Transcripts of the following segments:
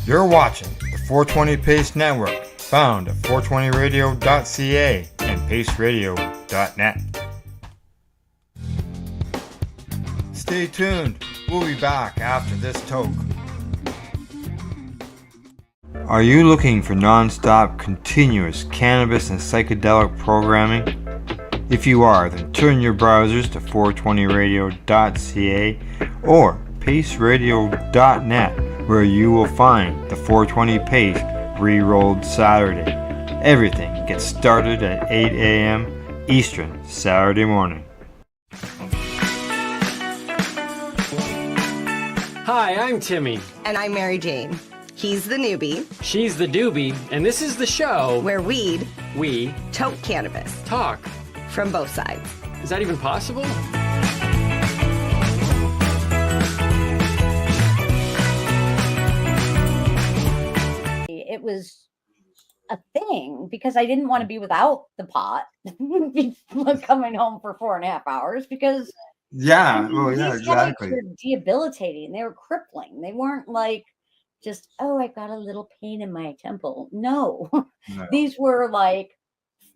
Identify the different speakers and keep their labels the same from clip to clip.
Speaker 1: You're watching the 420 Pace Network, found at 420radio.ca and paceradio.net. Stay tuned. We'll be back after this toke. Are you looking for non-stop, continuous cannabis and psychedelic programming? If you are, then turn your browsers to 420radio.ca or paceradio.net, where you will find the 420 Pace re-rolled Saturday. Everything gets started at 8 a.m. Eastern Saturday morning.
Speaker 2: Hi, I'm Timmy.
Speaker 3: And I'm Mary Jane. He's the newbie.
Speaker 2: She's the doobie, and this is the show
Speaker 3: where we
Speaker 2: toke
Speaker 3: cannabis.
Speaker 2: Talk.
Speaker 3: From both sides.
Speaker 2: Is that even possible?
Speaker 4: It was a thing because I didn't want to be without the pot coming home for 4.5 hours because
Speaker 1: exactly.
Speaker 4: Were debilitating. They were crippling. They weren't like just, oh, I got a little pain in my temple. No. These were like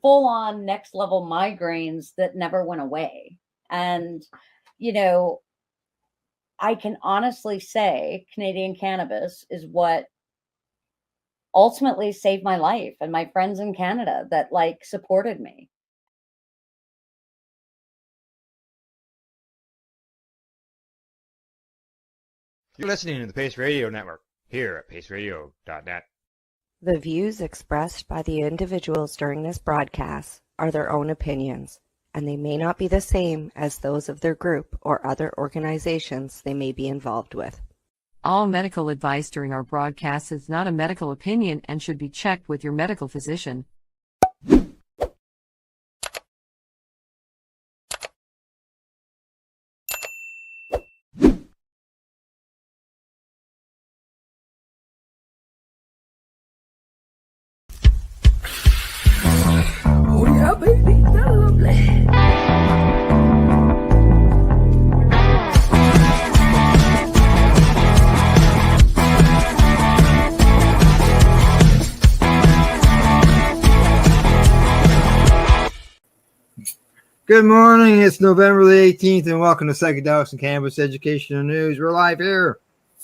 Speaker 4: full on next level migraines that never went away. And, you know, I can honestly say Canadian cannabis is what ultimately saved my life and my friends in Canada that like supported me.
Speaker 1: You're listening to the Pace Radio Network here at paceradio.net.
Speaker 5: The views expressed by the individuals during this broadcast are their own opinions, and they may not be the same as those of their group or other organizations they may be involved with.
Speaker 6: All medical advice during our broadcast is not a medical opinion and should be checked with your medical physician.
Speaker 7: Oh yeah, baby, that's lovely.
Speaker 1: Good morning, it's November the 18th, and welcome to Psychedelics and Cannabis Educational News. We're live here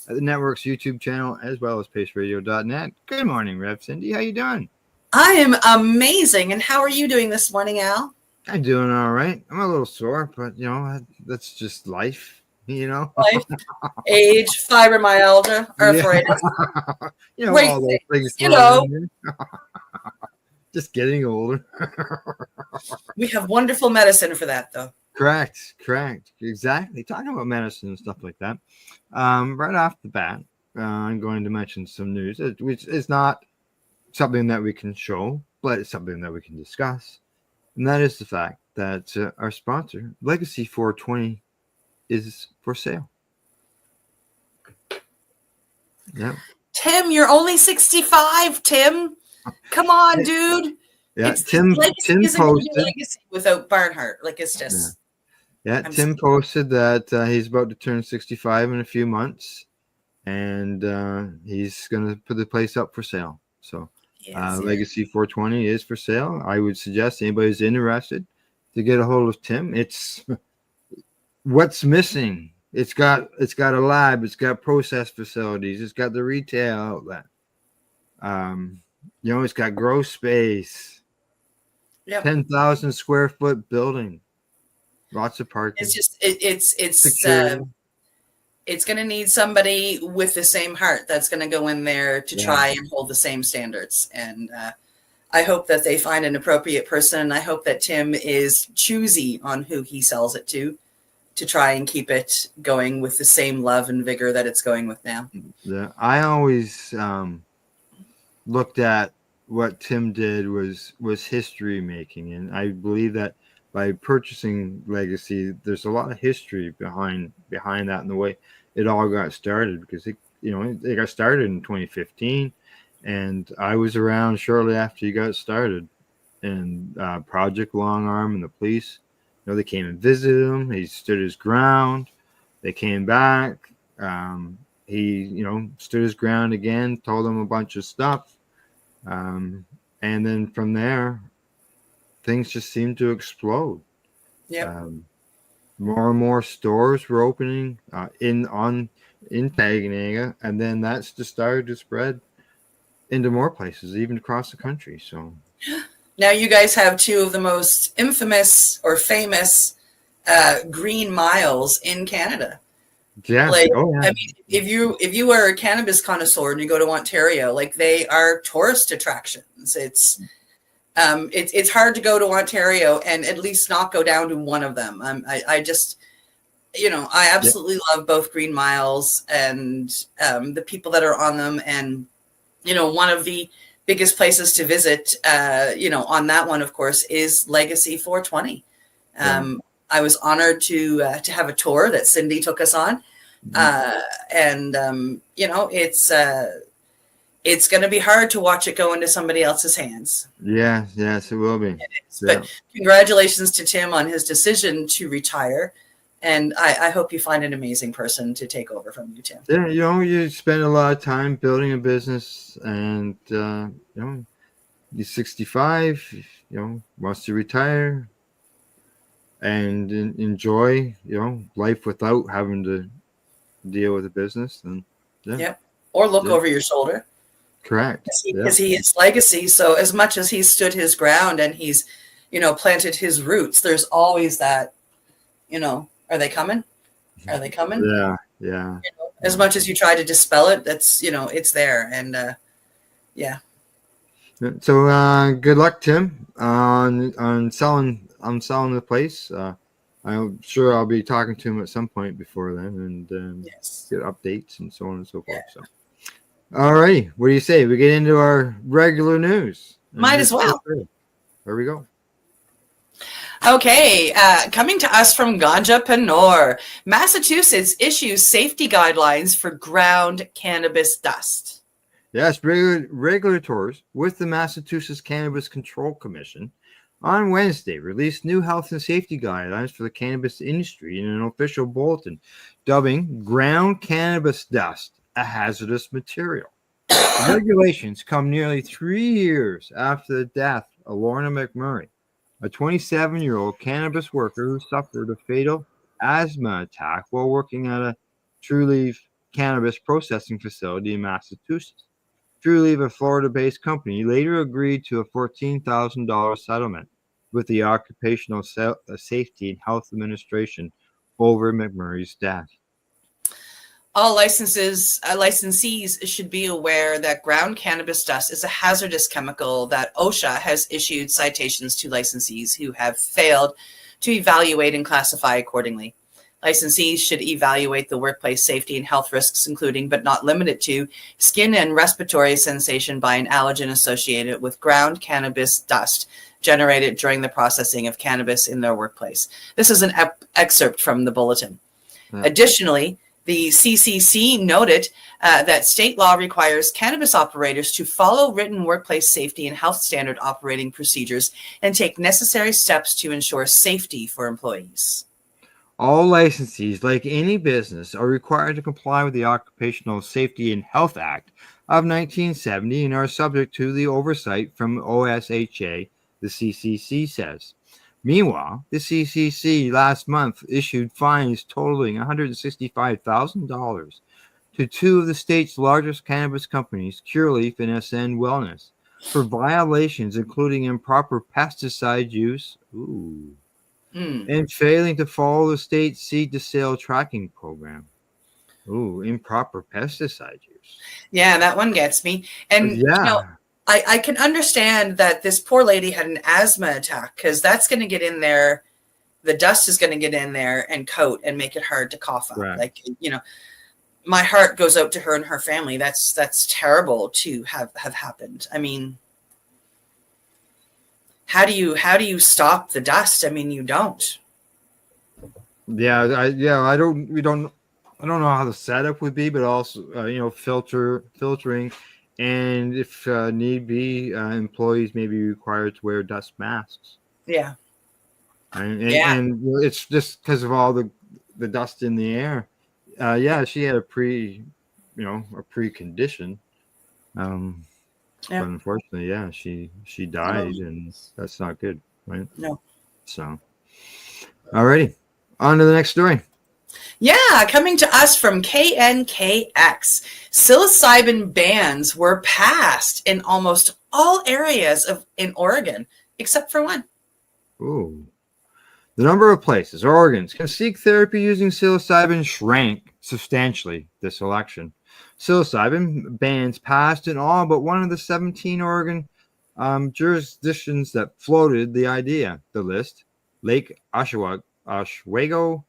Speaker 1: at the network's YouTube channel, as well as paceradio.net. Good morning, Rev Cindy. How you doing?
Speaker 8: I am amazing. And how are you doing this morning, Al?
Speaker 1: I'm doing all right. I'm a little sore, but, you know, that's just life, you know?
Speaker 8: Life, age, fibromyalgia, arthritis.
Speaker 1: You know,
Speaker 8: Great
Speaker 1: all those things.
Speaker 8: You know.
Speaker 1: Just getting older.
Speaker 8: We have wonderful medicine for that, though.
Speaker 1: Correct. Exactly. Talking about medicine and stuff like that. Right off the bat, I'm going to mention some news, which is not something that we can show, but it's something that we can discuss. And that is the fact that our sponsor, Legacy 420, is for sale. Yeah.
Speaker 8: Tim, you're only 65, Tim. Come on, dude.
Speaker 1: Yeah, Tim posted
Speaker 8: Legacy without Barnhart. Like, it's just.
Speaker 1: Yeah, Tim posted that he's about to turn 65 in a few months, and he's going to put the place up for sale. So, Legacy 420 is for sale. I would suggest anybody who's interested to get a hold of Tim. It's what's missing. It's got a lab. It's got process facilities. It's got the retail outlet. You know, it's got grow space. Yep. 10,000 square foot building. Lots of parking.
Speaker 8: It's just it's going to need somebody with the same heart that's going to go in there to try and hold the same standards. And I hope that they find an appropriate person. And I hope that Tim is choosy on who he sells it to try and keep it going with the same love and vigor that it's going with now.
Speaker 1: Yeah, I always looked at what Tim did was history making, and I believe that by purchasing Legacy, there's a lot of history behind that and the way it all got started, because it got started in 2015, and I was around shortly after he got started. And Project Long Arm and the police, they came and visited him. He stood his ground. They came back. he stood his ground again, told them a bunch of stuff, and then from there, things just seemed to explode.
Speaker 8: Yep.
Speaker 1: More and more stores were opening in Saginaw, and then that's just started to spread into more places, even across the country. So
Speaker 8: now you guys have two of the most infamous or famous green miles in Canada.
Speaker 1: yeah,
Speaker 8: Like,
Speaker 1: oh yeah,
Speaker 8: I mean, if you are a cannabis connoisseur and you go to Ontario, like they are tourist attractions. It's hard to go to Ontario and at least not go down to one of them. I just, I absolutely love both green miles and the people that are on them. And, one of the biggest places to visit, on that one, of course, is Legacy 420. I was honored to have a tour that Cindy took us on. It's going to be hard to watch it go into somebody else's hands.
Speaker 1: yeah, yes, it will be.
Speaker 8: But congratulations to Tim on his decision to retire. And I hope you find an amazing person to take over from you, Tim.
Speaker 1: Yeah, you spend a lot of time building a business, and he's 65. Wants to retire and enjoy life without having to deal with the business. And
Speaker 8: or look over your shoulder.
Speaker 1: Correct.
Speaker 8: Because he is Legacy. So as much as he's stood his ground and he's planted his roots, there's always that are they coming? Are they coming?
Speaker 1: Yeah.
Speaker 8: As much as you try to dispel it, that's it's there. And
Speaker 1: So good luck, Tim, on selling the place. I'm sure I'll be talking to him at some point before then, and get updates and so on and so forth. So, all right, what do you say? We get into our regular news.
Speaker 8: Might as well.
Speaker 1: There we go.
Speaker 8: Okay, coming to us from Ganja Panor, Massachusetts issues safety guidelines for ground cannabis dust.
Speaker 1: Yes, regulators with the Massachusetts Cannabis Control Commission on Wednesday released new health and safety guidelines for the cannabis industry in an official bulletin, dubbing ground cannabis dust a hazardous material. The regulations come nearly 3 years after the death of Lorna McMurray, a 27-year-old cannabis worker who suffered a fatal asthma attack while working at a Trulieve cannabis processing facility in Massachusetts. Trulieve, a Florida-based company, later agreed to a $14,000 settlement with the Occupational Safety and Health Administration over McMurray's death.
Speaker 8: All licensees should be aware that ground cannabis dust is a hazardous chemical that OSHA has issued citations to licensees who have failed to evaluate and classify accordingly. Licensees should evaluate the workplace safety and health risks, including but not limited to skin and respiratory sensation by an allergen associated with ground cannabis dust generated during the processing of cannabis in their workplace. This is an excerpt from the bulletin. Additionally, the CCC noted that state law requires cannabis operators to follow written workplace safety and health standard operating procedures and take necessary steps to ensure safety for employees.
Speaker 1: All licensees, like any business, are required to comply with the Occupational Safety and Health Act of 1970 and are subject to the oversight from OSHA, the CCC says. Meanwhile, the CCC last month issued fines totaling $165,000 to two of the state's largest cannabis companies, Curaleaf and SN Wellness, for violations including improper pesticide use and failing to follow the state's seed-to-sale tracking program. Improper pesticide use.
Speaker 8: Yeah, that one gets me. And I can understand that this poor lady had an asthma attack because that's going to get in there. The dust is going to get in there and coat and make it hard to cough up.
Speaker 1: Right.
Speaker 8: Like, my heart goes out to her and her family. That's terrible to have happened. I mean, how do you stop the dust? I mean, you don't.
Speaker 1: I don't know how the setup would be, but also filtering. And if need be, employees may be required to wear dust masks.
Speaker 8: Yeah.
Speaker 1: And it's just because of all the dust in the air. She had a pretty a precondition. But unfortunately, yeah, she died, and that's not good, right?
Speaker 8: No.
Speaker 1: So, alrighty, on to the next story.
Speaker 8: Yeah, coming to us from KNKX, psilocybin bans were passed in almost all areas in Oregon, except for one.
Speaker 1: Ooh. The number of places or organs can seek therapy using psilocybin shrank substantially this election. Psilocybin bans passed in all but one of the 17 Oregon jurisdictions that floated the idea. The list: Lake Oswego,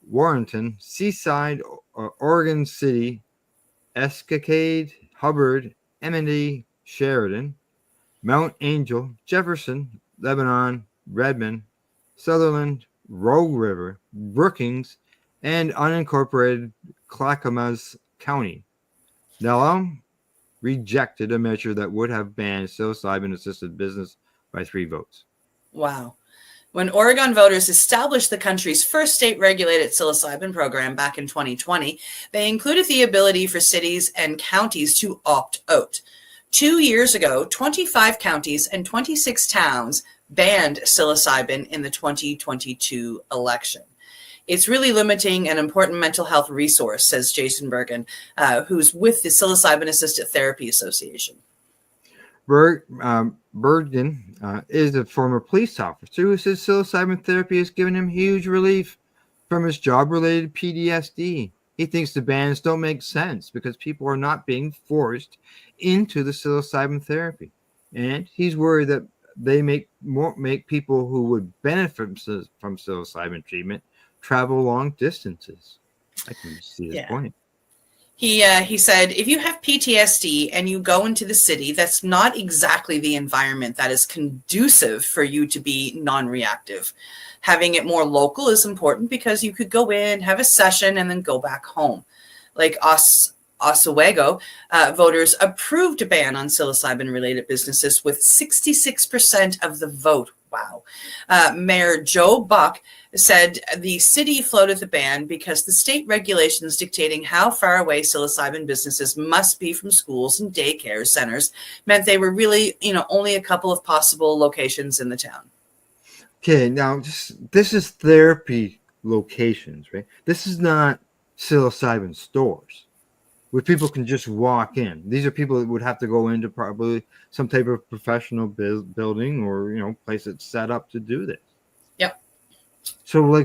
Speaker 1: Warrenton, Seaside, Oregon City, Escacade, Hubbard, Emily, Sheridan, Mount Angel, Jefferson, Lebanon, Redmond, Sutherland, Rogue River, Brookings, and unincorporated Clackamas County. Nello rejected a measure that would have banned psilocybin-assisted business by 3 votes.
Speaker 8: Wow. When Oregon voters established the country's first state-regulated psilocybin program back in 2020, they included the ability for cities and counties to opt out. 2 years ago, 25 counties and 26 towns banned psilocybin in the 2022 election. It's really limiting an important mental health resource, says Jason Bergen, who's with the Psilocybin Assisted Therapy Association.
Speaker 1: Bergen is a former police officer who says psilocybin therapy has given him huge relief from his job-related PTSD. He thinks the bans don't make sense because people are not being forced into the psilocybin therapy, and he's worried that they make people who would benefit from psilocybin treatment travel long distances. I can see his point.
Speaker 8: He said, if you have PTSD and you go into the city, that's not exactly the environment that is conducive for you to be non-reactive. Having it more local is important because you could go in, have a session, and then go back home. Like Oswego, voters approved a ban on psilocybin-related businesses with 66% of the vote. Wow. Mayor Joe Buck said the city floated the ban because the state regulations dictating how far away psilocybin businesses must be from schools and daycare centers meant they were really, only a couple of possible locations in the town.
Speaker 1: Okay, now this is therapy locations, right? This is not psilocybin stores where people can just walk in. These are people that would have to go into probably some type of professional building or place that's set up to do this.
Speaker 8: Yep.
Speaker 1: So why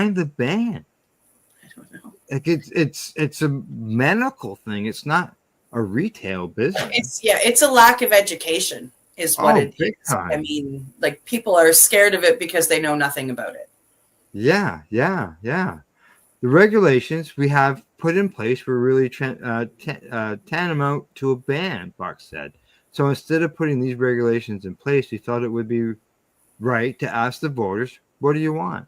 Speaker 1: the ban?
Speaker 8: I don't know.
Speaker 1: Like it's a medical thing. It's not a retail business.
Speaker 8: It's a lack of education is what it is.
Speaker 1: Time.
Speaker 8: I mean, like people are scared of it because they know nothing about it.
Speaker 1: Yeah. The regulations we have put in place were really tantamount to a ban, Buck said. So instead of putting these regulations in place, we thought it would be right to ask the voters, what do you want?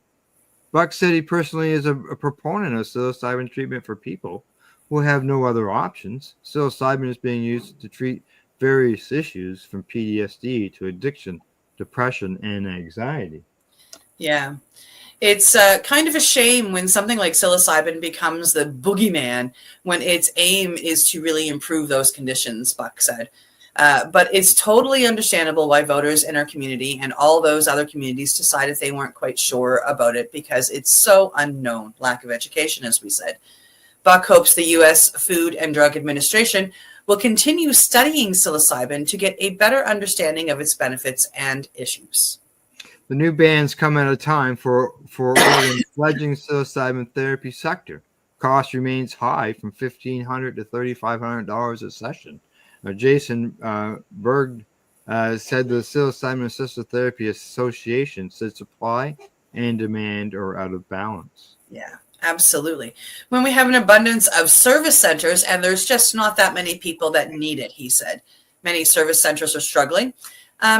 Speaker 1: Buck said he personally is a proponent of psilocybin treatment for people who have no other options. Psilocybin is being used to treat various issues from PTSD to addiction, depression, and anxiety.
Speaker 8: Yeah. It's kind of a shame when something like psilocybin becomes the boogeyman when its aim is to really improve those conditions, Buck said. But it's totally understandable why voters in our community and all those other communities decided they weren't quite sure about it because it's so unknown, lack of education, as we said. Buck hopes the U.S. Food and Drug Administration will continue studying psilocybin to get a better understanding of its benefits and issues.
Speaker 1: The new bans come at a time for Oregon's fledgling psilocybin therapy sector. Cost remains high from $1,500 to $3,500 a session. Jason Berg said the Psilocybin Assisted Therapy Association said supply and demand are out of balance.
Speaker 8: Yeah, absolutely. When we have an abundance of service centers and there's just not that many people that need it, he said. Many service centers are struggling.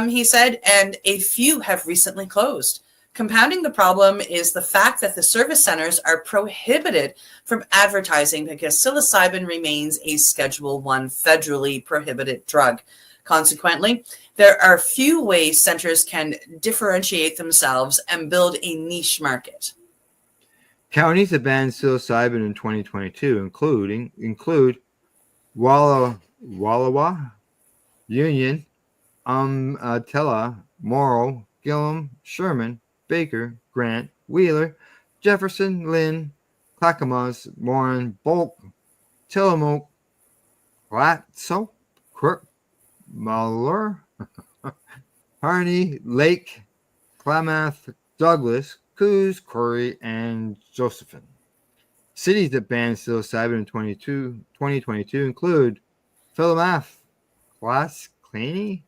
Speaker 8: He said, and a few have recently closed. Compounding the problem is the fact that the service centers are prohibited from advertising because psilocybin remains a Schedule I federally prohibited drug. Consequently, there are few ways centers can differentiate themselves and build a niche market.
Speaker 1: Counties that banned psilocybin in 2022 include Wallowa, Union, Umatilla, Morrow, Gillum, Sherman, Baker, Grant, Wheeler, Jefferson, Lynn, Clackamas, Warren, Bulk, Tillamook, Platso, Crook, Muller, Harney, Lake, Klamath, Douglas, Coos, Corey, and Josephine. Cities that banned psilocybin in 2022 include Philomath, Class, Claney,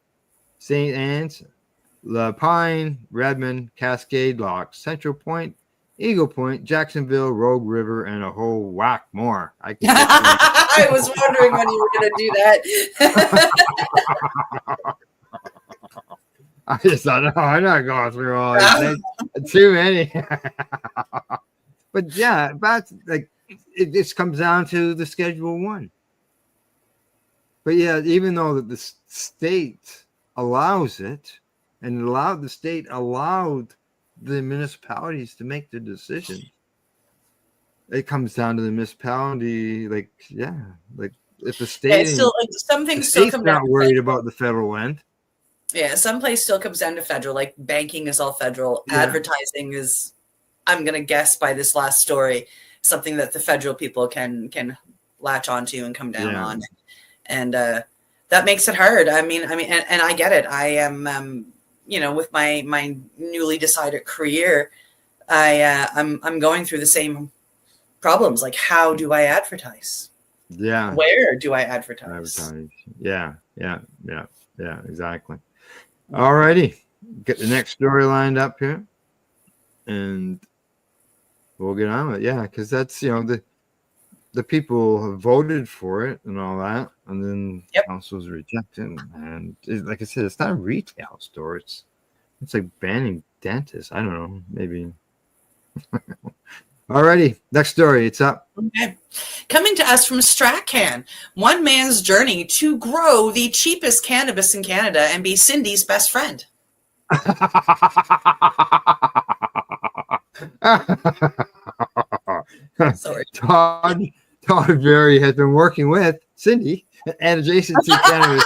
Speaker 1: St. Anne's, La Pine, Redmond, Cascade Lock, Central Point, Eagle Point, Jacksonville, Rogue River, and a whole whack more.
Speaker 8: I was wondering when you were going to do that.
Speaker 1: I just thought, no, I'm not going through all these things. Too many. But yeah, that's like it just comes down to the Schedule 1. But yeah, even though the state allows it, and the state allowed the municipalities to make the decision, it comes down to the municipality. Like, yeah, like if the state,
Speaker 8: still like some things still come
Speaker 1: not
Speaker 8: down
Speaker 1: worried about the federal end.
Speaker 8: Yeah, some place still comes down to federal. Like banking is all federal. Yeah. Advertising is, I'm gonna guess by this last story, something that the federal people can latch onto and come down on, and that makes it hard. I mean, and I get it. I am, with my newly decided career, I'm going through the same problems. Like, how do I advertise?
Speaker 1: Yeah.
Speaker 8: Where do I advertise?
Speaker 1: Yeah, exactly. All righty. Get the next story lined up here, and we'll get on with it. Yeah, because that's, the people have voted for it and all that, and then council's rejected. And like I said, it's not a retail store. It's like banning dentists. I don't know, maybe. Alrighty, next story. It's up.
Speaker 8: Okay. Coming to us from Strachan, one man's journey to grow the cheapest cannabis in Canada and be Cindy's best friend. Sorry.
Speaker 1: Todd Berry has been working with Cindy and adjacent to cannabis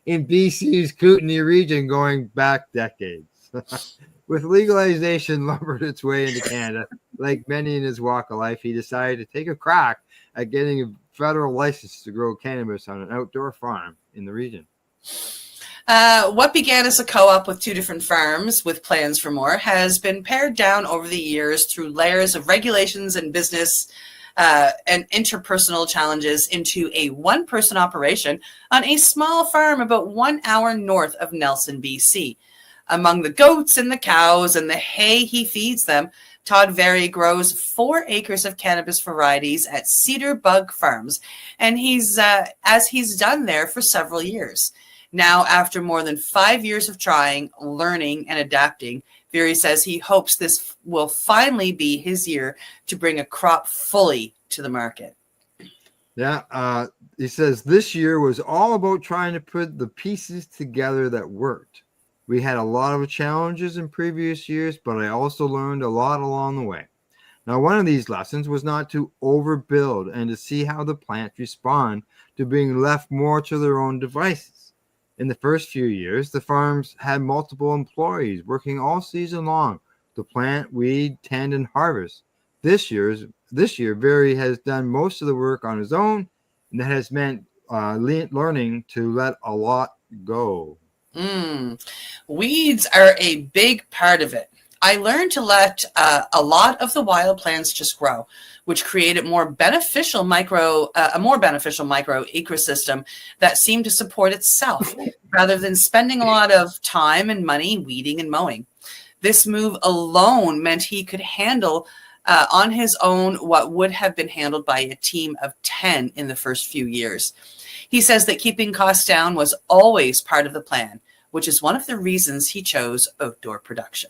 Speaker 1: in BC's Kootenay region going back decades. With legalization lumbered its way into Canada, like many in his walk of life, he decided to take a crack at getting a federal license to grow cannabis on an outdoor farm in the region.
Speaker 8: What began as a co-op with two different farms with plans for more has been pared down over the years through layers of regulations and business and interpersonal challenges into a one-person operation on a small farm about 1 hour north of Nelson, BC. Among the goats and the cows and the hay he feeds them, Todd Berry grows 4 acres of cannabis varieties at Cedar Bug Farms, and he's done there for several years. Now, after more than 5 years of trying, learning, and adapting, Berry says he hopes this will finally be his year to bring a crop fully to the market.
Speaker 1: Yeah, he says this year was all about trying to put the pieces together that worked. We had a lot of challenges in previous years, but I also learned a lot along the way. Now, one of these lessons was not to overbuild and to see how the plants respond to being left more to their own devices. In the first few years, the farms had multiple employees working all season long to plant, weed, tend, and harvest. This year, Berry has done most of the work on his own, and that has meant learning to let a lot go.
Speaker 8: Weeds are a big part of it. I learned to let a lot of the wild plants just grow, which created a more beneficial micro ecosystem that seemed to support itself rather than spending a lot of time and money weeding and mowing. This move alone meant he could handle on his own what would have been handled by a team of 10 in the first few years. He says that keeping costs down was always part of the plan, which is one of the reasons he chose outdoor production.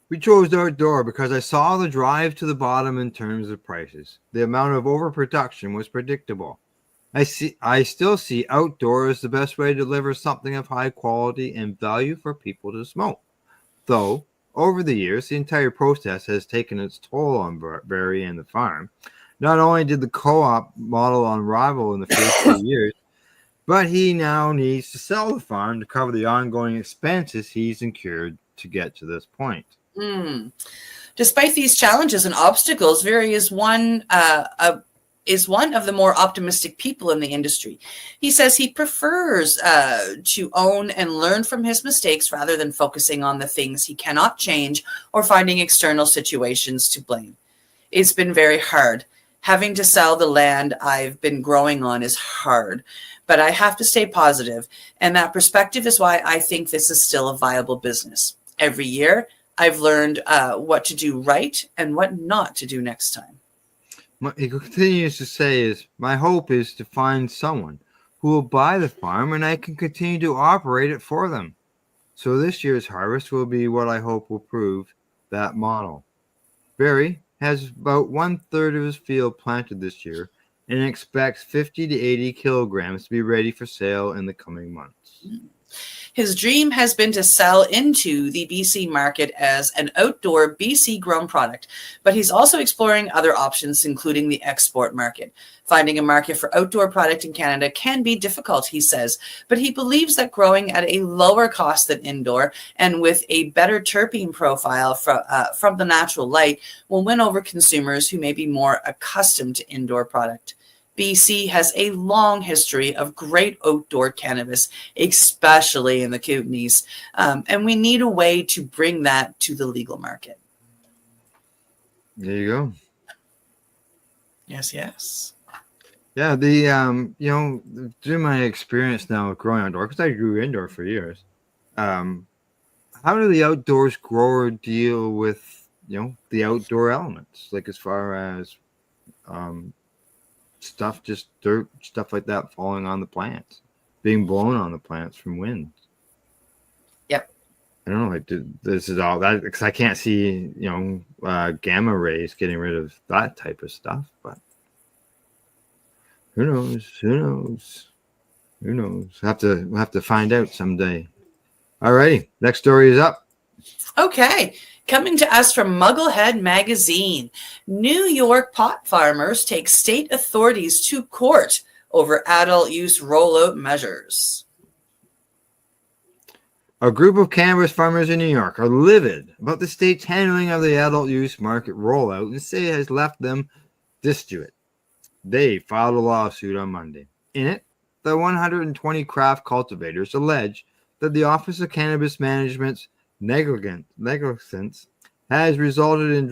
Speaker 1: We chose outdoor because I saw the drive to the bottom in terms of prices. The amount of overproduction was predictable. I still see outdoor as the best way to deliver something of high quality and value for people to smoke. Though Over the years, the entire process has taken its toll on Barry and the farm. Not only did the co-op model unravel in the first few years, but he now needs to sell the farm to cover the ongoing expenses he's incurred to get to this point.
Speaker 8: Despite these challenges and obstacles, Barry is one of the more optimistic people in the industry. He says he prefers to own and learn from his mistakes rather than focusing on the things he cannot change or finding external situations to blame. It's been very hard. Having to sell the land I've been growing on is hard, but I have to stay positive, and that perspective is why I think this is still a viable business. Every year, I've learned what to do right and what not to do next time.
Speaker 1: He continues to say my hope is to find someone who will buy the farm and I can continue to operate it for them. So this year's harvest will be what I hope will prove that model. Barry has about 1/3 of his field planted this year and expects 50 to 80 kilograms to be ready for sale in the coming months.
Speaker 8: His dream has been to sell into the BC market as an outdoor BC grown product, but he's also exploring other options, including the export market. Finding a market for outdoor product in Canada can be difficult, he says, but he believes that growing at a lower cost than indoor and with a better terpene profile from the natural light will win over consumers who may be more accustomed to indoor product. BC has a long history of great outdoor cannabis, especially in the Kootenays, and we need a way to bring that to the legal market.
Speaker 1: There you go.
Speaker 8: Yes, yes.
Speaker 1: Yeah, the through my experience now with growing outdoor, because I grew indoor for years, how do the outdoors grower deal with the outdoor elements, like as far as stuff, just dirt, stuff like that falling on the plants, being blown on the plants from wind?
Speaker 8: Yep.
Speaker 1: I don't know, like this is all that, because I can't see gamma rays getting rid of that type of stuff, but who knows? We'll have to find out someday. Alrighty, next story is up.
Speaker 8: Okay, coming to us from Mugglehead Magazine. New York pot farmers take state authorities to court over adult use rollout measures.
Speaker 1: A group of cannabis farmers in New York are livid about the state's handling of the adult use market rollout and say it has left them destitute. They filed a lawsuit on Monday. In it, the 120 craft cultivators allege that the Office of Cannabis Management's negligence has resulted in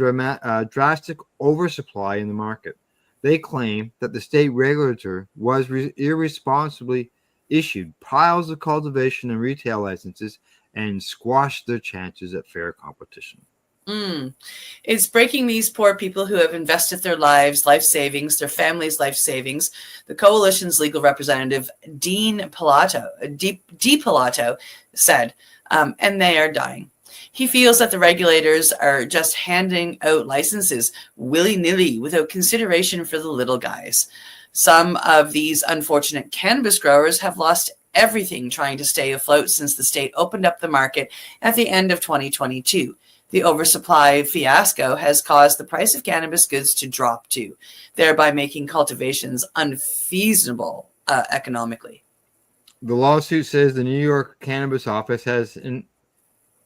Speaker 1: drastic oversupply in the market. They claim that the state regulator was irresponsibly issued piles of cultivation and retail licenses and squashed their chances at fair competition.
Speaker 8: It's breaking these poor people who have invested their lives, life savings, their families' life savings. The coalition's legal representative, Dean Pilato, said, and they are dying. He feels that the regulators are just handing out licenses willy-nilly without consideration for the little guys. Some of these unfortunate cannabis growers have lost everything trying to stay afloat since the state opened up the market at the end of 2022. The oversupply fiasco has caused the price of cannabis goods to drop too, thereby making cultivations unfeasible economically.
Speaker 1: The lawsuit says the New York Cannabis Office has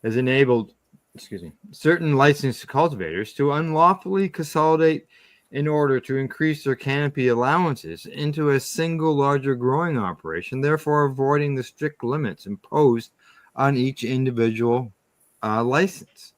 Speaker 1: enabled certain licensed cultivators to unlawfully consolidate in order to increase their canopy allowances into a single larger growing operation, therefore avoiding the strict limits imposed on each individual license.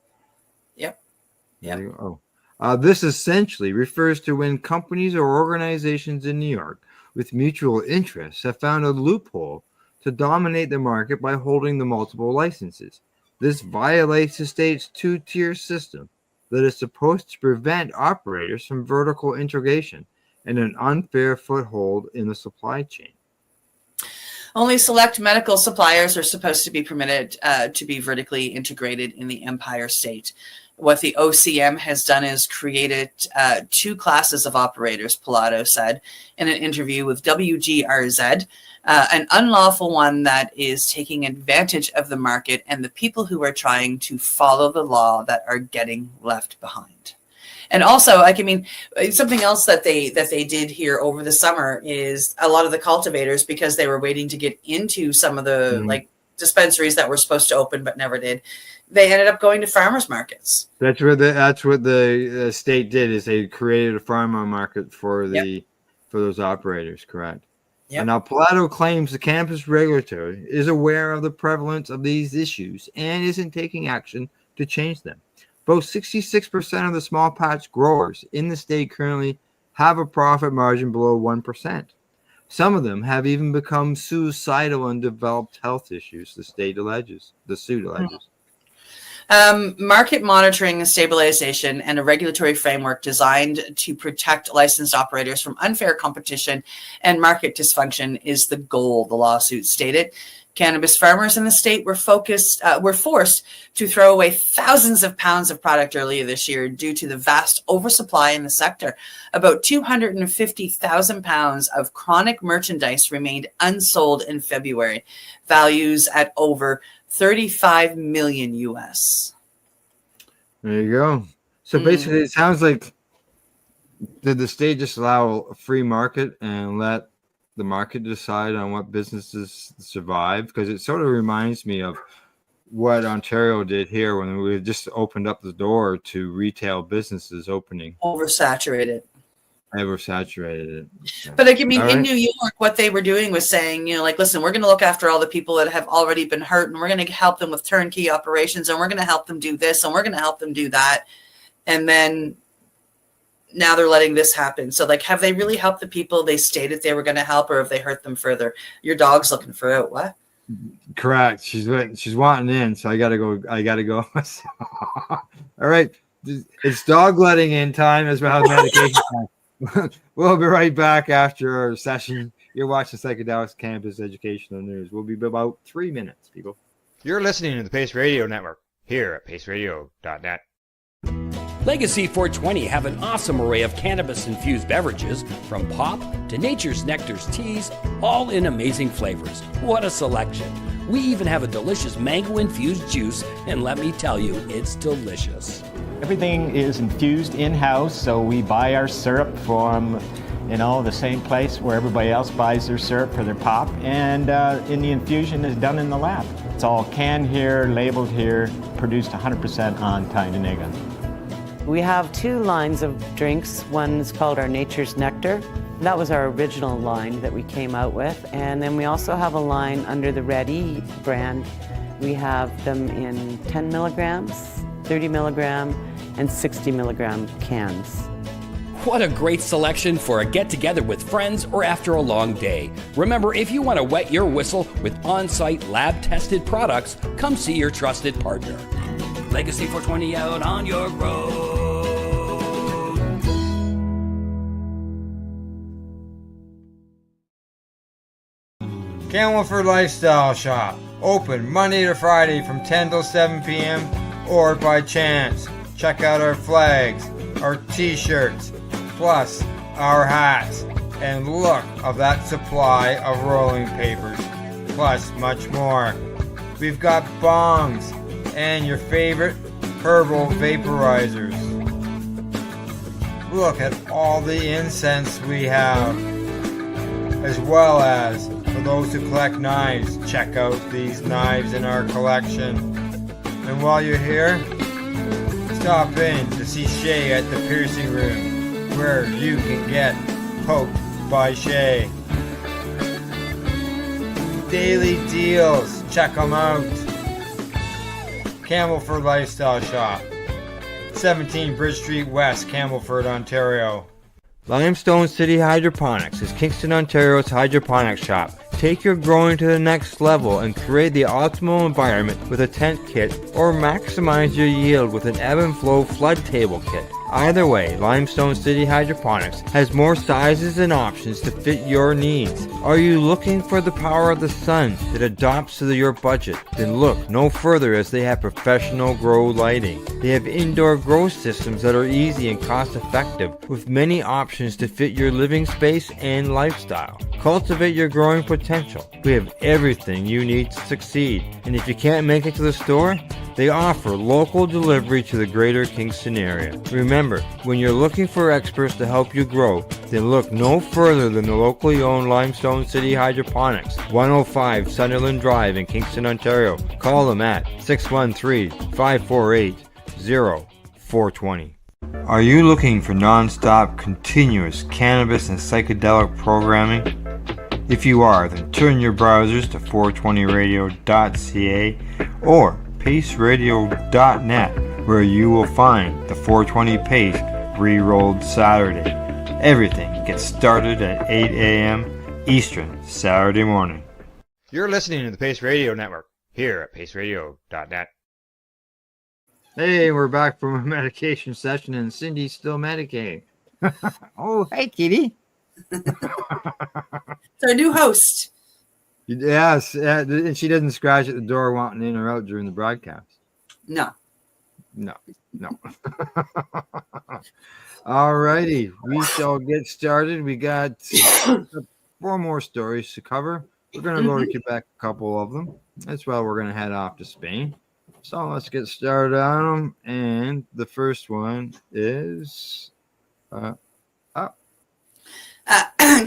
Speaker 1: This essentially refers to when companies or organizations in New York with mutual interests have found a loophole to dominate the market by holding the multiple licenses. This violates the state's two-tier system that is supposed to prevent operators from vertical integration and an unfair foothold in the supply chain.
Speaker 8: Only select medical suppliers are supposed to be permitted to be vertically integrated in the Empire State. what the OCM has done is created two classes of operators, Pilato said in an interview with WGRZ, an unlawful one that is taking advantage of the market and the people who are trying to follow the law that are getting left behind. And also, like, I mean, something else that they did here over the summer is a lot of the cultivators, because they were waiting to get into some of the like dispensaries that were supposed to open but never did. They ended up going to farmers markets.
Speaker 1: That's what the state did, is they created a farmer market for for those operators. Correct. Yep. And now Pilato claims the cannabis regulatory is aware of the prevalence of these issues and isn't taking action to change them. Both 66% of the small patch growers in the state currently have a profit margin below 1%. Some of them have even become suicidal and developed health issues, the suit alleges.
Speaker 8: Market monitoring and stabilization and a regulatory framework designed to protect licensed operators from unfair competition and market dysfunction is the goal, the lawsuit stated. Cannabis farmers in the state were forced to throw away thousands of pounds of product earlier this year due to the vast oversupply in the sector. About 250,000 pounds of chronic merchandise remained unsold in February, values at over 35 million US.
Speaker 1: There you go. So basically, it sounds like, did the state just allow a free market and let the market decide on what businesses survive? Because it sort of reminds me of what Ontario did here when we just opened up the door to retail businesses opening.
Speaker 8: Oversaturated. But like, I mean, in New York, what they were doing was saying, you know, like, listen, we're going to look after all the people that have already been hurt, and we're going to help them with turnkey operations, and we're going to help them do this, and we're going to help them do that. And then now they're letting this happen. So, like, have they really helped the people they stated they were going to help, or have they hurt them further? Your dog's looking for out. What?
Speaker 1: Correct. She's wanting in, so I gotta go. All right, it's dog letting in time as well as medication time. We'll be right back after our session. You're watching Psychedelics Campus Educational News. We'll be about 3 minutes, people.
Speaker 9: You're listening to the Pace Radio Network here at paceradio.net.
Speaker 10: Legacy 420 have an awesome array of cannabis-infused beverages, from pop to Nature's Nectar's teas, all in amazing flavors. What a selection. We even have a delicious mango-infused juice, and let me tell you, it's delicious.
Speaker 11: Everything is infused in-house, so we buy our syrup from, the same place where everybody else buys their syrup for their pop, and the infusion is done in the lab. It's all canned here, labeled here, produced 100% on Tyndonega.
Speaker 12: We have two lines of drinks. One is called our Nature's Nectar. That was our original line that we came out with. And then we also have a line under the Red E brand. We have them in 10 milligrams, 30 milligram, and 60 milligram cans.
Speaker 10: What a great selection for a get-together with friends or after a long day. Remember, if you want to wet your whistle with on-site lab-tested products, come see your trusted partner. Legacy 420 out on your road.
Speaker 1: Camelford Lifestyle Shop. Open Monday to Friday from 10 till 7 p.m. or by chance. Check out our flags, our t-shirts, plus our hats, and look of that supply of rolling papers, plus much more. We've got bongs and your favorite herbal vaporizers. Look at all the incense we have, as well as for those who collect knives, check out these knives in our collection. And while you're here, stop in to see Shay at the piercing room, where you can get poked by Shay. Daily deals, check them out. Camelford Lifestyle Shop, 17 Bridge Street West, Camelford, Ontario. Limestone City Hydroponics is Kingston, Ontario's hydroponics shop. Take your growing to the next level and create the optimal environment with a tent kit, or maximize your yield with an ebb and flow flood table kit. Either way, Limestone City Hydroponics has more sizes and options to fit your needs. Are you looking for the power of the sun that adapts to your budget? Then look no further, as they have professional grow lighting. They have indoor grow systems that are easy and cost effective, with many options to fit your living space and lifestyle. Cultivate your growing potential. We have everything you need to succeed. And if you can't make it to the store, they offer local delivery to the greater Kingston area. Remember, when you're looking for experts to help you grow, then look no further than the locally owned Limestone City Hydroponics, 105 Sunderland Drive in Kingston, Ontario. Call them at 613-548-0420. Are you looking for non-stop, continuous cannabis and psychedelic programming? If you are, then turn your browsers to 420radio.ca or paceradio.net, where you will find the 420 Pace re-rolled Saturday. Everything gets started at 8 a.m. Eastern Saturday morning.
Speaker 9: You're listening to the Pace Radio Network here at paceradio.net.
Speaker 1: Hey, we're back from a medication session, and Cindy's still medicating. Oh, hey, kitty.
Speaker 8: It's our new host.
Speaker 1: Yes, and she doesn't scratch at the door wanting in or out during the broadcast.
Speaker 8: No.
Speaker 1: All righty, we shall get started. We got 4 more stories to cover. We're going to go to Quebec, a couple of them. That's why we're going to head off to Spain. So let's get started on them. And the first one is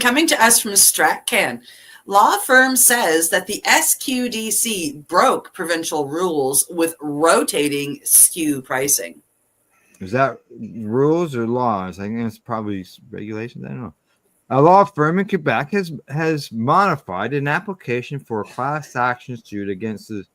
Speaker 8: coming to us from StratCan. Law firm says that the SQDC broke provincial rules with rotating SKU pricing.
Speaker 1: Is that rules or laws? I think it's probably regulations. I don't know. A law firm in Quebec has modified an application for a class action suit against the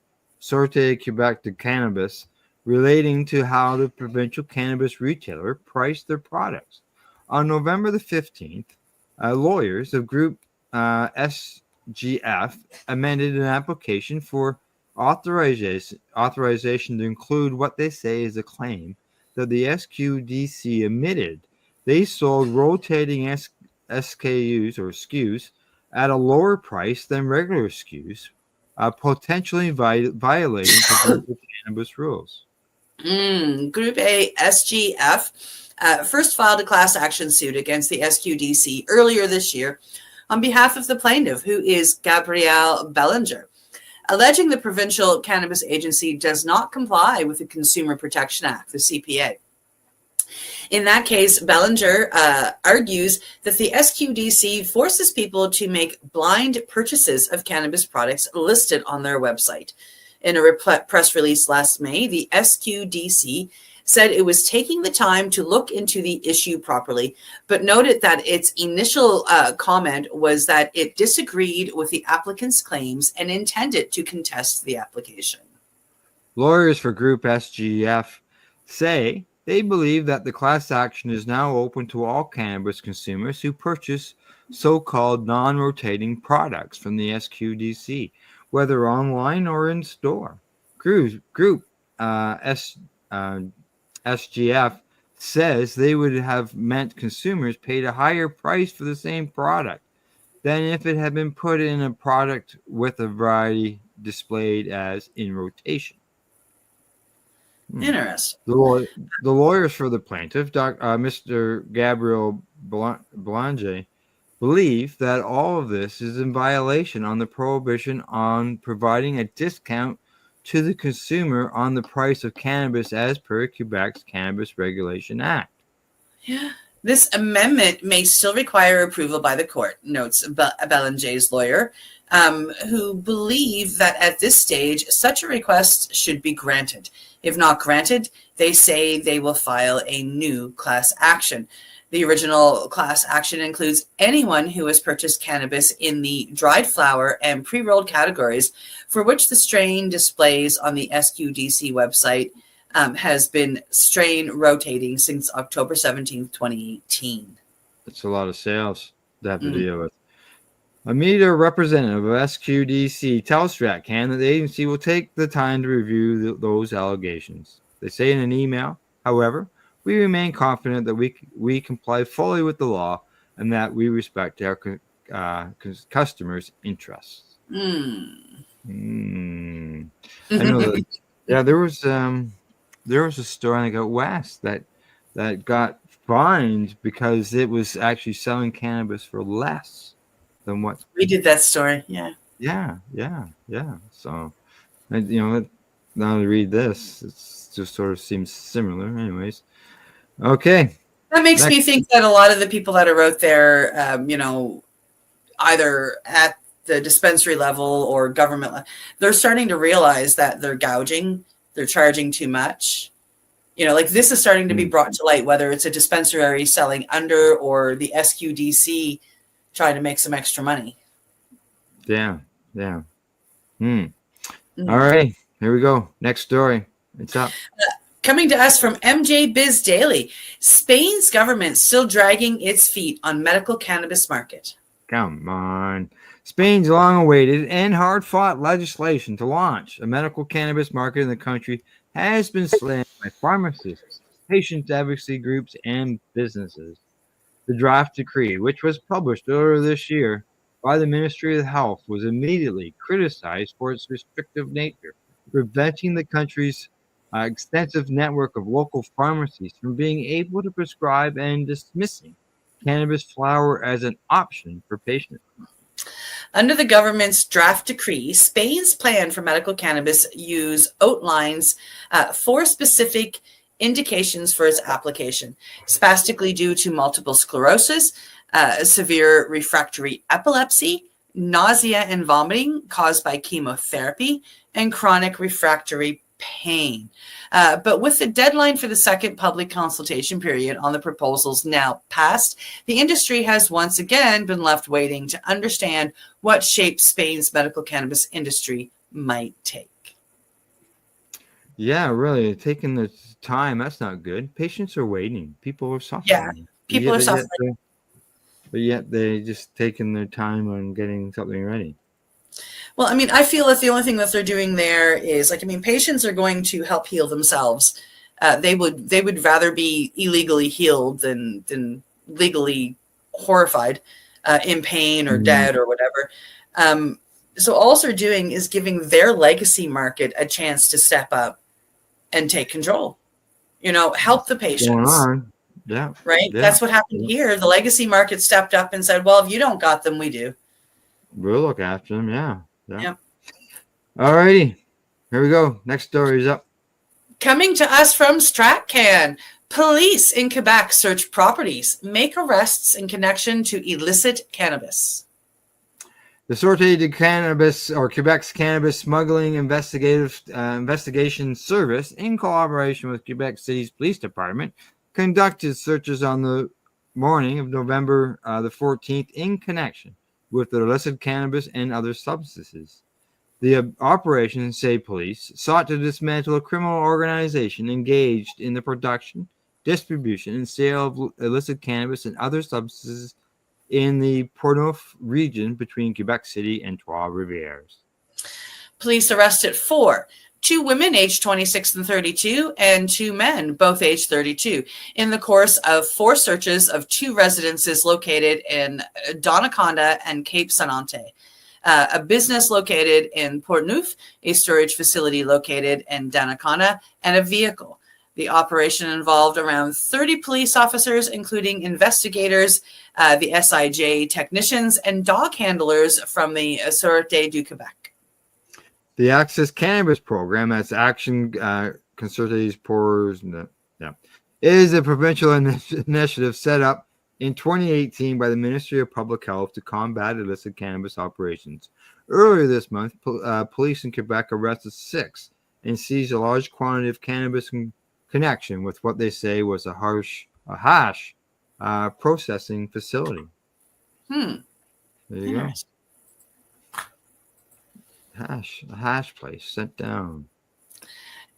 Speaker 1: Sûreté Québec de Cannabis relating to how the provincial cannabis retailer priced their products. On November the 15th, lawyers of Group SGF amended an application for authorization to include what they say is a claim that the SQDC admitted they sold rotating SKUs or SKUs at a lower price than regular SKUs, potentially violating provincial cannabis rules.
Speaker 8: Group A SGF first filed a class action suit against the SQDC earlier this year on behalf of the plaintiff, who is Gabrielle Bellinger, alleging the Provincial Cannabis Agency does not comply with the Consumer Protection Act, the CPA. In that case, Bellinger argues that the SQDC forces people to make blind purchases of cannabis products listed on their website. In a press release last May, the SQDC said it was taking the time to look into the issue properly, but noted that its initial comment was that it disagreed with the applicant's claims and intended to contest the application.
Speaker 1: Lawyers for Group SGF say they believe that the class action is now open to all cannabis consumers who purchase so-called non-rotating products from the SQDC, whether online or in store. Group SGF says they would have meant consumers paid a higher price for the same product than if it had been put in a product with a variety displayed as in rotation.
Speaker 8: Interesting.
Speaker 1: The lawyers for the plaintiff, Mr. Gabriel Boulanger, believe that all of this is in violation on the prohibition on providing a discount to the consumer on the price of cannabis as per Quebec's Cannabis Regulation Act.
Speaker 8: Yeah. This amendment may still require approval by the court, notes Bellinger's lawyer, who believe that at this stage, such a request should be granted. If not granted, they say they will file a new class action. The original class action includes anyone who has purchased cannabis in the dried flower and pre-rolled categories for which the strain displays on the SQDC website has been strain rotating since October 17th, 2018.
Speaker 1: That's a lot of sales to have to deal with. A media representative of SQDC tells StratCan that the agency will take the time to review those allegations. They say in an email, however, we remain confident that we comply fully with the law and that we respect our customers' interests. I know that. Yeah, there was a store I think out west that got fined because it was actually selling cannabis for less than what
Speaker 8: We did that story. Yeah.
Speaker 1: Yeah. So, now to read this, it just sort of seems similar. Anyways, okay.
Speaker 8: That makes me think that a lot of the people that are out there, either at the dispensary level or government, they're starting to realize that they're gouging, they're charging too much. Like this is starting to be brought to light, whether it's a dispensary selling under or the SQDC trying to make some extra money.
Speaker 1: Yeah. All right, here we go. Next story. It's up.
Speaker 8: Coming to us from MJ Biz Daily. Spain's government still dragging its feet on medical cannabis market.
Speaker 1: Come on. Spain's long-awaited and hard-fought legislation to launch a medical cannabis market in the country has been slammed by pharmacists, patient advocacy groups, and businesses. The draft decree, which was published earlier this year by the Ministry of Health, was immediately criticized for its restrictive nature, preventing the country's extensive network of local pharmacies from being able to prescribe and dismissing cannabis flower as an option for patients.
Speaker 8: Under the government's draft decree, Spain's plan for medical cannabis use outlines 4 specific indications for its application: spastically due to multiple sclerosis, severe refractory epilepsy, nausea and vomiting caused by chemotherapy, and chronic refractory pain. But with the deadline for the second public consultation period on the proposals now passed, the industry has once again been left waiting to understand what shape Spain's medical cannabis industry might take.
Speaker 1: Yeah, really, taking the time, that's not good. Patients are waiting. People are suffering.
Speaker 8: Yeah, people are suffering.
Speaker 1: But yet they just taking their time on getting something ready.
Speaker 8: Well, I mean, I feel that the only thing that they're doing there is patients are going to help heal themselves. They would rather be illegally healed than legally horrified, in pain or dead or whatever. So all they're doing is giving their legacy market a chance to step up and take control. Help the patients.
Speaker 1: Going on. Yeah.
Speaker 8: Right.
Speaker 1: Yeah.
Speaker 8: That's what happened here. The legacy market stepped up and said, well, if you don't got them, we do.
Speaker 1: We'll look after them. Yeah. All righty. Here we go. Next story is up.
Speaker 8: Coming to us from StratCan. Police in Quebec search properties, make arrests in connection to illicit cannabis.
Speaker 1: The Sûreté de Cannabis, or Quebec's Cannabis Smuggling Investigation Service, in collaboration with Quebec City's Police Department, conducted searches on the morning of November the 14th in connection with the illicit cannabis and other substances. The operation, say police, sought to dismantle a criminal organization engaged in the production, distribution, and sale of illicit cannabis and other substances in the Portneuf region between Quebec City and Trois-Rivières.
Speaker 8: Police arrested 4. 2 women aged 26 and 32 and 2 men, both aged 32, in the course of 4 searches of 2 residences located in Donnacona and Cape Sanante, a business located in Portneuf, a storage facility located in Donnacona, and a vehicle. The operation involved around 30 police officers, including investigators, the SIJ technicians, and dog handlers from the Sûreté du Québec.
Speaker 1: The Access Cannabis Program, that's Action Concertés pour, is a provincial initiative set up in 2018 by the Ministry of Public Health to combat illicit cannabis operations. Earlier this month, police in Quebec arrested 6 and seized a large quantity of cannabis in connection with what they say was a hash processing facility. There you go. A hash place sent down.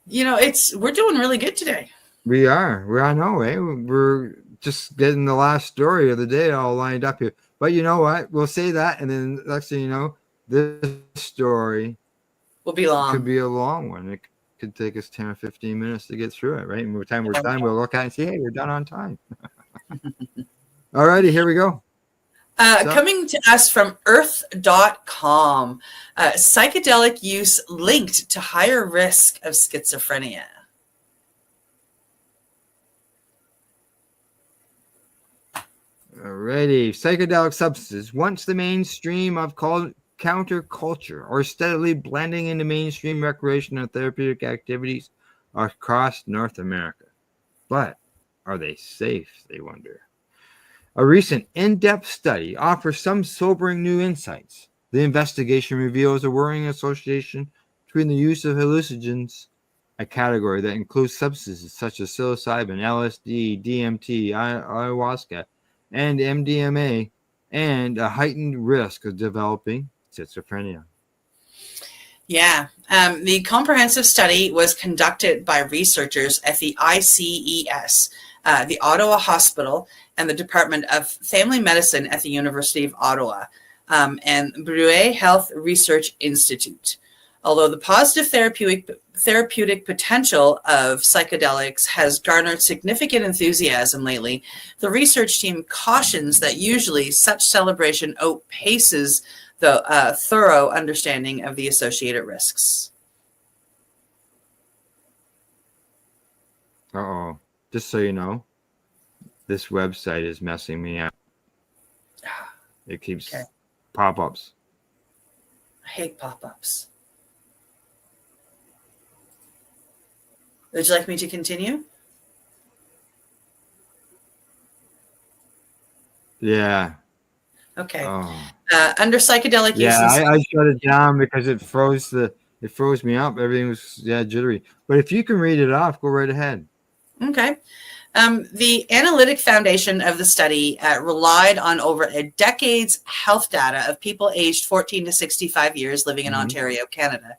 Speaker 8: We're doing really good today.
Speaker 1: We are. I know, eh? We're just getting the last story of the day all lined up here. But you know what? We'll say that, and then next thing you know, this story
Speaker 8: will be long.
Speaker 1: Could be a long one. could take us 10 or 15 minutes to get through it, right? And by the time we're done, we'll look at it and say, hey, we're done on time. All righty, here we go.
Speaker 8: Coming to us from earth.com, psychedelic use linked to higher risk of schizophrenia.
Speaker 1: Alrighty, psychedelic substances, once the mainstream of counterculture, are steadily blending into mainstream recreational and therapeutic activities across North America. But are they safe, they wonder? A recent in-depth study offers some sobering new insights. The investigation reveals a worrying association between the use of hallucinogens, a category that includes substances such as psilocybin, LSD, DMT, ayahuasca, and MDMA, and a heightened risk of developing schizophrenia.
Speaker 8: Yeah, the comprehensive study was conducted by researchers at the ICES, the Ottawa Hospital, and the Department of Family Medicine at the University of Ottawa, and Bruet Health Research Institute. Although the positive therapeutic potential of psychedelics has garnered significant enthusiasm lately, the research team cautions that usually such celebration outpaces the thorough understanding of the associated risks.
Speaker 1: Uh-oh. Just so you know, this website is messing me up. It keeps pop-ups.
Speaker 8: I hate pop-ups. Would you like me to continue?
Speaker 1: Yeah.
Speaker 8: Okay.
Speaker 1: Oh.
Speaker 8: Under psychedelic use.
Speaker 1: Yeah, I shut it down because it froze me up. Everything was jittery. But if you can read it off, go right ahead.
Speaker 8: Okay. The analytic foundation of the study relied on over a decade's health data of people aged 14 to 65 years living in Ontario, Canada.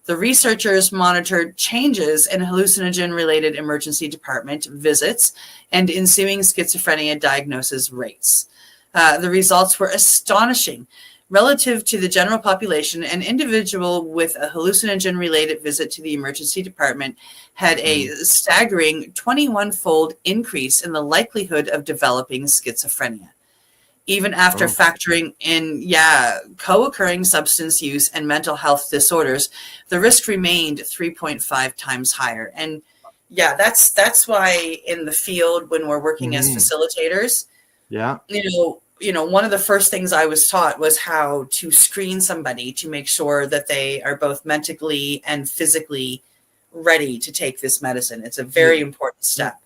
Speaker 8: The researchers monitored changes in hallucinogen-related emergency department visits and ensuing schizophrenia diagnosis rates. The results were astonishing. Relative to the general population, an individual with a hallucinogen-related visit to the emergency department had a staggering 21-fold increase in the likelihood of developing schizophrenia. Even after factoring in, co-occurring substance use and mental health disorders, the risk remained 3.5 times higher. And that's why in the field, when we're working as facilitators, one of the first things I was taught was how to screen somebody to make sure that they are both mentally and physically ready to take this medicine. It's a very important step.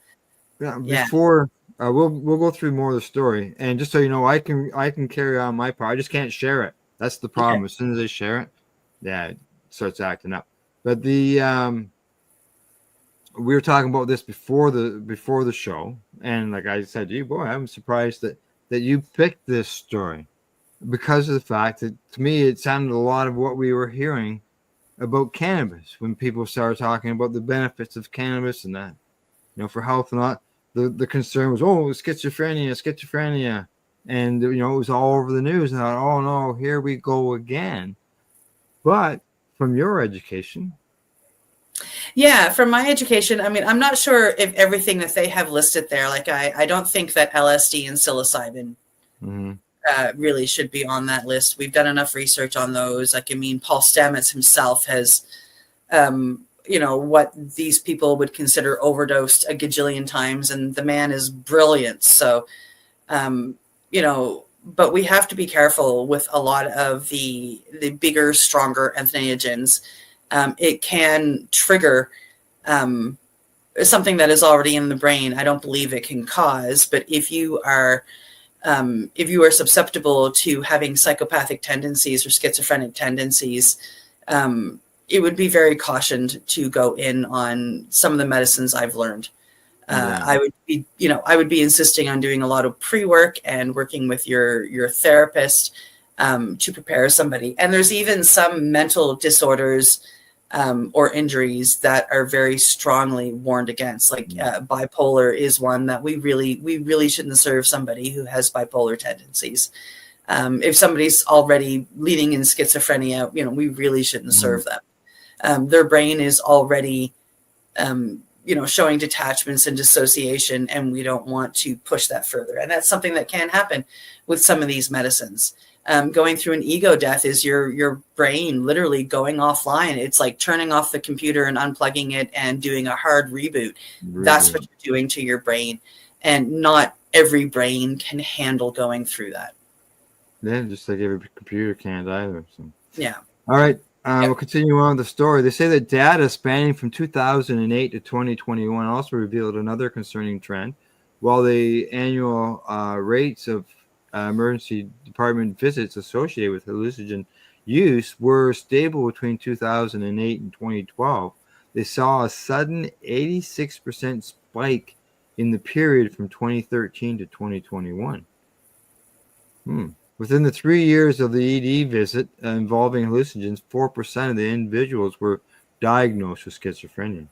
Speaker 1: Before we'll go through more of the story, and just so you know, I can carry on my part. I just can't share it. That's the problem. As soon as I share it, it starts acting up. But we were talking about this before the show, and like I said to you, boy, I'm surprised that you picked this story because of the fact that to me it sounded a lot of what we were hearing about cannabis when people started talking about the benefits of cannabis and that, for health and all. The concern was, schizophrenia. And, it was all over the news. And I thought, oh, no, here we go again. But from your education.
Speaker 8: Yeah, from my education, I mean, I'm not sure if everything that they have listed there, like I don't think that LSD and psilocybin really should be on that list. We've done enough research on those. Like, I mean, Paul Stamets himself has what these people would consider overdosed a gajillion times, and the man is brilliant. So, but we have to be careful with a lot of the bigger, stronger entheogens. It can trigger something that is already in the brain. I don't believe it can cause, but if you are susceptible to having psychopathic tendencies or schizophrenic tendencies, it would be very cautioned to go in on some of the medicines I've learned. I would be insisting on doing a lot of pre-work and working with your therapist to prepare somebody. And there's even some mental disorders or injuries that are very strongly warned against. Like bipolar is one that we really shouldn't serve somebody who has bipolar tendencies. If somebody's already leading in schizophrenia, we really shouldn't serve them. their brain is already, showing detachments and dissociation, and we don't want to push that further. And that's something that can happen with some of these medicines. Going through an ego death is your brain literally going offline. It's like turning off the computer and unplugging it and doing a hard reboot. That's what you're doing to your brain. And not every brain can handle going through that.
Speaker 1: Yeah, just like every computer can't either. So.
Speaker 8: Yeah.
Speaker 1: All right. We'll continue on with the story. They say that data spanning from 2008 to 2021 also revealed another concerning trend. While the annual rates of emergency department visits associated with hallucinogen use were stable between 2008 and 2012, they saw a sudden 86% spike in the period from 2013 to 2021. Within the 3 years of the ED visit involving hallucinogens, 4% of the individuals were diagnosed with schizophrenia.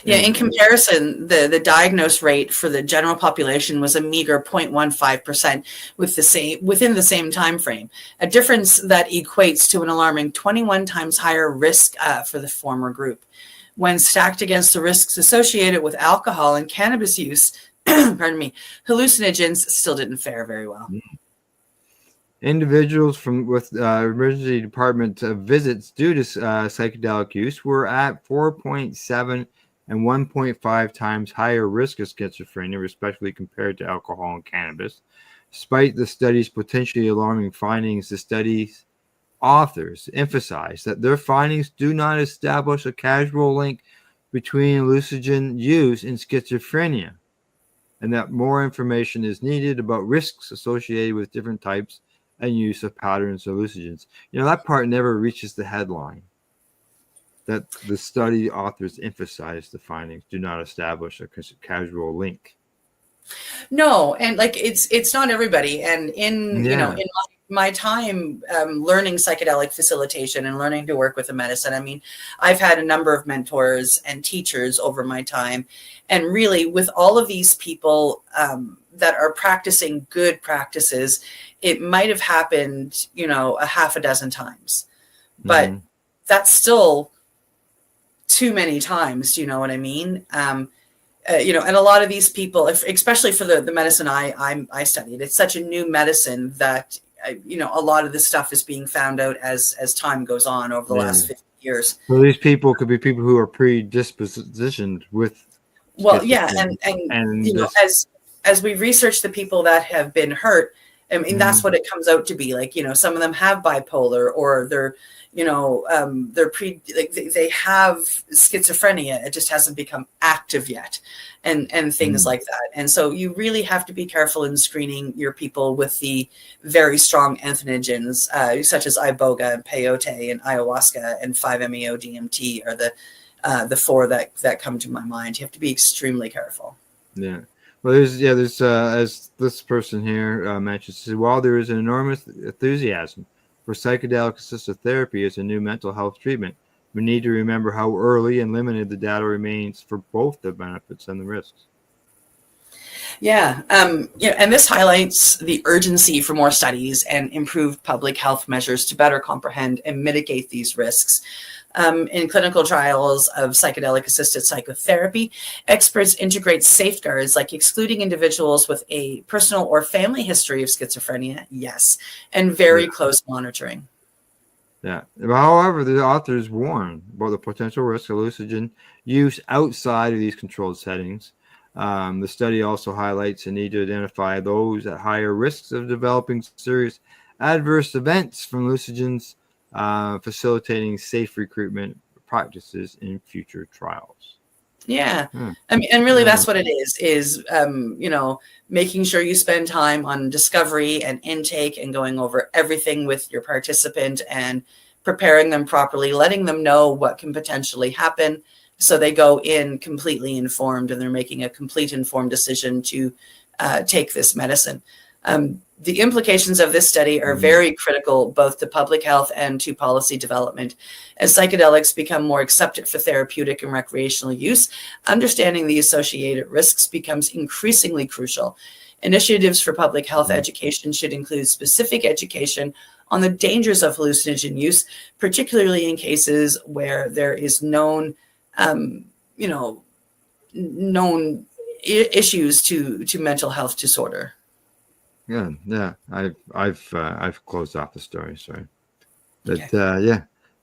Speaker 8: Yeah, in comparison, the diagnosed rate for the general population was a meager 0.15% within the same time frame, a difference that equates to an alarming 21 times higher risk for the former group. When stacked against the risks associated with alcohol and cannabis use, hallucinogens still didn't fare very well.
Speaker 1: Individuals with emergency department visits due to psychedelic use were at 4.7 and 1.5 times higher risk of schizophrenia, respectively, compared to alcohol and cannabis. Despite the study's potentially alarming findings, the study's authors emphasize that their findings do not establish a causal link between hallucinogen use and schizophrenia, and that more information is needed about risks associated with different types and use of patterns of hallucinogens. That part never reaches the headline. That the study authors emphasize the findings do not establish a causal link.
Speaker 8: No, and it's not everybody. And in my time learning psychedelic facilitation and learning to work with the medicine, I've had a number of mentors and teachers over my time, and really with all of these people that are practicing good practices, it might have happened, a half a dozen times, but that's still too many times. You know what I mean? And a lot of these people, especially for the medicine I studied, it's such a new medicine that, a lot of this stuff is being found out as time goes on over the last 50 years.
Speaker 1: Well, these people could be people who are predispositioned with.
Speaker 8: Well, yeah. And as we research the people that have been hurt, that's what it comes out to be. Some of them have bipolar, or they have schizophrenia. It just hasn't become active yet, and things like that. And so you really have to be careful in screening your people with the very strong entheogens, such as iboga and peyote and ayahuasca and 5-MeO DMT are the four that come to my mind. You have to be extremely careful.
Speaker 1: Yeah. Well, there's as this person here mentions, while there is an enormous enthusiasm for psychedelic-assisted therapy as a new mental health treatment, we need to remember how early and limited the data remains for both the benefits and the risks.
Speaker 8: Yeah, and this highlights the urgency for more studies and improved public health measures to better comprehend and mitigate these risks. In clinical trials of psychedelic-assisted psychotherapy, experts integrate safeguards like excluding individuals with a personal or family history of schizophrenia, yes, and very close monitoring.
Speaker 1: Yeah. However, the authors warn about the potential risk of hallucinogen use outside of these controlled settings. The study also highlights the need to identify those at higher risks of developing serious adverse events from hallucinogens, facilitating safe recruitment practices in future trials.
Speaker 8: Yeah. And really that's what it is making sure you spend time on discovery and intake and going over everything with your participant and preparing them properly, letting them know what can potentially happen, so they go in completely informed and they're making a complete informed decision to take this medicine. The implications of this study are very critical, both to public health and to policy development. As psychedelics become more accepted for therapeutic and recreational use, understanding the associated risks becomes increasingly crucial. Initiatives for public health education should include specific education on the dangers of hallucinogen use, particularly in cases where there is known issues to mental health disorder.
Speaker 1: Yeah. I've closed off the story. Sorry, but okay.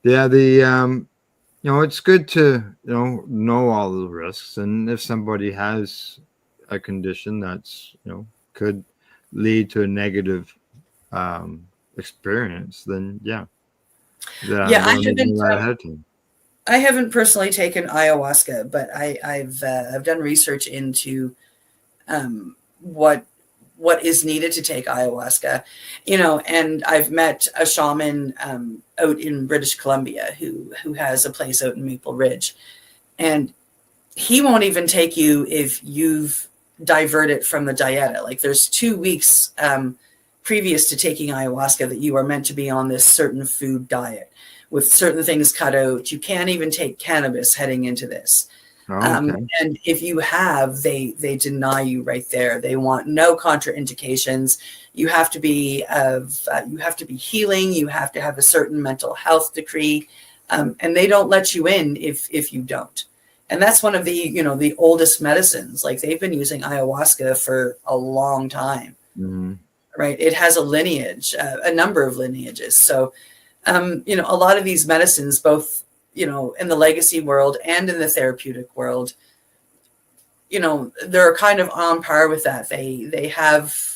Speaker 1: The it's good to know all the risks, and if somebody has a condition that's could lead to a negative experience, then
Speaker 8: I haven't personally taken ayahuasca, but I've done research into what is needed to take ayahuasca, and I've met a shaman out in British Columbia who has a place out in Maple Ridge, and he won't even take you if you've diverted from the dieta. Like there's 2 weeks previous to taking ayahuasca that you are meant to be on this certain food diet with certain things cut out. You can't even take cannabis heading into this.
Speaker 1: Oh, okay.
Speaker 8: And if you have, they deny you right there. They want no contraindications. You have to be healing. You have to have a certain mental health decree, and they don't let you in if you don't. And that's one of the the oldest medicines. Like they've been using ayahuasca for a long time, right? It has a lineage, a number of lineages. So, a lot of these medicines, both in the legacy world and in the therapeutic world, they're kind of on par with that. They have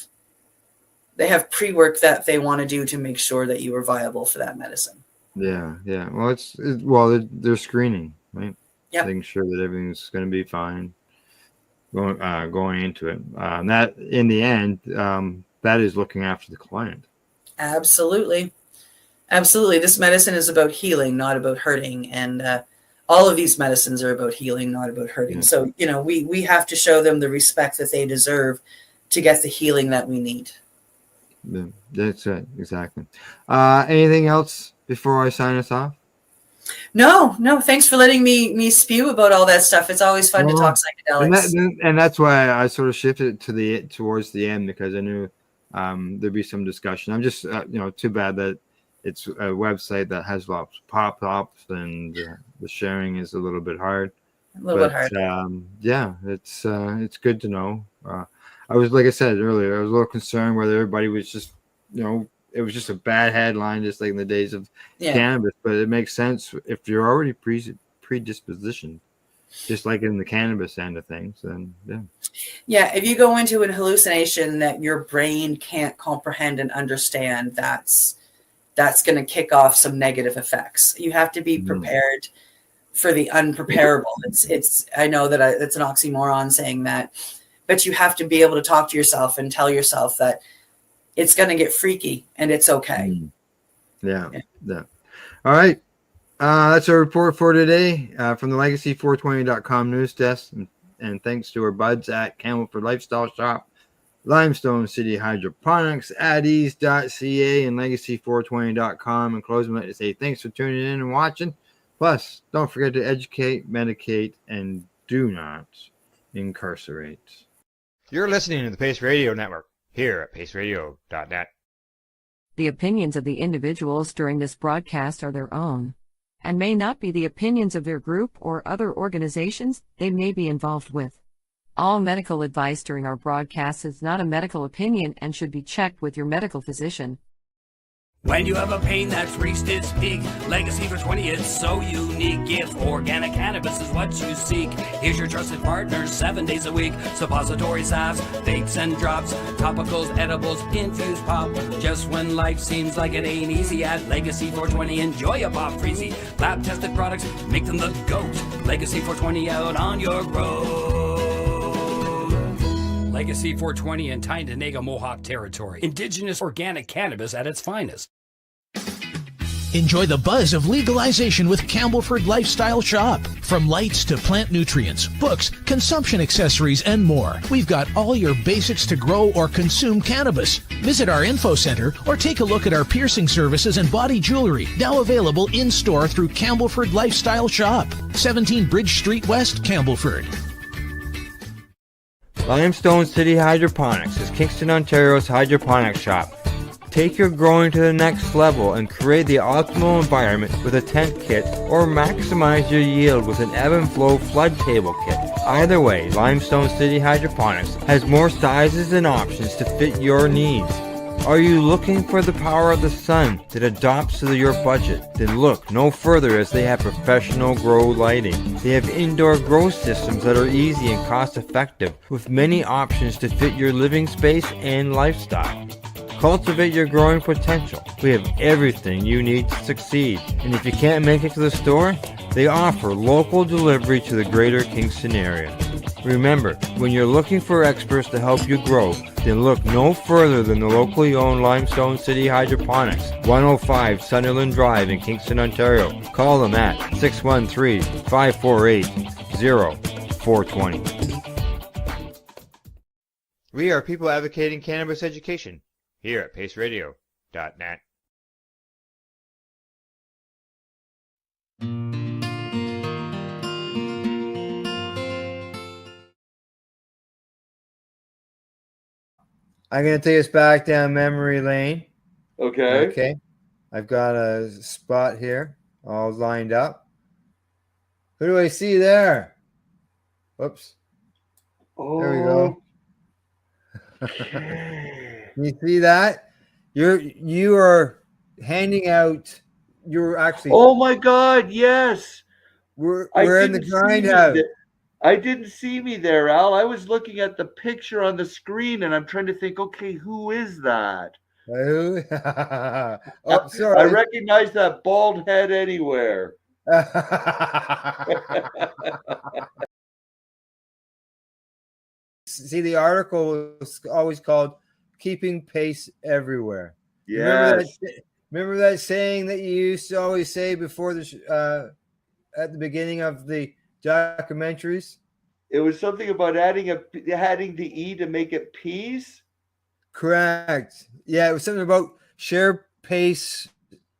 Speaker 8: pre-work that they want to do to make sure that you are viable for that medicine.
Speaker 1: Yeah. Well, they're screening, right?
Speaker 8: Yeah.
Speaker 1: Making sure that everything's going to be fine going into it. And that, in the end, that is looking after the client.
Speaker 8: Absolutely. This medicine is about healing, not about hurting. And all of these medicines are about healing, not about hurting. Yeah. So, we have to show them the respect that they deserve to get the healing that we need.
Speaker 1: Yeah, that's it. Exactly. Anything else before I sign us off?
Speaker 8: No. Thanks for letting me spew about all that stuff. It's always fun to talk psychedelics.
Speaker 1: And that's why I sort of shifted it towards the end, because I knew there'd be some discussion. I'm just, too bad that it's a website that has lots of pop-ups, and the sharing is a little bit hard.
Speaker 8: Bit hard.
Speaker 1: It's good to know. I was, like I said earlier, I was a little concerned whether everybody was just, it was just a bad headline, just like in the days of cannabis. But it makes sense if you're already predispositioned, just like in the cannabis end of things. Then
Speaker 8: if you go into a hallucination that your brain can't comprehend and understand, that's going to kick off some negative effects. You have to be prepared for the unpreparable. It's I know that it's an oxymoron saying that, but you have to be able to talk to yourself and tell yourself that it's going to get freaky and it's okay.
Speaker 1: Yeah. All right. That's our report for today from the Legacy420.com news desk. And thanks to our buds at Campbellford Lifestyle Shop, Limestone City Hydroponics, addies.ca, and Legacy420.com. In closing, I'd like to say thanks for tuning in and watching. Plus, don't forget to educate, medicate, and do not incarcerate.
Speaker 9: You're listening to the Pace Radio Network here at paceradio.net.
Speaker 6: The opinions of the individuals during this broadcast are their own, and may not be the opinions of their group or other organizations they may be involved with. All medical advice during our broadcast is not a medical opinion and should be checked with your medical physician.
Speaker 10: When you have a pain that's reached its peak, Legacy for 20 is so unique. If organic cannabis is what you seek, here's your trusted partners 7 days a week. Suppository salves, vapes and drops, topicals, edibles, infused pop. Just when life seems like it ain't easy, at Legacy 420 enjoy a pop freezy. Lab tested products make them the GOAT. Legacy 420 out on your road. Legacy 420 in Tyndonega Mohawk territory. Indigenous organic cannabis at its finest.
Speaker 13: Enjoy the buzz of legalization with Campbellford Lifestyle Shop. From lights to plant nutrients, books, consumption accessories, and more, we've got all your basics to grow or consume cannabis. Visit our info center or take a look at our piercing services and body jewelry, now available in-store through Campbellford Lifestyle Shop, 17 Bridge Street West, Campbellford.
Speaker 1: Limestone City Hydroponics is Kingston, Ontario's hydroponics shop. Take your growing to the next level and create the optimal environment with a tent kit, or maximize your yield with an ebb and flow flood table kit. Either way, Limestone City Hydroponics has more sizes and options to fit your needs. Are you looking for the power of the sun that adapts to your budget? Then look no further, as they have professional grow lighting. They have indoor grow systems that are easy and cost effective, with many options to fit your living space and lifestyle. Cultivate your growing potential. We have everything you need to succeed. And if you can't make it to the store, they offer local delivery to the greater Kingston area. Remember, when you're looking for experts to help you grow, then look no further than the locally owned Limestone City Hydroponics, 105 Sunderland Drive in Kingston, Ontario. Call them at 613-548-0420.
Speaker 9: We are people advocating cannabis education here at paceradio.net.
Speaker 1: I'm going to take us back down memory lane.
Speaker 14: Okay.
Speaker 1: Okay. I've got a spot here all lined up. Who do I see there? Whoops. There we go. Can you see that? You are handing out. You're actually.
Speaker 14: Oh my God! Yes.
Speaker 1: We're in the grindhouse.
Speaker 14: I didn't see me there, Al. I was looking at the picture on the screen, and I'm trying to think. Okay, who is that?
Speaker 1: Who? Oh, sorry.
Speaker 14: I recognize that bald head anywhere.
Speaker 1: See, the article was always called "Keeping Pace Everywhere."
Speaker 14: Yes.
Speaker 1: Remember that saying that you used to always say before the at the beginning of the documentaries?
Speaker 14: It was something about adding the E to make it peace.
Speaker 1: Correct. Yeah, it was something about share pace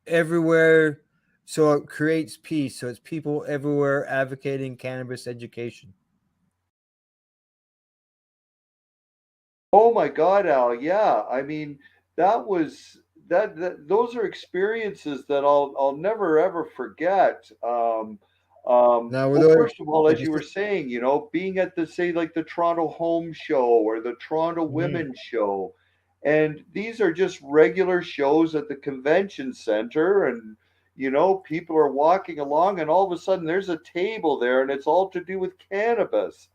Speaker 1: everywhere, so it creates peace. So it's people everywhere advocating cannabis education.
Speaker 14: Oh my God, Al! Yeah, I mean that was that. Those are experiences that I'll never ever forget.
Speaker 1: Now,
Speaker 14: Well, first of all, as you were saying, being at the Toronto Home Show or the Toronto Women's Show, and these are just regular shows at the convention center, and people are walking along, and all of a sudden there's a table there, and it's all to do with cannabis,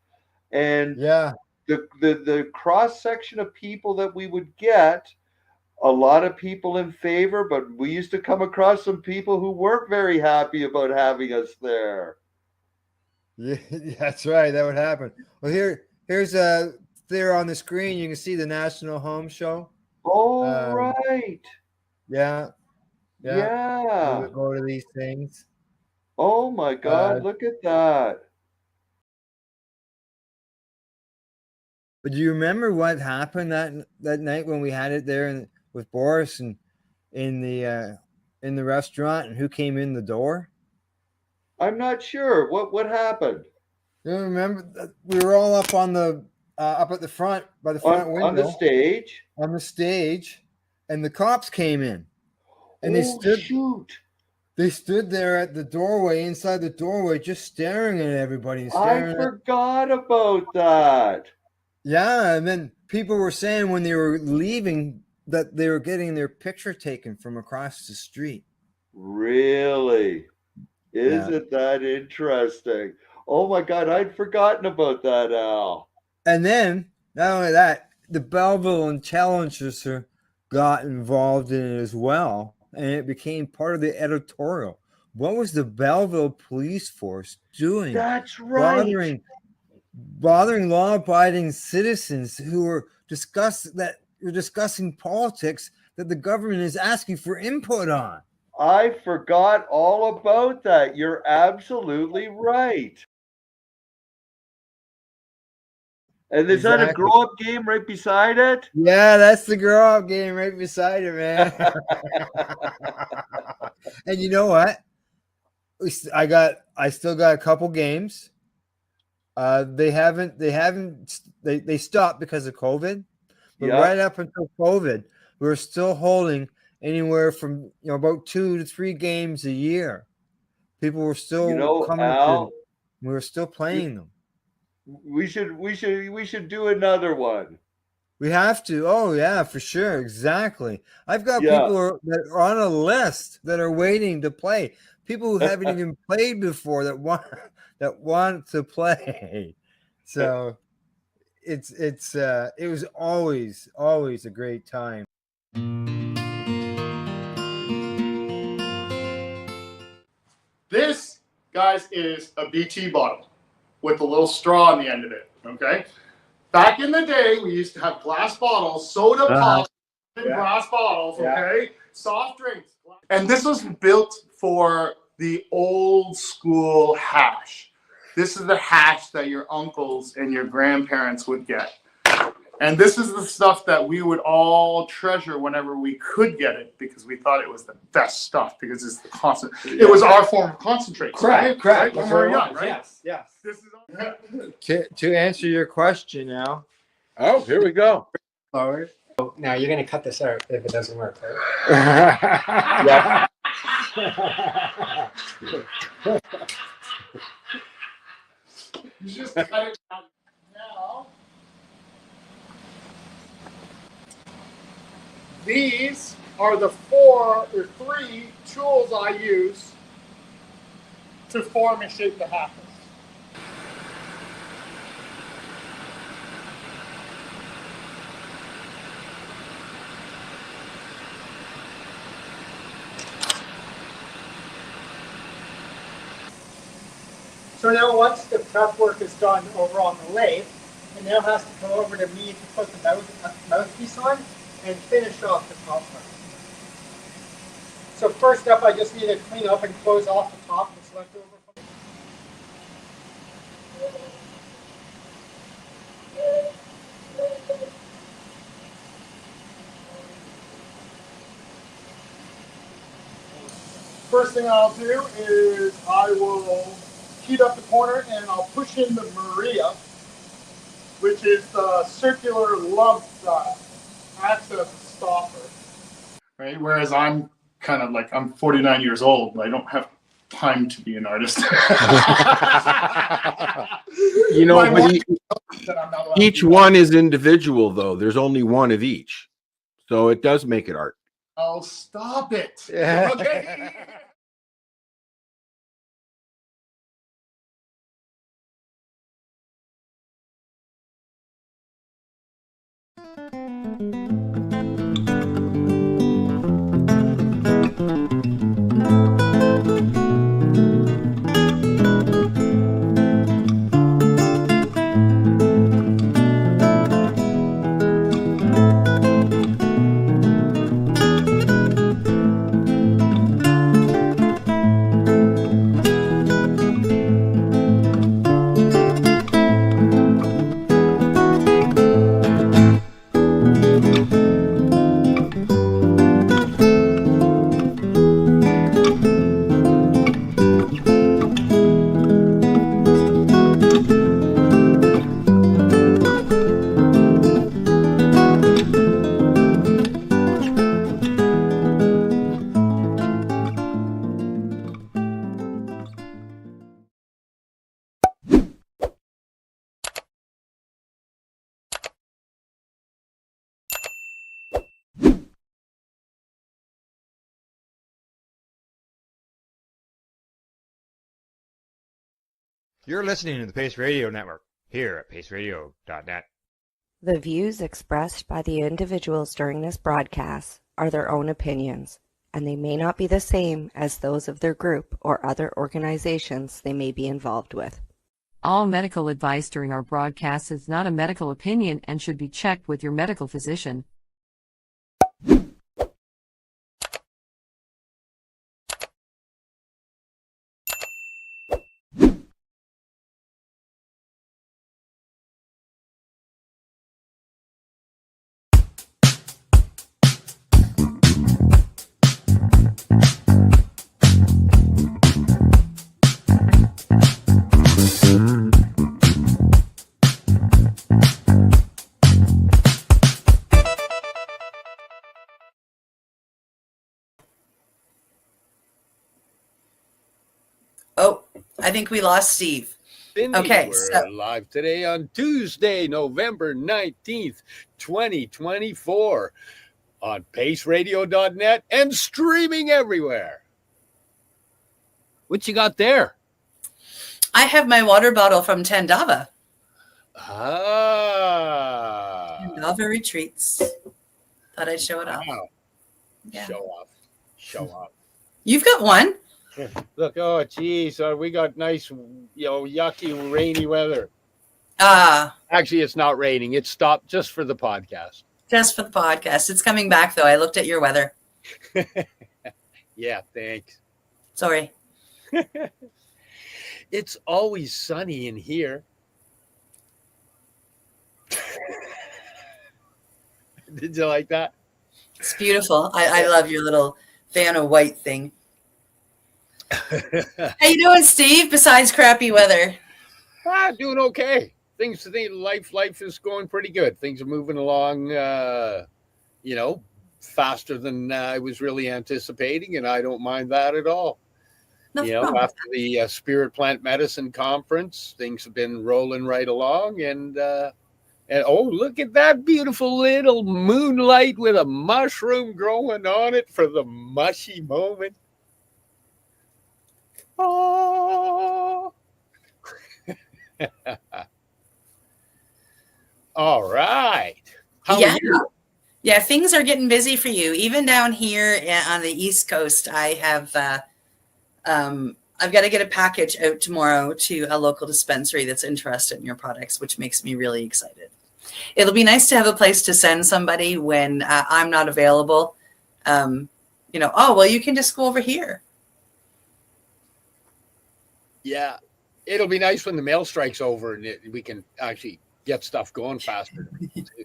Speaker 14: and the cross section of people that we would get. A lot of people in favor, but we used to come across some people who weren't very happy about having us there.
Speaker 1: Yeah, that's right. That would happen. Well, here's there on the screen. You can see the National Home Show.
Speaker 14: Oh, right.
Speaker 1: Yeah.
Speaker 14: Yeah.
Speaker 1: We would go to these things.
Speaker 14: Oh my God! Look at that.
Speaker 1: But do you remember what happened that night when we had it there with Boris and in the restaurant, and who came in the door?
Speaker 14: I'm not sure. What happened?
Speaker 1: You remember that we were all up on the up at the front by the front window
Speaker 14: on the stage.
Speaker 1: On the stage, and the cops came in, and they stood there at the doorway, inside the doorway, just staring at everybody.
Speaker 14: I forgot about that.
Speaker 1: Yeah, and then people were saying when they were leaving that they were getting their picture taken from across the street.
Speaker 14: Really? Isn't that interesting? Oh my God, I'd forgotten about that, Al.
Speaker 1: And then, not only that, the Belleville Intelligencer got involved in it as well, and it became part of the editorial. What was the Belleville police force doing?
Speaker 14: That's right.
Speaker 1: Bothering law-abiding citizens who were discussing politics that the government is asking for input on.
Speaker 14: I forgot all about that. You're absolutely right. And is that a grow-up game right beside it?
Speaker 1: Yeah, that's the grow-up game right beside it, man. And you know what? I still got a couple games. They stopped because of COVID, but right up until COVID, we were still holding anywhere from about 2 to 3 games a year. People were still coming
Speaker 14: Al,
Speaker 1: to. We were still playing them.
Speaker 14: We should do another one.
Speaker 1: We have to. Oh yeah, for sure. Exactly. I've got
Speaker 14: Yeah.
Speaker 1: people that are on a list that are waiting to play. People who haven't even played before that want to play. So it was always a great time.
Speaker 15: This, guys, is a BT bottle with a little straw on the end of it, okay? Back in the day, we used to have glass bottles, soda pop in glass bottles, okay? Soft drinks. And this was built for the old school hash. This is the hash that your uncles and your grandparents would get. And this is the stuff that we would all treasure whenever we could get it because we thought it was the best stuff because it's the constant. It was our form of concentrate.
Speaker 1: Correct.
Speaker 15: Right? When we were young, right?
Speaker 1: Yes.
Speaker 15: This is
Speaker 1: To answer your question now.
Speaker 16: Oh, here we go.
Speaker 17: Forward. Now you're going to cut this out if it doesn't work, right?
Speaker 15: You just cut it out now. These are the 4 or 3 tools I use to form and shape the happens. So now once the prep work is done over on the lathe, it now has to come over to me to put the mouthpiece on and finish off the top part. So first up, I just need to clean up and close off the top that's left over. First thing I'll do is I will heat up the corner and I'll push in the Maria, which is the circular lump that acts as a stopper. Right? Whereas I'm kind of like, I'm 49 years old, I don't have time to be an artist.
Speaker 16: You know, but each one is individual, though. There's only one of each. So it does make it art.
Speaker 15: Oh, stop it. Okay.
Speaker 9: You're listening to the Pace Radio Network here at paceradio.net.
Speaker 5: The views expressed by the individuals during this broadcast are their own opinions, and they may not be the same as those of their group or other organizations they may be involved with.
Speaker 6: All medical advice during our broadcast is not a medical opinion and should be checked with your medical physician.
Speaker 8: Oh, I think we lost Steve.
Speaker 10: Cindy,
Speaker 8: Okay,
Speaker 10: we're
Speaker 8: so
Speaker 10: live today on Tuesday, November 19th, 2024 on paceradio.net and streaming everywhere. What you got there?
Speaker 8: I have my water bottle from Tandava. Tandava Retreats. Thought I'd show it off. Yeah.
Speaker 10: Show off. Show off.
Speaker 8: You've got one.
Speaker 10: Look, oh geez, we got nice, yucky, rainy weather. Actually, it's not raining. It stopped just for the podcast.
Speaker 8: Just for the podcast. It's coming back, though. I looked at your weather.
Speaker 10: Yeah, thanks.
Speaker 8: Sorry.
Speaker 10: It's always sunny in here. Did you like that?
Speaker 8: It's beautiful. I love your little Vanna White thing. How you doing, Steve, besides crappy weather?
Speaker 10: Doing okay. Life is going pretty good. Things are moving along, faster than I was really anticipating, and I don't mind that at all. After the Spirit Plant Medicine Conference, things have been rolling right along, and oh, look at that beautiful little moonlight with a mushroom growing on it for the mushy moment. Oh. All right. How are you?
Speaker 8: Yeah, things are getting busy for you. Even down here on the East Coast, I have I've got to get a package out tomorrow to a local dispensary that's interested in your products, which makes me really excited. It'll be nice to have a place to send somebody when I'm not available. Oh, well, you can just go over here.
Speaker 10: Yeah, it'll be nice when the mail strike's over and we can actually get stuff going faster.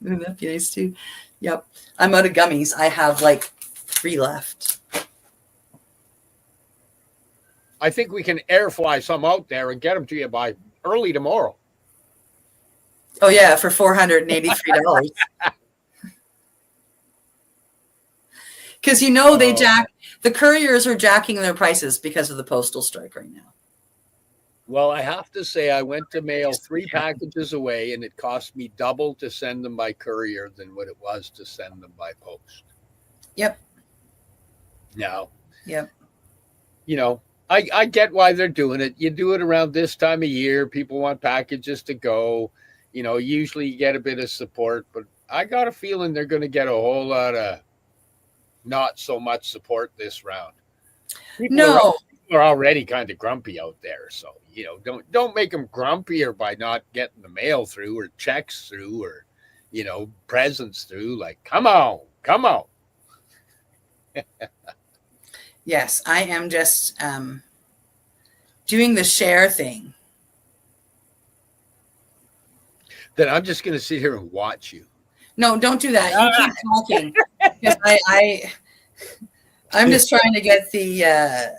Speaker 8: That'd be nice too. Yep. I'm out of gummies. I have like 3 left.
Speaker 10: I think we can air fly some out there and get them to you by early tomorrow.
Speaker 8: Oh yeah, for $483. Because the couriers are jacking their prices because of the postal strike right now.
Speaker 10: Well, I have to say I went to mail 3 packages away, and it cost me double to send them by courier than what it was to send them by post.
Speaker 8: Yep.
Speaker 10: Now,
Speaker 8: yep.
Speaker 10: I get why they're doing it. You do it around this time of year. People want packages to go. Usually you get a bit of support, but I got a feeling they're going to get a whole lot of not so much support this round. People are already kind of grumpy out there. So, don't make them grumpier by not getting the mail through or checks through or, presents through. Like, come on.
Speaker 8: Yes, I am just doing the share thing.
Speaker 10: Then I'm just going to sit here and watch you.
Speaker 8: No, don't do that. You keep talking. Because I'm just trying to get the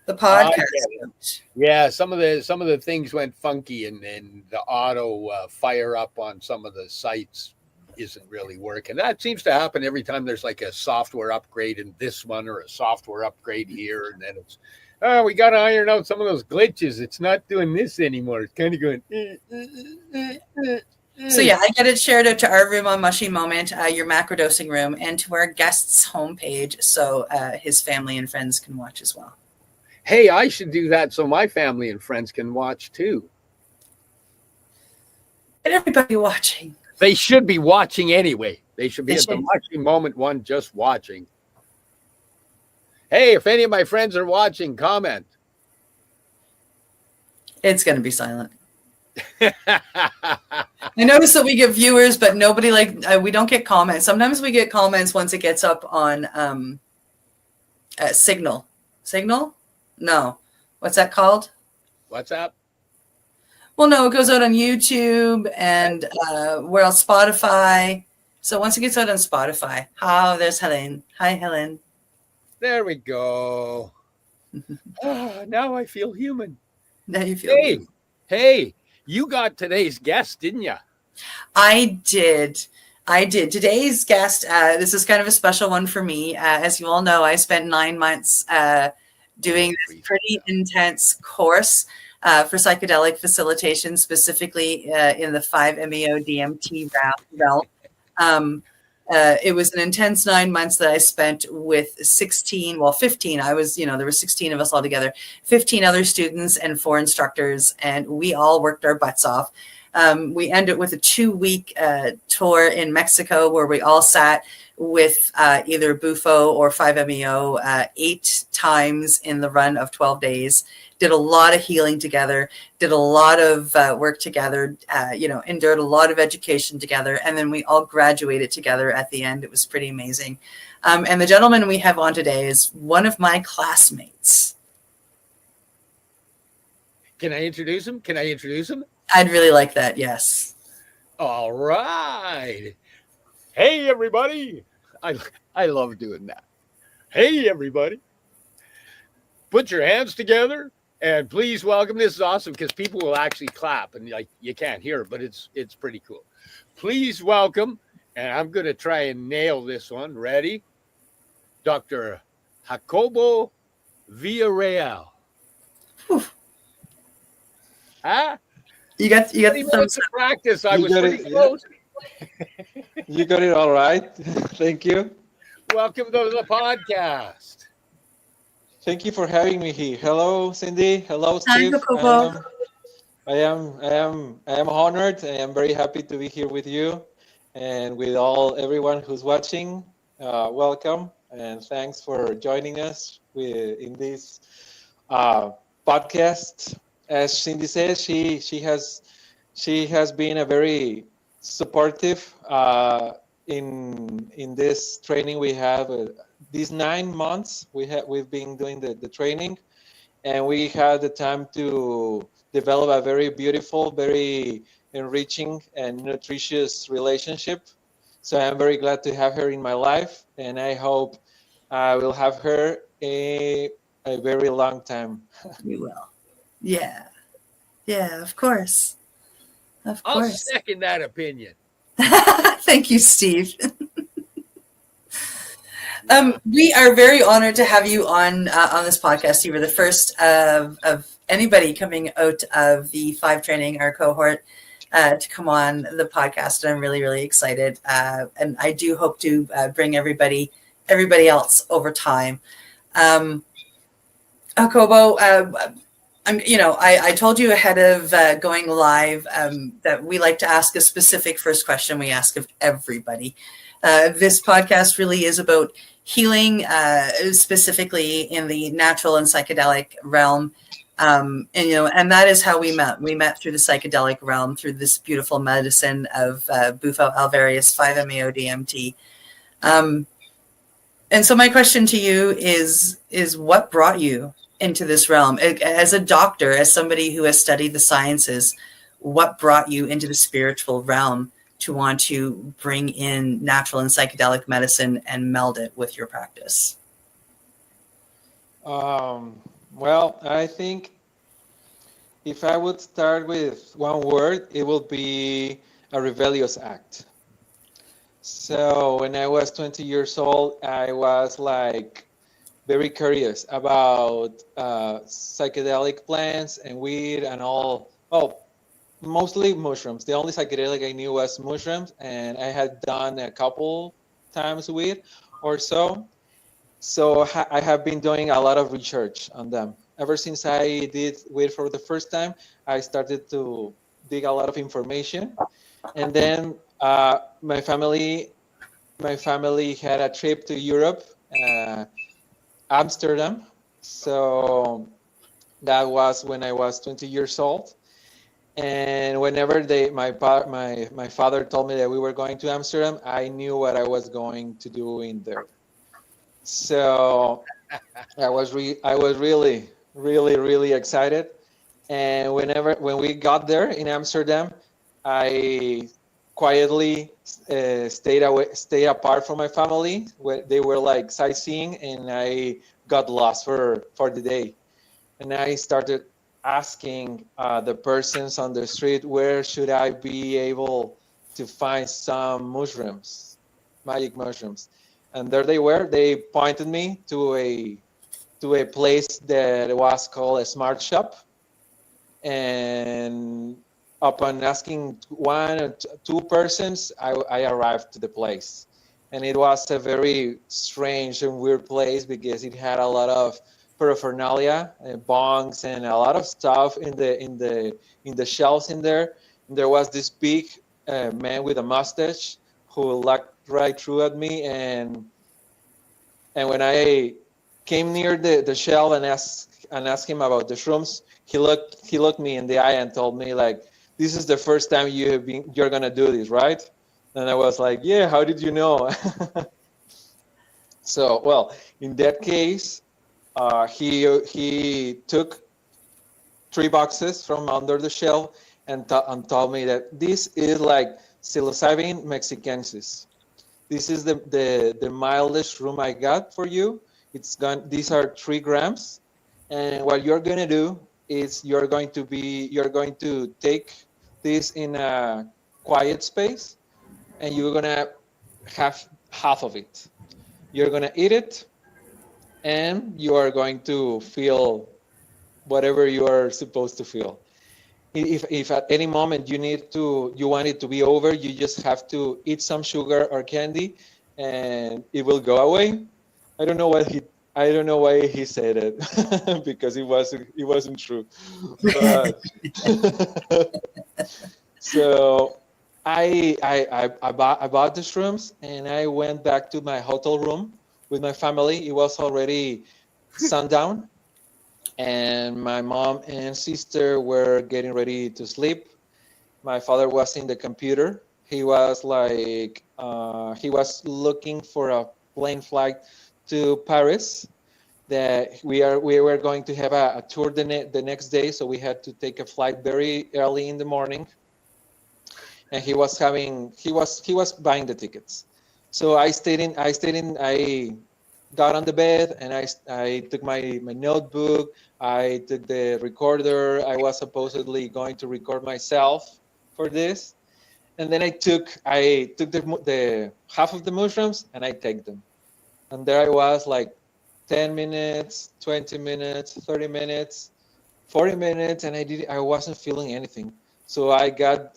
Speaker 8: podcast.
Speaker 10: Yeah, some of the things went funky, and the auto fire up on some of the sites isn't really working. That seems to happen every time there's like a software upgrade in this one or a software upgrade here, and then it's we got to iron out some of those glitches. It's not doing this anymore. It's kind of going.
Speaker 8: So yeah, I get it shared out to our room on Mushy Moment, your macrodosing room, and to our guest's homepage, so his family and friends can watch as well.
Speaker 10: Hey, I should do that so my family and friends can watch too.
Speaker 8: And everybody watching.
Speaker 10: They should be watching anyway. They should be at the Mushy Moment one just watching. Hey, if any of my friends are watching, comment.
Speaker 8: It's going to be silent. I notice that we get viewers, but nobody we don't get comments. Sometimes we get comments once it gets up on Signal. Signal? No. What's that called?
Speaker 10: WhatsApp?
Speaker 8: Well, no, it goes out on YouTube and where else? Spotify. So once it gets out on Spotify, there's Helen. Hi, Helen.
Speaker 10: There we go. Now I feel human.
Speaker 8: Now you feel human.
Speaker 10: Hey, you got today's guest, didn't you?
Speaker 8: I did. I did. Today's guest, this is kind of a special one for me. As you all know, I spent 9 months doing this pretty intense course for psychedelic facilitation, specifically in the 5-MeO DMT realm. It was an intense 9 months that I spent with 15. I was, there were 16 of us all together, 15 other students and 4 instructors, and we all worked our butts off. We ended with a 2-week tour in Mexico where we all sat with either Bufo or 5-MeO 8 times in the run of 12 days. Did a lot of healing together, did a lot of work together, endured a lot of education together, and then we all graduated together at the end. It was pretty amazing. And the gentleman we have on today is one of my classmates.
Speaker 18: Can I introduce him?
Speaker 8: I'd really like that, yes.
Speaker 18: All right. Hey, everybody. I love doing that. Hey, everybody. Put your hands together and please welcome. This is awesome because people will actually clap and you can't hear it, but it's pretty cool. Please welcome, and I'm going to try and nail this one. Ready? Dr. Jacobo Villarreal. Huh?
Speaker 8: You got
Speaker 18: some practice. I was pretty close.
Speaker 19: You got it all right. Thank you.
Speaker 18: Welcome to the podcast.
Speaker 19: Thank you for having me here. Hello, Cindy. Hello,
Speaker 8: Hi,
Speaker 19: Steve. I am honored. I am very happy to be here with you and with everyone who's watching. Welcome and thanks for joining us in this podcast. As Cindy says, she has been a very supportive in this training we have. These 9 months we've been doing the training, and we had the time to develop a very beautiful, very enriching and nutritious relationship. So I'm very glad to have her in my life, and I hope I will have her a very long time.
Speaker 8: You will. Yeah, of course.
Speaker 18: I'll second that opinion.
Speaker 8: Thank you, Steve. We are very honored to have you on this podcast. You were the first of anybody coming out of the 5 training, our cohort, to come on the podcast. And I'm really, really excited. And I do hope to bring everybody else over time. Jacobo, I told you ahead of going live that we like to ask a specific first question we ask of everybody. This podcast really is about healing, specifically in the natural and psychedelic realm. And that is how we met. We met through the psychedelic realm, through this beautiful medicine of Bufo alvarius 5-MeO DMT. And so my question to you is what brought you into this realm? As a doctor, as somebody who has studied the sciences, what brought you into the spiritual realm to want to bring in natural and psychedelic medicine and meld it with your practice?
Speaker 19: Well, I think if I would start with one word, it will be a rebellious act. So when I was 20 years old, I was very curious about psychedelic plants and weed and all. Mostly mushrooms. The only psychedelic I knew was mushrooms, and I had done a couple times weed or so. So I have been doing a lot of research on them. Ever since I did weed for the first time, I started to dig a lot of information. And then my family had a trip to Europe, Amsterdam. So that was when I was 20 years old. And whenever my father told me that we were going to Amsterdam, I knew what I was going to do in there. So I was really, really, really excited. And when we got there in Amsterdam, I quietly stayed apart from my family. They were sightseeing, and I got lost for the day. And I started asking the persons on the street, where should I be able to find some mushrooms, magic mushrooms. And there they were. They pointed me to a place that was called a smart shop. And upon asking one or two persons, I arrived to the place. And it was a very strange and weird place because it had a lot of paraphernalia, bongs, and a lot of stuff in the shelves in there. And there was this big man with a mustache who looked right through at me, and when I came near the shelf and asked him about the shrooms, he looked me in the eye and told me, like, "This is the first time you're gonna do this, right?" And I was like, "Yeah, how did you know?" So, well, in that case, he took 3 boxes from under the shelf and told me that this is like psilocybin mexicansis. This is the mildest room I got for you. These are 3 grams, and what you're gonna do is you're going to take this in a quiet space, and you're gonna have half of it. You're gonna eat it, and you are going to feel whatever you are supposed to feel. If at any moment you want it to be over, you just have to eat some sugar or candy, and it will go away. I don't know why he said it because it wasn't true. But so I bought the shrooms, and I went back to my hotel room with my family. It was already sundown, and my mom and sister were getting ready to sleep. My father was in the computer. He was he was looking for a plane flight to Paris. That we were going to have a tour the next day, so we had to take a flight very early in the morning. And he was buying the tickets. So I got on the bed, and I took my notebook. I took the recorder. I was supposedly going to record myself for this, and then I took the half of the mushrooms, and I take them. And there I was, like 10 minutes, 20 minutes, 30 minutes, 40 minutes, and I wasn't feeling anything. So I got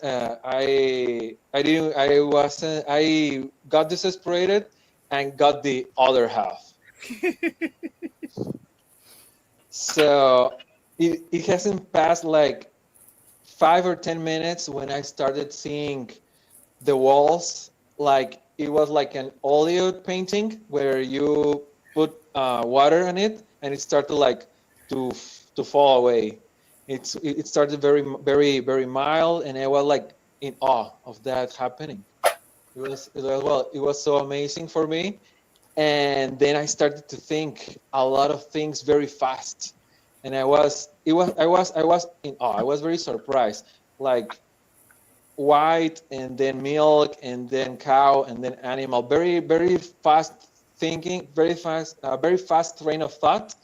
Speaker 19: desesperated and got the other half. So it hasn't passed like 5 or 10 minutes when I started seeing the walls like it was like an oil painting where you put water on it and it started like to fall away. It started very, very, very mild, and I was like in awe of that happening. It was so amazing for me. And then I started to think a lot of things very fast, and I was in awe. I was very surprised, like white, and then milk, and then cow, and then animal. Very, very fast thinking, very fast train of thought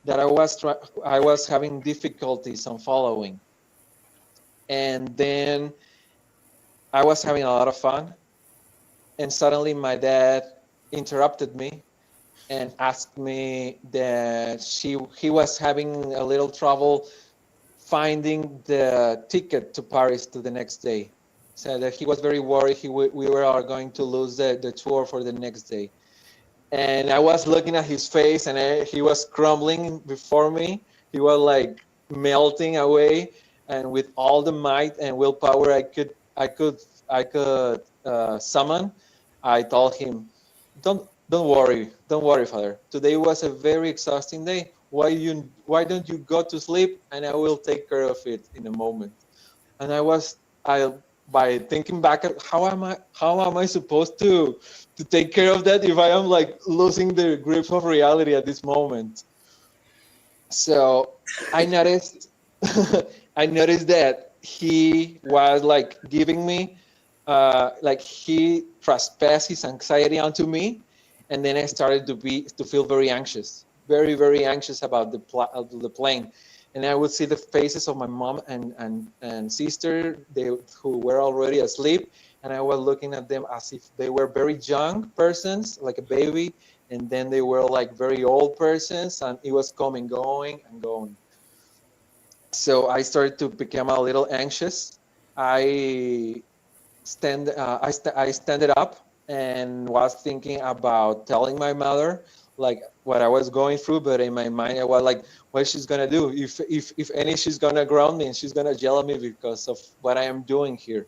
Speaker 19: that I was having difficulties on following. And then I was having a lot of fun, and suddenly my dad interrupted me and asked me that he was having a little trouble finding the ticket to Paris to the next day. So that he was very worried we were going to lose the tour for the next day. And I was looking at his face, and he was crumbling before me. He was like melting away, and with all the might and willpower I could summon, I told him, "Don't worry, Father. Today was a very exhausting day. Why don't you go to sleep, and I will take care of it in a moment." And by thinking back at how am I supposed to take care of that if I am like losing the grip of reality at this moment? So I noticed that he was like giving me like he trespassed his anxiety onto me, and then I started to feel very anxious, very, very anxious about the plane. And I would see the faces of my mom and sister, who were already asleep, and I was looking at them as if they were very young persons, like a baby, and then they were like very old persons, and it was coming, going and going. So I started to become a little anxious. I I standed up and was thinking about telling my mother like what I was going through, but in my mind I was like, what she's gonna do? If any, she's gonna ground me and she's gonna yell at me because of what I am doing here.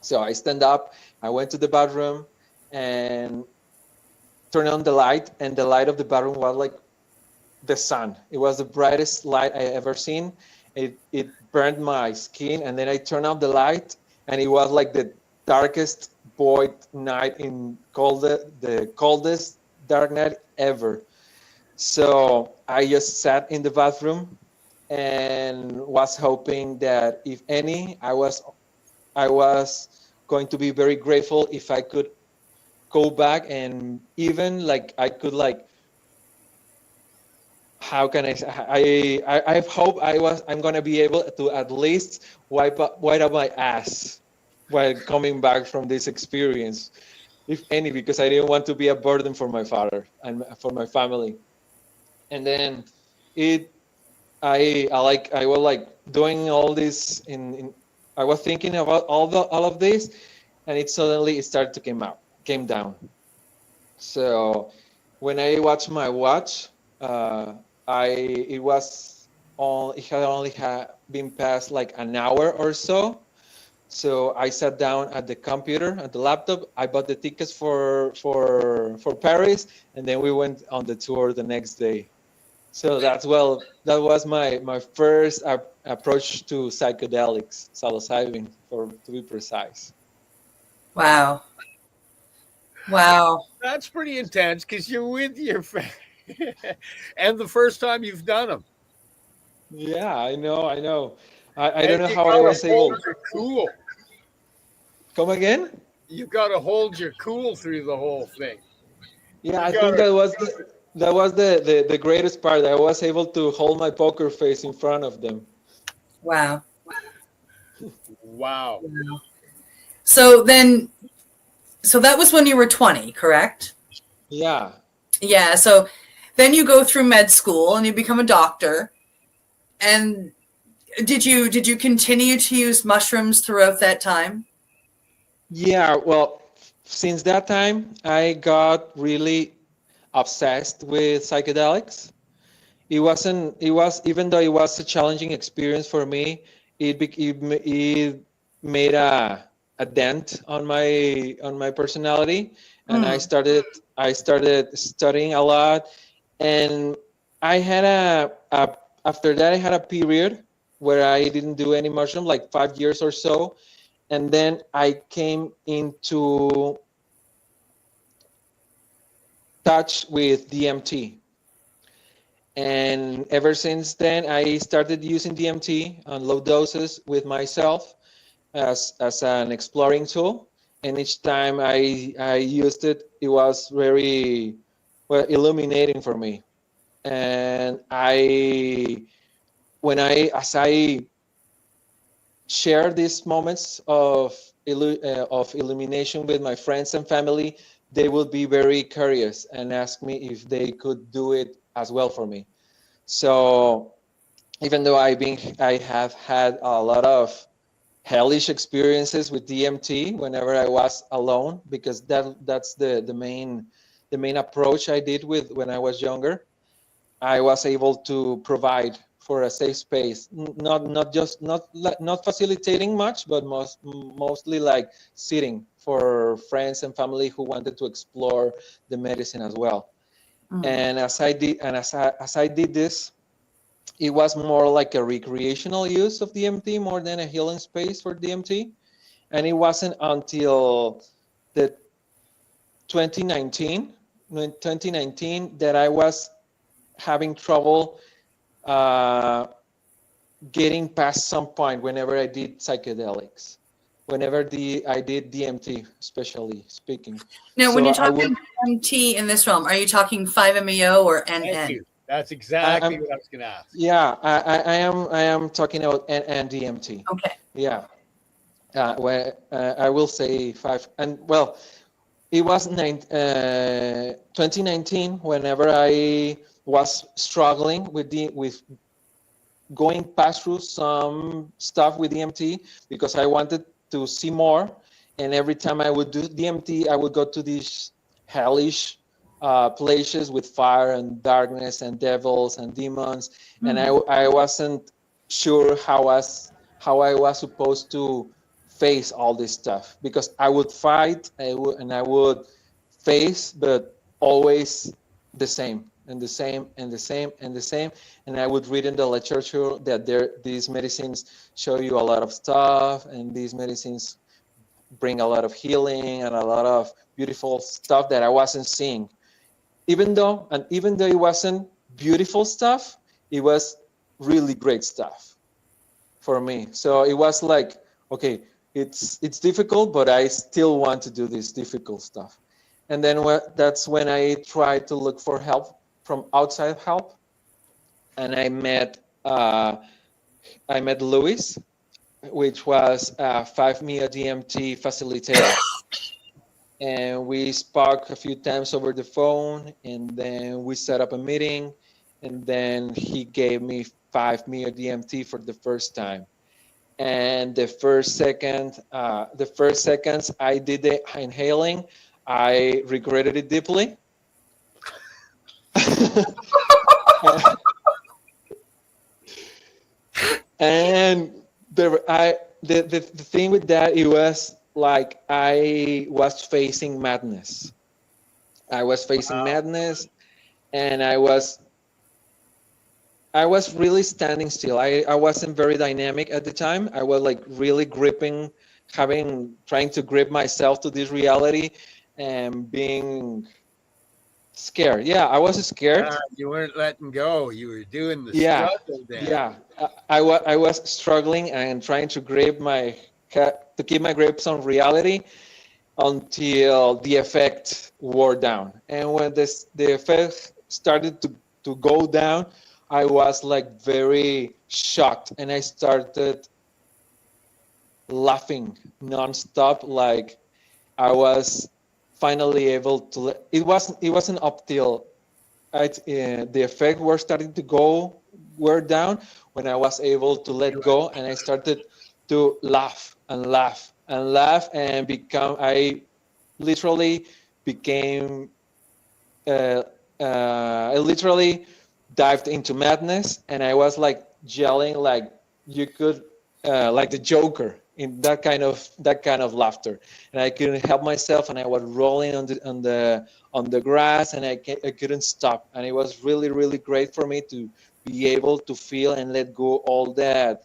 Speaker 19: So I stand up, I went to the bathroom and turned on the light, and the light of the bathroom was like the sun. It was the brightest light I ever seen. It burned my skin, and then I turned off the light, and it was like the darkest void night in the coldest dark night ever. So I just sat in the bathroom and was hoping that if any, I was going to be very grateful if I could go back, and even like I could like, how can I hope I'm gonna be able to at least wipe up my ass while coming back from this experience, if any, because I didn't want to be a burden for my father and for my family. And then I was like doing all this I was thinking about all of this, and it started to came down. So when I watched my watch, it had only been past like an hour or so. So I sat down at the computer, at the laptop. I bought the tickets for Paris, and then we went on the tour the next day. So that was my first approach to psychedelics, psilocybin, to be precise.
Speaker 8: Wow. Wow.
Speaker 18: That's pretty intense because you're with your friend. And the first time you've done them.
Speaker 19: Yeah, I know. I don't know how I was able.
Speaker 18: Cool.
Speaker 19: Come again?
Speaker 18: You got to hold your cool through the whole thing.
Speaker 19: Yeah, I think that was the greatest part. I was able to hold my poker face in front of them.
Speaker 8: Wow.
Speaker 18: Wow.
Speaker 8: So that was when you were 20, correct?
Speaker 19: Yeah.
Speaker 8: Yeah. So then you go through med school and you become a doctor. And did you continue to use mushrooms throughout that time?
Speaker 19: Yeah. Well, since that time, I got really obsessed with psychedelics. Even though it was a challenging experience for me, it made a dent on my personality, and I started studying a lot, and I had after that I had a period where I didn't do any mushroom, like 5 years or so, and then I came into touch with DMT. And ever since then, I started using DMT on low doses with myself as an exploring tool. And each time I used it, it was very illuminating for me. And as I share these moments of illumination with my friends and family, they will be very curious and ask me if they could do it as well for me. So even though I have had a lot of hellish experiences with DMT whenever I was alone, because that's the main approach I did with when I was younger, I was able to provide for a safe space, not facilitating much, but mostly like sitting for friends and family who wanted to explore the medicine as well. And as I did this, it was more like a recreational use of DMT more than a healing space for DMT. And it wasn't until the 2019 that I was having trouble getting past some point whenever I did psychedelics, whenever I did DMT, especially speaking.
Speaker 8: Now,
Speaker 19: So
Speaker 8: when you're talking DMT in this realm, are you talking 5-MeO or NN?
Speaker 18: Thank you. That's exactly what I was going to ask.
Speaker 19: Yeah, I am talking about NDMT.
Speaker 8: Okay.
Speaker 19: Yeah. I will say 5. And well, it was 2019 whenever I was struggling with going past through some stuff with DMT because I wanted to see more. And every time I would do DMT, I would go to these hellish places with fire and darkness and devils and demons. And I wasn't sure how I was supposed to face all this stuff because I would fight, I would face, but always the same and the same and the same and the same. And I would read in the literature that these medicines show you a lot of stuff, and these medicines bring a lot of healing and a lot of beautiful stuff that I wasn't seeing. Even though it wasn't beautiful stuff, it was really great stuff for me. So it was like, okay, it's difficult, but I still want to do this difficult stuff. And then that's when I tried to look for help from outside help, and I met Luis, which was a 5-MeO DMT facilitator. And we spoke a few times over the phone, and then we set up a meeting, and then he gave me 5-MeO DMT for the first time. And the first seconds I did the inhaling, I regretted it deeply. And the thing with that, it was like I was facing madness. Madness, and I was really standing still. I wasn't very dynamic at the time. I was like really trying to grip myself to this reality and being scared. Yeah, I was scared.
Speaker 18: You weren't letting go. You were doing the struggle then.
Speaker 19: Yeah, I was struggling and trying to keep my grips on reality until the effect wore down. And when the effect started to go down, I was like very shocked, and I started laughing nonstop. Like I was finally able to. It wasn't up till the effect were starting to wear down when I was able to let go, and I started to laugh and laugh and laugh and I literally became. I literally dived into madness, and I was like yelling like you could like the Joker in that kind of laughter, and I couldn't help myself, and I was rolling on the grass, and I couldn't stop. And it was really, really great for me to be able to feel and let go all that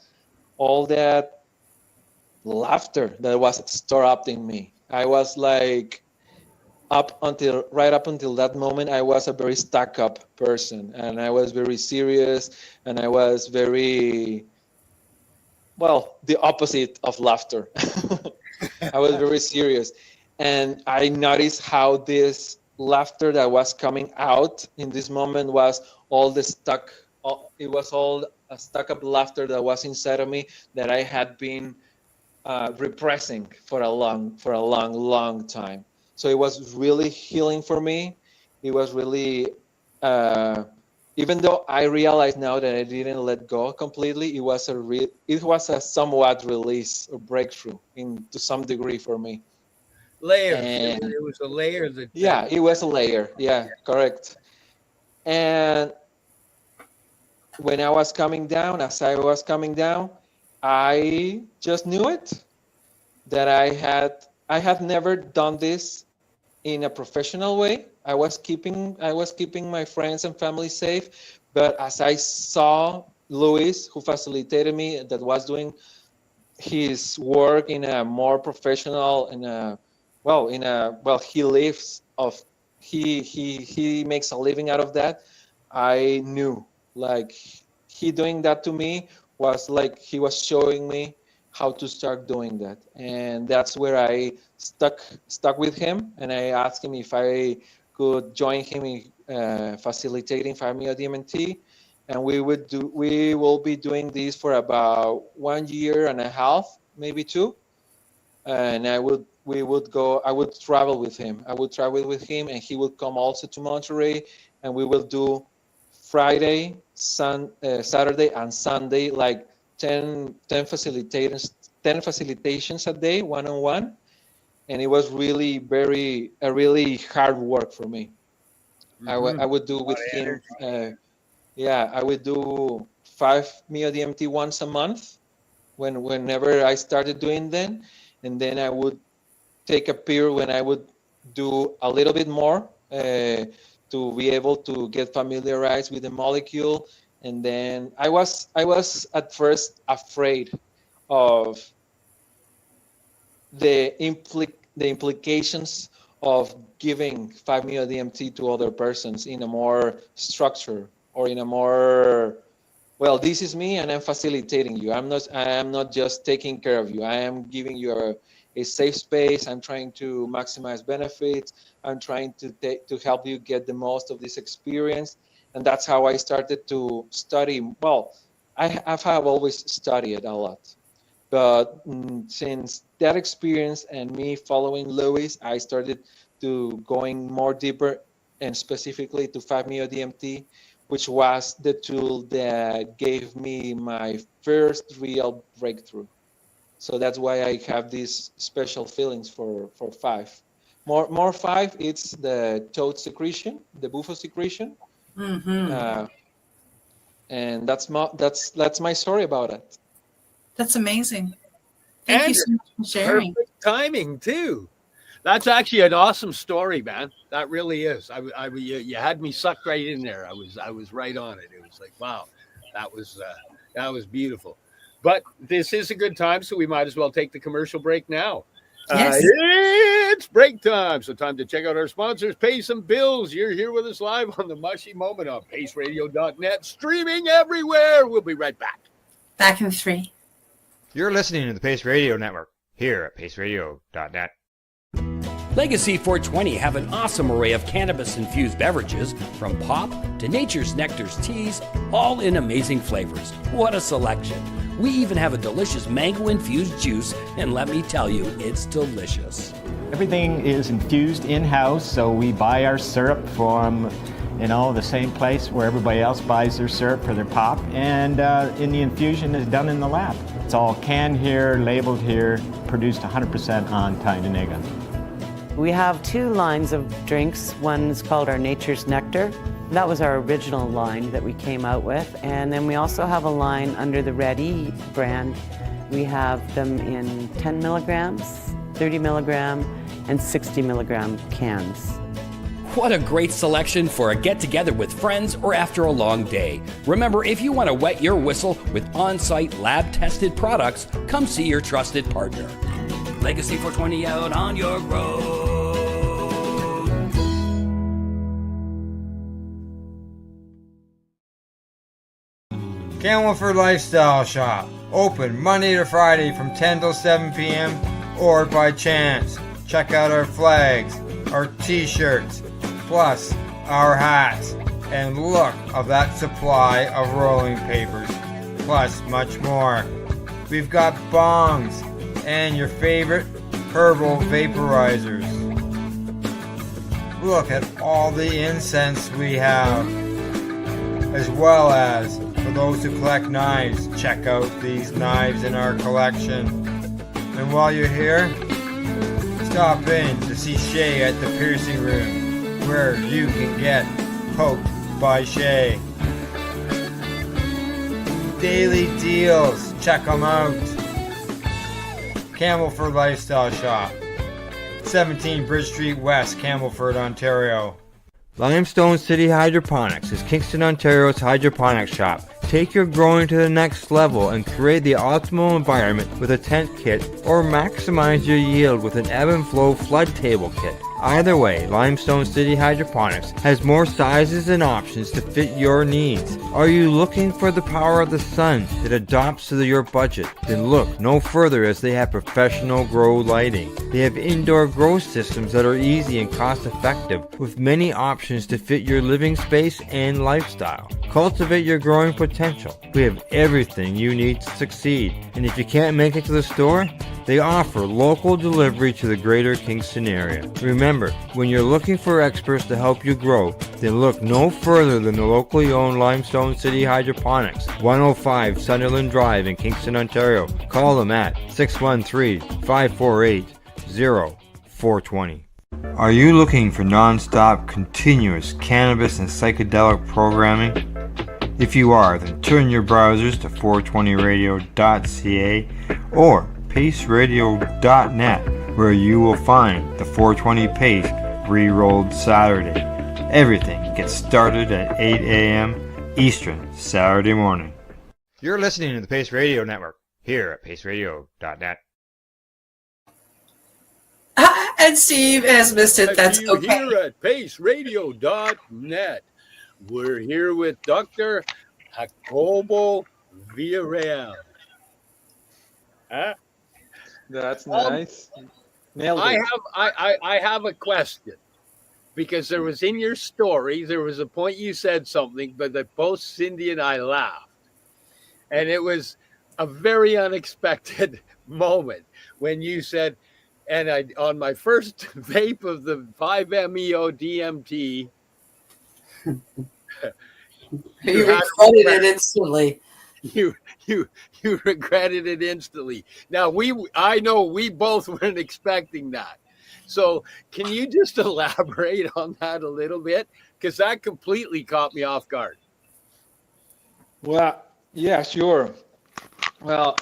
Speaker 19: laughter that was stored up in me. I was like right up until that moment, I was a very stuck up person, and I was very serious, and I was very, well, the opposite of laughter. I was very serious, and I noticed how this laughter that was coming out in this moment was all a stuck up laughter that was inside of me that I had been repressing for a long time. So it was really healing for me. It was really, even though I realize now that I didn't let go completely, it was a somewhat release or breakthrough to some degree for me.
Speaker 18: Layers. It was a layer that.
Speaker 19: Yeah, it was a layer. Yeah, correct. And when I was coming down, I just knew it, that I have never done this in a professional way. I was keeping my friends and family safe, but as I saw Luis, who facilitated me, that was doing his work in a more professional, he makes a living out of that. I knew, like, he doing that to me was like he was showing me how to start doing that. And that's where I stuck with him, and I asked him if I could join him in facilitating 5-MeO DMT. And we will be doing this for about 1.5 years, maybe 2. and I would travel with him. I would travel with him, and he would come also to Monterey, and we will do Friday, Saturday, and Sunday, like 10 facilitations a day, one-on-one. And it was really a really hard work for me. I would do with him, I would do 5 Mio DMT once a month whenever I started doing them. And then I would take a period when I would do a little bit more to be able to get familiarized with the molecule. And then I was at first afraid of the implications of giving 5 Mio DMT to other persons in a more structure or in a more, well, this is me and I'm facilitating you. I am not just taking care of you. I am giving you a safe space. I'm trying to maximize benefits. I'm trying to help you get the most of this experience. And that's how I started to study. Well, I have always studied a lot. But since that experience and me following Louis, I started to going more deeper and specifically to 5 Mio DMT, which was the tool that gave me my first real breakthrough. So that's why I have these special feelings for 5. More 5, it's the toad secretion, the bufo secretion.
Speaker 8: Mm-hmm.
Speaker 19: And that's my story about it.
Speaker 8: That's amazing. Thank you so much for sharing.
Speaker 18: Perfect timing too. That's actually an awesome story, man. That really is. You had me sucked right in there. I was right on it. It was like, wow, that was beautiful. But this is a good time, so we might as well take the commercial break now.
Speaker 8: Yes.
Speaker 18: It's break time. So time to check out our sponsors, pay some bills. You're here with us live on the Mushy Moment on paceradio.net, streaming everywhere. We'll be right back.
Speaker 8: Back in 3.
Speaker 9: You're listening to the Pace Radio Network here at paceradio.net.
Speaker 10: Legacy 420 have an awesome array of cannabis-infused beverages, from pop to Nature's Nectar's teas, all in amazing flavors. What a selection. We even have a delicious mango-infused juice, and let me tell you, it's delicious.
Speaker 11: Everything is infused in-house, so we buy our syrup from the same place where everybody else buys their syrup for their pop, and the infusion is done in the lab. It's all canned here, labeled here, produced 100% on Tynaniga.
Speaker 12: We have 2 lines of drinks. One's called our Nature's Nectar. That was our original line that we came out with. And then we also have a line under the Ready brand. We have them in 10 milligrams, 30 milligram, and 60 milligram cans.
Speaker 10: What a great selection for a get-together with friends or after a long day. Remember, if you want to wet your whistle with on-site lab-tested products, come see your trusted partner. Legacy 420 out on your road.
Speaker 1: Camelford Lifestyle Shop. Open Monday to Friday from 10 till 7 p.m. or by chance. Check out our flags, our t-shirts, plus our hats, and look of that supply of rolling papers, plus much more. We've got bongs and your favorite herbal vaporizers. Look at all the incense we have, as well as for those who collect knives, check out these knives in our collection. And while you're here, stop in to see Shay at the piercing room, where you can get poked by Shay. Daily deals, check them out. Camelford Lifestyle Shop, 17 Bridge Street West, Camelford, Ontario. Limestone City Hydroponics is Kingston, Ontario's hydroponics shop. Take your growing to the next level and create the optimal environment with a tent kit, or maximize your yield with an ebb and flow flood table kit. Either way, Limestone City Hydroponics has more sizes and options to fit your needs. Are you looking for the power of the sun that adapts to your budget? Then look no further, as they have professional grow lighting. They have indoor grow systems that are easy and cost effective, with many options to fit your living space and lifestyle. Cultivate your growing potential. We have everything you need to succeed. And if you can't make it to the store, They offer local delivery to the greater Kingston area. Remember, when you're looking for experts to help you grow, then look no further than the locally owned Limestone City Hydroponics, 105 Sunderland Drive in Kingston, Ontario. Call them at 613-548-0420. Are you looking for non-stop, continuous cannabis and psychedelic programming? If you are, then turn your browsers to 420radio.ca or paceradio.net, where you will find the 420 Pace re-rolled Saturday. Everything gets started at 8 a.m. Eastern Saturday morning.
Speaker 9: You're listening to the Pace Radio Network here at paceradio.net.
Speaker 8: And Steve has missed it. That's okay.
Speaker 18: Here at paceradio.net. We're here with Dr. Jacobo Villarreal. Huh?
Speaker 19: That's nice. Nailed it.
Speaker 18: I have a question, because there was in your story, there was a point you said something, but that both Cindy and I laughed. And it was a very unexpected moment when you said, and on my first vape of the 5-MeO DMT,
Speaker 8: you regretted it instantly.
Speaker 18: You regretted it instantly. Now I know we both weren't expecting that. So can you just elaborate on that a little bit? Because that completely caught me off guard.
Speaker 19: Well, yeah, sure. Well,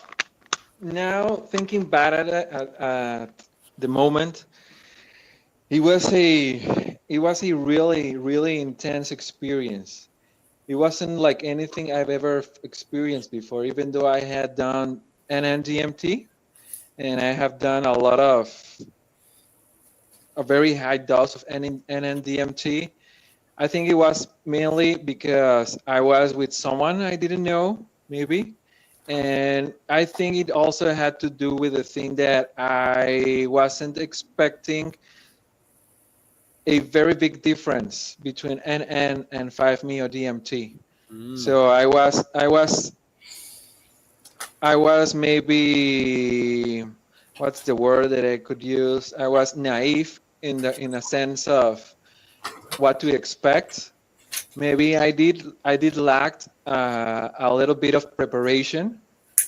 Speaker 19: now thinking back at the moment, it was a really intense experience. It wasn't like anything I've ever experienced before, even though I had done NN-DMT and I have done a very high dose of NN-DMT. I think it was mainly because I was with someone I didn't know, maybe. And I think it also had to do with the thing that I wasn't expecting a very big difference between NN and 5-MeO DMT. So I was maybe, what's the word that I could use? I was naive in a sense of what to expect. Maybe I did lack a little bit of preparation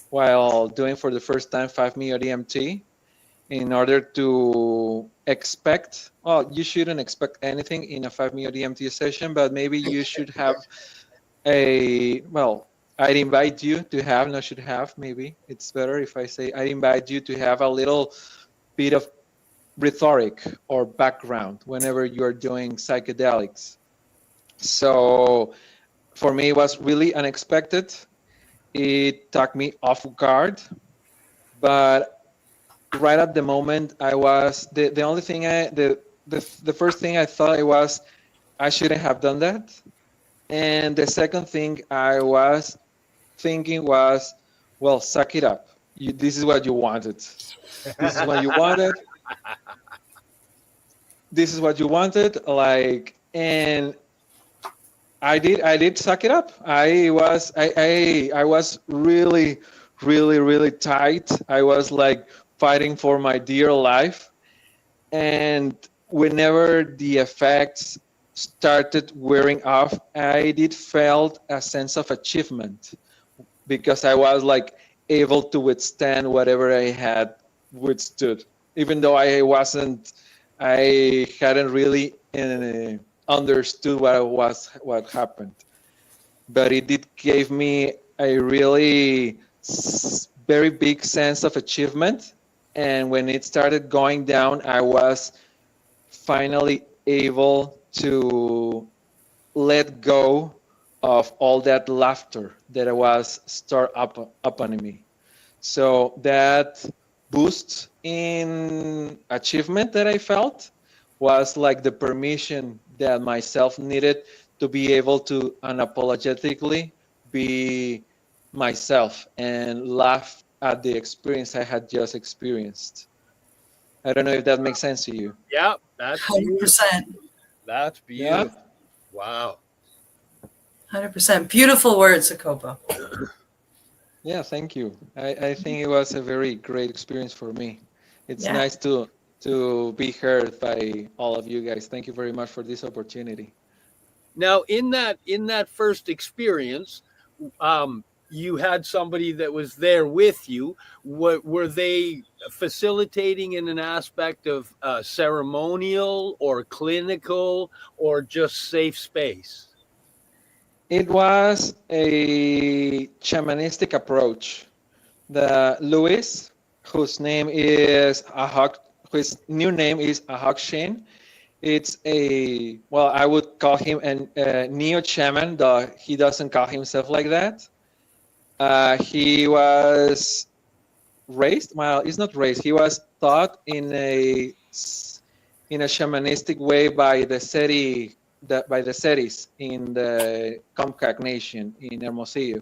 Speaker 19: while doing for the first time 5-MeO DMT in order to expect, well, you shouldn't expect anything in a 5-MeO DMT session, but maybe you should have I'd invite you to have, not should have, maybe it's better if I say I'd invite you to have a little bit of rhetoric or background whenever you're doing psychedelics. So for me, it was really unexpected. It took me off guard, but right at the moment, I was the only thing the first thing I thought was I shouldn't have done that, and the second thing I was thinking was, well, suck it up. This is what you wanted. This is what you wanted. This is what you wanted. And I did suck it up. I was really, really, really tight. I was like fighting for my dear life. And whenever the effects started wearing off, I did felt a sense of achievement because I was like able to withstand whatever I had withstood, even though I hadn't really understood what happened. But it did give me a really very big sense of achievement. And when it started going down, I was finally able to let go of all that laughter that was stored up on me. So that boost in achievement that I felt was like the permission that myself needed to be able to unapologetically be myself and laugh at the experience I had just experienced. I don't know if that makes sense to you.
Speaker 18: Yeah, that's
Speaker 8: 100%.
Speaker 18: That's beautiful.
Speaker 19: Yeah.
Speaker 18: Wow.
Speaker 8: 100%. Beautiful words, Jacobo.
Speaker 19: Yeah, thank you. I think it was a very great experience for me. It's
Speaker 8: Yeah.
Speaker 19: nice to be heard by all of you guys. Thank you very much for this opportunity.
Speaker 18: Now, in that first experience, you had somebody that was there with you. Were they facilitating in an aspect of ceremonial or clinical or just safe space?
Speaker 19: It was a shamanistic approach. The Louis, whose new name is Ahok Shin. It's I would call him a neo shaman, though he doesn't call himself like that. He was raised, well, he's not raised, he was taught in a shamanistic way by the Seris in the Comcac Nation in Hermosillo.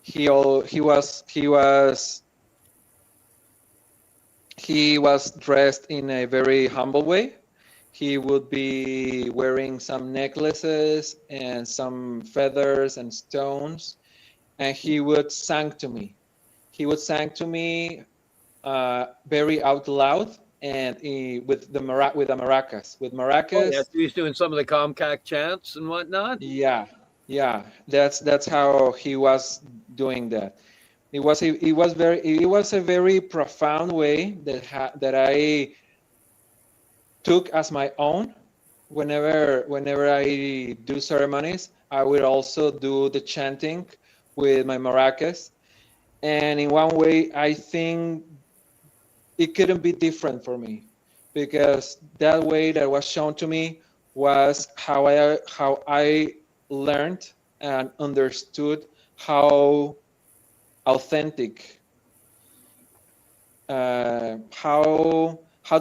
Speaker 19: He was dressed in a very humble way. He would be wearing some necklaces and some feathers and stones, and he would sing to me. He would sing to me very out loud and with the maracas. With maracas.
Speaker 18: Oh, yeah, so he's doing some of the Comcac chants and whatnot.
Speaker 19: Yeah. That's how he was doing that. It was a very profound way that I took as my own. Whenever I do ceremonies, I would also do the chanting with my maracas. And in one way, I think it couldn't be different for me, because that way that was shown to me was how I learned and understood how authentic, how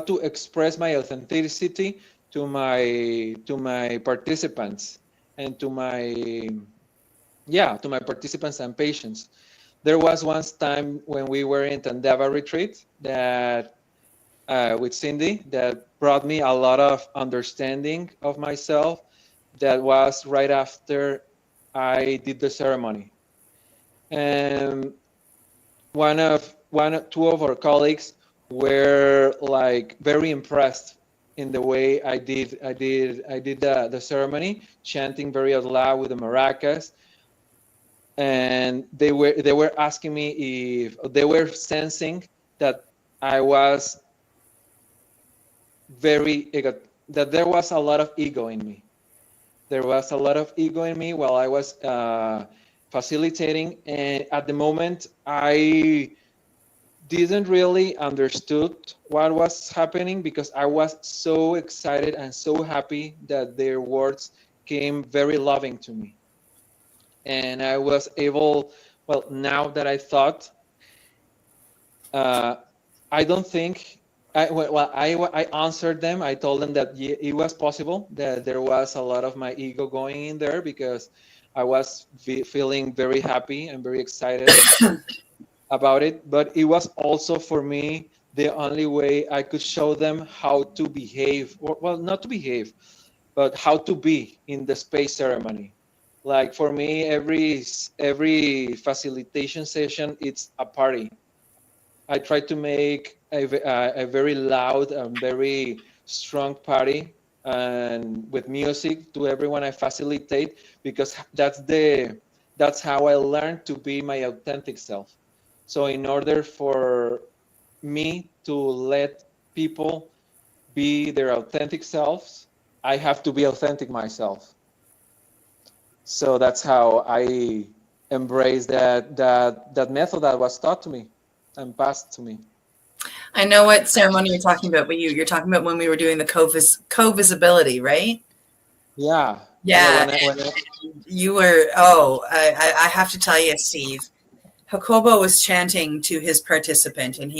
Speaker 19: to express my authenticity to my participants and to my participants and patients. There was one time when we were in Tandava retreat that with Cindy that brought me a lot of understanding of myself. That was right after I did the ceremony. And two of our colleagues were like very impressed in the way I did the ceremony, chanting very out loud with the maracas. And they were asking me if they were sensing that I was that there was a lot of ego in me. There was a lot of ego in me while I was facilitating, and at the moment I didn't really understood what was happening, because I was so excited and so happy that their words came very loving to me. And I was able, now that I thought, I don't think, I answered them. I told them that it was possible that there was a lot of my ego going in there, because I was feeling very happy and very excited about it. But it was also for me the only way I could show them how to behave, not to behave, but how to be in the space ceremony. Like for me, every facilitation session, it's a party. I try to make a very loud and very strong party, and with music to everyone I facilitate, because that's how I learned to be my authentic self. So in order for me to let people be their authentic selves, I have to be authentic myself. So that's how I embrace that method that was taught to me and passed to me.
Speaker 8: I know what ceremony you're talking about, but you're talking about when we were doing the co-visibility, right?
Speaker 19: Yeah.
Speaker 8: Yeah. You were, I have to tell you, Steve, Jacobo was chanting to his participant, and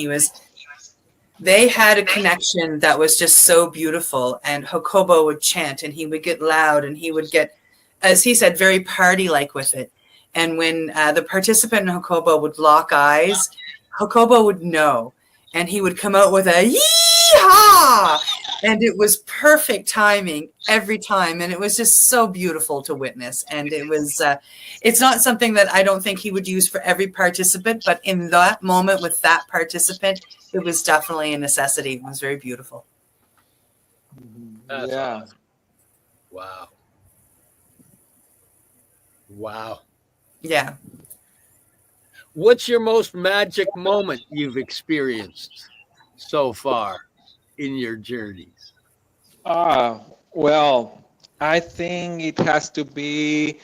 Speaker 8: they had a connection that was just so beautiful. And Jacobo would chant, and he would get loud, and he would get, as he said, very party-like with it. And when the participant and Jacobo would lock eyes, Jacobo would know, and he would come out with a yee-haw, And it was perfect timing every time. And it was just so beautiful to witness. And it was, it's not something that I don't think he would use for every participant, but in that moment with that participant, it was definitely a necessity. It was very beautiful.
Speaker 19: That's
Speaker 18: awesome. Wow. Wow.
Speaker 8: Yeah.
Speaker 18: What's your most magic moment you've experienced so far in your journeys?
Speaker 19: Well, I think it has to be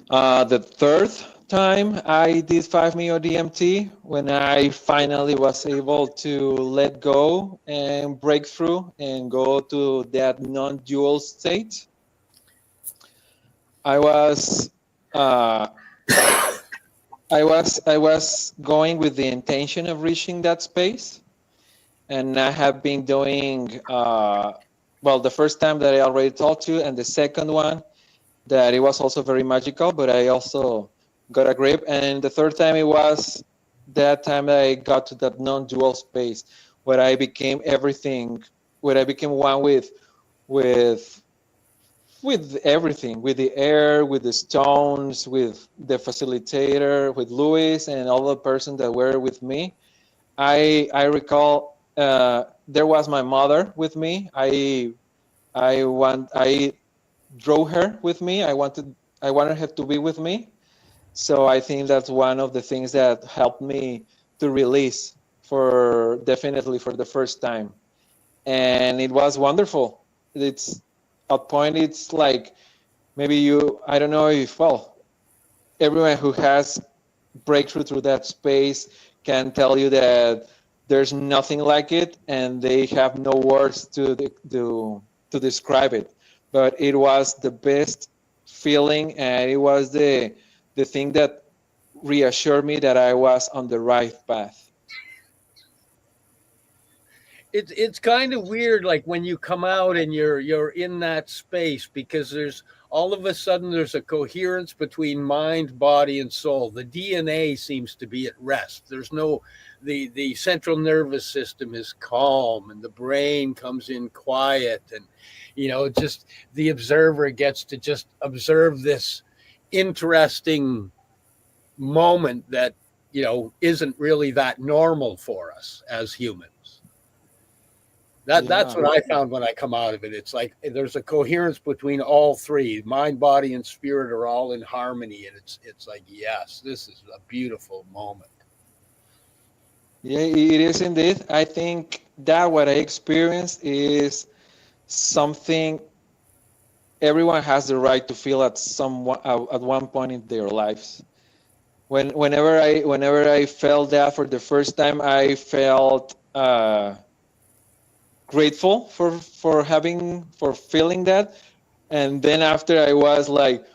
Speaker 19: the third time I did 5-MeO DMT, when I finally was able to let go and break through and go to that non-dual state. I was going with the intention of reaching that space, and I have been doing the first time that I already told you, and the second one that it was also very magical, but I also got a grip. And the third time, it was that time that I got to that non-dual space where I became everything, where I became one with everything, with the air, with the stones, with the facilitator, with Louis and all the person that were with me. I recall there was my mother with me. I drove her with me. I wanted her to be with me. So I think that's one of the things that helped me to release definitely for the first time. And it was wonderful. It's at point, it's like maybe I don't know if, everyone who has breakthrough through that space can tell you that there's nothing like it, and they have no words to describe it. But it was the best feeling, and it was the thing that reassured me that I was on the right path.
Speaker 18: It's kind of weird, like when you come out and you're in that space, because there's all of a sudden there's a coherence between mind, body, and soul. The DNA seems to be at rest. There's no the central nervous system is calm, and the brain comes in quiet, and just the observer gets to just observe this interesting moment that isn't really that normal for us as humans. That's what I found when I come out of it. It's like there's a coherence between all three. Mind, body, and spirit are all in harmony, and it's like, yes, this is a beautiful moment.
Speaker 19: Yeah, it is indeed. I think that what I experienced is something everyone has the right to feel at one point in their lives. Whenever I felt that for the first time, I felt grateful for feeling that. And then after, I was like,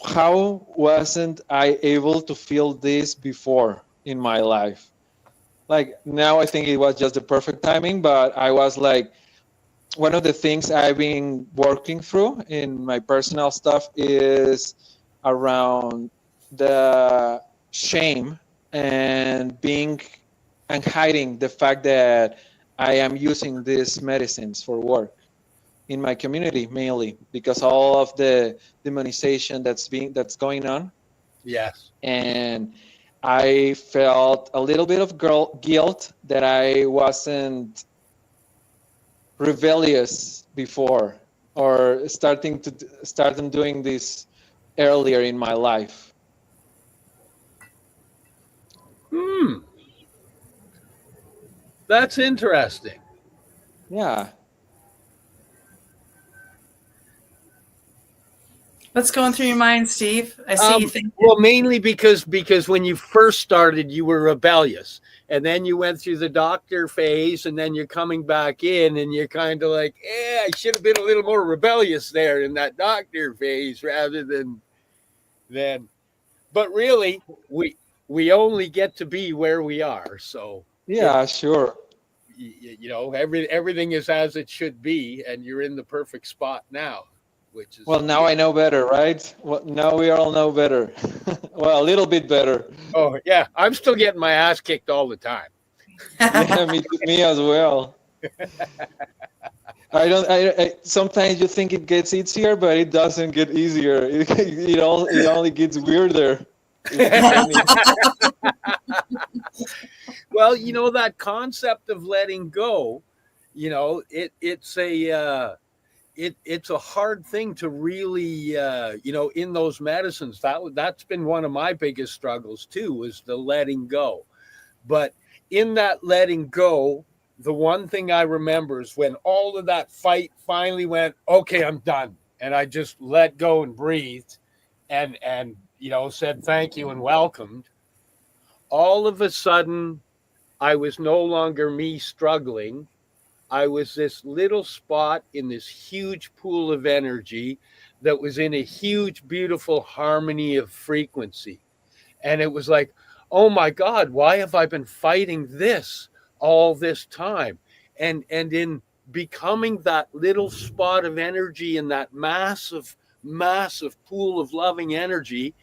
Speaker 19: how wasn't I able to feel this before in my life? Like, now I think it was just the perfect timing, but I was like, one of the things I've been working through in my personal stuff is around the shame and hiding the fact that I am using these medicines for work in my community, mainly because all of the demonization that's going on.
Speaker 18: Yes.
Speaker 19: And I felt a little bit of guilt that I wasn't rebellious before, or starting doing this earlier in my life.
Speaker 18: That's interesting.
Speaker 19: Yeah.
Speaker 8: What's going through your mind, Steve? I see you think.
Speaker 18: Well, mainly because when you first started, you were rebellious, and then you went through the doctor phase, and then you're coming back in, and you're kind of like, I should have been a little more rebellious there in that doctor phase rather than then. But really, we only get to be where we are. So
Speaker 19: yeah, sure.
Speaker 18: Everything is as it should be, and you're in the perfect spot now. Which is
Speaker 19: now I know better, right? Well, now we all know better. Well, a little bit better.
Speaker 18: Oh yeah, I'm still getting my ass kicked all the time.
Speaker 19: Yeah, me as well. I sometimes you think it gets easier, but it doesn't get easier. It only gets weirder.
Speaker 10: Well, that concept of letting go, it's a hard thing to really in those medicines. That's been one of my biggest struggles too, is the letting go. But in that letting go, the one thing I remember is when all of that fight finally went, okay, I'm done, and I just let go and breathed, and said thank you and welcomed. All of a sudden, I was no longer me struggling. I was this little spot in this huge pool of energy that was in a huge, beautiful harmony of frequency. And it was like, oh my God, why have I been fighting this all this time? And in becoming that little spot of energy in that massive, massive pool of loving energy,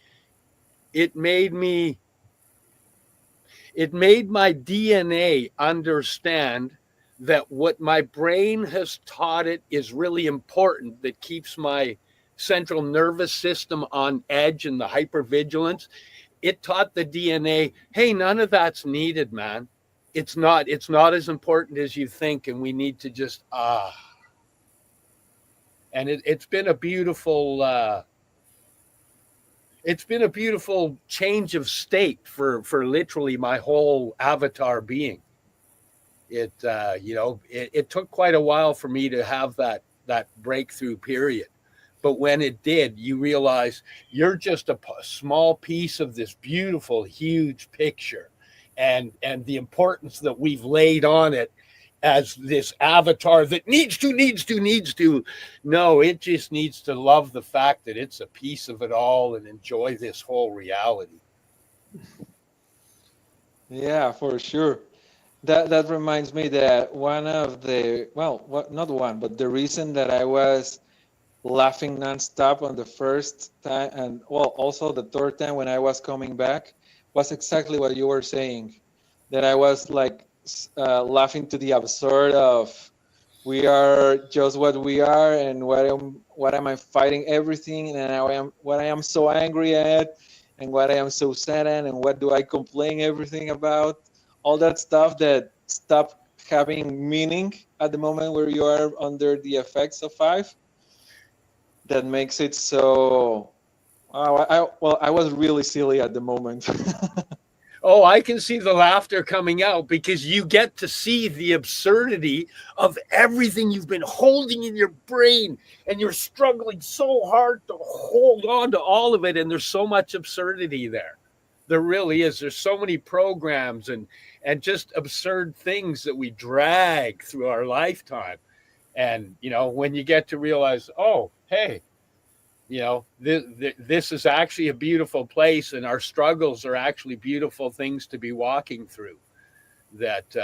Speaker 10: it made my DNA understand that what my brain has taught it is really important, that keeps my central nervous system on edge and the hypervigilance. It taught the DNA, hey, none of that's needed, man. It's not as important as you think, and we need to just and it's been a beautiful change of state for literally my whole avatar being. It took quite a while for me to have that breakthrough period. But when it did, you realize you're just a small piece of this beautiful, huge picture, and the importance that we've laid on it as this avatar that needs to. No, it just needs to love the fact that it's a piece of it all and enjoy this whole reality.
Speaker 19: Yeah, for sure. That reminds me that one of the, not one, but the reason that I was laughing nonstop on the first time, and also the third time when I was coming back, was exactly what you were saying. That I was like laughing to the absurd of, we are just what we are, and what am I fighting everything, and what I am so angry at, and what I am so sad at, and what do I complain everything about? All that stuff that stopped having meaning at the moment where you are under the effects of 5. That makes it so. I was really silly at the moment.
Speaker 10: Oh, I can see the laughter coming out because you get to see the absurdity of everything you've been holding in your brain, and you're struggling so hard to hold on to all of it. And there's so much absurdity there. There really is. There's so many programs and just absurd things that we drag through our lifetime. And, when you get to realize, oh, hey, this is actually a beautiful place, and our struggles are actually beautiful things to be walking through. That,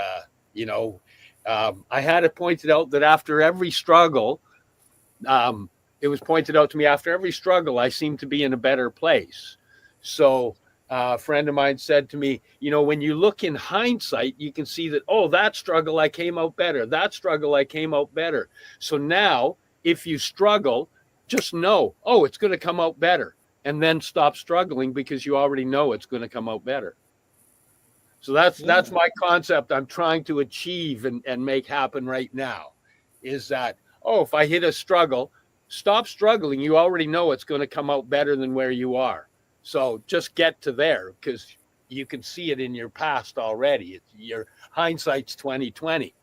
Speaker 10: I had it pointed out that after every struggle, it was pointed out to me after every struggle, I seem to be in a better place. So a friend of mine said to me, when you look in hindsight, you can see that, oh, that struggle, I came out better. That struggle, I came out better. So now if you struggle, just know, oh, it's going to come out better, and then stop struggling because you already know it's going to come out better. So that's my concept I'm trying to achieve and make happen right now, is that, oh, if I hit a struggle, stop struggling. You already know it's going to come out better than where you are. So just get to there, because you can see it in your past already. Your hindsight's 20/20.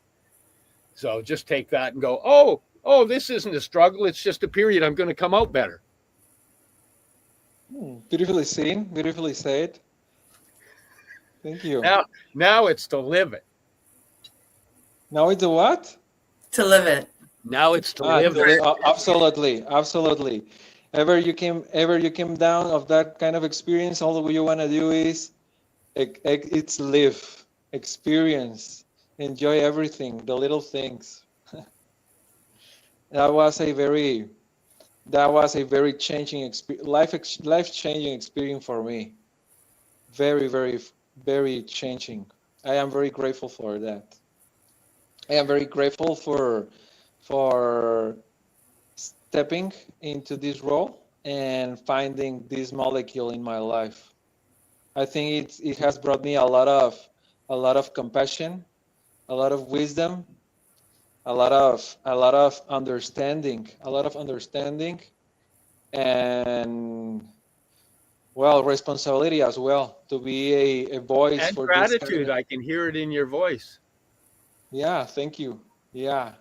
Speaker 10: So just take that and go, oh, this isn't a struggle. It's just a period. I'm going to come out better.
Speaker 19: Beautifully seen, beautifully said. Thank you.
Speaker 10: Now it's to live it.
Speaker 19: Now it's a what?
Speaker 8: To live it.
Speaker 10: Now it's to live it.
Speaker 19: Absolutely. Ever you came down of that kind of experience, all you want to do is it's live, experience, enjoy everything, the little things. That was a very changing life-changing experience for me. Very, very, very changing. I am very grateful for that. I am very grateful for for stepping into this role and finding this molecule in my life. I think it has brought me a lot of compassion, a lot of wisdom, a lot of understanding, and well, responsibility as well to be a voice
Speaker 18: And
Speaker 19: for this
Speaker 18: gratitude. I can hear it in your voice.
Speaker 19: Yeah, thank you. Yeah,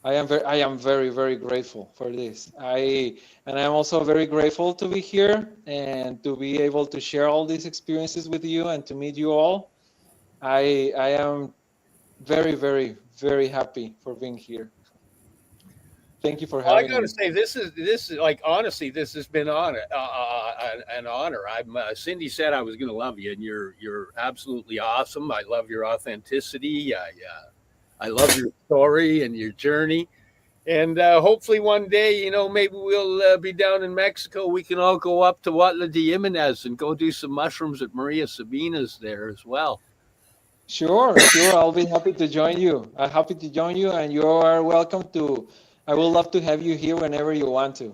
Speaker 19: I am very, very grateful for this. And I'm also very grateful to be here and to be able to share all these experiences with you and to meet you all. I am very, very, very happy for being here. Thank you for
Speaker 18: Well, I
Speaker 19: having
Speaker 18: got to
Speaker 19: me.
Speaker 18: say, this is like honestly, this has been an honor. I'm Cindy said I was going to love you, and you're absolutely awesome. I love your authenticity. I love your story and your journey. And hopefully one day, maybe we'll be down in Mexico. We can all go up to Huatla de Jimenez and go do some mushrooms at Maria Sabina's there as well.
Speaker 19: Sure. I'll be happy to join you. I'm happy to join you, and you are welcome to. I would love to have you here whenever you want to.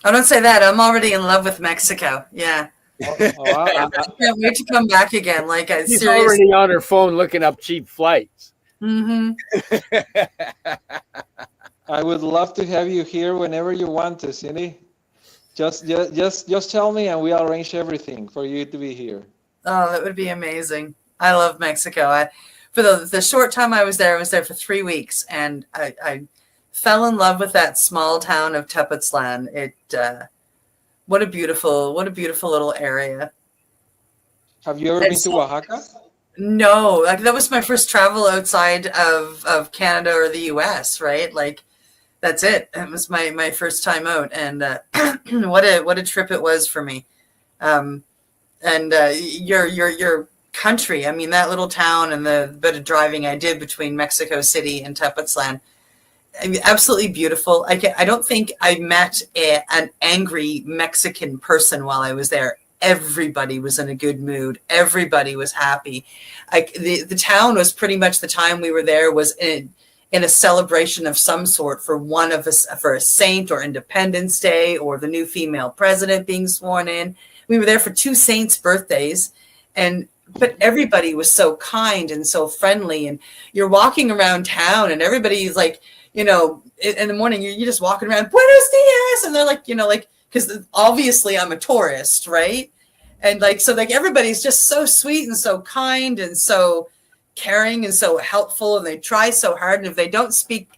Speaker 8: I don't say that. I'm already in love with Mexico. Yeah. I can't wait to come back again. Like a
Speaker 18: She's
Speaker 8: serious.
Speaker 18: already on her phone looking up cheap flights.
Speaker 8: Mm-hmm.
Speaker 19: I would love to have you here whenever you want to, Cindy. Just tell me, and we'll arrange everything for you to be here.
Speaker 8: Oh, that would be amazing. I love Mexico. For the short time I was there for 3 weeks, and I fell in love with that small town of Tepoztlan. What a beautiful little area.
Speaker 19: Have you ever been to Oaxaca?
Speaker 8: No, like that was my first travel outside of Canada or the US, right? Like that's it. It was my first time out, and what a trip it was for me. And your country, I mean, that little town and the bit of driving I did between Mexico City and Tepoztlan, I mean, absolutely beautiful. I don't think I met an angry Mexican person while I was there. Everybody was in a good mood. Everybody was happy. The town was pretty much the time we were there was in a celebration of some sort for one of us, for a saint or Independence Day or the new female president being sworn in. We were there for 2 saints' birthdays, but everybody was so kind and so friendly. And you're walking around town, and everybody's like, in the morning you're just walking around, Buenos dias, and they're like, because obviously I'm a tourist, right? And so everybody's just so sweet and so kind and so caring and so helpful, and they try so hard. And if they don't speak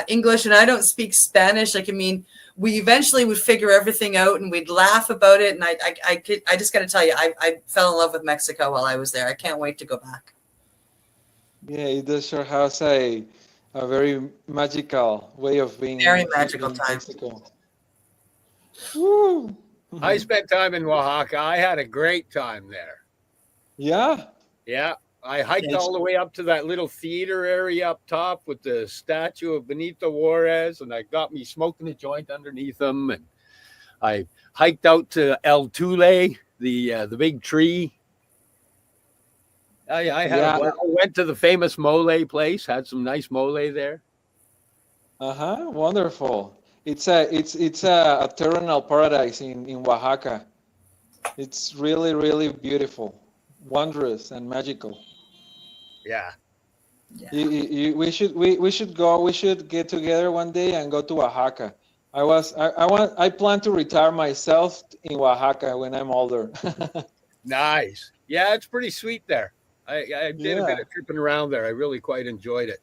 Speaker 8: English and I don't speak Spanish, we eventually would figure everything out and we'd laugh about it. And I just got to tell you, I fell in love with Mexico while I was there. I can't wait to go back.
Speaker 19: Yeah, it does sure has a very magical way of being.
Speaker 8: Very magical time.
Speaker 19: Mexico. Woo.
Speaker 18: I spent time in Oaxaca. I had a great time there.
Speaker 19: Yeah.
Speaker 18: Yeah. I hiked all the way up to that little theater area up top with the statue of Benito Juarez, and I got me smoking a joint underneath them. And I hiked out to El Tule, the big tree. I went to the famous mole place, had some nice mole there.
Speaker 19: Wonderful. It's a terrenal paradise in Oaxaca. It's really, really beautiful, wondrous, and magical.
Speaker 18: Yeah.
Speaker 19: We should go. We should get together one day and go to Oaxaca. I plan to retire myself in Oaxaca when I'm older.
Speaker 18: Nice. Yeah, it's pretty sweet there. I did a bit of tripping around there. I really quite enjoyed it.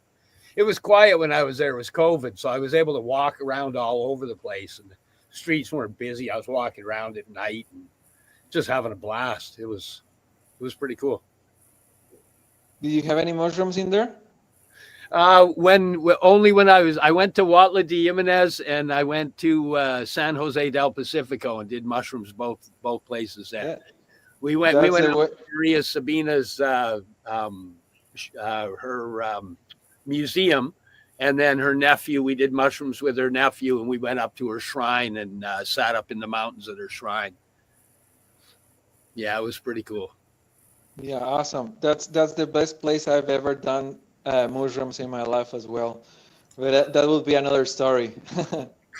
Speaker 18: It was quiet when I was there. It was COVID, so I was able to walk around all over the place, and the streets weren't busy. I was walking around at night and just having a blast. It was pretty cool.
Speaker 19: Did you have any mushrooms in there?
Speaker 18: When I went to Huatla de Jimenez and I went to San Jose del Pacifico and did mushrooms both places there. Yeah. We went to Maria Sabina's her museum, and then her nephew. We did mushrooms with her nephew, and we went up to her shrine and sat up in the mountains at her shrine. Yeah, it was pretty cool.
Speaker 19: Yeah, awesome. That's the best place I've ever done mushrooms in my life as well. But that will be another story.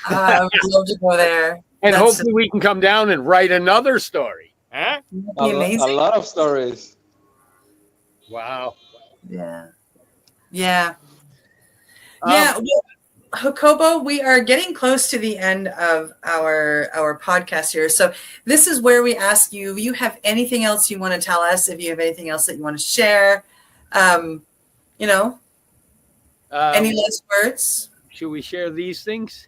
Speaker 8: I would love to go there.
Speaker 18: And hopefully we can come down and write another story. Huh?
Speaker 19: A lot of stories.
Speaker 18: Wow.
Speaker 8: Yeah. Yeah. Well, Jacobo, we are getting close to the end of our podcast here. So this is where we ask you, if you have anything else you want to tell us, if you have anything else that you want to share, any last words?
Speaker 18: Should we share these things?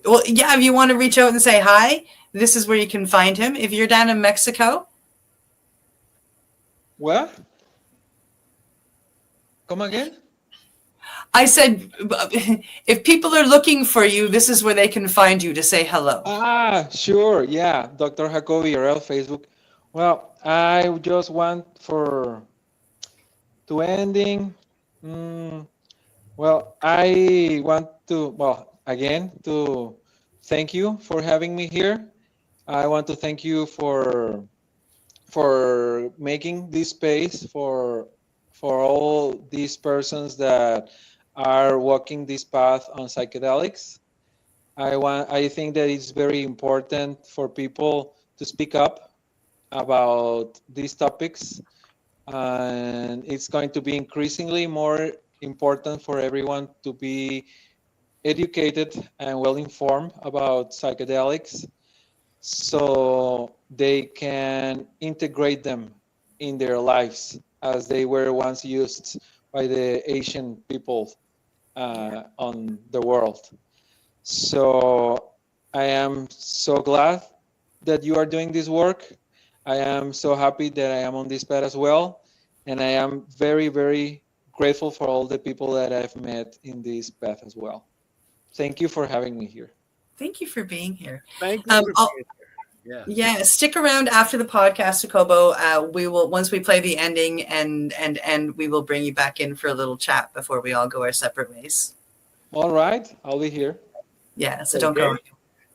Speaker 8: Well, yeah, if you want to reach out and say hi, this is where you can find him. If you're down in Mexico.
Speaker 19: What? Come again?
Speaker 8: I said, if people are looking for you, this is where they can find you to say hello.
Speaker 19: Sure. Yeah. Dr. Jacobo Villarreal, Facebook. Well, I just want ending. Well, I want to, again, to thank you for having me here. I want to thank you for making this space for all these persons that are walking this path on psychedelics. I think that it's very important for people to speak up about these topics, and it's going to be increasingly more important for everyone to be educated and well informed about psychedelics, so they can integrate them in their lives as they were once used by the Asian people on the world. So I am so glad that you are doing this work. I am so happy that I am on this path as well. And I am very, very grateful for all the people that I've met in this path as well. Thank you for having me here.
Speaker 8: Thank you for being here.
Speaker 18: Thank you for being here.
Speaker 8: Yeah, stick around after the podcast, Jacobo. We will, once we play the ending and we will bring you back in for a little chat before we all go our separate ways.
Speaker 19: All right, I'll be here.
Speaker 8: Yeah, so don't go.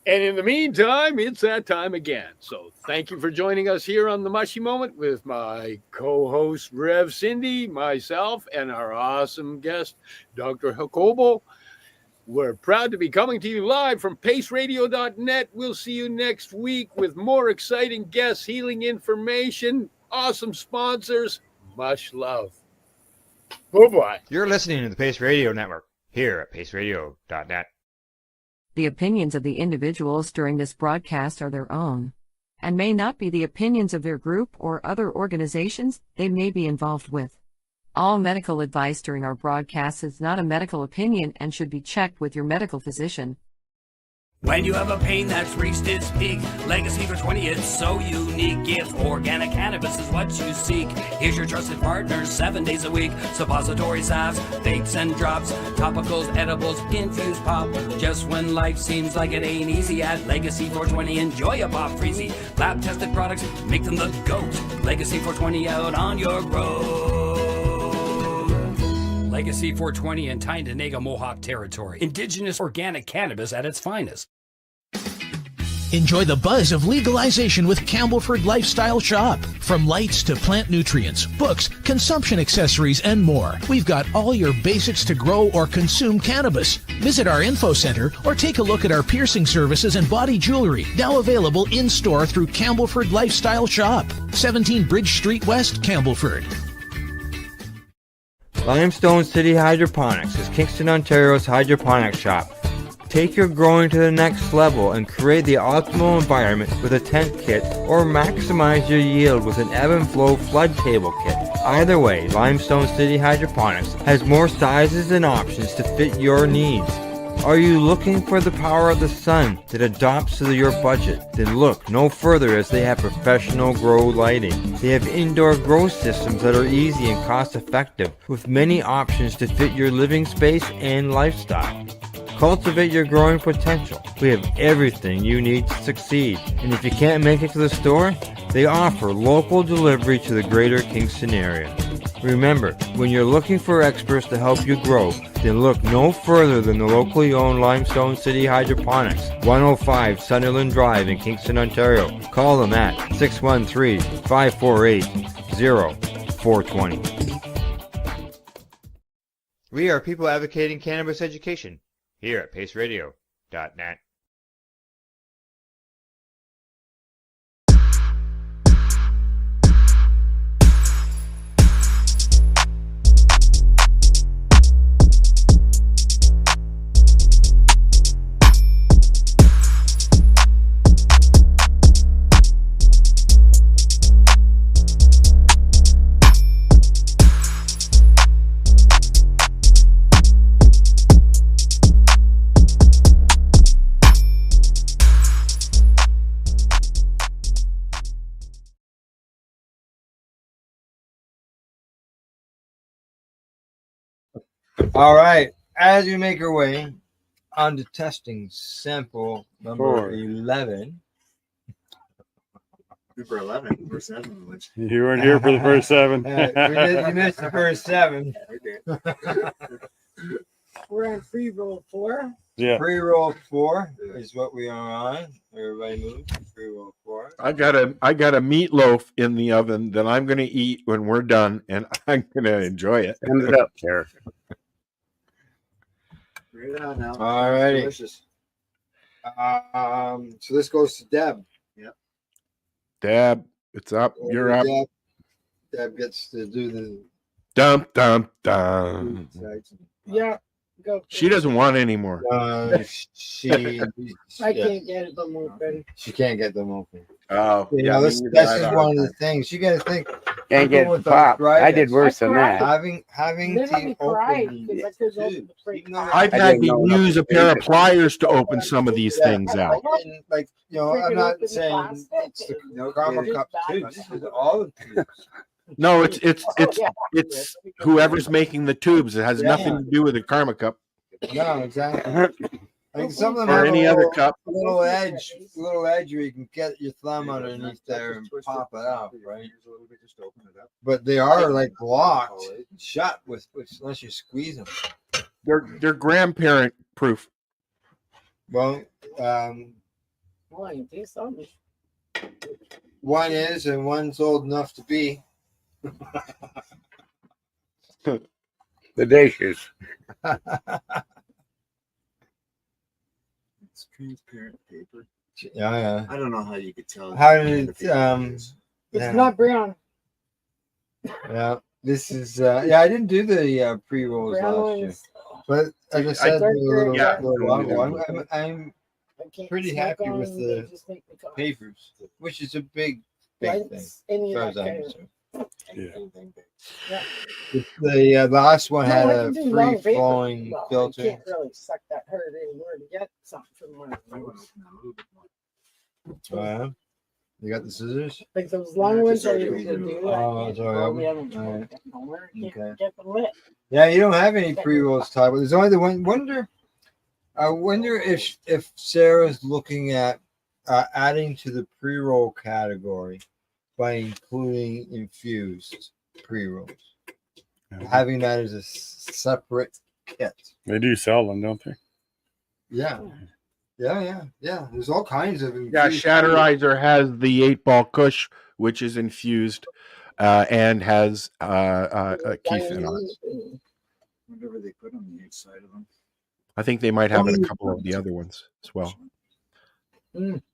Speaker 18: And in the meantime, it's that time again. So thank you for joining us here on The Mushy Moment with my co-host, Rev Cindy, myself, and our awesome guest, Dr. Jacobo. We're proud to be coming to you live from paceradio.net. We'll see you next week with more exciting guests, healing information, awesome sponsors. Much love. Bye-bye.
Speaker 9: You're listening to the Pace Radio Network here at paceradio.net.
Speaker 6: The opinions of the individuals during this broadcast are their own, and may not be the opinions of their group or other organizations they may be involved with. All medical advice during our broadcast is not a medical opinion and should be checked with your medical physician.
Speaker 10: When you have a pain that's reached its peak, Legacy for 20 is so unique. If organic cannabis is what you seek, here's your trusted partners 7 days a week. Suppository salves, vapes and drops, topicals, edibles, infused pop. Just when life seems like it ain't easy, at Legacy 420 enjoy a pop freezy. Lab tested products make them the GOAT. Legacy 420 out on your road. Legacy 420 in Tyndonega Mohawk territory. Indigenous organic cannabis at its finest.
Speaker 13: Enjoy the buzz of legalization with Campbellford Lifestyle Shop. From lights to plant nutrients, books, consumption accessories, and more, we've got all your basics to grow or consume cannabis. Visit our info center or take a look at our piercing services and body jewelry, now available in-store through Campbellford Lifestyle Shop, 17 Bridge Street West, Campbellford.
Speaker 1: Limestone City Hydroponics is Kingston, Ontario's hydroponics shop. Take your growing to the next level and create the optimal environment with a tent kit, or maximize your yield with an ebb and flow flood table kit. Either way, Limestone City Hydroponics has more sizes and options to fit your needs. Are you looking for the power of the sun that adapts to your budget? Then look no further, as they have professional grow lighting. They have indoor grow systems that are easy and cost effective, with many options to fit your living space and lifestyle. Cultivate your growing potential. We have everything you need to succeed. And if you can't make it to the store, they offer local delivery to the greater Kingston area. Remember, when you're looking for experts to help you grow, then look no further than the locally owned Limestone City Hydroponics, 105 Sunderland Drive in Kingston, Ontario. Call them at 613-548-0420.
Speaker 9: We are people advocating cannabis education here at paceradio.net.
Speaker 1: All right. As we make our way on to testing sample number 11.
Speaker 20: Number 11. We're 7.
Speaker 21: You weren't here for the first 7.
Speaker 1: You missed the first 7.
Speaker 7: We're on free roll 4.
Speaker 21: Yeah.
Speaker 1: Pre-roll 4 is what we are on. Everybody move. Pre-roll 4.
Speaker 16: I got a meatloaf in the oven that I'm going to eat when we're done, and I'm going to enjoy it.
Speaker 21: Send it up, Sarah.
Speaker 20: Bring it on now.
Speaker 1: All righty.
Speaker 20: Delicious.
Speaker 1: So this goes to Deb.
Speaker 20: Yep.
Speaker 16: Deb, it's up. You're up.
Speaker 1: Deb gets to do the
Speaker 16: Dum, dum, dum.
Speaker 7: Yeah, go.
Speaker 16: She doesn't want any more.
Speaker 7: I can't get them open.
Speaker 1: She can't get them open.
Speaker 21: Oh,
Speaker 1: You know, that's just one of the things. You got to think.
Speaker 21: Can't get
Speaker 1: with
Speaker 21: pop. I
Speaker 1: arthritis,
Speaker 21: did worse than that.
Speaker 1: Having
Speaker 7: Then I
Speaker 1: to
Speaker 7: cried
Speaker 1: open
Speaker 7: because I couldn't open the freaking
Speaker 16: I've had to use a pair of pliers to open some of these things out.
Speaker 1: and, like, you know, I'm not saying it's the Karma Cup tubes. This is all the tubes.
Speaker 16: No, it's whoever's making the tubes. It has nothing to do with the Karma Cup.
Speaker 1: No, exactly. Like some of them
Speaker 16: Or
Speaker 1: have
Speaker 16: any
Speaker 1: a
Speaker 16: other
Speaker 1: little,
Speaker 16: cup.
Speaker 1: little edge where you can get your thumb underneath there and pop it out, right? But they are like locked shut with unless you squeeze them.
Speaker 16: They're grandparent proof.
Speaker 1: Well,
Speaker 7: Well, you do something.
Speaker 1: one is and one's old enough to be.
Speaker 21: The dishes.
Speaker 20: It's transparent paper.
Speaker 1: Yeah.
Speaker 20: I don't know how you could tell.
Speaker 1: How did it?
Speaker 7: It's
Speaker 1: Yeah.
Speaker 7: not brown.
Speaker 1: Yeah, this is. Yeah, I didn't do the pre-rolls
Speaker 7: Brown
Speaker 1: last year,
Speaker 7: ones.
Speaker 1: but as I said,
Speaker 7: I-
Speaker 1: a little
Speaker 21: Yeah.
Speaker 1: while ago, I'm
Speaker 7: I can't
Speaker 1: pretty
Speaker 7: smoke
Speaker 1: happy
Speaker 7: on
Speaker 1: with
Speaker 7: them, they
Speaker 1: the
Speaker 7: just make me cough.
Speaker 1: papers, which is a big thing.
Speaker 7: Lights, any
Speaker 1: As far
Speaker 7: of
Speaker 1: as
Speaker 7: that
Speaker 1: I'm
Speaker 7: kind of.
Speaker 1: concerned.
Speaker 7: Yeah.
Speaker 1: The last one
Speaker 7: No,
Speaker 1: had
Speaker 7: I
Speaker 1: a
Speaker 7: can do long
Speaker 1: free
Speaker 7: paper.
Speaker 1: flowing
Speaker 7: Well,
Speaker 1: filter.
Speaker 7: I can't really suck that hard anymore to get something from one of those.
Speaker 1: You got the scissors?
Speaker 7: Like those long ones I used to do.
Speaker 1: Oh,
Speaker 7: I
Speaker 1: sorry.
Speaker 7: can't we haven't
Speaker 1: All right.
Speaker 7: get nowhere. Can't
Speaker 1: Okay.
Speaker 7: get them lit.
Speaker 1: Yeah, you don't have any pre-rolls, Todd. But there's only the one. I wonder if Sarah's looking at adding to the pre-roll category by including infused pre-rolls, having that as a separate kit.
Speaker 21: They do sell them, don't they?
Speaker 1: Yeah. There's all kinds of
Speaker 16: Yeah,
Speaker 1: infused
Speaker 16: Shatterizer has the 8-ball Kush, which is infused and has Keith on it.
Speaker 20: Whatever they put on the inside of them.
Speaker 16: I think they might have a couple of the other ones as well.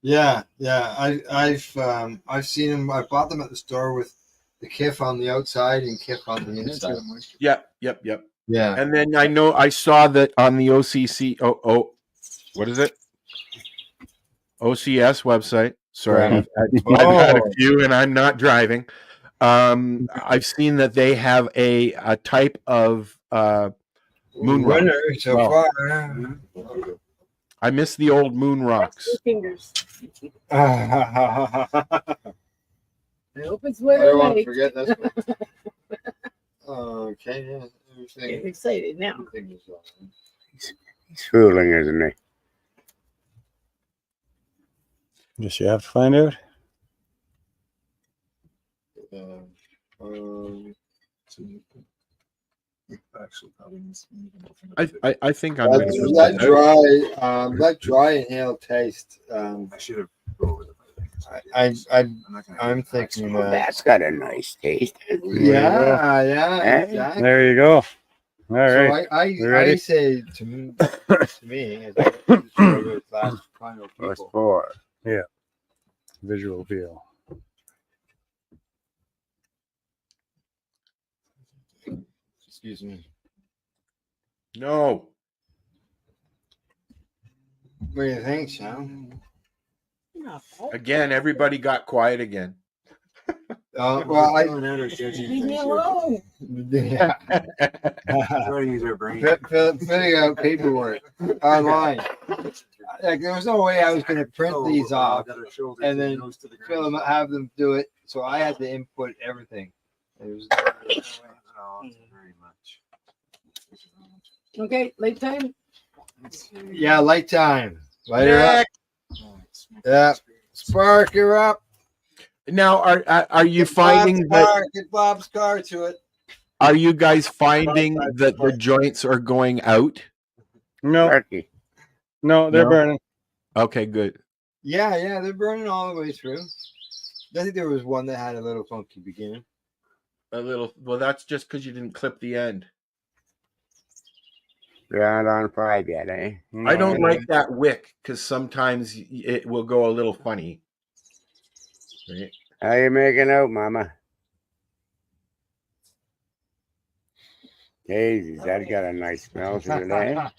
Speaker 1: Yeah. I've seen them. I bought them at the store with the Kif on the outside and Kif on the inside.
Speaker 16: Yep.
Speaker 1: Yeah.
Speaker 16: And then I saw that on the OCC. What is it? OCS website. Sorry,
Speaker 1: Right.
Speaker 16: I've had a few, and I'm not driving. I've seen that they have a type of moon rock.
Speaker 1: Winner so
Speaker 16: Well,
Speaker 1: far.
Speaker 16: I miss the old moon rocks.
Speaker 7: Fingers.
Speaker 1: I
Speaker 7: I hope it's what I
Speaker 1: don't want to
Speaker 7: like.
Speaker 1: forget this one. Okay, yeah. Everything.
Speaker 7: Get excited now.
Speaker 1: everything is all right.
Speaker 21: He's fooling, isn't he? Just you have to find out.
Speaker 20: Actually, probably needs to be
Speaker 16: I think I'm going to put
Speaker 1: That
Speaker 16: that out.
Speaker 1: that dry inhaled taste.
Speaker 20: I should have rolled it.
Speaker 1: I'm thinking
Speaker 21: That's got a nice taste.
Speaker 1: yeah,
Speaker 21: Eh?
Speaker 1: exactly.
Speaker 21: There you go. All right.
Speaker 1: So I
Speaker 21: We ready?
Speaker 1: say to me, as a regular class kind of
Speaker 21: Plus
Speaker 1: people.
Speaker 21: 4. Yeah. Visual feel.
Speaker 1: Excuse me.
Speaker 16: No.
Speaker 1: What do you think, Sam?
Speaker 16: Again, everybody got quiet again.
Speaker 1: Well,
Speaker 7: Leave me alone.
Speaker 1: Yeah.
Speaker 21: Try to use our brain.
Speaker 1: Filling out paperwork online. Like, there was no way I was going to print these off and then fill them, have them do it. So I had to input everything. It was
Speaker 21: very much.
Speaker 7: Okay, late time.
Speaker 1: yeah, light time. Light her up. Yeah, spark her up.
Speaker 16: Now, are you
Speaker 1: Get
Speaker 16: finding
Speaker 1: Bob's
Speaker 16: that?
Speaker 1: car, get Bob's car to it.
Speaker 16: Are you guys finding that the joints are going out?
Speaker 21: No.
Speaker 14: Turkey.
Speaker 21: No, they're
Speaker 16: No?
Speaker 21: burning.
Speaker 16: Okay, good.
Speaker 1: Yeah, they're burning all the way through. I think there was one that had a little funky beginning.
Speaker 16: A little. Well, that's just because you didn't clip the end.
Speaker 14: They're not on 5 yet, eh?
Speaker 16: I don't like that wick because sometimes it will go a little funny. Right?
Speaker 14: How you making out, Mama? Jesus, that got a nice smell to it, eh?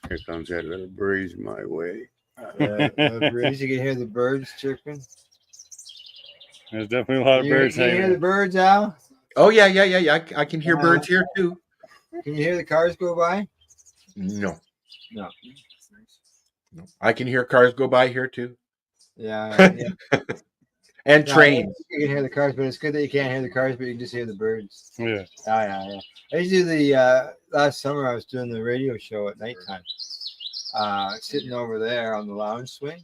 Speaker 14: Here comes that little breeze my way.
Speaker 1: Breeze, you can hear the birds chirping.
Speaker 21: There's definitely a lot of birds
Speaker 1: Can you hear
Speaker 21: hanging.
Speaker 1: the birds, Al?
Speaker 16: Oh yeah. I can hear birds here too.
Speaker 1: Can you hear the cars go by?
Speaker 16: No.
Speaker 1: No.
Speaker 16: I can hear cars go by here too.
Speaker 1: Yeah.
Speaker 16: And
Speaker 1: No,
Speaker 16: trains.
Speaker 1: You can hear the cars, but it's good that you can't hear the cars, but you can just hear the birds.
Speaker 21: Yeah.
Speaker 1: Yeah. I used to do the last summer. I was doing the radio show at nighttime, sitting over there on the lounge swing,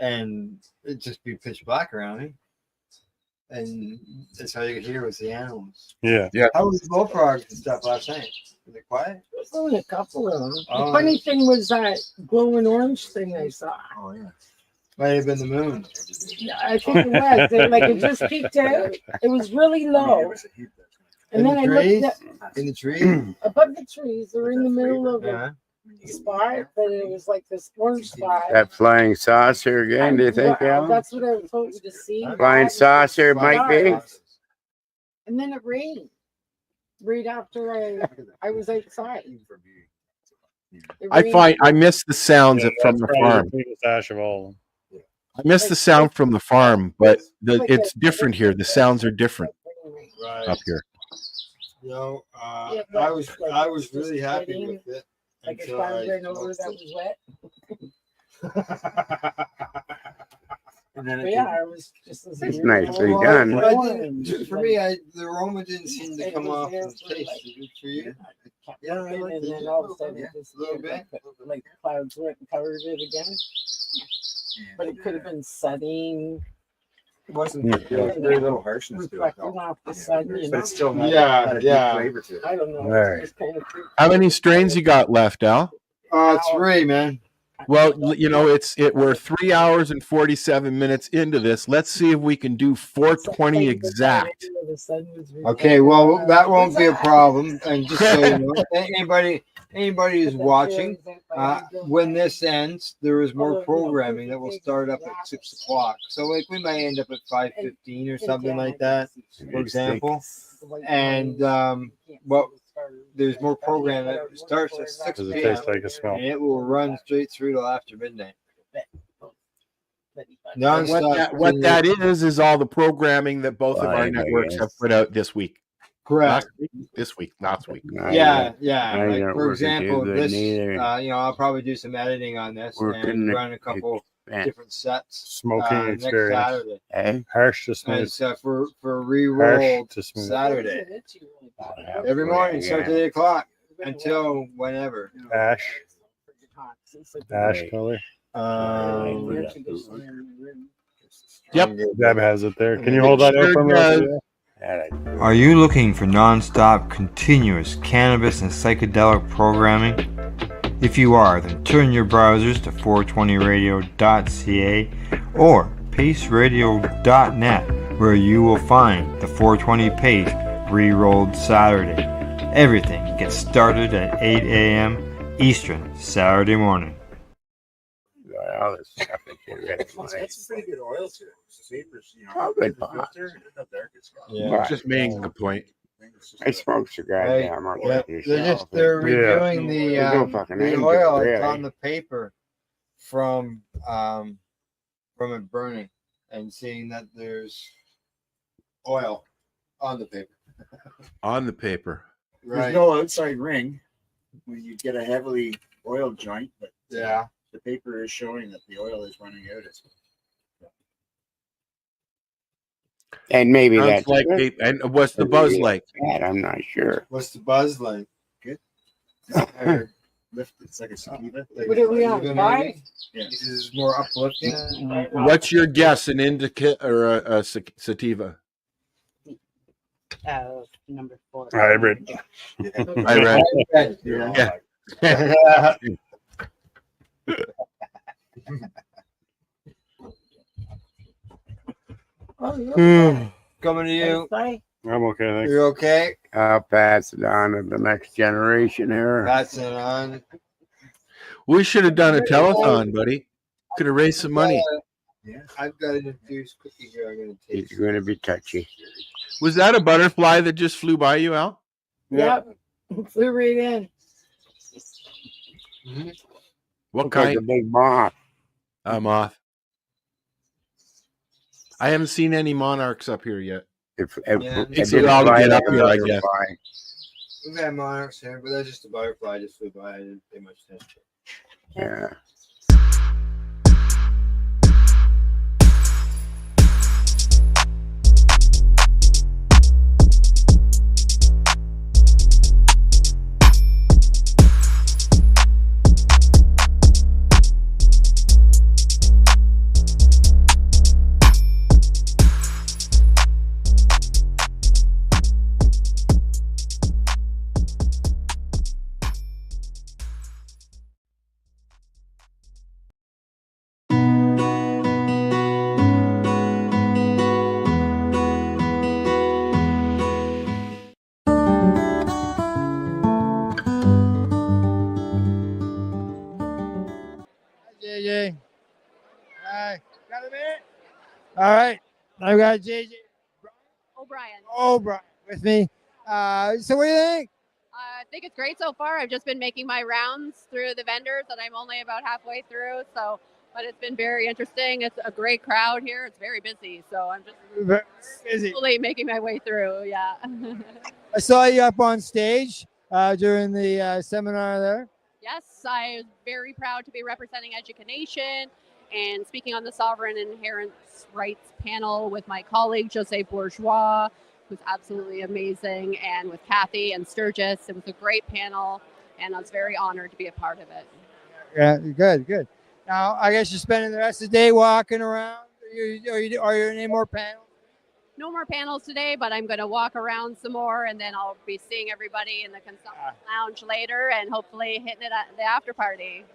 Speaker 1: and it'd just be pitch black around me, and that's how you could hear was the animals.
Speaker 21: Yeah.
Speaker 1: How was the bullfrogs and stuff last night? Were they quiet?
Speaker 7: There's only a couple of them.
Speaker 1: Oh.
Speaker 7: The funny thing was that glowing orange thing I saw.
Speaker 1: Oh yeah. Might have been the moon.
Speaker 7: Yeah, I think it was. It just peeked out. It was really low. And then I looked at
Speaker 1: in the trees.
Speaker 7: above the trees. They're in the middle of a spot, but it was like this orange spot.
Speaker 14: That flying saucer again, do you think, Al?
Speaker 7: That's what I was hoping to see.
Speaker 14: Flying saucer might be.
Speaker 7: And then it rained right after I was outside.
Speaker 16: I miss the sounds from the farm.
Speaker 21: The biggest ash of all of them.
Speaker 16: I miss the sound from the farm, but it's different here. The sounds are different up here.
Speaker 1: You know, I was really happy with it.
Speaker 7: Like if I ran over that was wet.
Speaker 1: And then
Speaker 7: I was just.
Speaker 14: It's nicely done.
Speaker 1: For me, the aroma didn't seem to come off the taste. Is it for you? Yeah, I like
Speaker 7: and
Speaker 1: it.
Speaker 7: then all of a sudden,
Speaker 1: Yeah,
Speaker 7: it just
Speaker 1: a little bit.
Speaker 7: like the clouds went and covered it again. But it could have been setting.
Speaker 21: It wasn't very little harshness to it.
Speaker 7: Reflecting off the sun, you
Speaker 21: But
Speaker 7: know?
Speaker 21: it still had,
Speaker 1: Yeah,
Speaker 21: had a
Speaker 1: yeah.
Speaker 21: deep flavor to it.
Speaker 7: I don't know.
Speaker 16: All right.
Speaker 7: It's just kind of creepy.
Speaker 16: How many strains you got left, Al?
Speaker 1: 3, man.
Speaker 16: Well, we're 3 hours and 47 minutes into this. Let's see if we can do 420 exact.
Speaker 1: Okay, well, that won't be a problem. And just so you know, anybody who's watching, when this ends, there is more programming that will start up at 6 o'clock. So, like, we might end up at 5:15 or something like that, for example. And there's more program that starts at 6
Speaker 21: Does it
Speaker 1: p.m.
Speaker 21: taste like a smell?
Speaker 1: and it will run straight through till after midnight.
Speaker 16: And what that is all the programming that both of our networks have put out this week.
Speaker 1: Correct.
Speaker 16: Last week.
Speaker 1: Yeah.
Speaker 14: I
Speaker 1: Like,
Speaker 14: don't
Speaker 1: for
Speaker 14: work it too
Speaker 1: example,
Speaker 14: good
Speaker 1: this,
Speaker 14: neither.
Speaker 1: I'll probably do some editing on this
Speaker 14: Working
Speaker 1: and
Speaker 14: it-
Speaker 1: run a couple different sets.
Speaker 21: Smoking
Speaker 1: next
Speaker 21: experience.
Speaker 1: Saturday.
Speaker 14: Eh?
Speaker 21: Harsh to
Speaker 1: And
Speaker 21: smooth.
Speaker 1: it's for
Speaker 21: Harsh
Speaker 1: re-rolled
Speaker 21: to smooth.
Speaker 1: Saturday. Every morning, starts at 8 o'clock until whenever.
Speaker 21: Ash. Ash color.
Speaker 16: Yep.
Speaker 21: Deb has it there. Can you hold that out for me?
Speaker 1: Are you looking for non-stop, continuous cannabis and psychedelic programming? If you are, then turn your browsers to 420radio.ca or paceradio.net, where you will find the 420 page pre-rolled Saturday. Everything gets started at 8 a.m. Eastern Saturday morning.
Speaker 3: All this stuff that you read.
Speaker 20: It's pretty good oil too. Vapors, you know.
Speaker 3: Oh, good pot.
Speaker 16: Yeah, just making a point.
Speaker 3: I smoke cigars.
Speaker 1: Right.
Speaker 3: Yeah, I'm not
Speaker 1: Yeah,
Speaker 3: like yourself.
Speaker 1: they're reviewing
Speaker 3: There's
Speaker 1: the
Speaker 3: no fucking
Speaker 1: the
Speaker 3: end to
Speaker 1: oil
Speaker 3: it,
Speaker 1: that's
Speaker 3: really.
Speaker 1: on the paper from it burning and seeing that there's oil on the paper.
Speaker 16: On the paper.
Speaker 20: There's no outside ring when you get a heavily oiled joint, but
Speaker 1: yeah,
Speaker 20: the paper is showing that the oil is running out.
Speaker 3: And maybe
Speaker 16: Sounds
Speaker 3: that's
Speaker 16: like
Speaker 3: good.
Speaker 16: they- and what's the
Speaker 3: Or
Speaker 16: buzz
Speaker 3: maybe
Speaker 16: like?
Speaker 3: that's bad, I'm not sure.
Speaker 1: What's the buzz like?
Speaker 20: Good. Lift. It's like a sativa.
Speaker 7: What are we on? Five?
Speaker 20: Yeah.
Speaker 1: This is more uplifting.
Speaker 16: What's your guess? An indica or a sativa?
Speaker 17: Number 4.
Speaker 21: Hybrid.
Speaker 16: I read.
Speaker 1: Yeah. Coming to you.
Speaker 3: I'm okay, thanks.
Speaker 1: You're okay?
Speaker 3: I'll pass it on to the next generation here.
Speaker 1: That's it on.
Speaker 16: We should have done a telethon, buddy. Could have raised some money.
Speaker 1: Yeah. I've got an infused cookie here. I'm going to taste.
Speaker 3: It's going to be touchy.
Speaker 16: Was that a butterfly that just flew by you, Al?
Speaker 7: Yep. Flew right in.
Speaker 16: What
Speaker 3: Looks like
Speaker 16: kind?
Speaker 3: a big moth.
Speaker 16: A moth. I haven't seen any monarchs up here yet. Takes a while to get up here, I guess.
Speaker 1: We've had monarchs here, but that's just a butterfly. Just flew by. I didn't pay much attention.
Speaker 3: Yeah.
Speaker 22: JJ. Hi. Got a minute? All right. I've got JJ O'Brien with me. So what do you think?
Speaker 23: I think it's great so far. I've just been making my rounds through the vendors, and I'm only about halfway through. So, but it's been very interesting. It's a great crowd here. It's very busy. So I'm just slowly making my way through. Yeah.
Speaker 22: I saw you up on stage during the seminar there.
Speaker 23: Yes, I was very proud to be representing Education and speaking on the Sovereign and Inherent Rights panel with my colleague, Jose Bourgeois, who's absolutely amazing, and with Kathy and Sturgis. It was a great panel, and I was very honored to be a part of it.
Speaker 22: Yeah, good. Now, I guess you're spending the rest of the day walking around. Are you in any more panels?
Speaker 23: No more panels today, but I'm going to walk around some more, and then I'll be seeing everybody in the consumption lounge later, and hopefully hitting it at the after party.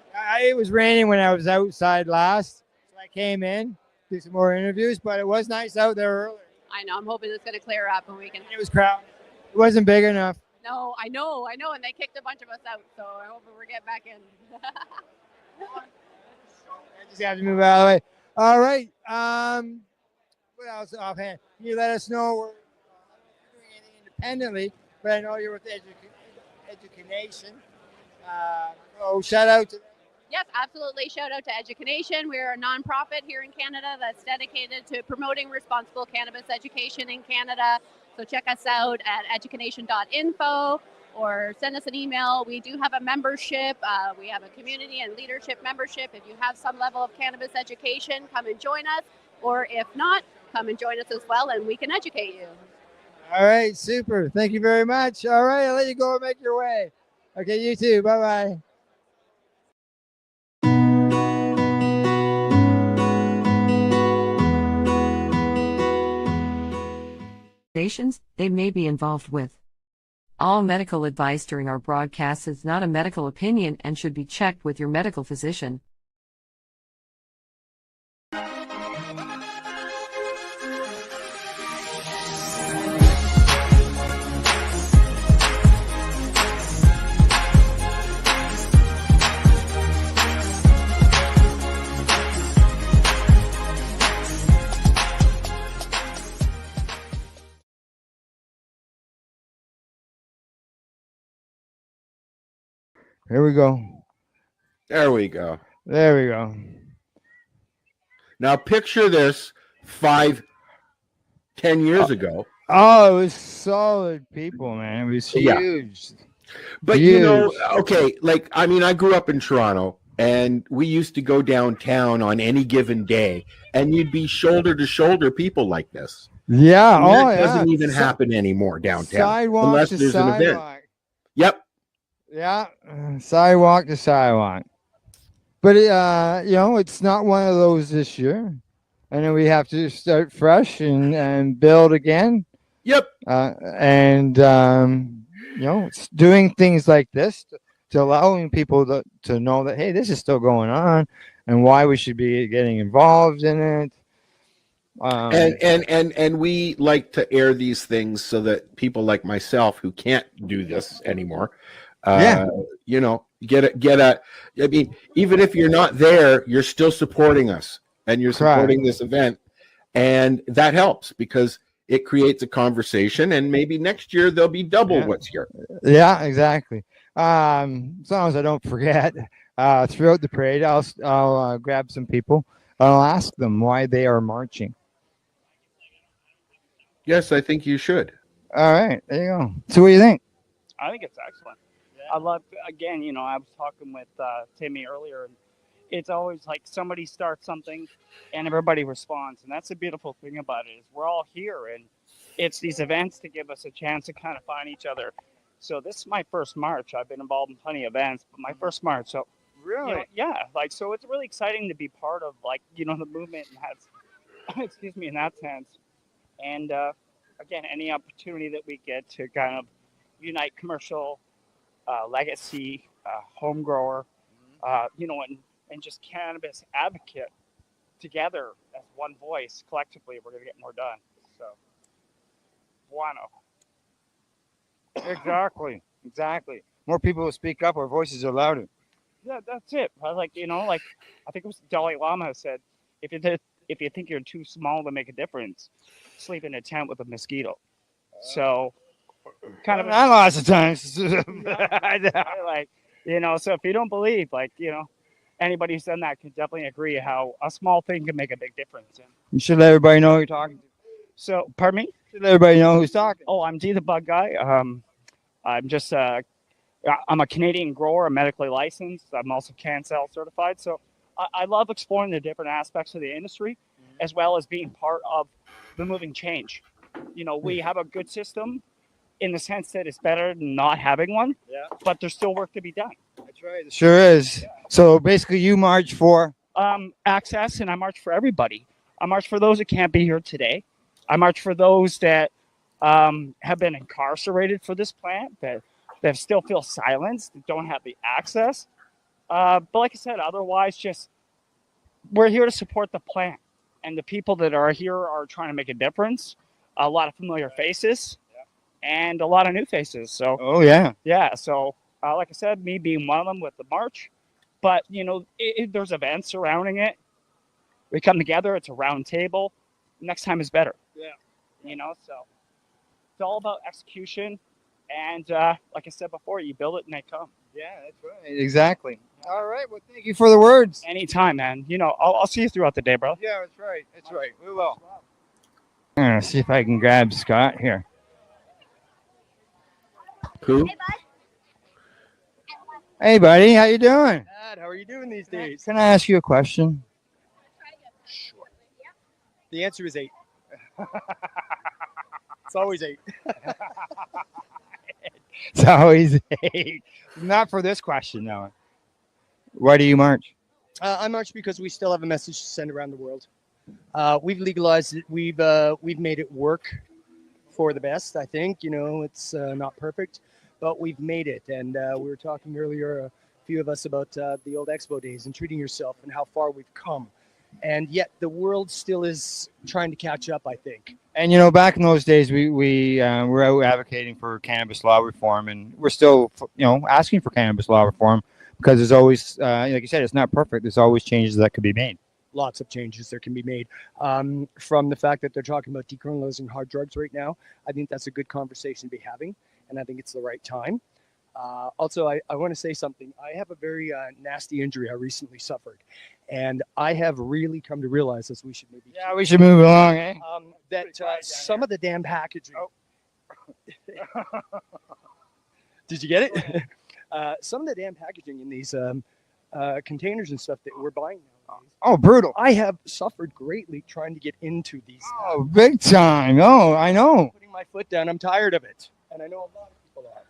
Speaker 22: It was raining when I was outside last, so I came in, do some more interviews, but it was nice out there earlier.
Speaker 23: I know. I'm hoping it's going to clear up, and we can.
Speaker 22: It was crowded. It wasn't big enough.
Speaker 23: No, I know, and they kicked a bunch of us out, so I hope we're getting back in.
Speaker 22: I just have to move out of the way. All right. What else offhand? Can you let us know we're doing anything independently, but I know you're with Education. So shout out to
Speaker 23: Yes, absolutely. Shout out to Education. We're a nonprofit here in Canada that's dedicated to promoting responsible cannabis education in Canada. So check us out at education.info or send us an email. We do have a membership. We have a community and leadership membership. If you have some level of cannabis education, come and join us. Or if not, come and join us as well, and we can educate you.
Speaker 22: All right, super. Thank you very much. All right, I'll let you go and make your way. Okay, you too. Bye-bye.
Speaker 6: They may be involved with. All medical advice during our broadcast is not a medical opinion and should be checked with your medical physician.
Speaker 22: Here we go.
Speaker 16: There we go.
Speaker 22: There we go.
Speaker 16: Now picture this 5, 10 years ago.
Speaker 22: Oh, it was solid people, man. It was
Speaker 16: Yeah.
Speaker 22: huge.
Speaker 16: But
Speaker 22: Huge.
Speaker 16: you know, okay, like I mean, I grew up in Toronto, and we used to go downtown on any given day, and you'd be shoulder to shoulder people like this.
Speaker 22: Yeah.
Speaker 16: And
Speaker 22: Oh,
Speaker 16: that
Speaker 22: yeah.
Speaker 16: doesn't even happen anymore downtown,
Speaker 22: Sidewalk
Speaker 16: unless
Speaker 22: to
Speaker 16: there's an event.
Speaker 22: sidewalk.
Speaker 16: Yep.
Speaker 22: Yeah. Sidewalk to sidewalk. But you know, it's not one of those this year, and then we have to start fresh and build again.
Speaker 16: Yep.
Speaker 22: And you know, it's doing things like this to allowing people to know that, hey, this is still going on, and why we should be getting involved in it.
Speaker 16: And we like to air these things so that people like myself who can't do this anymore, you know, get a. I mean, even if you're not there, you're still supporting us, and you're supporting this event, and that helps because it creates a conversation, and maybe next year there'll be double what's here.
Speaker 22: Yeah, exactly. As long as I don't forget, throughout the parade, I'll grab some people. I'll ask them why they are marching.
Speaker 16: Yes, I think you should.
Speaker 22: All right, there you go. So, what do you think?
Speaker 2: I think it's excellent. I love, again, you know, I was talking with Timmy earlier, and it's always like somebody starts something and everybody responds. And that's the beautiful thing about it is we're all here, and it's these events to give us a chance to kind of find each other. So this is my first march. I've been involved in plenty of events, but my first march. So
Speaker 22: really,
Speaker 2: you know, yeah, like, so it's really exciting to be part of, like, you know, the movement and has, excuse me, in that sense. And again, any opportunity that we get to kind of unite commercial, legacy, home grower, you know, and just cannabis advocate together as one voice, collectively, we're going to get more done. So, bueno.
Speaker 22: Exactly. More people will speak up, our voices are louder.
Speaker 2: Yeah, that's it. I like, you know, like, I think it was Dalai Lama said, if you think you're too small to make a difference, sleep in a tent with a mosquito. So, kind of.
Speaker 22: Not lots of times.
Speaker 2: Like, you know, so if you don't believe, like, you know, anybody who's done that can definitely agree how a small thing can make a big difference. And
Speaker 22: You should let everybody know who you're talking to.
Speaker 2: so, pardon me?
Speaker 22: Should let everybody know who's talking.
Speaker 2: Oh, I'm D the Bug Guy. I'm just I'm a Canadian grower. I'm medically licensed. I'm also CanCell certified. So I love exploring the different aspects of the industry, as well as being part of the moving change. You know, we have a good system in the sense that it's better than not having one.
Speaker 22: Yeah.
Speaker 2: But there's still work to be done.
Speaker 22: That's right. Sure is. So basically, you march for
Speaker 2: access, and I march for everybody. I march for those that can't be here today. I march for those that have been incarcerated for this plant, that still feel silenced, that don't have the access. But like I said, otherwise, just we're here to support the plant, and the people that are here are trying to make a difference. A lot of familiar faces, and a lot of new faces. So,
Speaker 22: oh yeah.
Speaker 2: So, like I said, me being one of them with the march, but you know, there's events surrounding it. We come together. It's a round table. Next time is better.
Speaker 22: Yeah.
Speaker 2: You know, so it's all about execution, and like I said before, you build it and they come.
Speaker 22: Yeah, that's right. Exactly. All right. Well, thank you for the words.
Speaker 2: Anytime, man. You know, I'll see you throughout the day, bro.
Speaker 22: Yeah, that's right. That's right. We will. I'm gonna see if I can grab Scott here.
Speaker 16: Who?
Speaker 22: Hey, buddy. How you doing?
Speaker 4: Dad, how are you doing these days?
Speaker 22: Can I ask you a question?
Speaker 4: Sure. The answer is 8. It's always 8.
Speaker 22: It's always 8. Not for this question, though. Why do you march?
Speaker 4: I march because we still have a message to send around the world. We've legalized it. We've made it work for the best. I think, you know, it's not perfect, but we've made it. And we were talking earlier, a few of us, about the old expo days and treating yourself and how far we've come. And yet the world still is trying to catch up, I think.
Speaker 22: And, you know, back in those days, we were out advocating for cannabis law reform, and we're still, you know, asking for cannabis law reform because there's always, like you said, it's not perfect. There's always changes that could be made.
Speaker 4: Lots of changes that can be made. From the fact that they're talking about decriminalizing hard drugs right now, I think that's a good conversation to be having, and I think it's the right time. Also, I want to say something. I have a very nasty injury I recently suffered, and I have really come to realize as we should maybe
Speaker 22: we should move along, eh?
Speaker 4: That some of the damn packaging. Did you get it? Some of the damn packaging in these containers and stuff that we're buying nowadays.
Speaker 22: Oh, brutal.
Speaker 4: I have suffered greatly trying to get into these.
Speaker 22: Oh, big time. Oh, I know.
Speaker 4: Putting my foot down. I'm tired of it, and I know a lot of people are.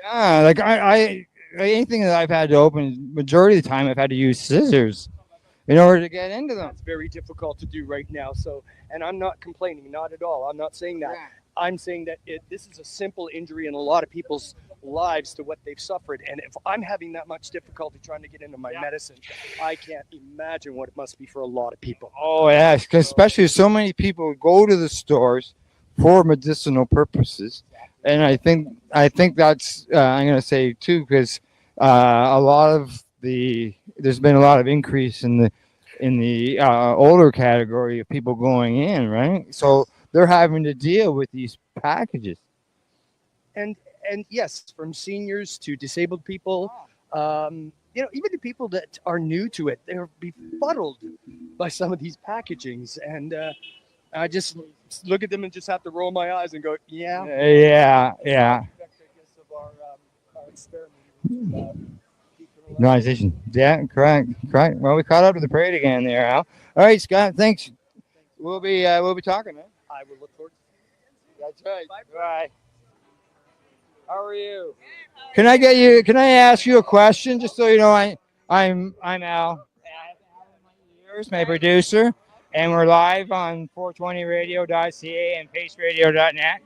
Speaker 22: Yeah, like I anything that I've had to open, majority of the time I've had to use scissors in order to get into them.
Speaker 4: It's very difficult to do right now. So, and I'm not complaining, not at all. I'm not saying that.
Speaker 22: Yeah.
Speaker 4: I'm saying that this is a simple injury in a lot of people's lives to what they've suffered. And if I'm having that much difficulty trying to get into my medicine, I can't imagine what it must be for a lot of people.
Speaker 22: Oh, yes, because especially so many people go to the stores for medicinal purposes. And I think that's I'm going to say too, because a lot of there's been a lot of increase in the older category of people going in, right? So they're having to deal with these packages.
Speaker 4: And yes, from seniors to disabled people, even to people that are new to it, they're befuddled by some of these packagings. And I just look at them and just have to roll my eyes and go, yeah.
Speaker 22: Yeah. Organization. Yeah, correct. Well, we caught up to the parade again there, Al. All right, Scott, thanks. We'll be talking, man.
Speaker 4: I will look forward to
Speaker 22: That's right. Bye. How are you? Can I ask you a question, just so you know? I'm Al, my producer, and we're live on 420radio.ca and paceradio.net.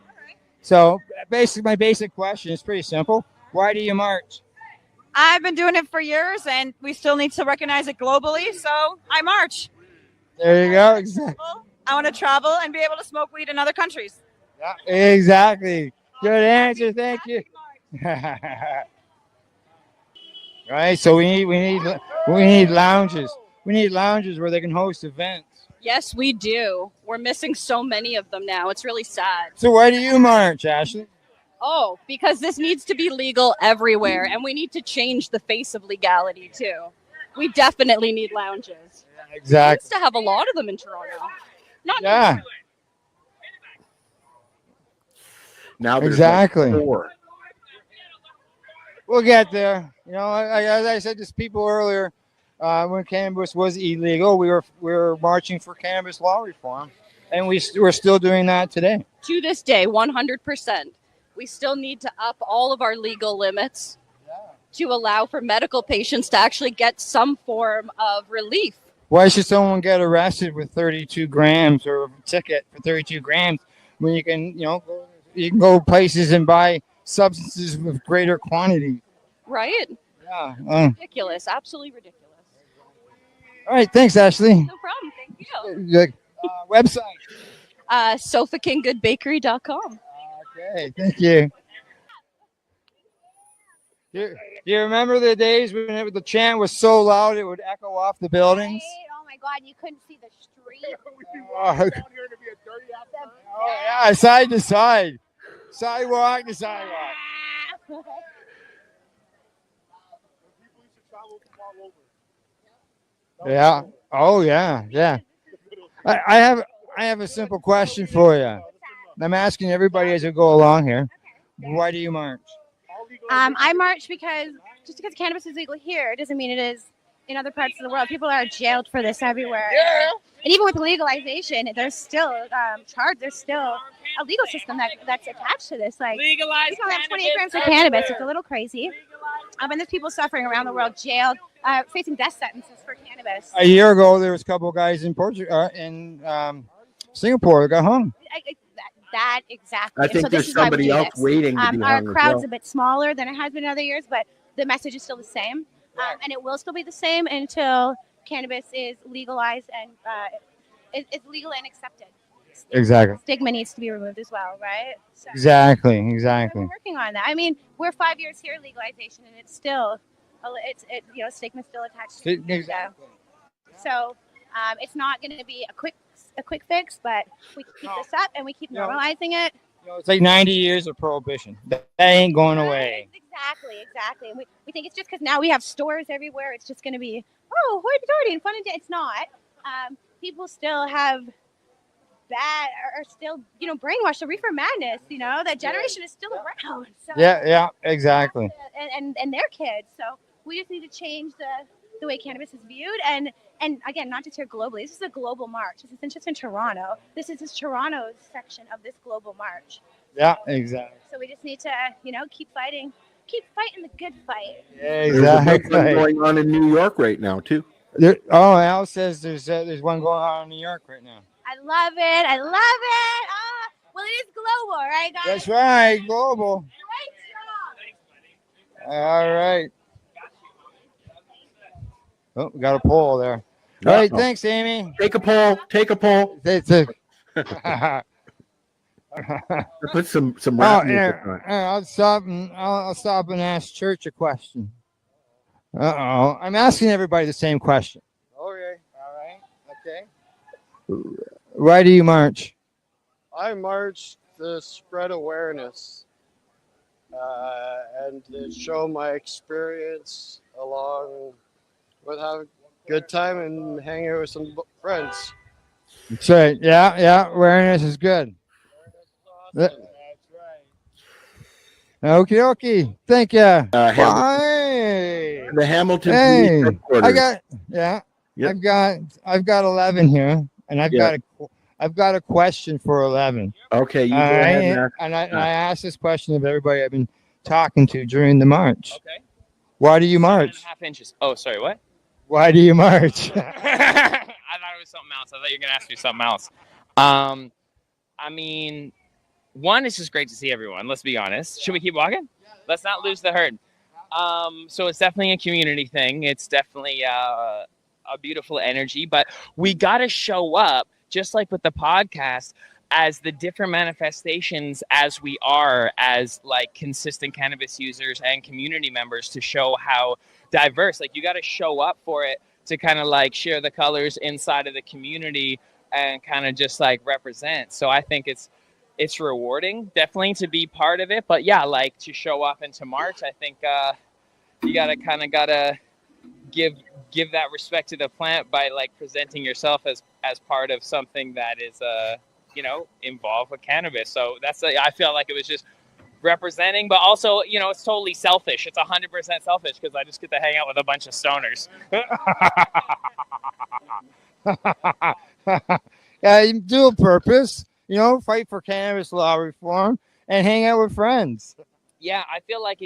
Speaker 22: So basically, my basic question is pretty simple. Why do you march?
Speaker 5: I've been doing it for years, and we still need to recognize it globally, so I march.
Speaker 22: There you go. Exactly.
Speaker 5: I want to travel and be able to smoke weed in other countries.
Speaker 22: Yeah, exactly. Good answer. Thank you. Right. So we need lounges. We need lounges where they can host events.
Speaker 11: Yes, we do. We're missing so many of them now. It's really sad.
Speaker 22: So why do you march, Ashley?
Speaker 11: Oh, because this needs to be legal everywhere, and we need to change the face of legality too. We definitely need lounges.
Speaker 22: Exactly.
Speaker 11: We used to have a lot of them in Toronto. Not
Speaker 22: Yeah.
Speaker 16: Now there's
Speaker 22: Exactly.
Speaker 16: like 4.
Speaker 22: We'll get there. As I said to people earlier, when cannabis was illegal, we were marching for cannabis law reform, and we're still doing that today.
Speaker 11: To this day, 100%. We still need to up all of our legal limits to allow for medical patients to actually get some form of relief.
Speaker 22: Why should someone get arrested with 32 grams or a ticket for 32 grams when you can go places and buy substances with greater quantity?
Speaker 11: Right?
Speaker 22: Yeah.
Speaker 11: Ridiculous. Absolutely ridiculous.
Speaker 22: All right. Thanks, Ashley.
Speaker 11: No problem. Thank you.
Speaker 22: Website.
Speaker 11: SofaKingGoodBakery.com.
Speaker 22: Okay. Thank you. Do you remember the days when the chant was so loud it would echo off the buildings?
Speaker 15: Oh my God, you couldn't see the street.
Speaker 22: Oh, yeah, side to side. Sidewalk to sidewalk. Yeah. Oh, yeah. I have a simple question for you. I'm asking everybody as we go along here. Why do you march?
Speaker 15: I march because just because cannabis is legal here, it doesn't mean it is in other parts of the world. People are jailed for this everywhere.
Speaker 5: Yeah.
Speaker 15: And even with legalization, there's still there's still a legal system that's attached to this. Like
Speaker 5: Legalize
Speaker 15: people have 28
Speaker 5: cannabis
Speaker 15: grams of
Speaker 5: everywhere.
Speaker 15: cannabis. It's a little crazy. And there's people suffering around the world, jailed, facing death sentences for cannabis.
Speaker 22: A year ago, there was a couple of guys in Singapore that got hung.
Speaker 15: That exactly.
Speaker 16: I think
Speaker 15: so this
Speaker 16: there's
Speaker 15: is why we
Speaker 16: somebody
Speaker 15: do
Speaker 16: else
Speaker 15: this.
Speaker 16: waiting to be
Speaker 15: Our
Speaker 16: hung as
Speaker 15: crowd's
Speaker 16: well.
Speaker 15: a bit smaller than it has been in other years, but the message is still the same, and it will still be the same until cannabis is legalized and it's legal and accepted.
Speaker 22: Exactly.
Speaker 15: Stigma needs to be removed as well, right? So
Speaker 22: Exactly.
Speaker 15: we're working on that. I mean, we're 5 years here legalization, and it's still, stigma's still attached to it.
Speaker 22: Exactly.
Speaker 15: So it's not going to be a quick fix, but we keep this up and we keep normalizing it.
Speaker 22: It's like 90 years of prohibition. That ain't going away.
Speaker 15: Exactly. And we think it's just because now we have stores everywhere. It's just going to be, oh, hoity-toity and fun and it's not. People still have bad are still, brainwashed. The reefer madness, that generation is still around. So,
Speaker 22: Yeah, exactly.
Speaker 15: And their kids. So we just need to change the way cannabis is viewed. And again, not just here globally. This is a global march. This isn't just in Toronto. This is just Toronto's section of this global march.
Speaker 22: Yeah, exactly.
Speaker 15: So we just need to, keep fighting the good fight.
Speaker 22: Yeah, exactly.
Speaker 16: There's a big one going on in New York right now too.
Speaker 22: Al says there's one going on in New York right now.
Speaker 15: I love it. Well, it is global, right, guys?
Speaker 22: That's right, global. All right. Oh, we got a poll there. All right, thanks, Amy.
Speaker 16: Take a poll. Put some rap music on.
Speaker 22: I'll stop and ask Church a question. I'm asking everybody the same question. Okay. All right. Okay. Why do you march?
Speaker 8: I march to spread awareness and to show my experience along with having a good time and hanging out with some friends.
Speaker 22: That's right. Yeah. Awareness is good. That's right. Okay. Thank you. Bye.
Speaker 16: The Hamilton Police Headquarters.
Speaker 22: I've got 11 here, and I've got a question for 11.
Speaker 16: Okay, you go ahead.
Speaker 22: And I asked this question of everybody I've been talking to during the march.
Speaker 12: Okay.
Speaker 22: Why do you march?
Speaker 12: 7.5 inches. Oh, sorry, what?
Speaker 22: Why do you march?
Speaker 12: I thought it was something else. I thought you were going to ask me something else. I mean, one, it's just great to see everyone. Let's be honest. Should we keep walking? Let's not lose the herd. So it's definitely a community thing. It's definitely a beautiful energy, but we got to show up, just like with the podcast, as the different manifestations as we are as like consistent cannabis users and community members, to show how diverse, like you got to show up for it, to kind of like share the colors inside of the community and kind of just like represent. So I think it's rewarding definitely to be part of it, but yeah, like to show up and to march, I think you gotta give that respect to the plant by like presenting yourself as part of something that is involved with cannabis. So I feel like it was just representing, but also it's totally selfish. It's 100% selfish because I just get to hang out with a bunch of stoners.
Speaker 22: Yeah, dual purpose. Fight for cannabis law reform and hang out with friends.
Speaker 12: Yeah, I feel like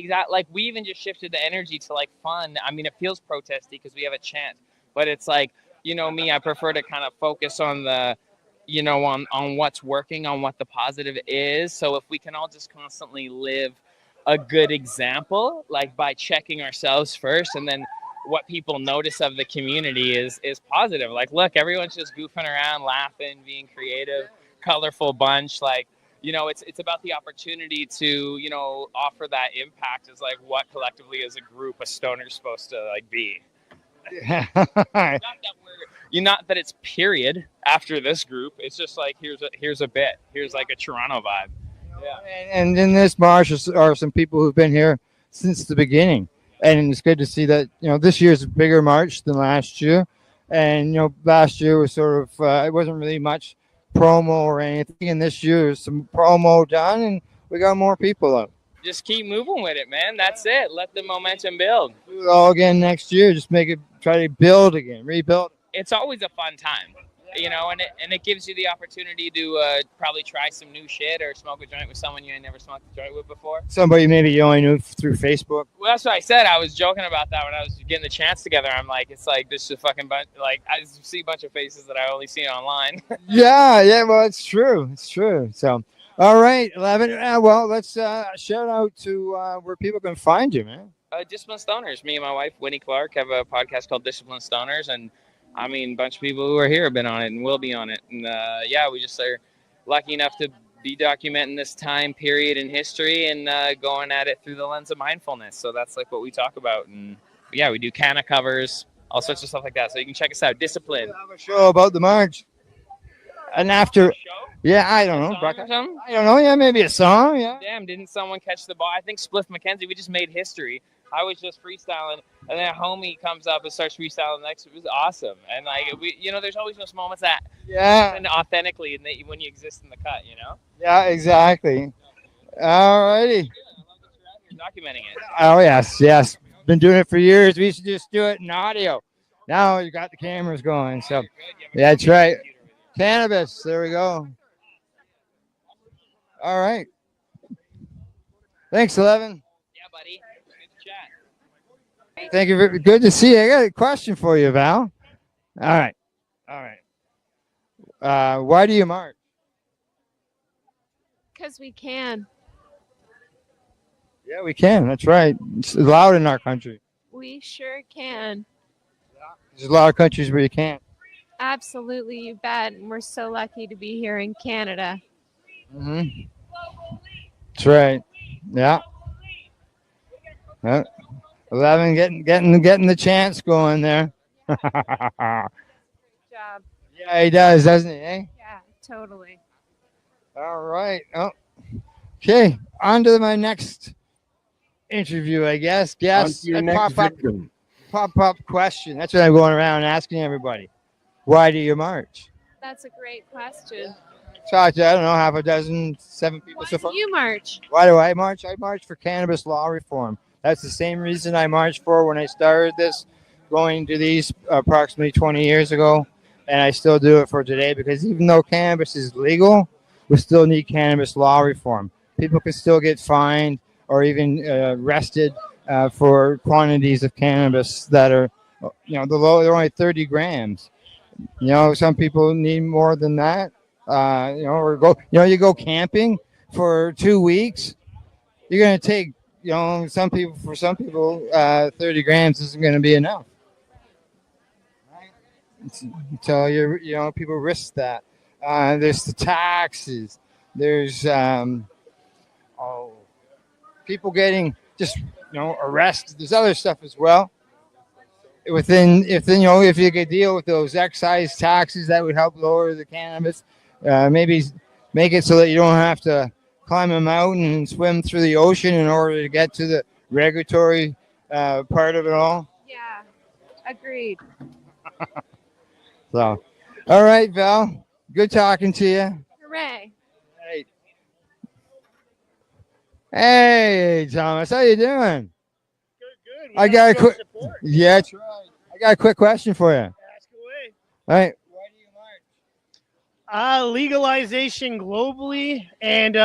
Speaker 12: we even just shifted the energy to like fun. I mean, it feels protesty because we have a chant, but it's like, me, I prefer to kind of focus on the, on what's working, on what the positive is. So if we can all just constantly live a good example, like by checking ourselves first, and then what people notice of the community is positive. Like, look, everyone's just goofing around, laughing, being creative, colorful bunch. Like, it's about the opportunity to, offer that impact as like what collectively as a group a stoner's supposed to like be. Not that it's period after this group. It's just like here's a bit. Here's like a Toronto vibe. Yeah.
Speaker 22: And in this march are some people who've been here since the beginning, and it's good to see that this year's a bigger march than last year. And last year was sort of it wasn't really much promo or anything, and this year some promo done, and we got more people out.
Speaker 12: Just keep moving with it, man. That's it. Let the momentum build.
Speaker 22: Do it all again next year. Just try to build again, rebuild.
Speaker 12: It's always a fun time, and it gives you the opportunity to probably try some new shit or smoke a joint with someone you ain't never smoked a joint with before.
Speaker 22: Somebody maybe you only knew through Facebook.
Speaker 12: Well, that's what I said. I was joking about that when I was getting the chance together. I'm like, it's like this is a fucking bunch. Like I see a bunch of faces that I only see online.
Speaker 22: Yeah. Well, it's true. It's true. So, all right, 11. Well, let's shout out to where people can find you, man.
Speaker 12: Discipline Stoners. Me and my wife, Winnie Clark, have a podcast called Discipline Stoners, and I mean, a bunch of people who are here have been on it and will be on it. And we just are lucky enough to be documenting this time period in history and going at it through the lens of mindfulness. So that's like what we talk about. And yeah, we do canna covers, all sorts of stuff like that. So you can check us out. Discipline.
Speaker 22: We'll have a show about the march. And after Yeah, I don't know.
Speaker 12: Song or something?
Speaker 22: I don't know. Yeah, maybe a song. Yeah.
Speaker 12: Damn, didn't someone catch the ball? I think Spliff McKenzie, we just made history. I was just freestyling, and then a homie comes up and starts freestyling next. It was awesome. And like we, there's always those moments that happen authentically and when you exist in the cut,
Speaker 22: Yeah, exactly. All righty.
Speaker 12: You're documenting it.
Speaker 22: Oh, yes. Been doing it for years. We used to just do it in audio. Now you got the cameras going. So, yeah, that's right. Cannabis. There we go. All right. Thanks, 11.
Speaker 12: Yeah, buddy. Good chat.
Speaker 22: Thank you. Good to see you. I got a question for you, Val. All right. Why do you march?
Speaker 10: Because we can.
Speaker 22: Yeah, we can. That's right. It's allowed in our country.
Speaker 10: We sure can.
Speaker 22: There's a lot of countries where you can't.
Speaker 10: Absolutely, you bet. And we're so lucky to be here in Canada.
Speaker 22: Mm-hmm. That's right. Yeah. 11 getting the chance going there.
Speaker 10: Job.
Speaker 22: Yeah, he does, doesn't he? Eh?
Speaker 10: Yeah, totally.
Speaker 22: All right. Oh. Okay. On to my next interview, I guess. Yes. Pop-up question. That's what I'm going around asking everybody. Why do you march?
Speaker 10: That's a great question.
Speaker 22: Talked to, I don't know, half a dozen, 7 people so far.
Speaker 10: Why do you march?
Speaker 22: Why do I march? I march for cannabis law reform. That's the same reason I marched for when I started this, going to these approximately 20 years ago. And I still do it for today because even though cannabis is legal, we still need cannabis law reform. People can still get fined or even arrested for quantities of cannabis that are, they're only 30 grams. Some people need more than that. You go camping for 2 weeks. You're going to take, some people, 30 grams isn't going to be enough. So people risk that. There's the taxes. There's people getting just arrested. There's other stuff as well. If you could deal with those excise taxes, that would help lower the cannabis. Maybe make it so that you don't have to climb a mountain and swim through the ocean in order to get to the regulatory part of it all.
Speaker 10: Yeah, agreed.
Speaker 22: So, all right, Val. Good talking to you.
Speaker 10: Hooray.
Speaker 22: Hey, Thomas, how you doing? Good. I got a quick. Yeah, that's right. I got a quick question for you.
Speaker 18: Ask away.
Speaker 22: All right.
Speaker 18: Legalization globally, and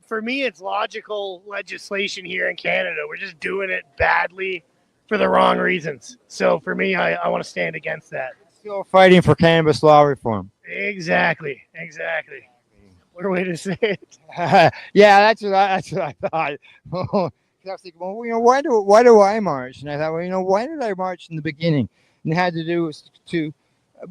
Speaker 18: for me, it's logical legislation here in Canada. We're just doing it badly for the wrong reasons. So for me, I want to stand against that.
Speaker 22: Still fighting for cannabis law reform.
Speaker 18: Exactly. What a way to say it.
Speaker 22: Yeah, that's what I thought. I was thinking, well, why do I march? And I thought, why did I march in the beginning? And it had to do with to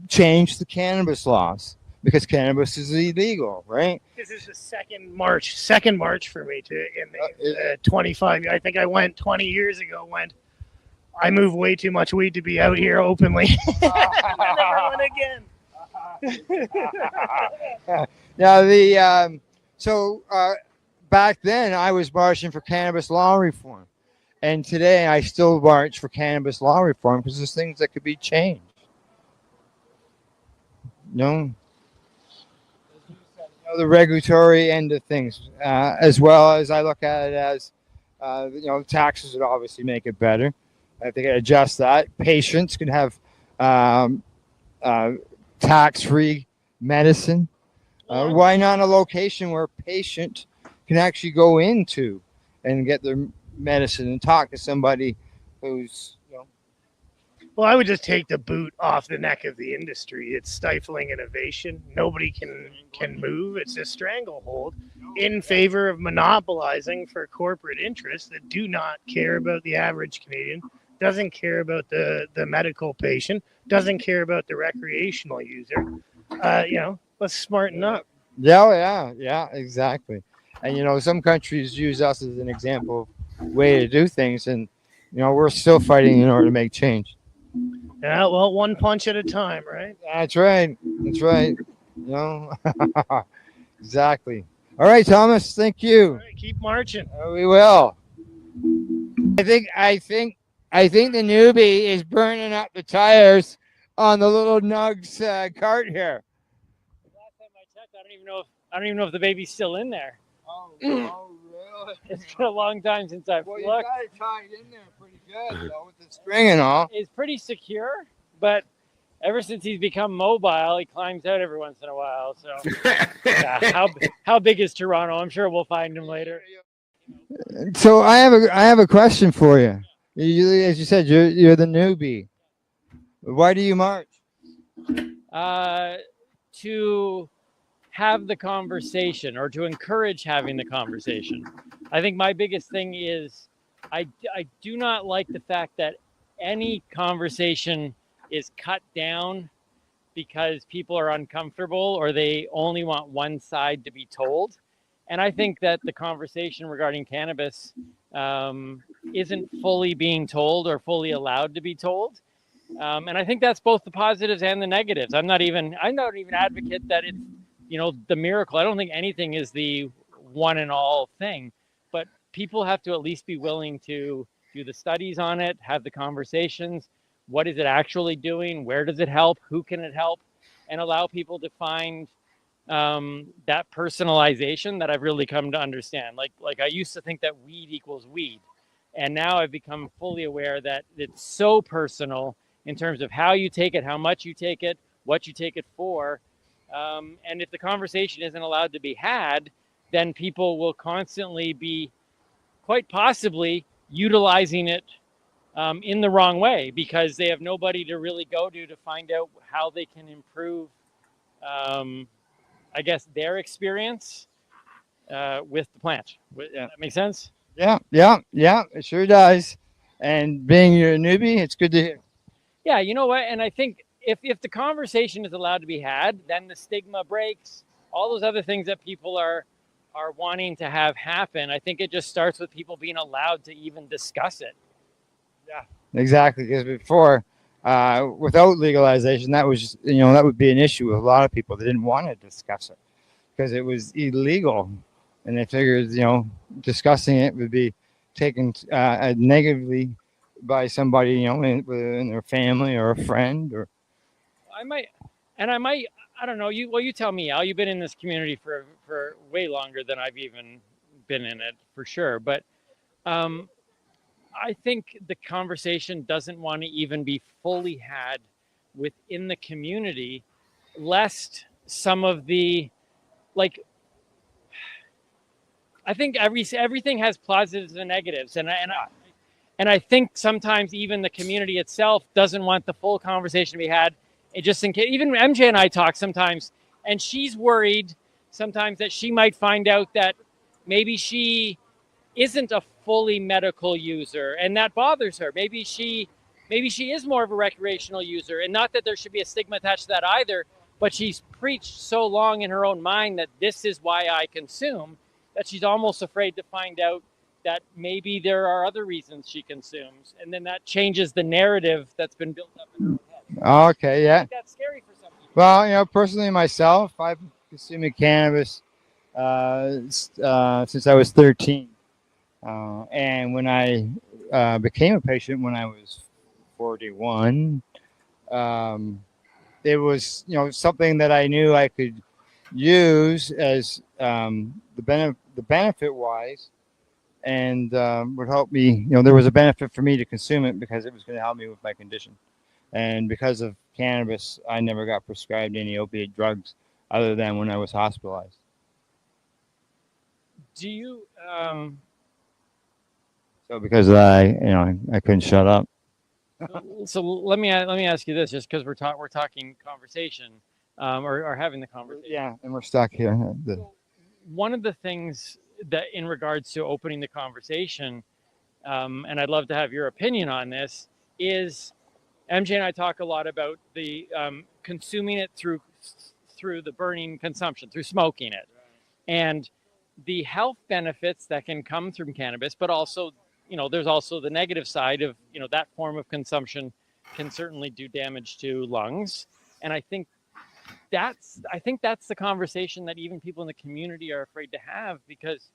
Speaker 22: change the cannabis laws because cannabis is illegal, right?
Speaker 18: This is the second march for me in 25. I think I went 20 years ago when I moved way too much weed to be out here openly. I never went again.
Speaker 22: Now back then I was marching for cannabis law reform, and today I still march for cannabis law reform because there's things that could be changed. The regulatory end of things, as well as I look at it as, taxes would obviously make it better. I think I adjust that. Patients can have tax-free medicine. Why not a location where a patient can actually go into and get their medicine and talk to somebody who's,
Speaker 18: Well, I would just take the boot off the neck of the industry. It's stifling innovation. Nobody can move. It's a stranglehold in favor of monopolizing for corporate interests that do not care about the average Canadian, doesn't care about the medical patient, doesn't care about the recreational user. Let's smarten up.
Speaker 22: Yeah, exactly. And some countries use us as an example of way to do things, and we're still fighting in order to make change.
Speaker 18: Yeah, well, one punch at a time, right?
Speaker 22: That's right. Exactly. All right, Thomas. Thank you.
Speaker 18: All right, keep marching.
Speaker 22: We will. I think the newbie is burning up the tires on the little Nugs cart here.
Speaker 9: Last time I checked, I don't even know if the baby's still in there.
Speaker 22: Oh, really?
Speaker 9: It's been a long time since I've
Speaker 22: Well,
Speaker 9: looked.
Speaker 22: you got it tied in there pretty good, though, with the string and all.
Speaker 9: It's pretty secure, but ever since he's become mobile, he climbs out every once in a while. So, yeah, how big is Toronto? I'm sure we'll find him later.
Speaker 22: So I have a question for you. As you said, you're the newbie. Why do you march?
Speaker 9: To have the conversation, or to encourage having the conversation. I think my biggest thing is I do not like the fact that any conversation is cut down because people are uncomfortable or they only want one side to be told. And I think that the conversation regarding cannabis isn't fully being told or fully allowed to be told. And I think that's both the positives and the negatives. I'm not even advocate that it's, the miracle. I don't think anything is the one and all thing, but people have to at least be willing to do the studies on it, have the conversations. What is it actually doing? Where does it help? Who can it help? And allow people to find that personalization that I've really come to understand. Like I used to think that weed equals weed. And now I've become fully aware that it's so personal in terms of how you take it, how much you take it, what you take it for. And if the conversation isn't allowed to be had, then people will constantly be quite possibly utilizing it in the wrong way because they have nobody to really go to find out how they can improve, I guess, their experience with the plant. That make sense?
Speaker 22: Yeah, it sure does. And being you're a newbie, it's good to hear.
Speaker 9: Yeah, you know what? And I think if the conversation is allowed to be had, then the stigma breaks. All those other things that people are wanting to have happen. I think it just starts with people being allowed to even discuss it.
Speaker 22: Yeah, exactly. Because before, without legalization, that was that would be an issue with a lot of people. They didn't want to discuss it because it was illegal, and they figured discussing it would be taken negatively by somebody within their family or a friend or.
Speaker 9: I don't know. You tell me, Al. You've been in this community for way longer than I've even been in it, for sure. But I think the conversation doesn't want to even be fully had within the community, lest some of the I think everything has positives and negatives, and I think sometimes even the community itself doesn't want the full conversation to be had. It just in case, even MJ and I talk sometimes, and she's worried sometimes that she might find out that maybe she isn't a fully medical user, and that bothers her. Maybe she is more of a recreational user, and not that there should be a stigma attached to that either, but she's preached so long in her own mind that this is why I consume, that she's almost afraid to find out that maybe there are other reasons she consumes, and then that changes the narrative that's been built up in her own head.
Speaker 22: Okay, yeah.
Speaker 9: I think that's scary for some people.
Speaker 22: Well, personally myself, I've been consuming cannabis since I was 13. And when I became a patient when I was 41, it was something that I knew I could use as the benefit wise, and would help me. There was a benefit for me to consume it because it was going to help me with my condition. And because of cannabis, I never got prescribed any opiate drugs other than when I was hospitalized.
Speaker 9: Do you?
Speaker 22: So because I couldn't shut up.
Speaker 9: So let me ask you this, just because we're talking conversation, or having the conversation.
Speaker 22: Yeah, and we're stuck here.
Speaker 9: One of the things that, in regards to opening the conversation, and I'd love to have your opinion on this, is MJ and I talk a lot about the consuming it through the burning consumption, through smoking it, and the health benefits that can come from cannabis, but also, there's also the negative side of, that form of consumption can certainly do damage to lungs. And I think I think that's the conversation that even people in the community are afraid to have, because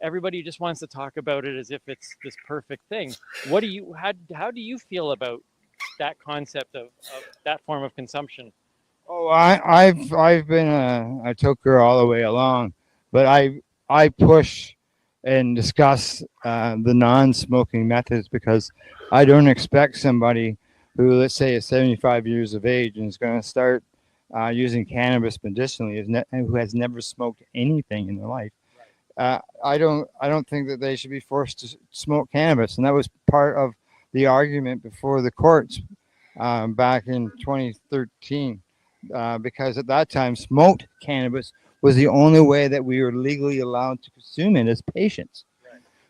Speaker 9: everybody just wants to talk about it as if it's this perfect thing. How do you feel about that concept of that form of consumption?
Speaker 22: Oh, I've been a toker all the way along, but I push and discuss the non-smoking methods, because I don't expect somebody who, let's say, is 75 years of age and is going to start using cannabis medicinally, who has never smoked anything in their life. I don't think that they should be forced to smoke cannabis, and that was part of the argument before the courts back in 2013, because at that time smoked cannabis was the only way that we were legally allowed to consume it as patients.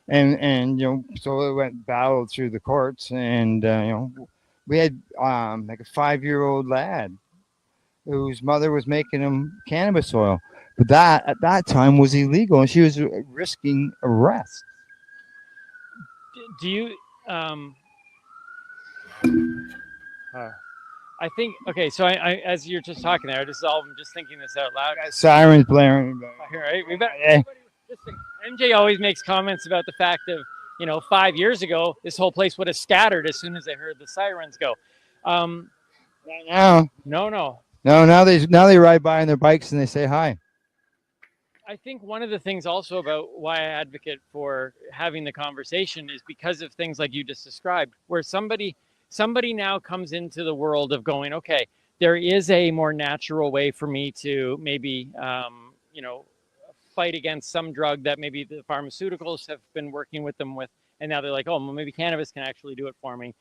Speaker 22: And so it went battled through the courts, and we had like a 5-year-old lad whose mother was making him cannabis oil, but that at that time was illegal, and she was risking arrest.
Speaker 9: Do you I think, okay, so I as you're just talking there, I'm just thinking this out loud.
Speaker 22: Sirens blaring.
Speaker 9: Right, we better. MJ always makes comments about the fact of, 5 years ago, this whole place would have scattered as soon as they heard the sirens go.
Speaker 22: Now,
Speaker 9: No.
Speaker 22: now they ride by on their bikes and they say hi.
Speaker 9: I think one of the things also about why I advocate for having the conversation is because of things like you just described, where somebody now comes into the world of going, okay, there is a more natural way for me to maybe, fight against some drug that maybe the pharmaceuticals have been working with them with, and now they're like, oh, well, maybe cannabis can actually do it for me.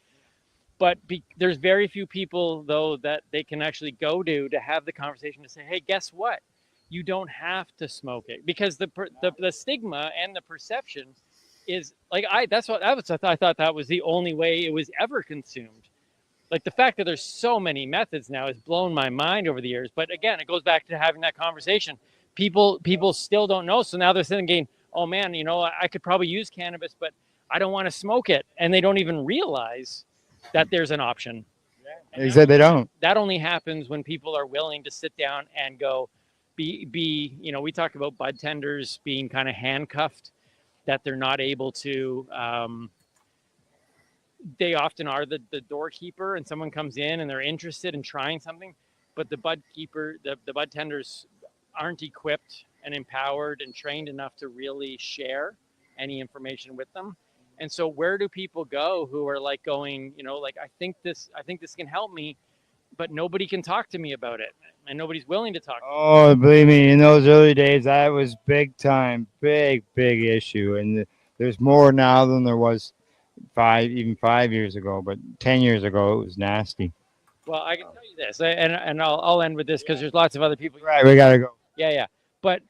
Speaker 9: But there's very few people, though, that they can actually go to have the conversation to say, hey, guess what? You don't have to smoke it, because the stigma and the perception is like, I thought that was the only way it was ever consumed. Like, the fact that there's so many methods now has blown my mind over the years. But again, it goes back to having that conversation. People still don't know. So now they're thinking, oh man, I could probably use cannabis, but I don't want to smoke it. And they don't even realize that there's an option.
Speaker 22: They said they don't.
Speaker 9: That only happens when people are willing to sit down and go, we talk about bud tenders being kind of handcuffed, that they're not able to, they often are the doorkeeper, and someone comes in and they're interested in trying something, but the bud tenders aren't equipped and empowered and trained enough to really share any information with them. And so where do people go who are like going, I think this can help me, but nobody can talk to me about it, and nobody's willing to talk to me.
Speaker 22: Oh, believe me, in those early days, that was big time, big issue. And there's more now than there was 5 years ago, but 10 years ago, it was nasty.
Speaker 9: Well, I can tell you this, and I'll end with this, because there's lots of other people.
Speaker 22: Right, we got to go.
Speaker 9: Yeah. But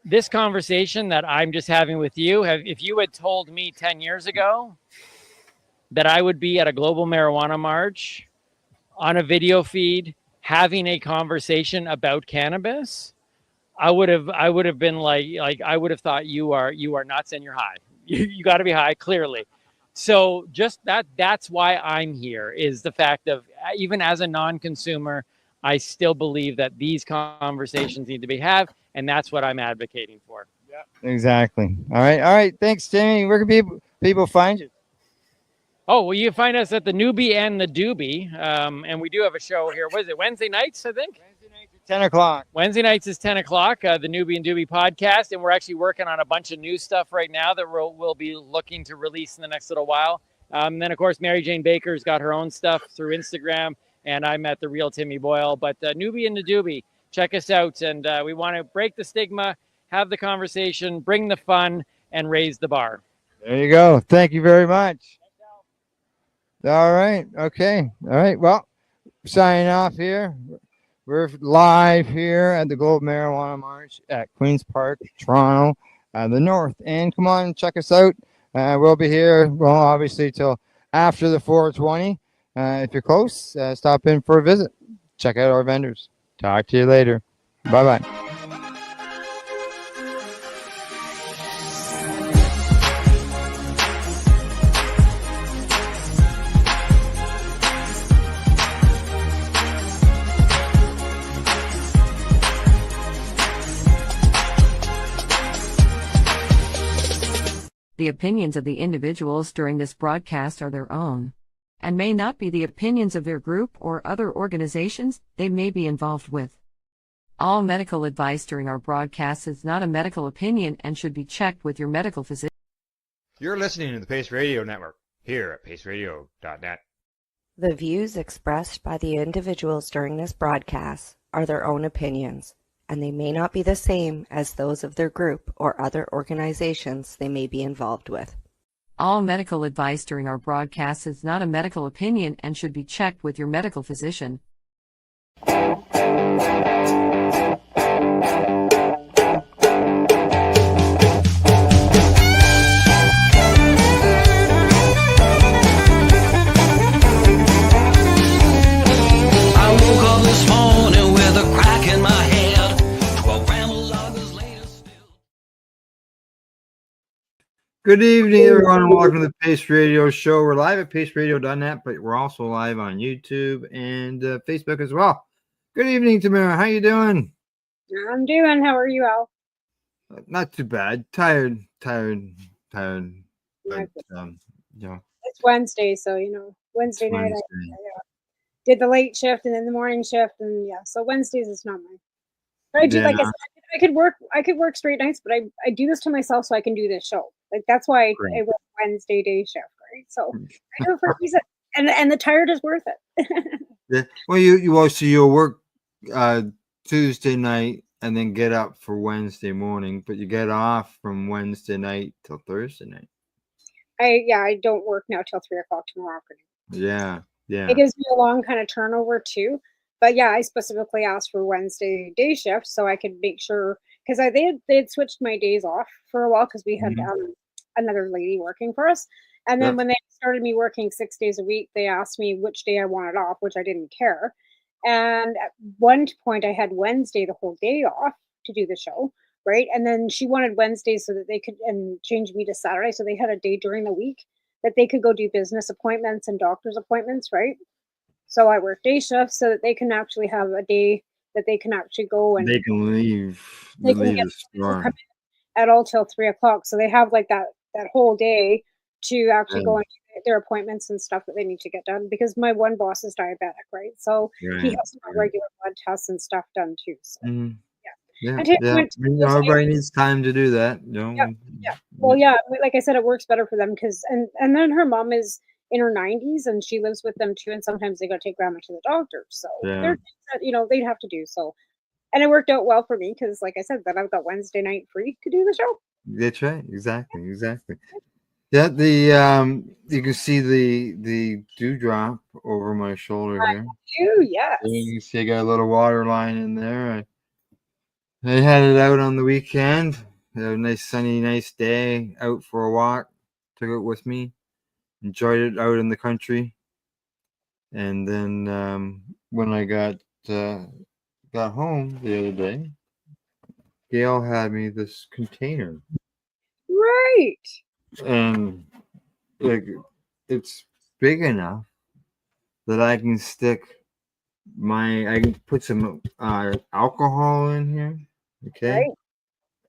Speaker 9: this conversation that I'm just having with you, if you had told me 10 years ago that I would be at a global marijuana march on a video feed having a conversation about cannabis, I would have been like I would have thought you are nuts and you're high. You got to be high, clearly. So just that's why I'm here, is the fact of, even as a non-consumer, I still believe that these conversations need to be had, and that's what I'm advocating for.
Speaker 22: Yeah, exactly. All right. Thanks, Timmy. Where can people find you?
Speaker 9: Oh, well, you can find us at the Newbie and the Doobie, and we do have a show here. What is it, Wednesday nights, I think?
Speaker 22: 10 o'clock.
Speaker 9: Wednesday nights is 10 o'clock, the Newbie and Doobie podcast, and we're actually working on a bunch of new stuff right now that we'll be looking to release in the next little while. Then, of course, Mary Jane Baker's got her own stuff through Instagram, and I'm at The Real Timmy Boyle. But Newbie and the Doobie, check us out, and we want to break the stigma, have the conversation, bring the fun, and raise the bar.
Speaker 22: There you go. Thank you very much. All right. Okay. All right. Well, signing off here. We're live here at the Global Marijuana March at Queen's Park, Toronto, the North. And come on, check us out. We'll be here, well, obviously, till after the 420. If you're close, stop in for a visit. Check out our vendors. Talk to you later. Bye-bye.
Speaker 6: opinions of the individuals during this broadcast are their own, and may not be the opinions of their group or other organizations they may be involved with. All medical advice during our broadcast is not a medical opinion and should be checked with your medical physician.
Speaker 13: You're listening to the Pace Radio Network here at paceradio.net.
Speaker 14: The views expressed by the individuals during this broadcast are their own opinions, and they may not be the same as those of their group or other organizations they may be involved with.
Speaker 6: All medical advice during our broadcast is not a medical opinion and should be checked with your medical physician.
Speaker 19: I woke up this morning with a crack in my head. 12 grams of loggers later.
Speaker 1: Good evening, everyone, and welcome to the Pace Radio Show. We're live at paceradio.net, but we're also live on YouTube and Facebook as well. Good evening, Tamara. How you doing?
Speaker 24: I'm doing. How are you all?
Speaker 1: Not too bad. Tired. But,
Speaker 24: It's Wednesday, so Wednesday night I did the late shift and then the morning shift, and so Wednesdays is not mine. But I do, like I said, I could work straight nights, but I do this to myself so I can do this show. Like that's why I work Wednesday day shift, right? So I do it for a reason, and the tired is worth it.
Speaker 1: Yeah. Well, you'll work Tuesday night and then get up for Wednesday morning, but you get off from Wednesday night till Thursday night.
Speaker 24: I don't work now till 3:00 tomorrow afternoon.
Speaker 1: Yeah.
Speaker 24: It gives me a long kind of turnover too. But I specifically asked for Wednesday day shift so I could make sure, because they had switched my days off for a while because we had another lady working for us. And then when they started me working 6 days a week, they asked me which day I wanted off, which I didn't care. And at one point I had Wednesday the whole day off to do the show, right? And then she wanted Wednesdays so that they could change me to Saturday. So they had a day during the week that they could go do business appointments and doctor's appointments, right? So I work day shifts so that they can actually have a day that they can actually go and
Speaker 1: they can leave.
Speaker 24: They can get at all till 3:00. So they have like that whole day to actually go and do their appointments and stuff that they need to get done, because my one boss is diabetic, right? So he has regular blood tests and stuff done too. So
Speaker 1: everybody needs time to do that.
Speaker 24: Well, like I said, it works better for them because and then her mom is in her 90s and she lives with them too, and sometimes they got to take grandma to the doctor, so they're they'd have to do so. And it worked out well for me because, like I said, then I've got Wednesday night free to do the show.
Speaker 1: That's right. Exactly. Yeah, the you can see the dewdrop over my shoulder here.
Speaker 24: Yes.
Speaker 1: You can see I got a little water line in there. I had it out on the weekend. Had a nice sunny, nice day out for a walk. Took it with me. Enjoyed it out in the country. And then when I got home the other day, Gail had me this container.
Speaker 24: Right.
Speaker 1: And it's big enough that I can put some alcohol in here, okay,
Speaker 24: right.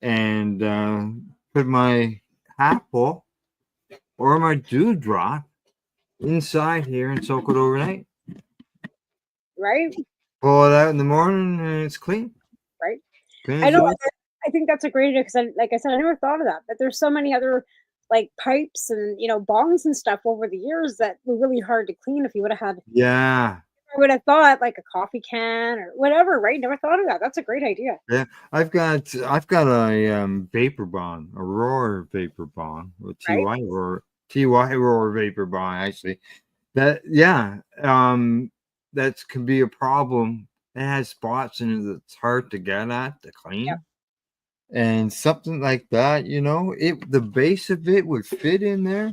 Speaker 1: And put my apple or my dewdrop inside here and soak it overnight.
Speaker 24: Right.
Speaker 1: Pull it out in the morning and it's clean.
Speaker 24: Right.
Speaker 1: Clean
Speaker 24: I know. I think that's a great idea because, like I said, I never thought of that. But there's so many other like pipes and bongs and stuff over the years that were really hard to clean. If you would have had,
Speaker 1: I
Speaker 24: would have thought like a coffee can or whatever, right? Never thought of that. That's a great idea.
Speaker 1: Yeah, I've got a vapor bond, a Roar vapor bond, a TY Roar vapor bond. Actually, that can be a problem. It has spots in it that's hard to get at to clean.
Speaker 24: Yep.
Speaker 1: And something like that, the base of it would fit in there.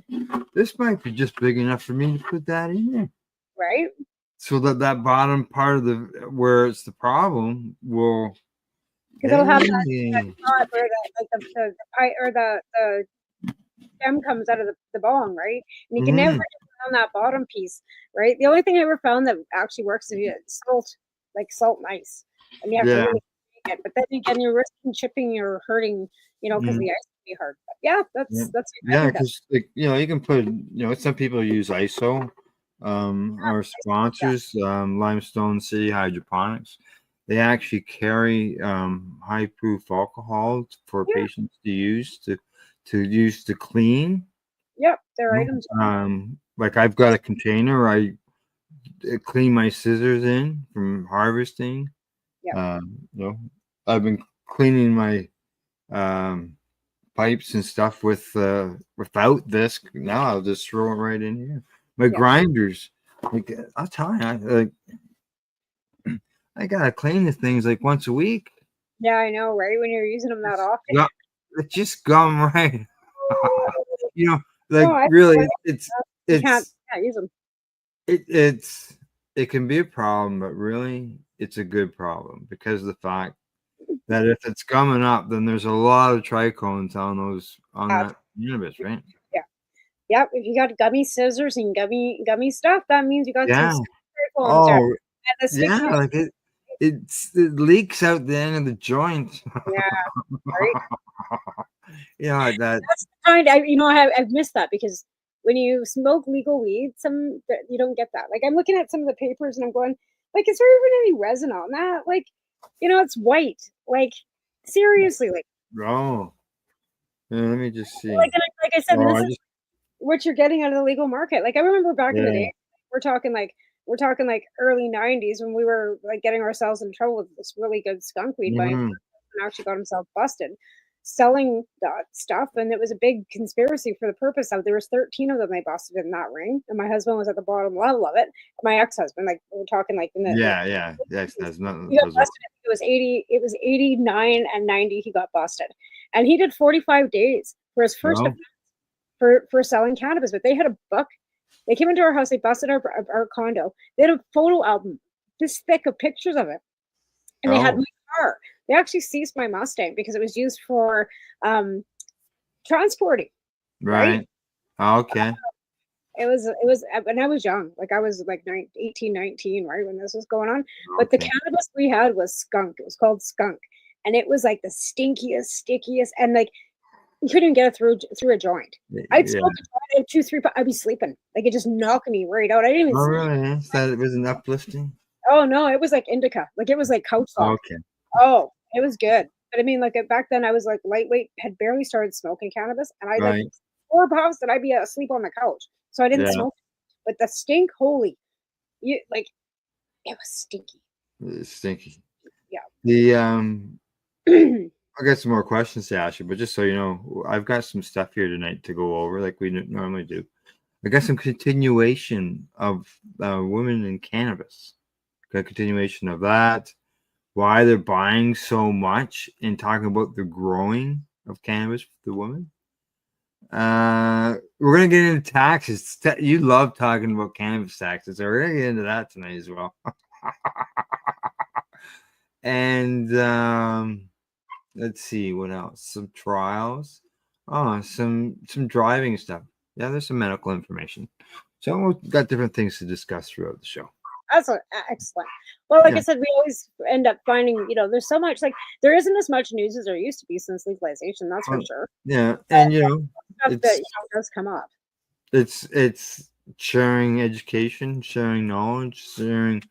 Speaker 1: This might be just big enough for me to put that in there.
Speaker 24: Right.
Speaker 1: So that bottom part of where it's the problem will.
Speaker 24: Because it'll have that spot where the pipe or the stem comes out of the bong, right? And you can never get on that bottom piece, right? The only thing I ever found that actually works is salt nice. And you have to really it, but then again, you're risking chipping or hurting, because the ice be hard. But yeah,
Speaker 1: Yeah,
Speaker 24: that's
Speaker 1: yeah, because like, you can put, some people use ISO, or sponsors, Limestone City Hydroponics. They actually carry high proof alcohol for patients to use to clean.
Speaker 24: Yep, their items.
Speaker 1: Like I've got a container I clean my scissors in from harvesting.
Speaker 24: Yeah.
Speaker 1: I've been cleaning my pipes and stuff without this. Now I'll just throw it right in here. My grinders, like I'll tell you, I gotta clean the things like once a week.
Speaker 24: Yeah, I know, right? When you're using them that often.
Speaker 1: Yeah, it's just gum right.
Speaker 24: No,
Speaker 1: Really,
Speaker 24: you can't use them.
Speaker 1: it can be a problem, but really it's a good problem because of the fact that if it's gumming up, then there's a lot of trichomes on that cannabis, right?
Speaker 24: Yeah. Yep. If you got gummy scissors and gummy stuff, that means you got
Speaker 1: Yeah.
Speaker 24: some trichomes there.
Speaker 1: Oh,
Speaker 24: And the
Speaker 1: yeah,
Speaker 24: stickiness.
Speaker 1: like it leaks out the end of the joint.
Speaker 24: Yeah. Right.
Speaker 1: Yeah, that.
Speaker 24: That's the kind I've missed that because when you smoke legal weed, you don't get that. Like I'm looking at some of the papers and I'm going, like, is there even any resin on that? Like, it's white. Like, seriously, like.
Speaker 1: Oh, yeah, let me just see.
Speaker 24: Like I said,
Speaker 1: Oh,
Speaker 24: this is what you're getting out of the legal market. Like I remember back in the day, we're talking like early '90s when we were like getting ourselves in trouble with this really good skunk weed by and actually got himself busted selling that stuff, and it was a big conspiracy for the purpose of there was 13 of them they busted in that ring, and my husband was at the bottom level of it. My ex-husband, like we're talking like in the
Speaker 1: yes, there's nothing.
Speaker 24: he got busted. It was 89 and 90 he got busted, and he did 45 days for his first offense for selling cannabis. But they had a book. They came into our house, they busted our condo. They had a photo album this thick of pictures of it, and they had my car. They actually seized my Mustang because it was used for transporting.
Speaker 1: Right. Oh, okay.
Speaker 24: It was when I was young, like I was like 18, 19, right, when this was going on. But the cannabis we had was skunk. It was called skunk, and it was like the stinkiest, stickiest, and like you couldn't even get it through a joint. I'd smoke a joint, 2, 3, I'd be sleeping. Like it just knocked me right out. I didn't even.
Speaker 1: Oh, really? That it was an uplifting.
Speaker 24: Oh no, it was like indica. Like it was like couch lock.
Speaker 1: Okay.
Speaker 24: Oh, it was good. But I mean, like back then I was like lightweight, had barely started smoking cannabis, and I like 4 puffs and I'd be asleep on the couch. So I didn't smoke. But the stink, holy, it was stinky.
Speaker 1: It's stinky.
Speaker 24: Yeah.
Speaker 1: The I got some more questions to ask you, but just so you know, I've got some stuff here tonight to go over, like we normally do. I got some continuation of women in cannabis. Got a continuation of that. Why they're buying so much and talking about the growing of cannabis for the women. We're gonna get into taxes. You love talking about cannabis taxes, so we're gonna get into that tonight as well. And let's see what else. Some trials. Oh, some driving stuff. Yeah, there's some medical information. So we've got different things to discuss throughout the show.
Speaker 24: That's excellent. Well, like I said, we always end up finding, there's so much, like there isn't as much news as there used to be since legalization. That's for sure.
Speaker 1: Yeah, and
Speaker 24: stuff that does come up.
Speaker 1: It's sharing education, sharing knowledge, sharing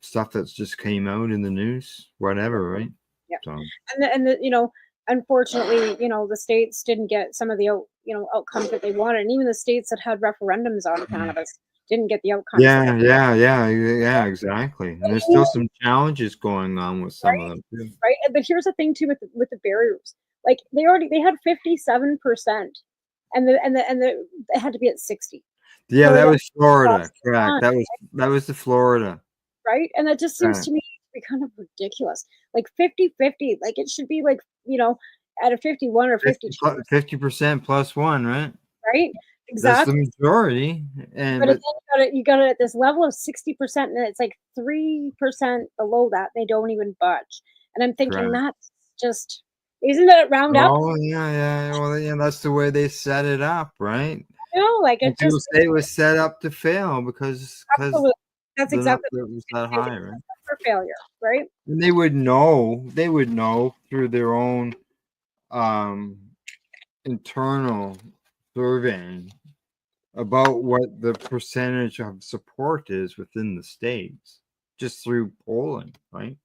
Speaker 1: stuff that's just came out in the news, whatever, right?
Speaker 24: Yeah.
Speaker 1: So.
Speaker 24: And unfortunately, the states didn't get some of the outcomes that they wanted, and even the states that had referendums on cannabis didn't get the outcomes.
Speaker 1: Yeah, exactly. And there's still some challenges going on with some of them too.
Speaker 24: Right, but here's the thing too with the barriers. Like they had 57%, and it had to be at 60.
Speaker 1: Yeah,
Speaker 24: so
Speaker 1: that was Florida. Correct. That was the Florida.
Speaker 24: Right, and that just seems to me to be kind of ridiculous. Like 50-50, like it should be like at a 51 or 52.
Speaker 1: 50% plus one, right?
Speaker 24: Right. Exactly.
Speaker 1: That's the majority.
Speaker 24: But then you got it at this level of 60%, and it's like 3% below that. They don't even budge. And I'm thinking that's just, isn't that round up?
Speaker 1: Oh, yeah. Well, yeah, that's the way they set it up, right?
Speaker 24: Like it
Speaker 1: people
Speaker 24: just
Speaker 1: say it was set up to fail because
Speaker 24: that's exactly
Speaker 1: it was that high, right?
Speaker 24: For failure, right?
Speaker 1: And they would know through their own internal surveying about what the percentage of support is within the states, just through polling, right?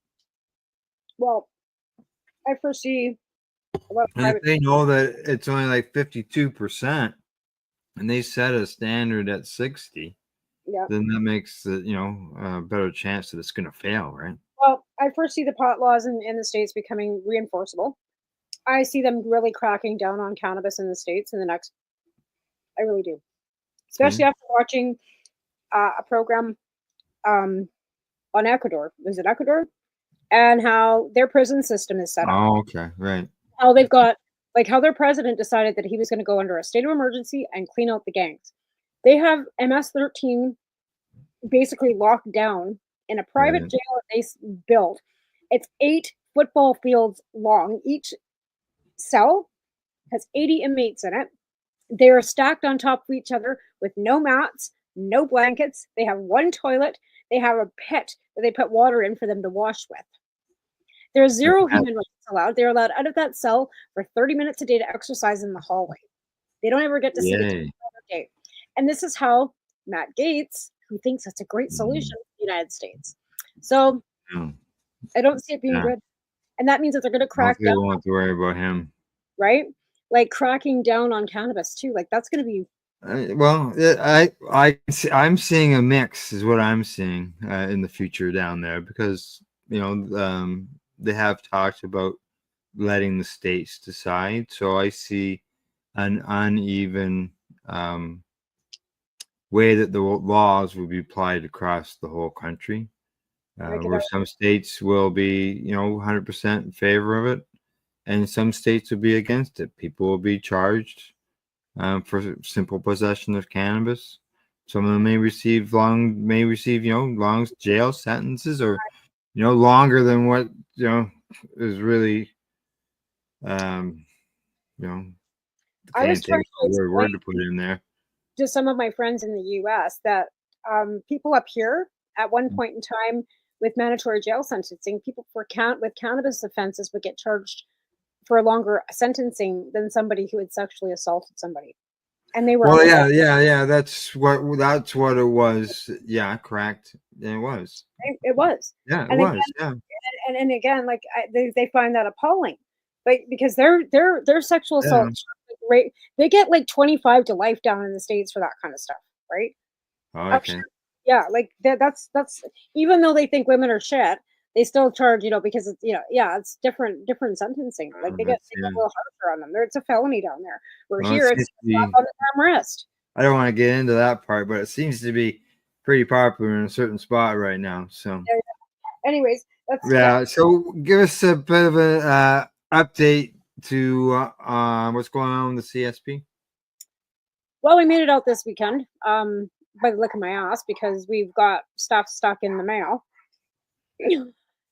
Speaker 24: Well, I foresee a lot of
Speaker 1: And if
Speaker 24: private.
Speaker 1: they know that it's only like 52%, and they set a standard at 60,
Speaker 24: Yeah.
Speaker 1: then that makes it, a better chance that it's going to fail, right?
Speaker 24: Well, I foresee the pot laws in the states becoming reinforceable. I see them really cracking down on cannabis in the states in the next. I really do, especially after watching a program on Ecuador. Was it Ecuador? And how their prison system is set up.
Speaker 1: Oh, okay, right.
Speaker 24: How they've got how their president decided that he was going to go under a state of emergency and clean out the gangs. They have MS-13 basically locked down in a private
Speaker 1: Right.
Speaker 24: jail that they built. It's 8 football fields long. Each cell has 80 inmates in it. They are stacked on top of each other with no mats, no blankets. They have one toilet. They have a pit that they put water in for them to wash with. There's zero human rights allowed. They're allowed out of that cell for 30 minutes a day to exercise in the hallway. They don't ever get to see it
Speaker 1: Yay.
Speaker 24: day. And this is how Matt Gaetz, who thinks that's a great solution for the United States. So
Speaker 1: Mm.
Speaker 24: I don't see it being
Speaker 1: Yeah.
Speaker 24: good. And that means that they're going to crack
Speaker 1: Hopefully they
Speaker 24: down,
Speaker 1: won't have to worry about him.
Speaker 24: right? Like cracking down on cannabis too. Like that's going to be
Speaker 1: I'm seeing a mix, is what I'm seeing in the future down there, because they have talked about letting the states decide. So I see an uneven way that the laws will be applied across the whole country, where some states will be 100% in favor of it, and some states will be against it. People will be charged for simple possession of cannabis. Some of them may receive long jail sentences, or longer than what is really
Speaker 24: I
Speaker 1: can't
Speaker 24: was
Speaker 1: think
Speaker 24: trying
Speaker 1: of
Speaker 24: to
Speaker 1: a word
Speaker 24: explain
Speaker 1: to put in there.
Speaker 24: to some of my friends in the US that people up here at one point in time with mandatory jail sentencing, people with cannabis offenses would get charged for a longer sentencing than somebody who had sexually assaulted somebody. And they were
Speaker 1: Well,
Speaker 24: under
Speaker 1: yeah. That's what it was. Yeah, correct. It was.
Speaker 24: It was.
Speaker 1: Yeah, it
Speaker 24: And
Speaker 1: was.
Speaker 24: again,
Speaker 1: Yeah.
Speaker 24: and again, like they find that appalling, but because their sexual
Speaker 1: Yeah.
Speaker 24: assault rate, they get like 25 to life down in the States for that kind of stuff, right?
Speaker 1: Oh,
Speaker 24: Up
Speaker 1: okay.
Speaker 24: here, yeah, like that's even though they think women are shit, they still charge, because it's it's different sentencing. Like they get
Speaker 1: That's,
Speaker 24: a little harsher on them. It's a felony down there. Where
Speaker 1: well, it
Speaker 24: here it's
Speaker 1: seems
Speaker 24: a
Speaker 1: to
Speaker 24: slap
Speaker 1: be,
Speaker 24: on the damn wrist.
Speaker 1: I don't want to get into that part, but it seems to be pretty popular in a certain spot right now. So
Speaker 24: Yeah. Anyways, that's
Speaker 1: yeah. So give us a bit of a update to what's going on with the CSP.
Speaker 24: Well, we made it out this weekend, by the lick of my ass, because we've got stuff stuck in the mail.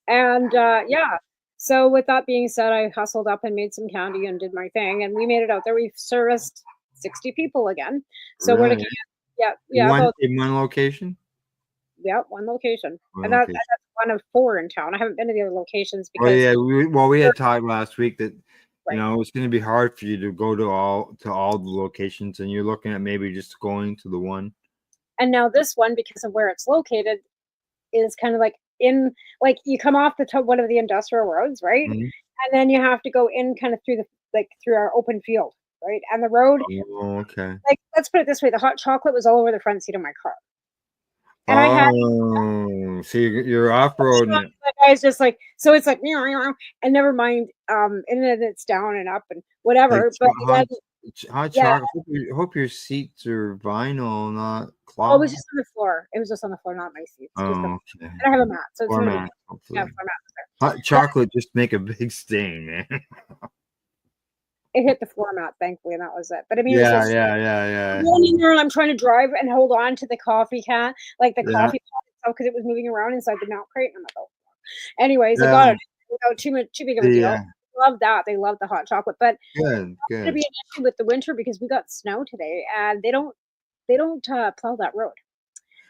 Speaker 24: And yeah, so with that being said, I hustled up and made some candy and did my thing, and we made it out there. We've serviced 60 people again. So we're
Speaker 1: Really?
Speaker 24: about
Speaker 1: In one location.
Speaker 24: one location,
Speaker 1: One
Speaker 24: and
Speaker 1: location.
Speaker 24: that's one of 4 in town. I haven't been to the other locations
Speaker 1: Well,
Speaker 24: because
Speaker 1: yeah. We had talked last week that
Speaker 24: Right.
Speaker 1: it's going to be hard for you to go to all the locations, and you're looking at maybe just going to the one.
Speaker 24: and now this one, because of where it's located, is kind of like you come off the top one of the industrial roads, right?
Speaker 1: Mhm.
Speaker 24: And then you have to go in kind of through through our open field, right? And the road,
Speaker 1: Oh, okay.
Speaker 24: like, let's put it this way, the hot chocolate was all over the front seat of my car. And I had
Speaker 1: So you're off-roading it.
Speaker 24: the guy's just like, so it's like, and never mind, and then it's down and up and whatever.
Speaker 1: Like
Speaker 24: But
Speaker 1: hot
Speaker 24: yeah,
Speaker 1: chocolate. Hope your seats are vinyl, not
Speaker 24: it
Speaker 1: cloth.
Speaker 24: was just on the floor. It was just on the floor, not my seats. Just
Speaker 1: Oh, okay.
Speaker 24: and I have a mat, so it's
Speaker 1: Floor
Speaker 24: really
Speaker 1: mat, hopefully.
Speaker 24: yeah, floor mat was there.
Speaker 1: Hot chocolate just make a big stain, man.
Speaker 24: It hit the floor mat, thankfully, and that was it. But I mean,
Speaker 1: Yeah.
Speaker 24: I'm going in there and I'm trying to drive and hold on to the coffee can, like the
Speaker 1: Yeah.
Speaker 24: coffee pot itself, because it was moving around inside the milk crate. And I'm like, oh. Anyways, I
Speaker 1: Yeah.
Speaker 24: got it without too big of a deal.
Speaker 1: Yeah.
Speaker 24: Love that. They love the hot chocolate, but
Speaker 1: Good.
Speaker 24: it's going to be an issue with the winter because we got snow today, and they don't plow that road.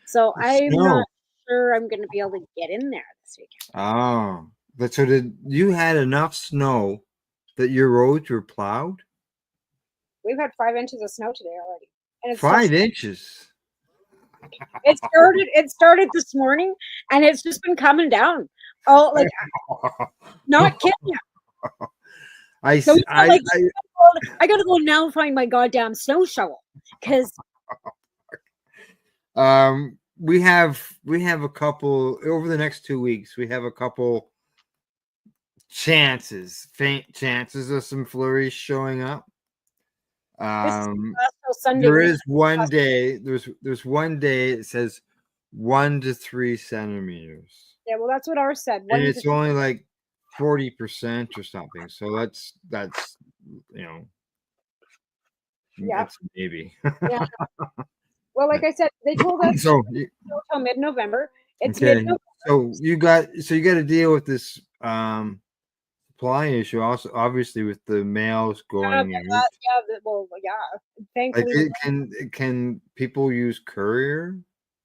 Speaker 24: So I'm
Speaker 1: Snow.
Speaker 24: not sure I'm going to be able to get in there this weekend.
Speaker 1: Oh, but so did you had enough snow that your roads were plowed?
Speaker 24: We've had 5 inches of snow today already, and it's
Speaker 1: 5 inches.
Speaker 24: It started this morning, and it's just been coming down. Oh, like not kidding you. So it's not like I gotta go now find my goddamn snow shovel because
Speaker 1: We have a couple over the next 2 weeks. We have a couple faint chances of some flurries showing up.
Speaker 24: Sunday.
Speaker 1: There is one day. There's one day it says 1 to 3 centimeters,
Speaker 24: Yeah, well, that's what ours said.
Speaker 1: and it's only like 40% or something. So that's
Speaker 24: Yeah.
Speaker 1: it's a maybe.
Speaker 24: Yeah. Well, like I said, they told us
Speaker 1: So
Speaker 24: until mid-November. It's
Speaker 1: okay,
Speaker 24: mid-November.
Speaker 1: so you got to deal with this supply issue also, obviously, with the mails going in.
Speaker 24: Thankfully.
Speaker 1: Can people use courier?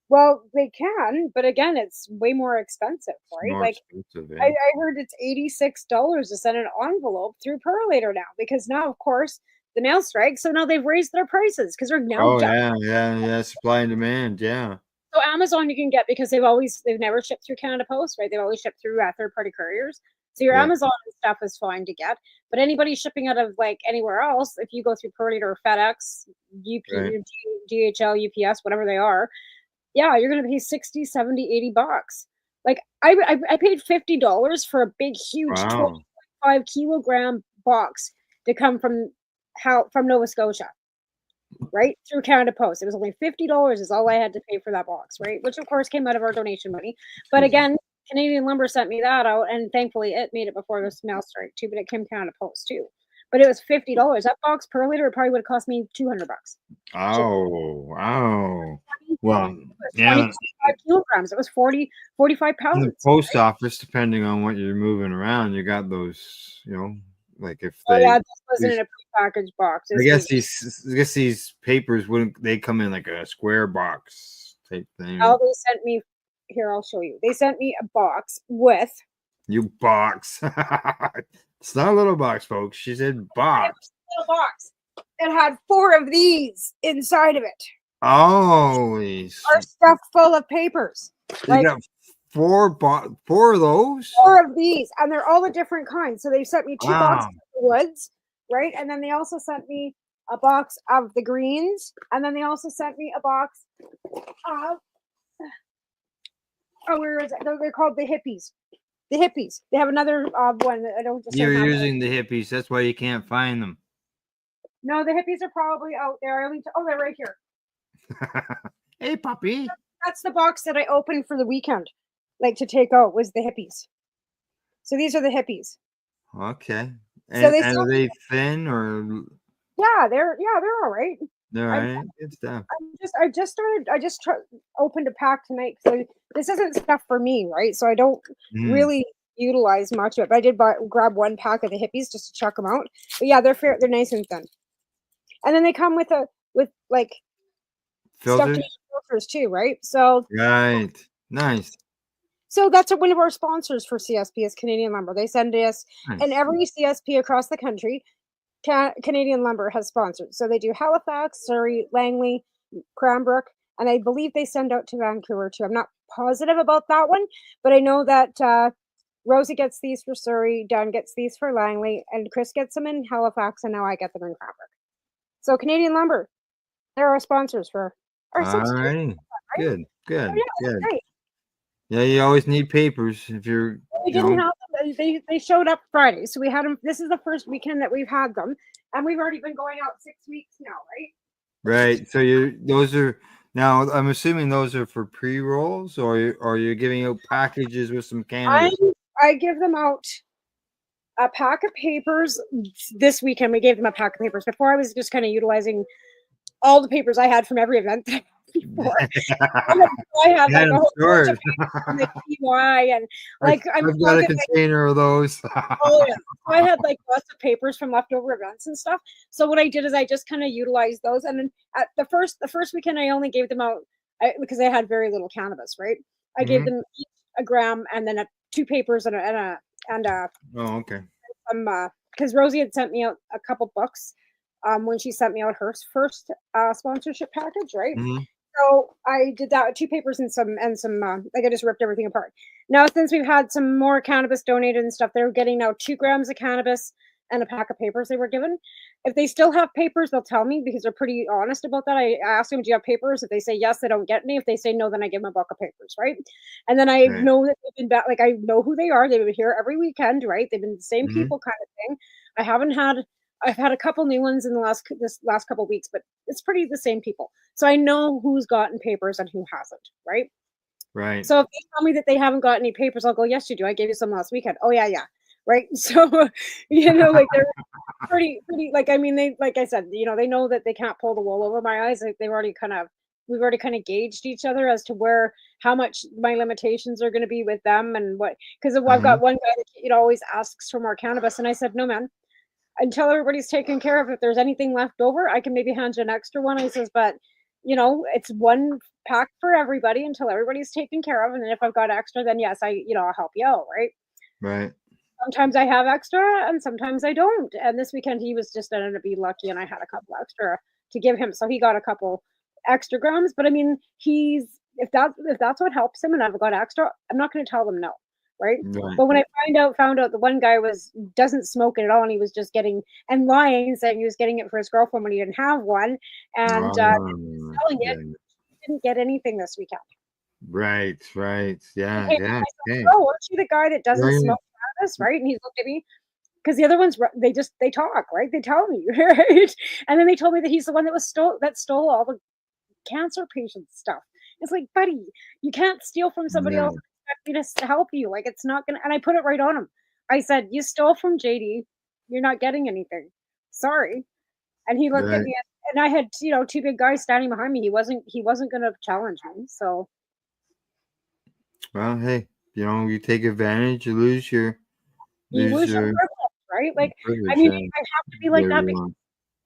Speaker 24: Well, they can, but again, it's way more expensive, right?
Speaker 1: More
Speaker 24: Like
Speaker 1: expensive,
Speaker 24: I heard it's $86 to send an envelope through Perlator now because now, of course, the mail strike. So now they've raised their prices because they're now.
Speaker 1: Oh yeah, supply and demand, yeah.
Speaker 24: So Amazon you can get because they've never shipped through Canada Post, right? They've always shipped through third-party couriers. So your Amazon stuff is fine to get, but anybody shipping out of like anywhere else, if you go through Perlator or FedEx, DHL, UPS, whatever they are, yeah, you're going to pay 60, 70, $80. Like I paid $50 for a big, huge 25 kilogram box to come from Nova Scotia, right? Through Canada Post. It was only $50 is all I had to pay for that box, right? Which of course came out of our donation money. But again, Canadian Lumber sent me that out, and thankfully it made it before this mail strike too, but it came Canada Post too. But it was $50. That box per liter probably would have cost me $200.
Speaker 1: Oh. Well,
Speaker 24: 25 kilograms. It was 45 pounds.
Speaker 1: The post office, depending on what you're moving around, you got those, like if
Speaker 24: Oh
Speaker 1: they.
Speaker 24: yeah, this wasn't in a prepackaged box.
Speaker 1: I guess these papers they come in like a square box type thing.
Speaker 24: Oh, they sent me. Here, I'll show you. They sent me a box with.
Speaker 1: You box. It's not a little box, folks. She said box.
Speaker 24: It was a little box. It had 4 of these inside of it.
Speaker 1: Holy!
Speaker 24: Are stuffed full of papers.
Speaker 1: You got 4 of those.
Speaker 24: 4 of these, and they're all the different kinds. So they sent me 2 boxes of the woods, right? And then they also sent me a box of the greens, and then they also sent me a box of. Oh, where is it? They're called the hippies. The hippies. They have another one that I don't just.
Speaker 1: You're using the hippies. That's why you can't find them.
Speaker 24: No, the hippies are probably out there. They're right here.
Speaker 1: Hey, puppy.
Speaker 24: That's the box that I opened for the weekend, like to take out was the hippies. So these are the hippies.
Speaker 1: Okay.
Speaker 24: So
Speaker 1: And are they thin or?
Speaker 24: Yeah, they're all right.
Speaker 1: All right, good stuff.
Speaker 24: I just opened a pack tonight. So this isn't stuff for me, right? So I don't really utilize much of it. But I did grab 1 pack of the hippies just to check them out. But yeah, they're nice and thin. And then they come with like
Speaker 1: filters
Speaker 24: too, right? So
Speaker 1: right, nice.
Speaker 24: So that's one of our sponsors for CSP is Canadian Lumber. They send us, and every CSP across the country, Canadian Lumber has sponsored. So they do Halifax, Surrey, Langley, Cranbrook, and I believe they send out to Vancouver too. I'm not positive about that one, but I know that Rosie gets these for Surrey, Don gets these for Langley, and Chris gets them in Halifax, and now I get them in Cranbrook. So Canadian Lumber, they're our sponsors for our
Speaker 1: Alrighty.
Speaker 24: Right?
Speaker 1: Good.
Speaker 24: Oh, yeah, that's great.
Speaker 1: Yeah, you always need papers if you're.
Speaker 24: We didn't have them. They showed up Friday, so we had them. This is the first weekend that we've had them, and we've already been going out 6 weeks now, right?
Speaker 1: Right. So those are now. I'm assuming those are for pre-rolls, or are you giving out packages with some cannabis?
Speaker 24: I give them out a pack of papers this weekend. We gave them a pack of papers. Before I was just kind of utilizing all the papers I had from every event that before. I had like a whole bunch of papers from the TY and like
Speaker 1: I've got a container of those.
Speaker 24: Oh yeah. So I had like lots of papers from leftover events and stuff. So what I did is I just kind of utilized those. And then at the first weekend I only gave them out because I had very little cannabis, right? I gave them each a gram and then 2 papers and
Speaker 1: oh, okay.
Speaker 24: because Rosie had sent me out a couple books when she sent me out her first sponsorship package, right?
Speaker 1: Mhm.
Speaker 24: So I did that with 2 papers and some like I just ripped everything apart. Now since we've had some more cannabis donated and stuff, they're getting now 2 grams of cannabis and a pack of papers they were given. If they still have papers, they'll tell me because they're pretty honest about that. I ask them, "Do you have papers?" If they say yes, they don't get any. If they say no, then I give them a book of papers, right? And then I
Speaker 1: Right.
Speaker 24: know that they've been back. Like I know who they are. They've been here every weekend, right? They've been the same
Speaker 1: Mhm.
Speaker 24: people, kind of thing. I haven't had. I've had a couple new ones in the this last couple weeks, but it's pretty the same people. So I know who's gotten papers and who hasn't, right?
Speaker 1: Right.
Speaker 24: So if they tell me that they haven't got any papers, I'll go, "Yes, you do. I gave you some last weekend." "Oh yeah, yeah." Right? So, like they're pretty like I mean they like I said, they know that they can't pull the wool over my eyes. Like we've already kind of gauged each other as to how much my limitations are going to be with them and what because I've got
Speaker 1: Mhm.
Speaker 24: one guy that always asks for more cannabis and I said, "No, man, until everybody's taken care of, if there's anything left over, I can maybe hand you an extra one." I says, "But it's one pack for everybody until everybody's taken care of. And then if I've got extra, then yes, I'll help you out, right?"
Speaker 1: Right.
Speaker 24: Sometimes I have extra and sometimes I don't. And this weekend he was just ended up being lucky and I had a couple extra to give him. So he got a couple extra grams. But I mean, if that's what helps him and I've got extra, I'm not gonna tell them no. Right.
Speaker 1: Right.
Speaker 24: But when I found out the one guy doesn't smoke it at all and he was just getting and lying and saying he was getting it for his girlfriend when he didn't have one and selling
Speaker 1: Yeah.
Speaker 24: it, he didn't get anything this weekend.
Speaker 1: Right. Right.
Speaker 24: He
Speaker 1: Yeah.
Speaker 24: came to
Speaker 1: Yeah.
Speaker 24: me, I said,
Speaker 1: Okay.
Speaker 24: "Oh, aren't you the guy that doesn't
Speaker 1: Right.
Speaker 24: smoke cannabis?" Right? And he looked at me because the other ones they talk, right? They tell me, right? And then they told me that he's the one that stole all the cancer patients stuff. It's like, buddy, you can't steal from somebody
Speaker 1: Yeah.
Speaker 24: else and expect me to help you. Like it's not gonna. And I put it right on him. I said, "You stole from JD. You're not getting anything. Sorry." And he looked at
Speaker 1: Right.
Speaker 24: me, and I had 2 big guys standing behind me. He wasn't gonna challenge me. So
Speaker 1: Well, hey, you take advantage, you
Speaker 24: you
Speaker 1: lose
Speaker 24: lose your
Speaker 1: your
Speaker 24: privilege, right? Like I
Speaker 1: privilege.
Speaker 24: mean,
Speaker 1: Yeah.
Speaker 24: I have to be like that because
Speaker 1: Everyone.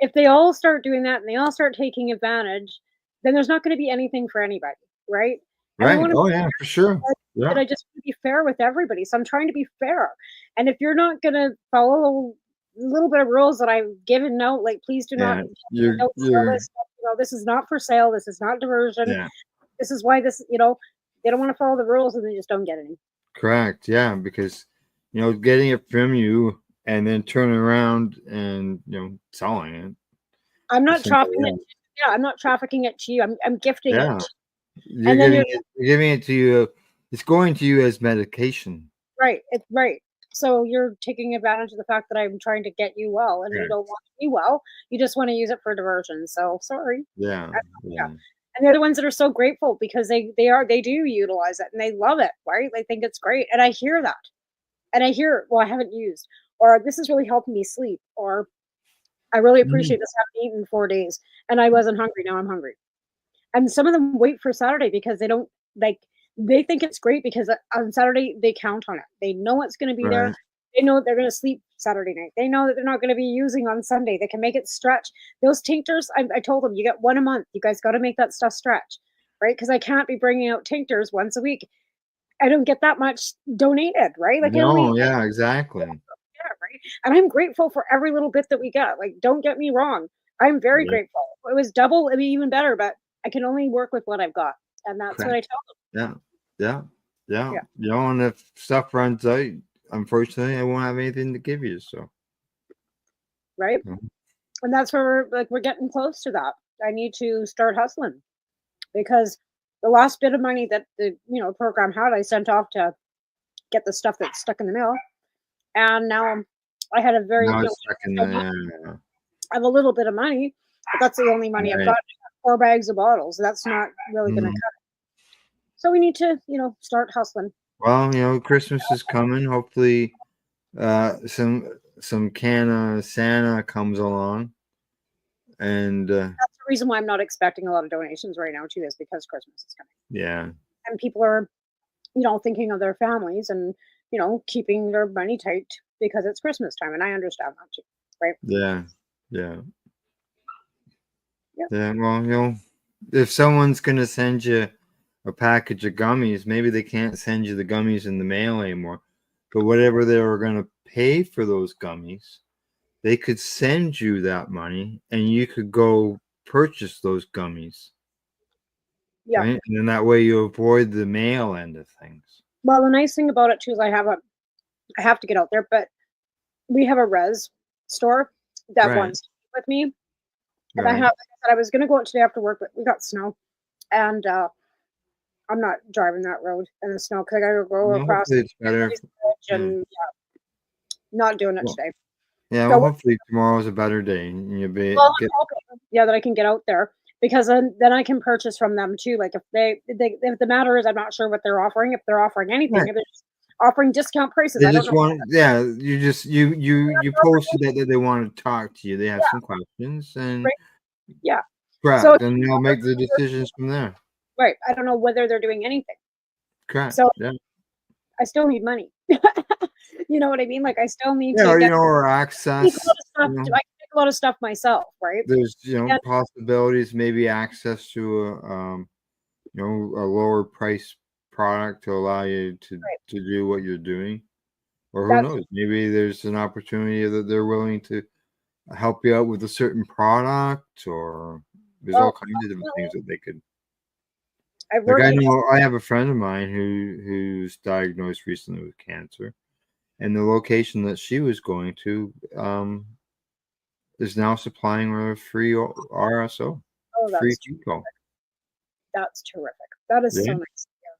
Speaker 24: if they all start doing that and they all start taking advantage, then there's not going to be anything for anybody, right? And I
Speaker 1: Right.
Speaker 24: want to
Speaker 1: Oh yeah, for sure.
Speaker 24: that
Speaker 1: Yeah.
Speaker 24: I just want to be fair with everybody. So I'm trying to be fair. And if you're not going to follow a little bit of rules that I've given out, like please do not
Speaker 1: Yeah. You're
Speaker 24: don't sell
Speaker 1: you're
Speaker 24: this. This is not for sale. This is not diversion.
Speaker 1: yeah.
Speaker 24: This is why they don't want to follow the rules and they just don't get any.
Speaker 1: Correct. Yeah, because getting it from you and then turning around and selling it.
Speaker 24: I'm
Speaker 1: to
Speaker 24: not
Speaker 1: somebody
Speaker 24: trafficking it.
Speaker 1: else.
Speaker 24: Yeah, I'm not trafficking it to you. I'm gifting it.
Speaker 1: Yeah.
Speaker 24: And then you're
Speaker 1: You're giving it to you. It's going to you as medication.
Speaker 24: right. It's right. So you're taking advantage of the fact that I'm trying to get you well, and you
Speaker 1: Correct.
Speaker 24: don't want to be well. You just want to use it for diversion. So sorry.
Speaker 1: Yeah.
Speaker 24: Yeah.
Speaker 1: Yeah.
Speaker 24: And they're the ones that are so grateful because they do utilize it and they love it, right? They think it's great. And I hear that. And I hear, well, I haven't used, or this is really helping me sleep, or I really appreciate
Speaker 1: Mhm.
Speaker 24: this. I haven't eaten in 4 days and I wasn't hungry. Now I'm hungry. And some of them wait for Saturday because they don't like they think it's great because on Saturday they count on it. They know it's going to be there.
Speaker 1: Right.
Speaker 24: They know that they're going to sleep Saturday night. They know that they're not going to be using on Sunday. They can make it stretch. Those tinctures, I told them, you get one a month. You guys got to make that stuff stretch, right? Because I can't be bringing out tinctures once a week. I don't get that much donated, right? Like I only
Speaker 1: No. Yeah. Exactly.
Speaker 24: yeah, right. And I'm grateful for every little bit that we get. Like, don't get me wrong. I'm very
Speaker 1: Yeah.
Speaker 24: grateful. It was double, it'd be even better, but I can only work with what I've got. And that's what I
Speaker 1: Correct.
Speaker 24: tell them.
Speaker 1: Yeah. Yeah.
Speaker 24: Yeah.
Speaker 1: Yeah. And if stuff runs out, unfortunately, I won't have anything to give you. So.
Speaker 24: Right. And that's where we're getting close to that. I need to start hustling because the last bit of money that the program had, I sent off to get the stuff that's stuck in the mail. And now I had a very
Speaker 1: Now it's stuck in
Speaker 24: I
Speaker 1: the.
Speaker 24: have a little bit of money, but that's the only money I've
Speaker 1: Right.
Speaker 24: got. 4 bags of bottles. That's not really going to
Speaker 1: Mhm.
Speaker 24: cut it. So we need to, start hustling.
Speaker 1: Well, Christmas is coming. Hopefully, some can of Santa comes along, and
Speaker 24: That's the reason why I'm not expecting a lot of donations right now too, is because Christmas is coming.
Speaker 1: yeah,
Speaker 24: And people are, thinking of their families and, keeping their money tight because it's Christmas time. And I understand that too. Right.
Speaker 1: yeah, yeah,
Speaker 24: Yep.
Speaker 1: yeah. Well, if someone's gonna send you a package of gummies, maybe they can't send you the gummies in the mail anymore, but whatever they were gonna pay for those gummies, they could send you that money and you could go purchase those gummies.
Speaker 24: Yeah.
Speaker 1: Right? And then that way you avoid the mail end of things.
Speaker 24: Well, the nice thing about it too is I have to get out there, but we have a res store that
Speaker 1: Right.
Speaker 24: wants to meet with me. And
Speaker 1: Right.
Speaker 24: like I said, I was going to go out today after work, but we got snow. And I'm not driving that road in the snow because I got to go
Speaker 1: Well,
Speaker 24: across
Speaker 1: hopefully it's better.
Speaker 24: the bridge and not doing it
Speaker 1: Well,
Speaker 24: today.
Speaker 1: yeah,
Speaker 24: So
Speaker 1: well, hopefully tomorrow's a better day and you'll be
Speaker 24: well,
Speaker 1: get.
Speaker 24: I'm hoping, that I can get out there because then I can purchase from them too. Like if the matter is, I'm not sure what they're offering. If they're offering anything,
Speaker 1: Right.
Speaker 24: if they're just offering discount prices,
Speaker 1: They
Speaker 24: I don't
Speaker 1: just
Speaker 24: know.
Speaker 1: want, yeah. You posted that they want to talk to you. They have some questions, and
Speaker 24: Right. Yeah.
Speaker 1: correct,
Speaker 24: So
Speaker 1: and they'll make the decisions from there.
Speaker 24: right, I don't know whether they're doing anything.
Speaker 1: Correct.
Speaker 24: So
Speaker 1: Yeah.
Speaker 24: I still need money. You know what I mean? Like I still need
Speaker 1: Yeah,
Speaker 24: to get
Speaker 1: or
Speaker 24: I
Speaker 1: access.
Speaker 24: make a lot of stuff.
Speaker 1: You know,
Speaker 24: I can make a lot of stuff myself, right?
Speaker 1: there's
Speaker 24: And
Speaker 1: possibilities, maybe access to a a lower price product to allow you to
Speaker 24: right.
Speaker 1: do what you're doing, or who
Speaker 24: That's
Speaker 1: knows? Maybe there's an opportunity that they're willing to help you out with a certain product, or there's all kinds of different things that they could.
Speaker 24: I've
Speaker 1: Like
Speaker 24: worked
Speaker 1: I
Speaker 24: in
Speaker 1: know I have a friend of mine who's diagnosed recently with cancer, and the location that she was going to is now supplying her a free RSO,
Speaker 24: oh,
Speaker 1: free
Speaker 24: that's
Speaker 1: Kiko.
Speaker 24: that's terrific. That is so
Speaker 1: Yeah.
Speaker 24: nice to hear.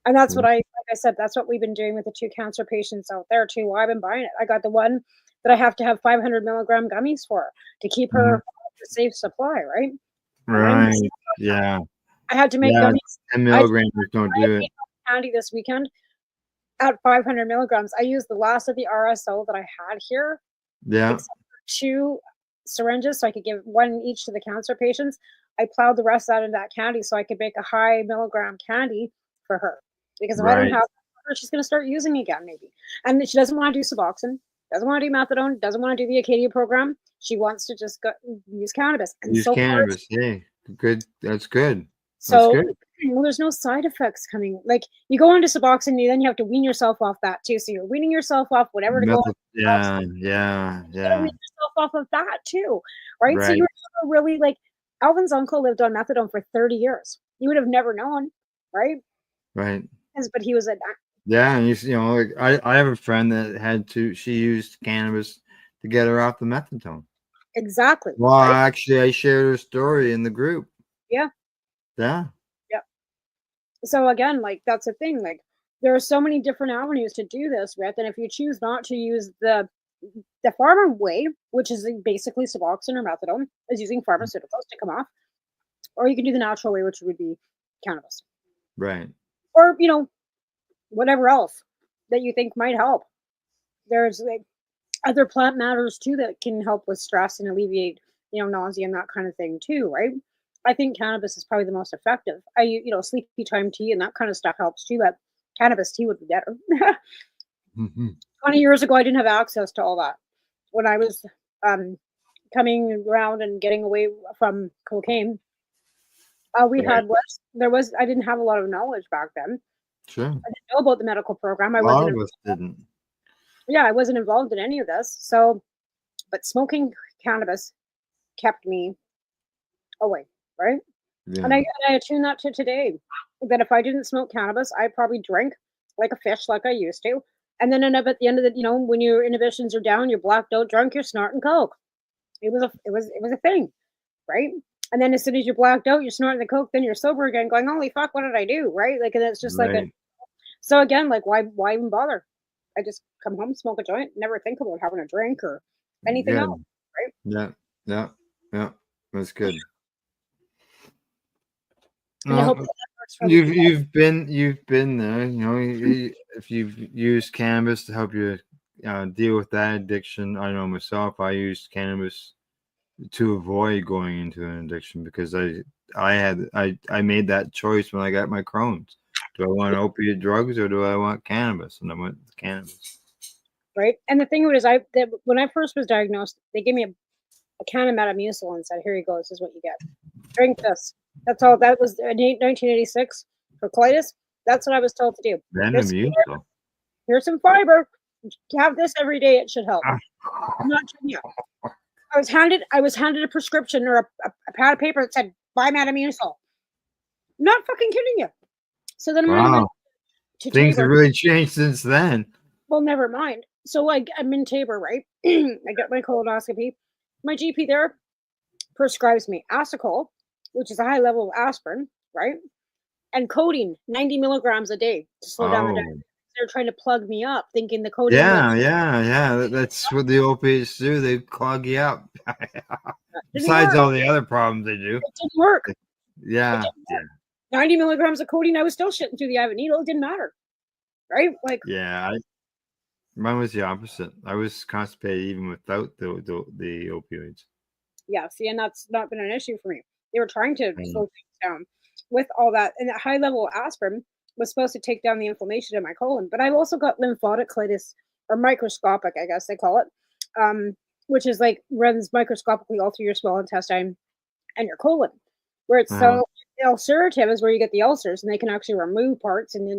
Speaker 24: And that's what
Speaker 1: Yeah.
Speaker 24: like I said, that's what we've been doing with the 2 cancer patients out there too. Well, I've been buying it. I got the one that I have to have 500 milligram gummies for to keep her
Speaker 1: Mhm.
Speaker 24: a safe supply, right? And
Speaker 1: Right. Yeah.
Speaker 24: I had to make
Speaker 1: Yeah.
Speaker 24: gummies.
Speaker 1: 10
Speaker 24: I
Speaker 1: milligrams don't
Speaker 24: I had
Speaker 1: do it.
Speaker 24: made candy this weekend at 500 milligrams. I used the last of the RSO that I had here,
Speaker 1: Yeah.
Speaker 24: except for 2 syringes, so I could give 1 each to the cancer patients. I plowed the rest out into that candy so I could make a high milligram candy for her. Because if I didn't
Speaker 1: Right.
Speaker 24: have her, she's going to start using again, maybe. And then she doesn't want to do Suboxone, doesn't want to do methadone, doesn't want to do the Acadia program. She wants to just use cannabis. And
Speaker 1: Use
Speaker 24: so far,
Speaker 1: cannabis. Hey, good. That's good. That's
Speaker 24: so
Speaker 1: good.
Speaker 24: well, there's no side effects coming. Like you go into Suboxone, then you have to wean yourself off that too. So you're weaning yourself off whatever to go on.
Speaker 1: Yeah. Yeah.
Speaker 24: You gotta
Speaker 1: Yeah.
Speaker 24: wean yourself off of that too, right? So
Speaker 1: Right.
Speaker 24: you're never really like Alvin's uncle lived on methadone for 30 years. You would have never known, right?
Speaker 1: Right.
Speaker 24: But he was a
Speaker 1: Yeah, and like I have a friend that she used cannabis to get her off the methadone.
Speaker 24: exactly.
Speaker 1: Well,
Speaker 24: Right?
Speaker 1: actually, I shared her story in the group.
Speaker 24: Yeah.
Speaker 1: Yeah.
Speaker 24: Yeah. So again, like that's the thing. Like there are so many different avenues to do this with, and if you choose not to use the pharma way, which is basically Suboxone or methadone, is using pharmaceuticals to come off, or you can do the natural way, which would be cannabis,
Speaker 1: Right.
Speaker 24: or whatever else that you think might help. There's like other plant matters too that can help with stress and alleviate nausea and that kind of thing too, right? I think cannabis is probably the most effective. Sleepy time tea and that kind of stuff helps too, but cannabis tea would be better.
Speaker 1: Mm-hmm.
Speaker 24: 20 years ago, I didn't have access to all that. When I was coming around and getting away from cocaine, I didn't have a lot of knowledge back then.
Speaker 1: Sure.
Speaker 24: I didn't know about the medical program.
Speaker 1: A lot of us didn't.
Speaker 24: Yeah, I wasn't involved in any of this. So, but smoking cannabis kept me away, right?
Speaker 1: Yeah.
Speaker 24: And I attune that to today. That if I didn't smoke cannabis, I'd probably drink like a fish, like I used to, and then end up at the end of the, when your inhibitions are down, you're blacked out, drunk, you're snorting coke. It was a thing, right? And then as soon as you're blacked out, you're snorting the coke, then you're sober again, going, "Holy fuck, what did I do?" Right? Like, and it's just like a.
Speaker 1: Right.
Speaker 24: So again, like, why even bother? I just come home, smoke a joint, never think about having a drink or anything
Speaker 1: Good.
Speaker 24: else, right?
Speaker 1: Yeah. Yeah. Yeah. That's good.
Speaker 24: And I hope that works for
Speaker 1: You've been there. If you've used cannabis to help you deal with that addiction. I know myself. I used cannabis to avoid going into an addiction because I made that choice when I got my Crohn's. Do I want opiate drugs or do I want cannabis? And I went with cannabis.
Speaker 24: Right. And the thing is, when I first was diagnosed, they gave me a can of Metamucil and said, "Here you go. This is what you get. Drink this." That's all. That was in 1986 for colitis. That's what I was told to do.
Speaker 1: Metamucil.
Speaker 24: Here's some fiber. have this every day. It should help. I'm not kidding you. I was handed a prescription or a pad of paper that said buy Metamucil. Not fucking kidding you. So then
Speaker 1: Wow.
Speaker 24: to
Speaker 1: Things have
Speaker 24: Tabor.
Speaker 1: really changed since then.
Speaker 24: Well, never mind. So I'm in Tabor, right? I get my colonoscopy. My GP there prescribes me Asacol, which is a high level of aspirin, right? And codeine, 90 milligrams a day to slow down the diet. They're trying to plug me up, thinking the codeine.
Speaker 1: Yeah. That's what the opiates do. They clog you up. Besides all the other problems they do.
Speaker 24: It didn't work.
Speaker 1: Yeah.
Speaker 24: 90 milligrams of codeine, I was still shitting through the eye of a needle. It didn't matter. Right? Like,
Speaker 1: Yeah. Mine was the opposite. I was constipated even without the opioids.
Speaker 24: yeah, see, and that's not been an issue for me. They were trying to slow things down with all that. And that high level of aspirin was supposed to take down the inflammation in my colon. But I've also got lymphatic colitis, or microscopic, I guess they call it, which is like runs microscopically all through your small intestine and your colon. Where it's so ulcerative is where you get the ulcers, and they can actually remove parts. And then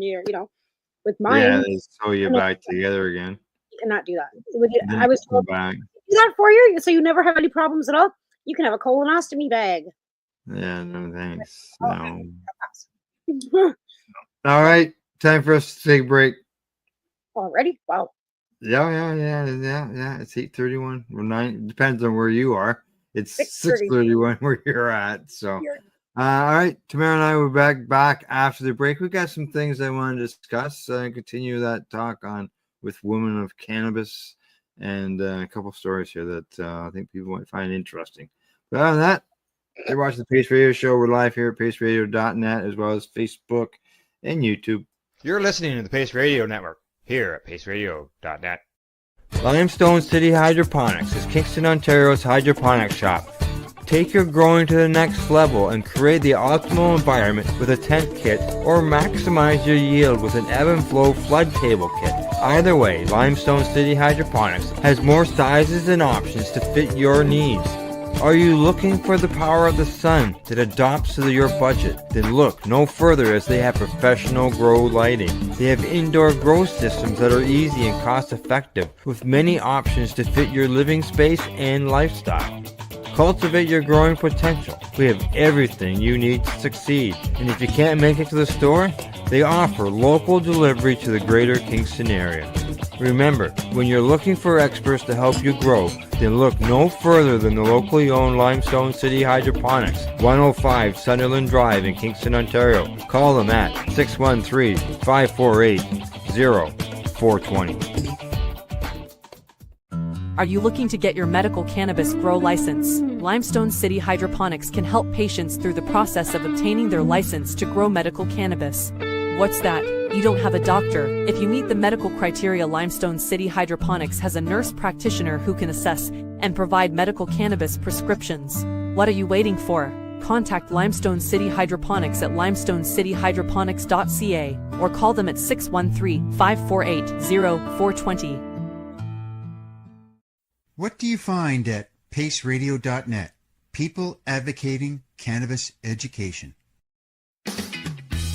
Speaker 24: with mine,
Speaker 1: Yeah, they sew you back together again.
Speaker 24: you cannot do that. I
Speaker 1: Then
Speaker 24: was
Speaker 1: go
Speaker 24: told
Speaker 1: back.
Speaker 24: do that for you, so you never have any problems at all. You can have a colonostomy bag.
Speaker 1: Yeah, no thanks. No. All right, time for us to take a break.
Speaker 24: Already? Wow.
Speaker 1: Yeah. It's 8:31. We're 9. Depends on where you are. It's
Speaker 24: 6:30.
Speaker 1: 6:31 where you're at. So, all right, Tamara and I will back after the break. We got some things I want to discuss and continue that talk on with women of cannabis, and a couple stories here that I think people might find interesting. But other than that, you're watching the Pace Radio Show. We're live here at paceradio.net as well as Facebook and YouTube.
Speaker 13: You're listening to the Pace Radio Network here at paceradio.net.
Speaker 1: Limestone City Hydroponics is Kingston, Ontario's hydroponics shop. Take your growing to the next level and create the optimal environment with a tent kit, or maximize your yield with an ebb and flow flood table kit. Either way, Limestone City Hydroponics has more sizes and options to fit your needs. Are you looking for the power of the sun that adapts to your budget? Then look no further, as they have professional grow lighting. They have indoor grow systems that are easy and cost effective, with many options to fit your living space and lifestyle. Cultivate your growing potential. We have everything you need to succeed. And if you can't make it to the store, they offer local delivery to the greater Kingston area. Remember, when you're looking for experts to help you grow, then look no further than the locally owned Limestone City Hydroponics, 105 Sunderland Drive in Kingston, Ontario. Call them at 613-548-0420.
Speaker 7: Are you looking to get your medical cannabis grow license? Limestone City Hydroponics can help patients through the process of obtaining their license to grow medical cannabis. What's that? You don't have a doctor. If you meet the medical criteria, Limestone City Hydroponics has a nurse practitioner who can assess and provide medical cannabis prescriptions. What are you waiting for? Contact Limestone City Hydroponics at limestonecityhydroponics.ca or call them at 613-548-0420.
Speaker 17: What do you find at paceradio.net? People advocating cannabis education.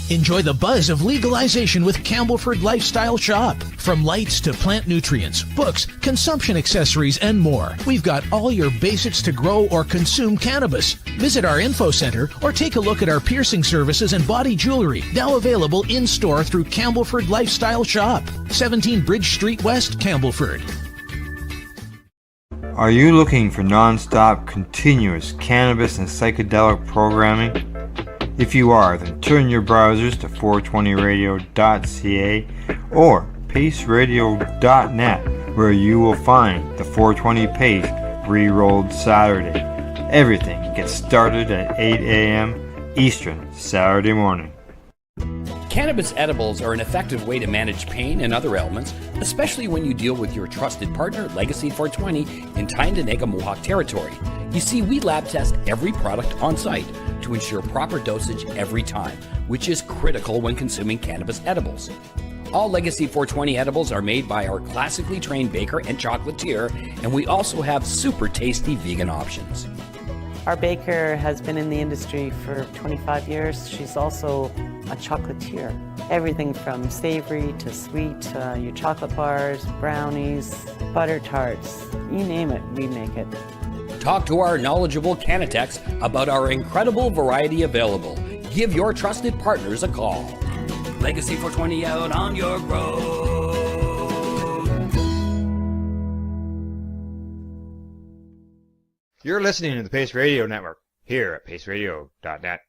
Speaker 20: Enjoy the buzz of legalization with Campbellford Lifestyle Shop. From lights to plant nutrients, books, consumption accessories, and more, we've got all your basics to grow or consume cannabis. Visit our info center or take a look at our piercing services and body jewelry, now available in-store through Campbellford Lifestyle Shop, 17 Bridge Street West, Campbellford.
Speaker 1: Are you looking for non-stop, continuous cannabis and psychedelic programming? If you are, then turn your browsers to 420radio.ca or paceradio.net, where you will find the 420 Pace re-rolled Saturday. Everything gets started at 8 a.m. Eastern Saturday morning.
Speaker 21: Cannabis edibles are an effective way to manage pain and other ailments, especially when you deal with your trusted partner, Legacy 420, in Tyendinaga Mohawk territory. You see, we lab test every product on site to ensure proper dosage every time, which is critical when consuming cannabis edibles. All Legacy 420 edibles are made by our classically trained baker and chocolatier, and we also have super tasty vegan options.
Speaker 25: Our baker has been in the industry for 25 years. She's also
Speaker 2: a chocolatier. Everything from savory to sweet, your chocolate bars, brownies, butter tarts, you name it, we make it.
Speaker 21: Talk to our knowledgeable Cannatex about our incredible variety available. Give your trusted partners a call. Legacy 420 out on your road.
Speaker 13: You're listening to the Pace Radio Network here at paceradio.net.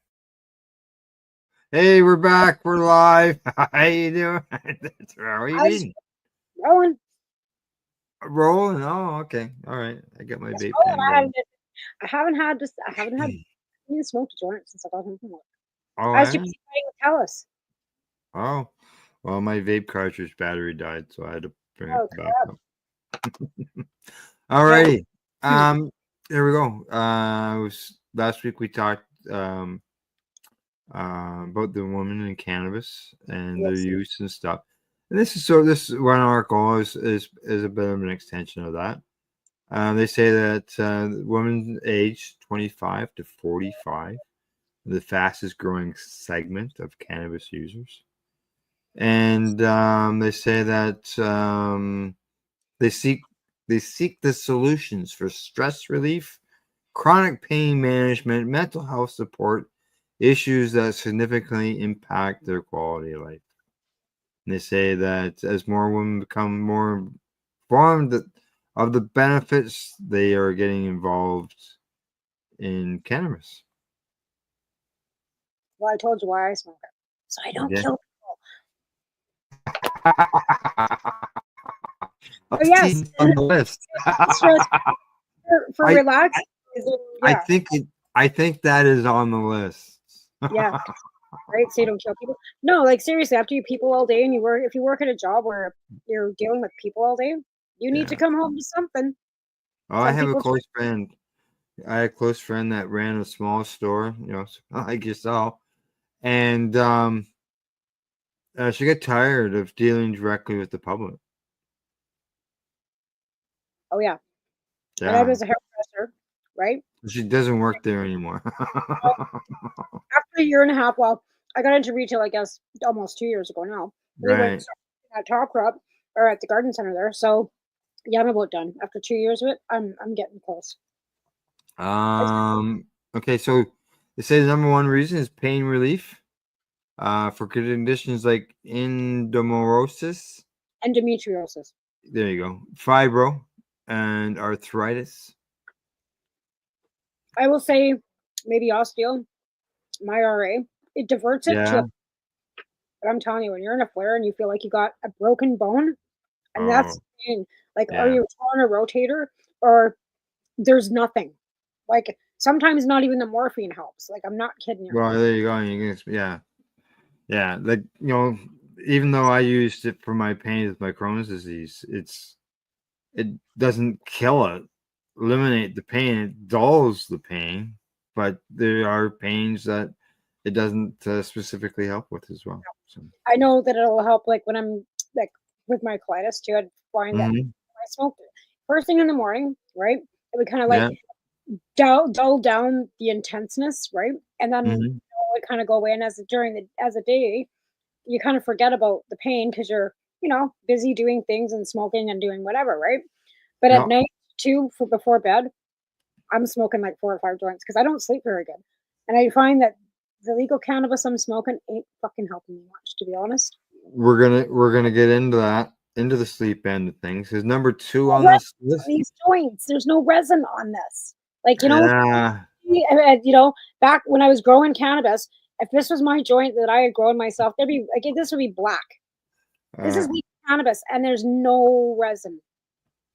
Speaker 1: Hey, we're back. We're live. How you doing? How you been?
Speaker 24: Rolling.
Speaker 1: Rolling. Oh, okay. All right. I got my vape pen.
Speaker 24: I haven't had even smoked a joint since I got home from work.
Speaker 1: Oh,
Speaker 24: I was too
Speaker 1: yeah?
Speaker 24: busy fighting with Talus.
Speaker 1: Oh, well, my vape cartridge battery died, so I had to bring
Speaker 24: Oh,
Speaker 1: it back up. All righty. There we go. Last week we talked about the woman in cannabis and their use and stuff. And this one article is a bit of an extension of that. They say that women aged 25 to 45, the fastest growing segment of cannabis users. And they say that they seek the solutions for stress relief, chronic pain management, mental health support, issues that significantly impact their quality of life. And they say that as more women become more informed of the benefits, they are getting involved in cannabis.
Speaker 24: Well, I told you why I smoke it. So I don't kill people. Oh, yes.
Speaker 1: On the list.
Speaker 24: for relaxing.
Speaker 1: I think that is on the list.
Speaker 24: Yeah. Right. So you don't kill people. No, like seriously, after you people all day and if you work at a job where you're dealing with people all day, you need to come home to something.
Speaker 1: Oh, I have a close friend. I had a close friend that ran a small store, like yourself. And she got tired of dealing directly with the public.
Speaker 24: Oh, yeah. And I was a hairdresser, right?
Speaker 1: She doesn't work there anymore.
Speaker 24: After a year and a half, well, I got into retail, I guess, almost 2 years ago now. We went at Top Crop or at the garden center there. So, yeah, I'm about done. After 2 years of it, I'm getting close.
Speaker 1: Okay, so they say the number one reason is pain relief for conditions like endometriosis.
Speaker 24: Endometriosis.
Speaker 1: There you go. Fibro and arthritis.
Speaker 24: I will say maybe osteo, my RA. It diverts it to. But I'm telling you, when you're in a flare and you feel like you got a broken bone, and that's the thing. Like, are you on a rotator or there's nothing? Like, sometimes not even the morphine helps. Like, I'm not kidding you.
Speaker 1: Well, there you go. Yeah. Like, even though I used it for my pain with my Crohn's disease, it doesn't kill it, eliminate the pain. It dulls the pain, but there are pains that it doesn't specifically help with as well. So.
Speaker 24: I know that it'll help, like when I'm like with my colitis too. I'd find that when I smoked it first thing in the morning, right? It would kind of like dull down the intenseness, right? And then it would kind of go away. And as a day, you kind of forget about the pain because you're busy doing things and smoking and doing whatever, right? But at night too, before bed, I'm smoking like 4 or 5 joints because I don't sleep very good. And I find that the legal cannabis I'm smoking ain't fucking helping me much, to be honest.
Speaker 1: We're gonna get into that, into the sleep end of things. Because number 2 on this list,
Speaker 24: these joints, there's no resin on this. Like back when I was growing cannabis, if this was my joint that I had grown myself, this would be black. This is legal cannabis, and there's no resin.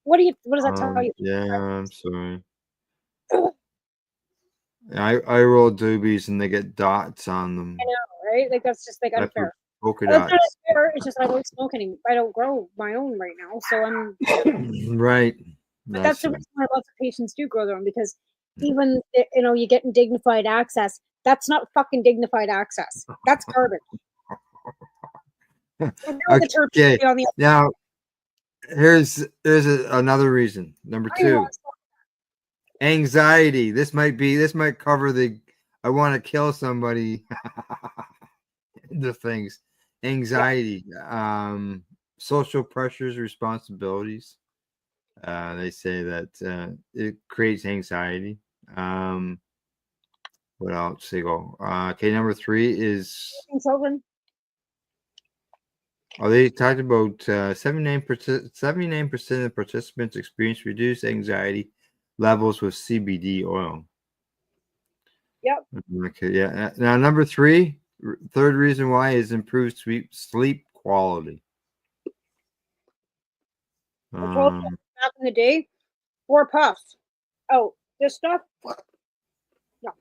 Speaker 24: What does that tell you?
Speaker 1: Yeah, I'm sorry. I roll doobies and they get dots on them.
Speaker 24: I know, right? Like that's just like unfair.
Speaker 1: Polka
Speaker 24: That's
Speaker 1: dots.
Speaker 24: not unfair. It's just I don't smoke any. I don't grow my own right now, so I'm
Speaker 1: right.
Speaker 24: But that's the reason why lots of patients do grow their own because even you get dignified access. That's not fucking dignified access. That's garbage.
Speaker 1: Okay. Now, here's another reason. Number 2. Anxiety. This might cover the I want to kill somebody the things. Anxiety, social pressures, responsibilities. They say that it creates anxiety. What else? They go. Okay, number 3 is.
Speaker 24: Children.
Speaker 1: Oh, they talked about 79% of participants experience reduced anxiety levels with CBD oil.
Speaker 24: Yep.
Speaker 1: Okay, yeah. Now, number 3, third reason why is improved sleep quality.
Speaker 24: I told you back in the day, 4 puffs. Oh, this stuff. No.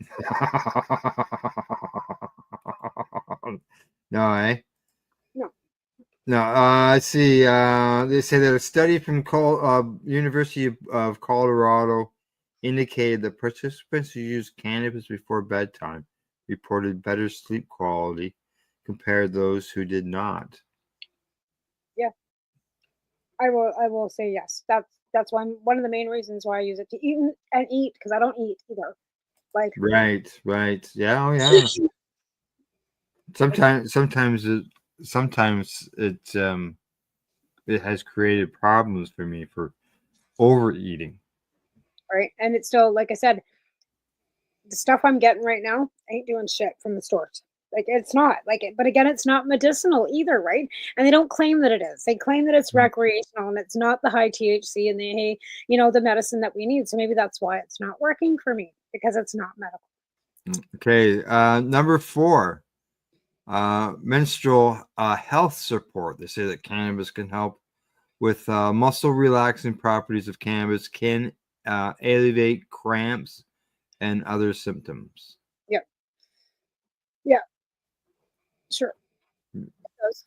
Speaker 1: No, eh?
Speaker 24: No.
Speaker 1: No, let's see. They say that a study from University of Colorado indicated that participants who used cannabis before bedtime reported better sleep quality compared to those who did not.
Speaker 24: Yeah. I will say yes. That's one of the main reasons why I use it to eat because I don't eat either. Like
Speaker 1: Right. Yeah, oh yeah. Sometimes it has created problems for me for overeating.
Speaker 24: right, and it's still like I said, the stuff I'm getting right now ain't doing shit from the stores. Like it's not like it, but again, it's not medicinal either, right? And they don't claim that it is. They claim that it's recreational and it's not the high THC and the medicine that we need. So maybe that's why it's not working for me because it's not medical.
Speaker 1: Okay, number 4, menstrual health support. They say that cannabis can help with muscle relaxing properties of cannabis, can alleviate cramps and other symptoms.
Speaker 24: Yeah. Yeah. Sure.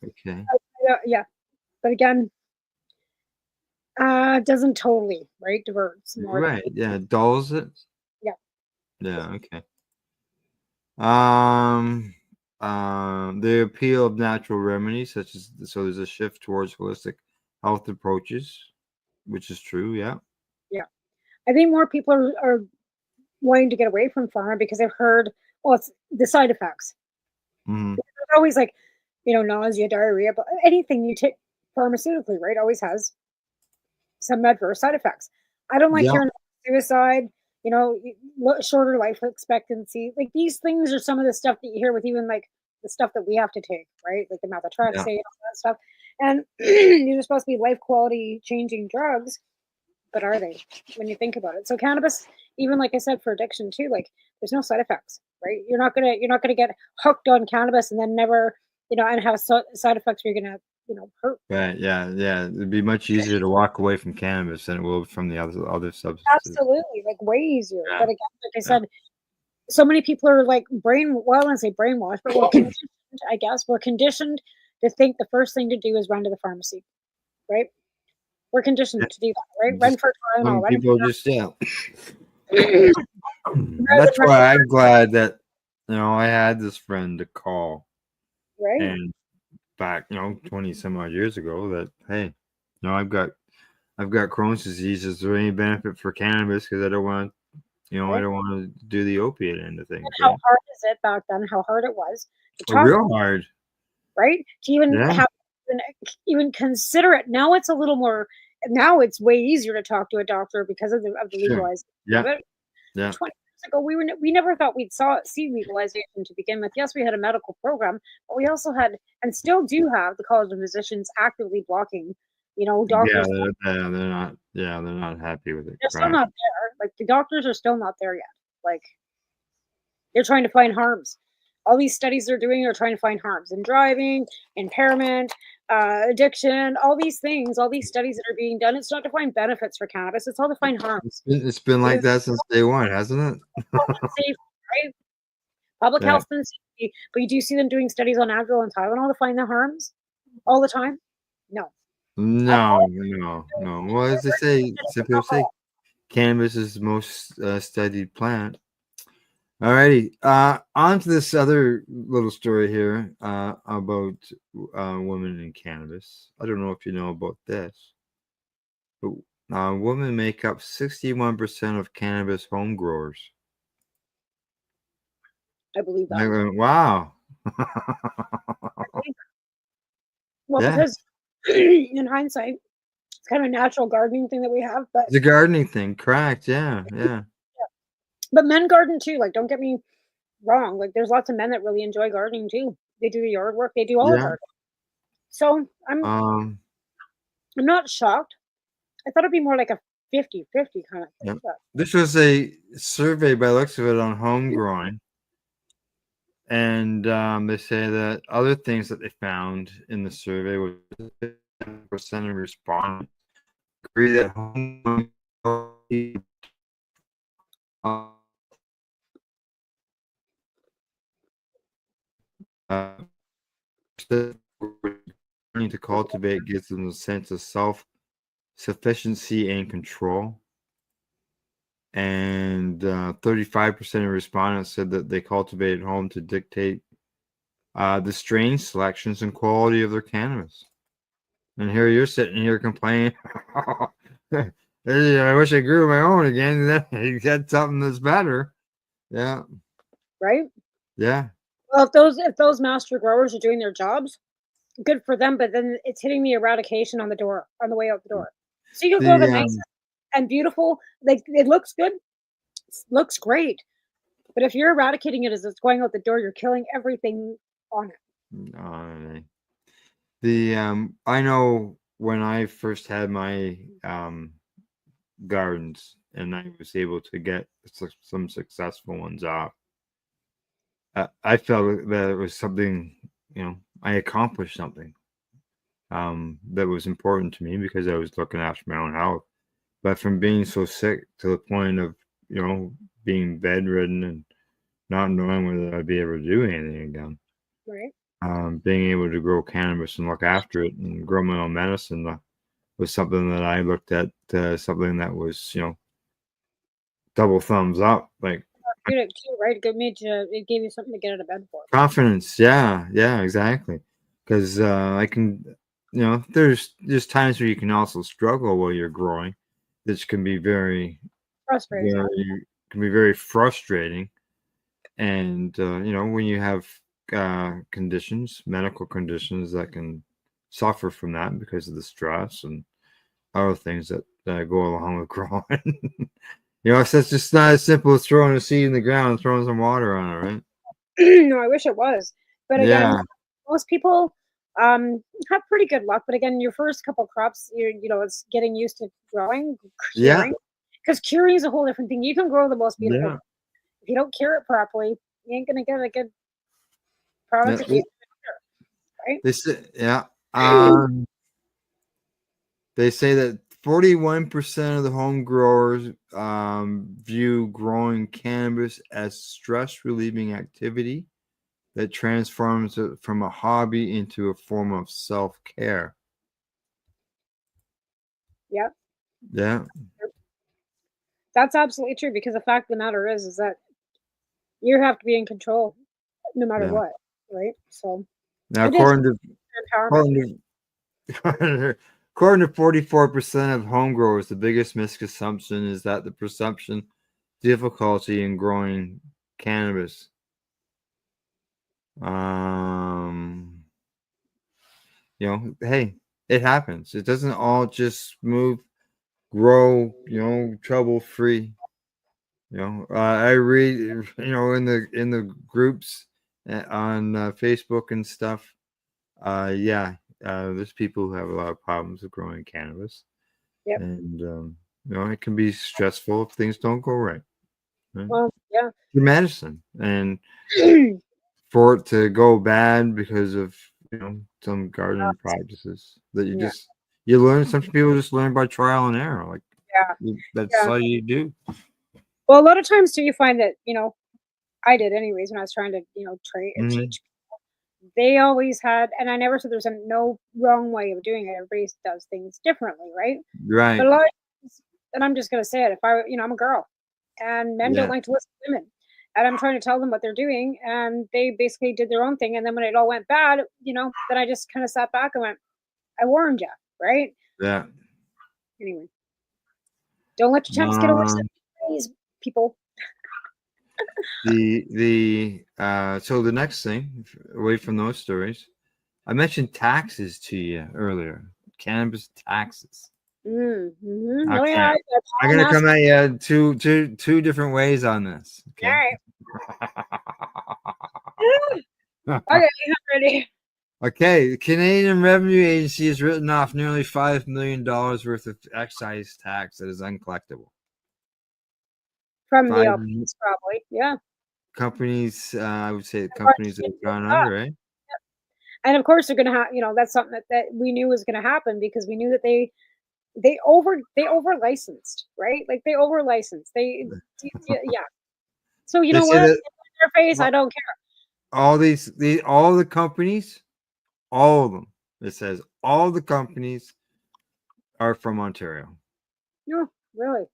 Speaker 1: Okay.
Speaker 24: Yeah. But again, doesn't totally, right? Diverts more.
Speaker 1: Right. Yeah. Dulls it.
Speaker 24: Yeah.
Speaker 1: Yeah. Okay. The appeal of natural remedies, so there's a shift towards holistic health approaches, which is true. Yeah.
Speaker 24: Yeah. I think more people are wanting to get away from pharma because they've heard, well, it's the side effects.
Speaker 1: Mhm.
Speaker 24: There's always like, nausea, diarrhea, but anything you take pharmaceutically, right, always has some adverse side effects. I don't like
Speaker 1: Yeah.
Speaker 24: hearing suicide, shorter life expectancy. Like these things are some of the stuff that you hear with even like the stuff that we have to take, right? Like the methotrexate, all that stuff. And these are supposed to be life quality changing drugs, but are they when you think about it? So cannabis, even like I said, for addiction too, like there's no side effects, right? You're not gonna get hooked on cannabis and then never, and have side effects where you're gonna, hurt.
Speaker 1: Right. Yeah. It'd be much easier to walk away from cannabis than it will from the other substances.
Speaker 24: Absolutely, like way easier.
Speaker 1: Yeah.
Speaker 24: But again, like I said, so many people are like I don't say brainwashed, but we're conditioned, I guess. We're conditioned to think the first thing to do is run to the pharmacy, right? We're conditioned to do that, right? Run for Tylenol.
Speaker 1: People just That's why I'm glad that I had this friend to call.
Speaker 24: Right.
Speaker 1: And back 20 some odd years ago that hey, I've got Crohn's disease. Is there any benefit for cannabis? Because I don't want I don't want to do the opiate end of things.
Speaker 24: And how hard is it back then? How hard it was to talk,
Speaker 1: real hard,
Speaker 24: right? To even have even consider it. Now it's a little more. Now it's way easier to talk to a doctor because of the legalization of it. 20 years ago, we never thought we'd see legalization to begin with. Yes, we had a medical program, but we also had and still do have the College of Physicians actively blocking, doctors.
Speaker 1: They're not happy with it.
Speaker 24: They're still not there. Like the doctors are still not there yet. Like they're trying to find harms. All these studies they're doing are trying to find harms in driving, impairment, addiction, all these things, all these studies that are being done. It's not to find benefits for cannabis. It's all to find harms.
Speaker 1: It's been like that since day one, hasn't it?
Speaker 24: Safety, right? Public health and safety. But you do see them doing studies on Advil and Tylenol to find the harms all the time? No.
Speaker 1: No. Well, as they say, some people say cannabis is the most studied plant. Alrighty, on to this other little story here about women in cannabis. I don't know if you know about this, but women make up 61% of cannabis home growers.
Speaker 24: I believe that.
Speaker 1: Wow,
Speaker 24: Well,
Speaker 1: Yeah.
Speaker 24: because in hindsight, it's kind of a natural gardening thing that we have, but
Speaker 1: The gardening thing, correct? Yeah, yeah.
Speaker 24: men garden too. Like, don't get me wrong. Like, there's lots of men that really enjoy gardening too. They do the yard work. They do all the
Speaker 1: Yeah.
Speaker 24: gardening. So
Speaker 1: Um,
Speaker 24: I'm not shocked. I thought it'd be more like a 50-50 kind of
Speaker 1: yeah.
Speaker 24: thing. But
Speaker 1: This was a survey by the looks of it on home growing. And they say that other things that they found in the survey was 50% of respondents agree that home growing learning to cultivate gives them a sense of self-sufficiency and control. And 35% of respondents said that they cultivated home to dictate the strain selections and quality of their cannabis. And here you're sitting here complaining, I wish I grew my own again. Then you get something that's better. Yeah.
Speaker 24: right?
Speaker 1: Yeah.
Speaker 24: Well, if those master growers are doing their jobs, good for them. But then it's hitting the eradication on the door, on the way out the door. So you can grow the nice and beautiful, like it looks good, looks great. But if you're eradicating it as it's going out the door, you're killing everything on it.
Speaker 1: I know when I first had my gardens and I was able to get some successful ones off, I felt that it was something, I accomplished something that was important to me because I was looking after my own health. But from being so sick to the point of, being bedridden and not knowing whether I'd be able to do anything again,
Speaker 24: Right.
Speaker 1: being able to grow cannabis and look after it and grow my own medicine was something that I looked at, something that was, double thumbs up, like
Speaker 24: Therapeutic too, right? It gave you something to get out of bed for.
Speaker 1: confidence. Yeah, yeah, exactly. Because I can, there's times where you can also struggle while you're growing, which can be
Speaker 24: Frustrating.
Speaker 1: can be very frustrating. And when you have medical conditions that can suffer from that because of the stress and other things that go along with growing. It's just not as simple as throwing a seed in the ground and throwing some water on it, right?
Speaker 24: No, I wish it was. But again,
Speaker 1: Yeah.
Speaker 24: most people have pretty good luck. But again, your first couple crops, it's getting used to growing,
Speaker 1: Yeah.
Speaker 24: curing. Because curing is a whole different thing. You can grow the most beautiful.
Speaker 1: Yeah.
Speaker 24: If you don't cure it properly, you ain't gonna get a good product.
Speaker 1: Yeah.
Speaker 24: Right?
Speaker 1: They say, yeah. They say that 41% of the home growers view growing cannabis as stress relieving activity that transforms it from a hobby into a form of self-care.
Speaker 24: Yep.
Speaker 1: Yeah.
Speaker 24: That's absolutely true, because the fact of the matter is that you have to be in control no matter
Speaker 1: Yeah.
Speaker 24: what, right? So
Speaker 1: Now,
Speaker 24: it is empowerment.
Speaker 1: according to 44% of home growers, the biggest misconception is that the perception difficulty in growing cannabis. Hey, it happens. It doesn't all just grow, trouble free. I read, in the groups on Facebook and stuff. There's people who have a lot of problems with growing cannabis.
Speaker 24: Yep.
Speaker 1: And it can be stressful if things don't go right.
Speaker 24: Well, yeah.
Speaker 1: Your medicine, and for it to go bad because of some gardening practices that you learn. Some people just learn by trial and error. Like that's all you do.
Speaker 24: Well, a lot of times too, you find that I did anyways when I was trying to train or
Speaker 1: Mhm.
Speaker 24: teach people. They always had, and I never said there's no wrong way of doing it. Everybody does things differently, right?
Speaker 1: Right.
Speaker 24: But a lot of times, and I'm just gonna say it, if I'm a girl, and men don't
Speaker 1: Yeah.
Speaker 24: like to listen to women, and I'm trying to tell them what they're doing, and they basically did their own thing, and then when it all went bad, then I just kind of sat back and went, I warned you, right?
Speaker 1: Yeah.
Speaker 24: Anyway, don't let your temps get away, people.
Speaker 1: So the next thing, away from those stories, I mentioned taxes to you earlier. Cannabis taxes.
Speaker 24: Mm-hmm. Oh
Speaker 1: Okay,
Speaker 24: yeah,
Speaker 1: I'm gonna come at you two different ways on this.
Speaker 24: All
Speaker 1: Okay.
Speaker 24: right. Okay, I'm ready.
Speaker 1: Okay, the Canadian Revenue Agency has written off nearly $5 million worth of excise tax that is uncollectible.
Speaker 24: From the
Speaker 1: Five
Speaker 24: LPs, probably. Yeah.
Speaker 1: companies, I would say companies that have gone under, right?
Speaker 24: And of course they're gonna have, that's something that we knew was gonna happen because we knew that they over licensed, right? Like they over licensed. Yeah. So you
Speaker 1: They
Speaker 24: know
Speaker 1: say
Speaker 24: what?
Speaker 1: that
Speaker 24: In their face, I don't care.
Speaker 1: all all the companies, all of them, it says all the companies are from Ontario.
Speaker 24: No, really.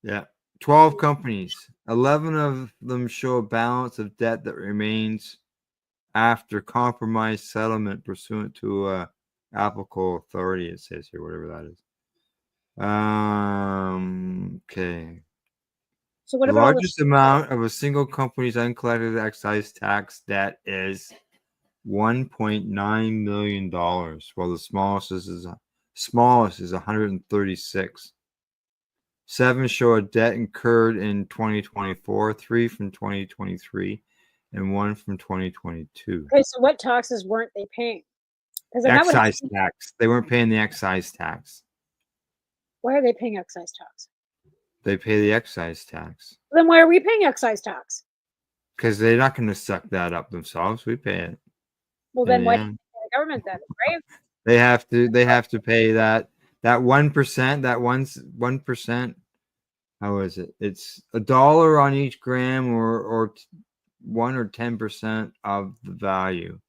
Speaker 1: Yeah. 12 companies. 11 of them show a balance of debt that remains after compromise settlement pursuant to applicable authority, it says here, whatever that is. Okay.
Speaker 24: So what
Speaker 1: The
Speaker 24: about all the
Speaker 1: largest amount of a single company's uncollected excise tax debt is $1.9 million, while the smallest is 136. 7 show a debt incurred in 2024, 3 from 2023, and 1 from 2022.
Speaker 24: Okay, so what taxes weren't they paying? Because then that would
Speaker 1: Excise tax. They weren't paying the excise tax.
Speaker 24: why are they paying excise tax?
Speaker 1: They pay the excise tax
Speaker 24: Then why are we paying excise tax?
Speaker 1: because they're not going to suck that up themselves. We pay it.
Speaker 24: Well, then why
Speaker 1: Yeah.
Speaker 24: do the government then, right?
Speaker 1: They have to pay that 1%, that 1%. How is it? It's $1 on each gram or 1 or 10% of the value.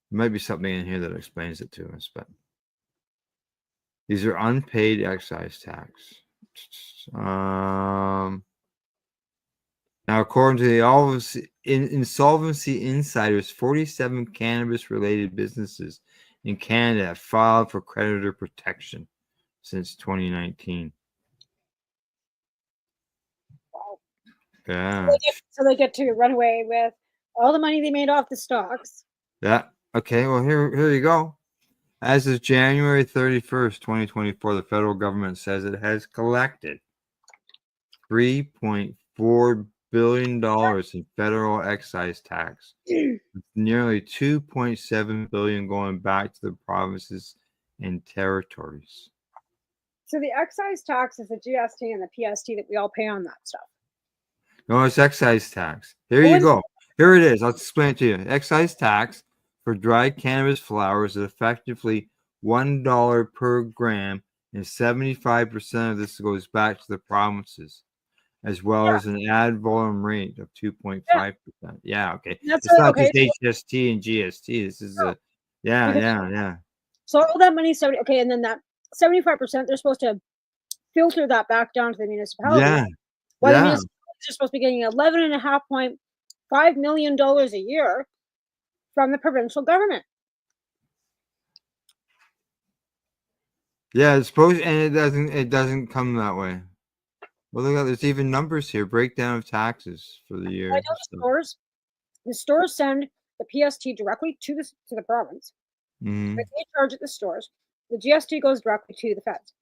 Speaker 1: There might be something in here that explains it to us, but these are unpaid excise tax. Now, according to the Insolvency Insiders, 47 cannabis-related businesses in Canada have filed for creditor protection since 2019.
Speaker 24: Wow.
Speaker 1: Yeah.
Speaker 24: So they get to run away with all the money they made off the stocks.
Speaker 1: Yeah. Okay. Well, here you go. As of January 31st, 2024, the federal government says it has collected $3.4 billion in federal excise tax, with nearly $2.7 billion going back to the provinces and territories.
Speaker 24: So the excise tax is the GST and the PST that we all pay on that stuff.
Speaker 1: No, it's excise tax. Here you go. Here it is. I'll explain it to you. Excise tax for dried cannabis flowers is effectively $1 per gram, and 75% of this goes back to the provinces, as well as an ad valorem rate of 2.5%. Yeah, okay.
Speaker 24: That's
Speaker 1: it's not
Speaker 24: okay.
Speaker 1: just HST and GST. This is yeah.
Speaker 24: So all that money, okay, and then that 75%, they're supposed to filter that back down to the municipality.
Speaker 1: Yeah.
Speaker 24: Well, the
Speaker 1: Yeah.
Speaker 24: municipalities are supposed to be getting $11.5 million a year from the provincial government.
Speaker 1: Yeah, it's supposed, and it doesn't come that way. Well, look at there's even numbers here. Breakdown of taxes for the year.
Speaker 24: I know the stores send the PST directly to the province.
Speaker 1: Mhm.
Speaker 24: But they charge at the stores. The GST goes directly to the feds.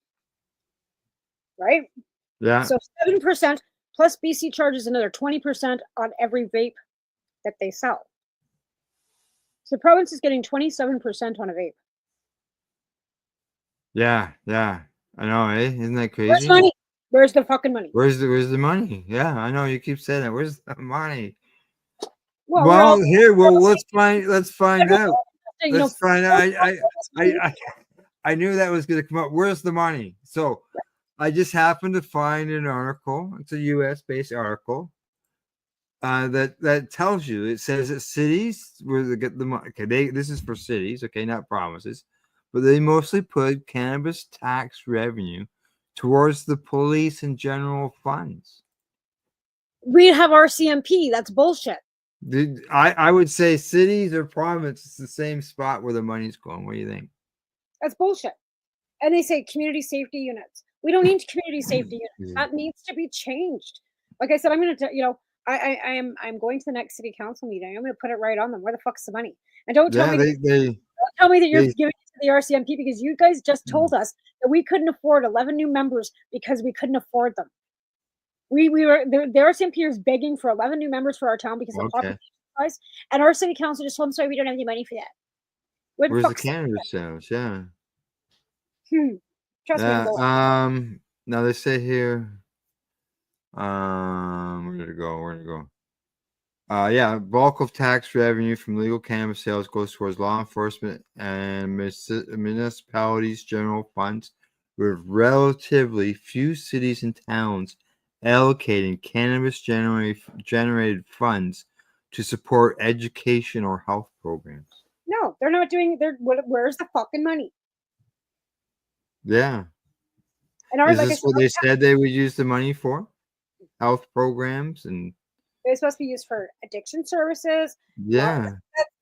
Speaker 24: Right?
Speaker 1: Yeah.
Speaker 24: So 7% plus BC charges another 20% on every vape that they sell. So the province is getting 27% on a vape.
Speaker 1: Yeah. I know, eh? Isn't that crazy?
Speaker 24: Where's the money? Where's the fucking money?
Speaker 1: Where's the money? Yeah, I know you keep saying that. Where's the money?
Speaker 24: Well,
Speaker 1: let's find out. Let's find out. I knew that was going to come up. Where's the money? So I just happened to find an article. It's a U.S. based article that tells you. It says that cities where they get the money. Okay, this is for cities. Okay, not provinces, but they mostly put cannabis tax revenue towards the police and general funds.
Speaker 24: We have RCMP. That's bullshit.
Speaker 1: I would say cities or province is the same spot where the money's going. What do you think?
Speaker 24: That's bullshit. And they say community safety units. We don't need community safety units. That needs to be changed. Like I said, I'm going to, I'm going to the next city council meeting. I'm going to put it right on them. Where the fuck's the money? And don't tell
Speaker 1: Yeah,
Speaker 24: me don't tell me that you're giving it to the RCMP, because you guys just told us that we couldn't afford 11 new members because we couldn't afford them. We were the RCMP is begging for 11 new members for our town because of the
Speaker 1: Okay.
Speaker 24: population size, and our city council just told them, sorry, we don't have any money for that. Where the
Speaker 1: Where's the
Speaker 24: fuck's
Speaker 1: cannabis sales? Yeah.
Speaker 24: Trust me, I'm
Speaker 1: Yeah.
Speaker 24: low.
Speaker 1: Now they say here. Where did it go? Where did it go? Yeah, bulk of tax revenue from legal cannabis sales goes towards law enforcement and municipalities' general funds, with relatively few cities and towns allocating cannabis generated funds to support education or health programs.
Speaker 24: No, they're not doing. Where's the fucking money?
Speaker 1: Yeah.
Speaker 24: And our,
Speaker 1: Is
Speaker 24: like I
Speaker 1: this
Speaker 24: said,
Speaker 1: what they said they would use the money for? Health programs and
Speaker 24: it was supposed to be used for addiction services.
Speaker 1: yeah.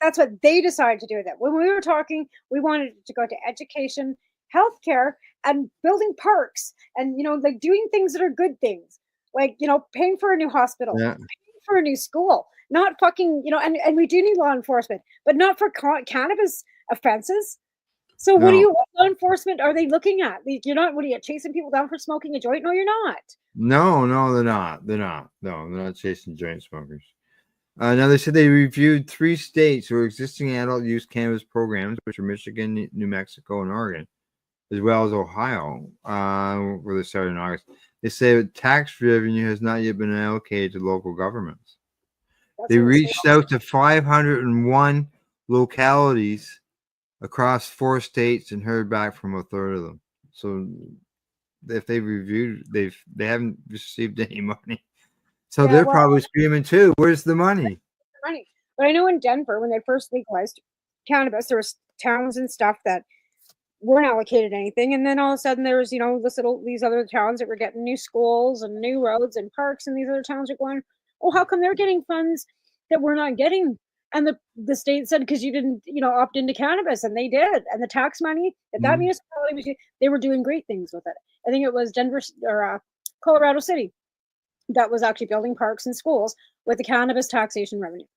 Speaker 24: That's what they decided to do with it. When we were talking, we wanted it to go to education, healthcare, and building parks, and like doing things that are good things, like paying for a new hospital,
Speaker 1: Yeah.
Speaker 24: paying for a new school, not fucking and we do need law enforcement, but not for cannabis offenses. So what
Speaker 1: No.
Speaker 24: law enforcement are they looking at? You're not. What are you chasing people down for smoking a joint? No, you're not.
Speaker 1: No, they're not. They're not. No, they're not chasing joint smokers. Now they said they reviewed 3 states where existing adult use cannabis programs, which are Michigan, New Mexico, and Oregon, as well as Ohio, where they started in August. They say that tax revenue has not yet been allocated to local governments. They reached out to 501 localities across 4 states and heard back from a third of them. So if they reviewed, they haven't received any money. So
Speaker 24: Yeah,
Speaker 1: they're
Speaker 24: well,
Speaker 1: probably screaming too. Where's the money?
Speaker 24: Money. But I know in Denver, when they first legalized cannabis, there was towns and stuff that weren't allocated anything, and then all of a sudden there was these other towns that were getting new schools and new roads and parks, and these other towns are going, oh, how come they're getting funds that we're not getting? And the state said, because you didn't opt into cannabis, and they did, and the tax money that municipality was, they were doing great things with it. I think it was Denver or Colorado City that was actually building parks and schools with the cannabis taxation revenue.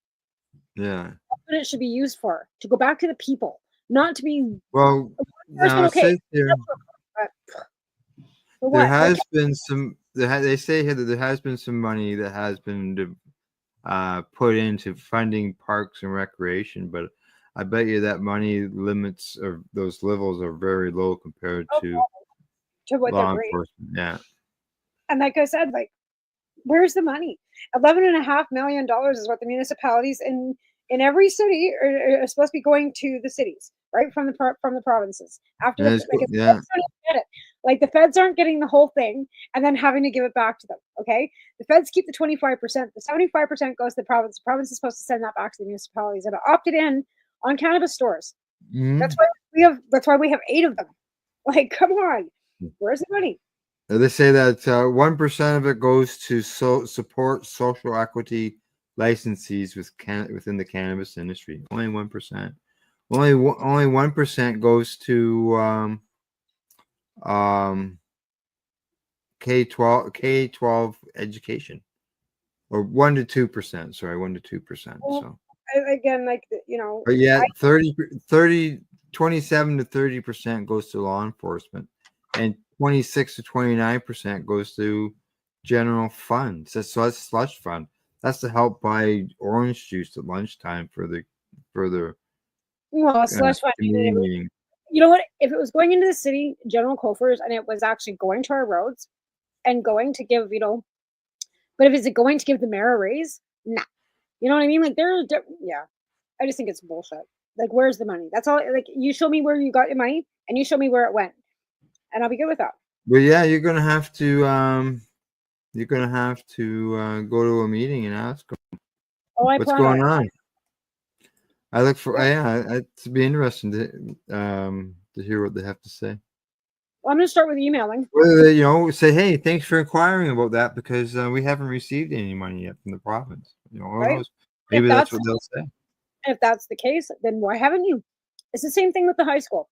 Speaker 1: Yeah.
Speaker 24: That's what it should be used for, to go back to the people, not to be.
Speaker 1: Well, now it says here, there has been some. They say here that there has been some money that has been put into funding parks and recreation, but I bet you that money limits or those levels are very low compared to
Speaker 24: what
Speaker 1: law
Speaker 24: they're great.
Speaker 1: enforcement. Yeah.
Speaker 24: And like I said, where's the money? $11.5 million is what the municipalities in every city are supposed to be going to the cities, right, from the provinces. After the feds don't get it. Like, the feds aren't getting the whole thing and then having to give it back to them. Okay, the feds keep the 25%. The 75% goes to the province. The province is supposed to send that back to the municipalities that are opted in on cannabis stores.
Speaker 1: Mhm.
Speaker 24: That's why we have 8 of them. Like, come on, where's the money?
Speaker 1: They say that 1% of it goes to support social equity licensees within the cannabis industry. Only 1%. Only 1% goes to K-12 education, or 1 to 2%. Sorry, 1 to 2%.
Speaker 24: Well,
Speaker 1: So
Speaker 24: again,
Speaker 1: but yeah, 27 to 30% goes to law enforcement, and 26 to 29% goes to general funds. That's slush fund. That's to help buy orange juice at lunchtime for the
Speaker 24: slush fund.
Speaker 1: community meeting.
Speaker 24: You know what? If it was going into the city general coffers and it was actually going to our roads and going to give, but if it's going to give the mayor a raise, nah. You know what I mean? Like, yeah. I just think it's bullshit. Like, where's the money? That's all. Like, you show me where you got your money and you show me where it went, and I'll be good with that.
Speaker 1: But yeah, you're gonna have to go to a meeting and ask them what's going on. I look for it'd be interesting to hear what they have to say.
Speaker 24: Well, I'm gonna start with emailing.
Speaker 1: Whether they, say, hey, thanks for inquiring about that, because we haven't received any money yet from the province. Who knows? Maybe that's what they'll say.
Speaker 24: If that's the case, then why haven't you? It's the same thing with the high school.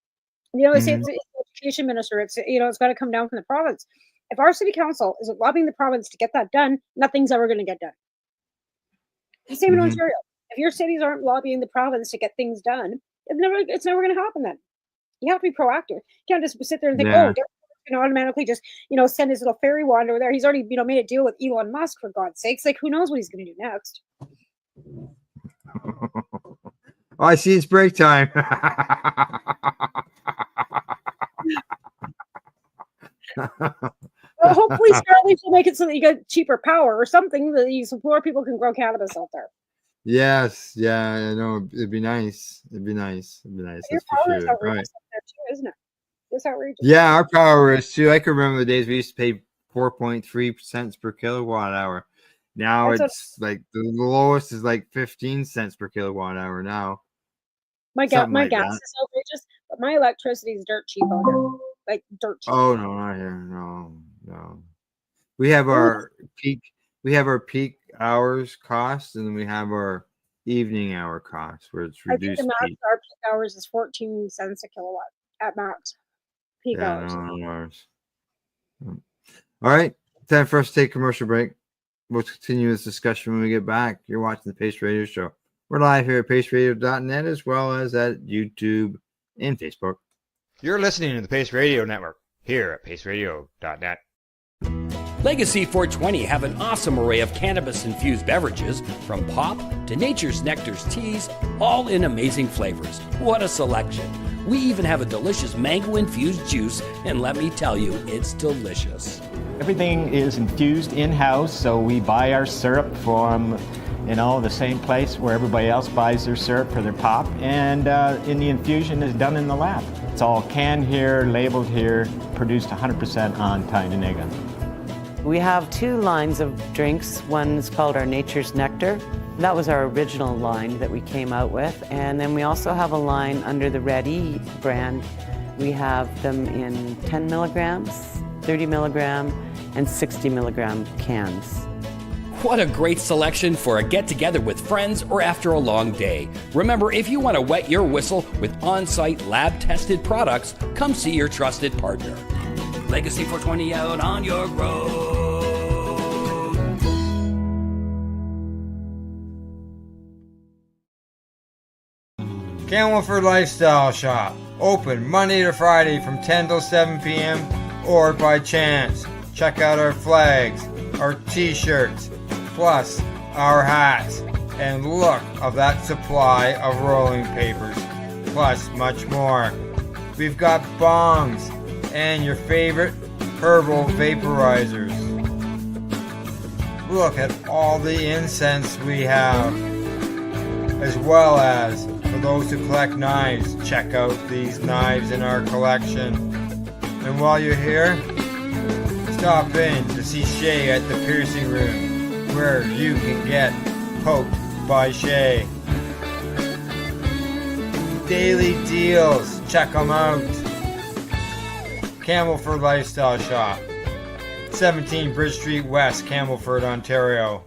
Speaker 24: They say it's the education minister. It's got to come down from the province. If our city council is lobbying the province to get that done, nothing's ever going to get done. The same in
Speaker 1: Mhm.
Speaker 24: Ontario. If your cities aren't lobbying the province to get things done, it's never going to happen then. You have to be proactive. You can't just sit there and think, oh,
Speaker 1: Yeah.
Speaker 24: they're going to automatically just, send his little fairy wand over there. He's already, made a deal with Elon Musk, for God's sakes. Like, who knows what he's going to do next?
Speaker 1: Oh, I see it's break time.
Speaker 24: Well, hopefully Starlink will make it so that you get cheaper power or something that so more people can grow cannabis out there.
Speaker 1: Yes, yeah, I know. It'd be nice. It'd be nice. It'd be nice.
Speaker 24: Your
Speaker 1: That's for
Speaker 24: power is
Speaker 1: sure.
Speaker 24: outrageous
Speaker 1: Right.
Speaker 24: up there too, isn't it? It's outrageous.
Speaker 1: Yeah, our power is too. I can remember the days we used to pay 4.3 cents per kilowatt hour. Now
Speaker 24: That's what-
Speaker 1: it's like the lowest is like 15 cents per kilowatt hour now.
Speaker 24: My
Speaker 1: Something like
Speaker 24: gas
Speaker 1: that.
Speaker 24: is outrageous, but my electricity is dirt cheap out here. Like dirt cheap.
Speaker 1: Oh no, not here. No. We have our peak hours cost, and then we have our evening hour cost where it's
Speaker 24: I think
Speaker 1: reduced
Speaker 24: the max
Speaker 1: peak.
Speaker 24: our peak hours is 14 cents a kilowatt at max. Peak
Speaker 1: Yeah,
Speaker 24: hours.
Speaker 1: no hours. All right, time for us to take a commercial break. We'll continue this discussion when we get back. You're watching the Pace Radio Show. We're live here at paceradio.net as well as at YouTube and Facebook.
Speaker 13: You're listening to the Pace Radio Network here at paceradio.net.
Speaker 21: Legacy 420 have an awesome array of cannabis-infused beverages, from pop to Nature's Nectar's teas, all in amazing flavors. What a selection! We even have a delicious mango-infused juice, and let me tell you, it's delicious.
Speaker 3: Everything is infused in-house, so we buy our syrup from, the same place where everybody else buys their syrup for their pop, and the infusion is done in the lab. It's all canned here, labeled here, produced 100% on Tyndonega.
Speaker 2: We have two lines of drinks. One's called our Nature's Nectar. That was our original line that we came out with. And then we also have a line under the Red E brand. We have them in 10 milligrams, 30 milligram, and 60 milligram cans.
Speaker 21: What a great selection for a get-together with friends or after a long day. Remember, if you want to wet your whistle with on-site lab-tested products, come see your trusted partner. Legacy 420 out on your road.
Speaker 1: Camelford Lifestyle Shop. Open Monday to Friday from 10 till 7 p.m. or by chance. Check out our flags, our t-shirts, plus our hats, and look of that supply of rolling papers, plus much more. We've got bongs and your favorite herbal vaporizers. Look at all the incense we have, as well as for those who collect knives, check out these knives in our collection. And while you're here, stop in to see Shay at the piercing room, where you can get poked by Shay. Daily deals, check them out. Camelford Lifestyle Shop, 17 Bridge Street West, Camelford, Ontario.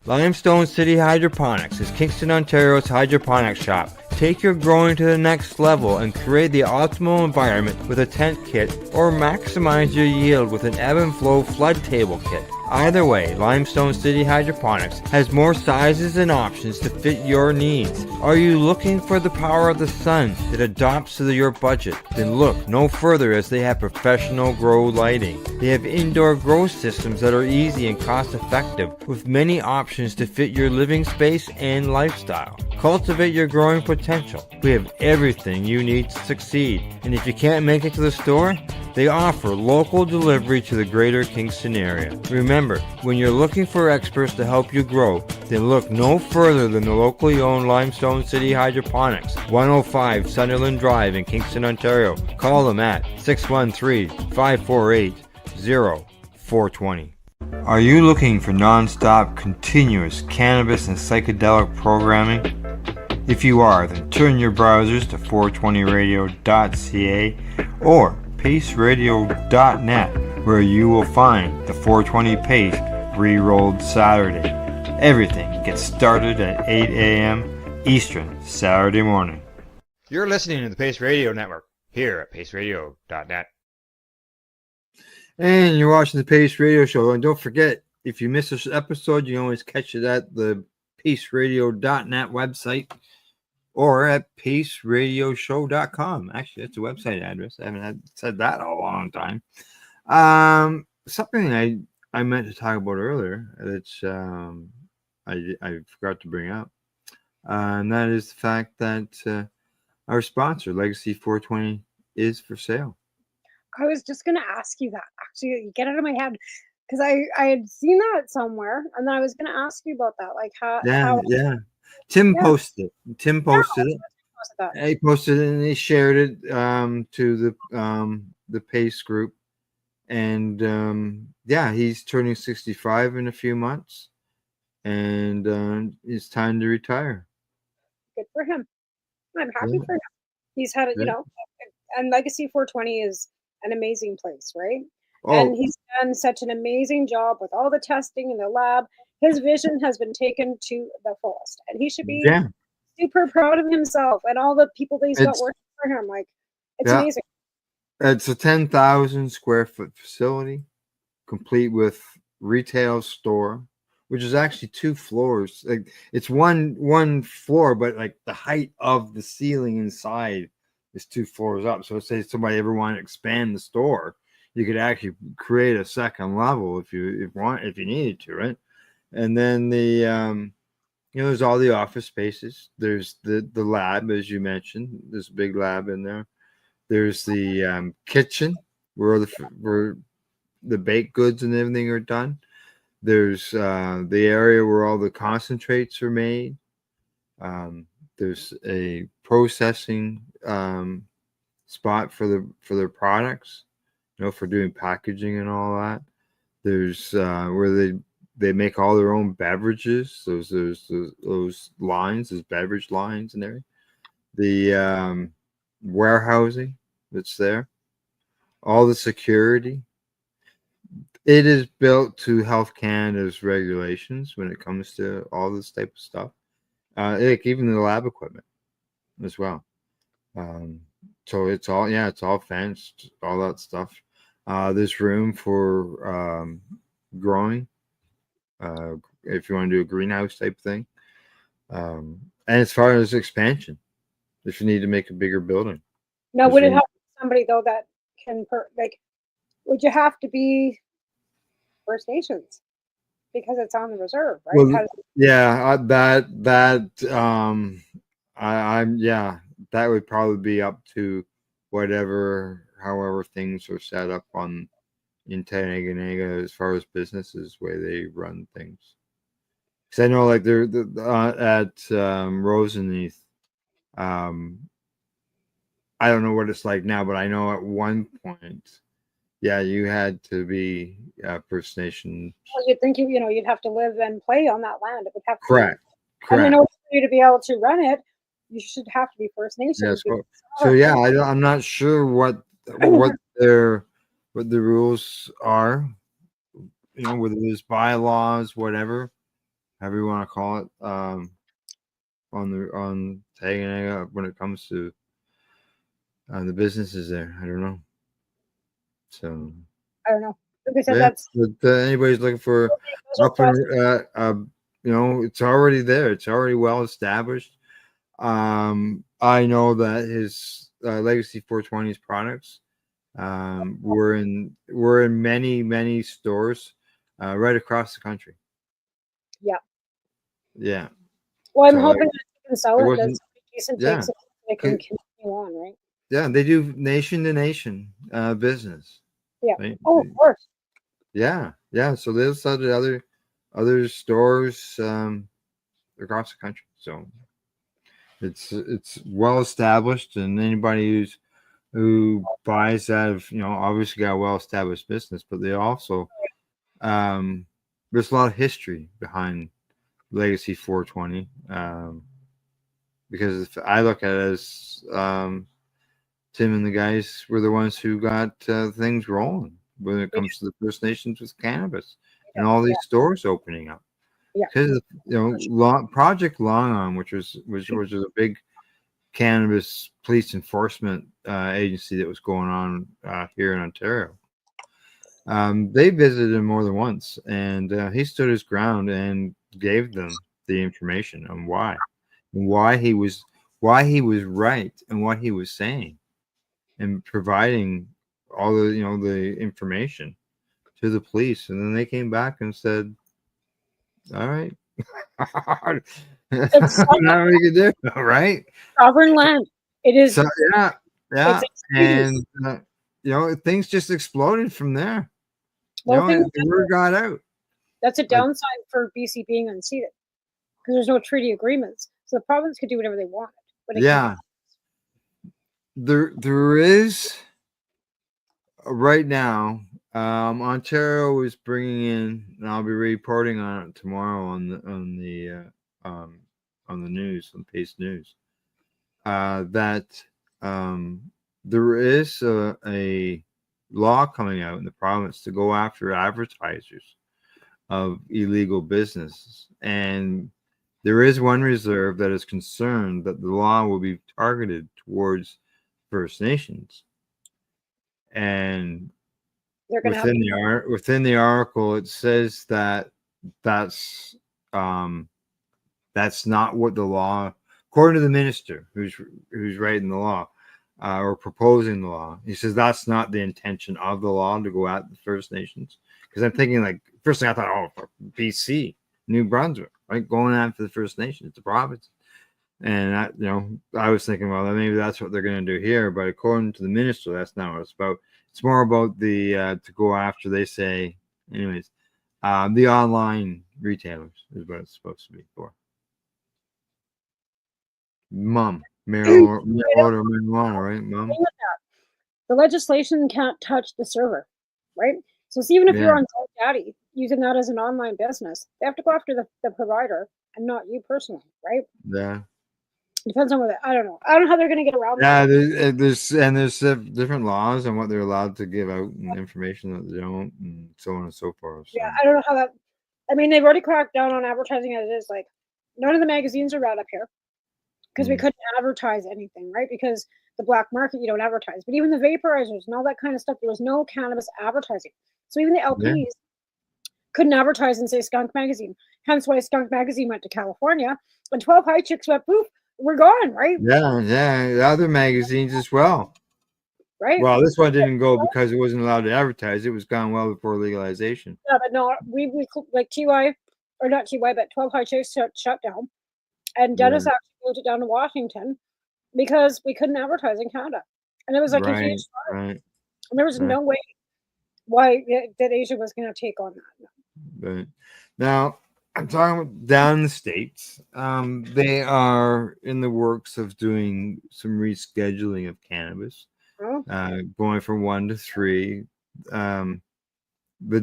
Speaker 1: Limestone City Hydroponics is Kingston, Ontario's hydroponics shop. Take your growing to the next level and create the optimal environment with a tent kit, or maximize your yield with an ebb and flow flood table kit. Either way, Limestone City Hydroponics has more sizes and options to fit your needs. Are you looking for the power of the sun that adapts to your budget? Then look no further, as they have professional grow lighting. They have indoor grow systems that are easy and cost effective, with many options to fit your living space and lifestyle. Cultivate your growing potential. We have everything you need to succeed. And if you can't make it to the store, they offer local delivery to the greater Kingston area. Remember, when you're looking for experts to help you grow, then look no further than the locally owned Limestone City Hydroponics, 105 Sunderland Drive in Kingston, Ontario. Call them at 613-548-0420. Are you looking for non-stop, continuous cannabis and psychedelic programming? If you are, then turn your browsers to 420radio.ca or paceradio.net, where you will find the 420 Pace re-rolled Saturday. Everything gets started at 8 a.m. Eastern Saturday morning.
Speaker 13: You're listening to the Pace Radio Network here at paceradio.net.
Speaker 1: And you're watching the Pace Radio Show. And don't forget, if you miss this episode, you can always catch it at the paceradio.net website or at paceradioshow.com. Actually, that's a website address. I haven't said that in a long time. Something I meant to talk about earlier that I forgot to bring up, and that is the fact that our sponsor, Legacy 420, is for sale.
Speaker 24: I was just gonna ask you that. Actually, you get it out of my head because I had seen that somewhere, and then I was gonna ask you about that, like how
Speaker 1: Yeah. Tim
Speaker 24: yeah,
Speaker 1: posted it. Tim
Speaker 24: yeah,
Speaker 1: posted it.
Speaker 24: posted that.
Speaker 1: He posted it and he shared it to the Pace group. And yeah, he's turning 65 in a few months, and it's time to retire.
Speaker 24: Good for him. I'm happy
Speaker 1: Yeah.
Speaker 24: for him. He's had it,
Speaker 1: Yeah.
Speaker 24: and Legacy 420 is an amazing place, right?
Speaker 1: Oh,
Speaker 24: And he's done such an amazing job with all the testing in the lab. His vision has been taken to the fullest, and he should be
Speaker 1: yeah.
Speaker 24: super proud of himself and all the people that he's got
Speaker 1: It's
Speaker 24: working for him. Like, it's
Speaker 1: yeah.
Speaker 24: amazing.
Speaker 1: It's a 10,000 square foot facility, complete with retail store, which is actually 2 floors. Like it's one floor, but like the height of the ceiling inside is 2 floors up. So say somebody ever wanted to expand the store, you could actually create a second level if you needed to, right? And then there's all the office spaces. There's the lab, as you mentioned. There's a big lab in there. There's the kitchen where the baked goods and everything are done. There's the area where all the concentrates are made. There's a processing spot for their products, for doing packaging and all that. There's where they make all their own beverages. Those lines, those beverage lines and everything. The warehousing that's there, all the security. It is built to Health Canada's regulations when it comes to all this type of stuff, like even the lab equipment as well. So it's all fenced, all that stuff. There's room for growing, if you want to do a greenhouse type thing. And as far as expansion, if you need to make a bigger building.
Speaker 24: Now, would it have to be somebody though that can would you have to be First Nations because it's on the reserve, right?
Speaker 1: Well, yeah, that would probably be up to however things are set up in Tanagaga as far as businesses, way they run things. Because I know, like they're at Roseneath, I don't know what it's like now, but I know at one point, yeah, you had to be First Nation.
Speaker 24: Well, you'd think you'd have to live and play on that land. It would have to
Speaker 1: Correct.
Speaker 24: And in order for you to be able to run it, you should have to be First Nation.
Speaker 1: Yes. So yeah, I'm not sure what the rules are. Whether there's bylaws, whatever, however you want to call it, on Taganaga when it comes to the businesses there. I don't know. So
Speaker 24: I don't know. Like I said,
Speaker 1: yeah,
Speaker 24: that's
Speaker 1: but anybody's looking for up and it's already there. It's already well established. I know that his Legacy 420's products were in many stores right across the country. Yeah.
Speaker 24: Well, I'm hoping that you can sell it. That's decent
Speaker 1: yeah.
Speaker 24: takes it can continue on, right?
Speaker 1: Yeah, they do nation to nation business.
Speaker 24: Yeah.
Speaker 1: Right?
Speaker 24: Oh, of course.
Speaker 1: Yeah. So they'll sell to other stores across the country. So it's well established, and anybody who buys out of obviously got a well established business, but they also there's a lot of history behind Legacy 420 because if I look at it as Tim and the guys were the ones who got things rolling when it comes to the First Nations with cannabis and all these stores opening up. Because Project Long Arm, which was a big cannabis police enforcement agency that was going on here in Ontario. They visited him more than once, and he stood his ground and gave them the information on why he was right and what he was saying, and providing all the the information to the police. And then they came back and said, all right.
Speaker 24: It's
Speaker 1: Not we can do, right?
Speaker 24: sovereign land. It is.
Speaker 1: So yeah,
Speaker 24: It's
Speaker 1: and things just exploded from there.
Speaker 24: well,
Speaker 1: The word got out.
Speaker 24: that's a downside for BC being unceded because there's no treaty agreements. So the province could do whatever they wanted. But
Speaker 1: Yeah, there is right now. Ontario is bringing in, and I'll be reporting on it tomorrow on the news, on Pace News, that there is a law coming out in the province to go after advertisers of illegal businesses. And there is one reserve that is concerned that the law will be targeted towards First Nations. And within the article, it says that that's not what the law, according to the minister who's writing the law or proposing the law. He says that's not the intention of the law to go at the First Nations. Because I'm thinking, like, first thing I thought, oh, BC, New Brunswick, right, going after the First Nations, the province. And I was thinking, well, maybe that's what they're going to do here. But according to the minister, that's not what it's about. It's more about the to go after, they say, anyways, the online retailers is what it's supposed to be for. Marijuana, right? Mom.
Speaker 24: The legislation can't touch the server, right? So even if you're on GoDaddy using that as an online business, they have to go after the provider and not you personally, right?
Speaker 1: Yeah.
Speaker 24: Depends on whether I don't know how they're going to get around.
Speaker 1: Yeah, there's different laws on what they're allowed to give out and information that they don't, and so on and so forth. So.
Speaker 24: Yeah, I don't know how that. I mean, they've already cracked down on advertising as it is. Like, none of the magazines are out up here because we couldn't advertise anything, right? Because the black market, you don't advertise. But even the vaporizers and all that kind of stuff, there was no cannabis advertising. So even the LPs couldn't advertise and say Skunk Magazine. Hence why Skunk Magazine went to California, and 12 High Chicks went poof. We're gone, right?
Speaker 1: Yeah. The other magazines as well.
Speaker 24: Right.
Speaker 1: Well, this one didn't go because it wasn't allowed to advertise. It was gone well before legalization.
Speaker 24: Yeah, but no, we like TY, or not TY, but 12 High Chicks shut down. And Dennis actually moved it down to Washington because we couldn't advertise in Canada. And it was like a huge story.
Speaker 1: Right.
Speaker 24: And there was no way why that Asia was going to take on that.
Speaker 1: But now, I'm talking about down in the States. They are in the works of doing some rescheduling of cannabis, going from 1 to 3. The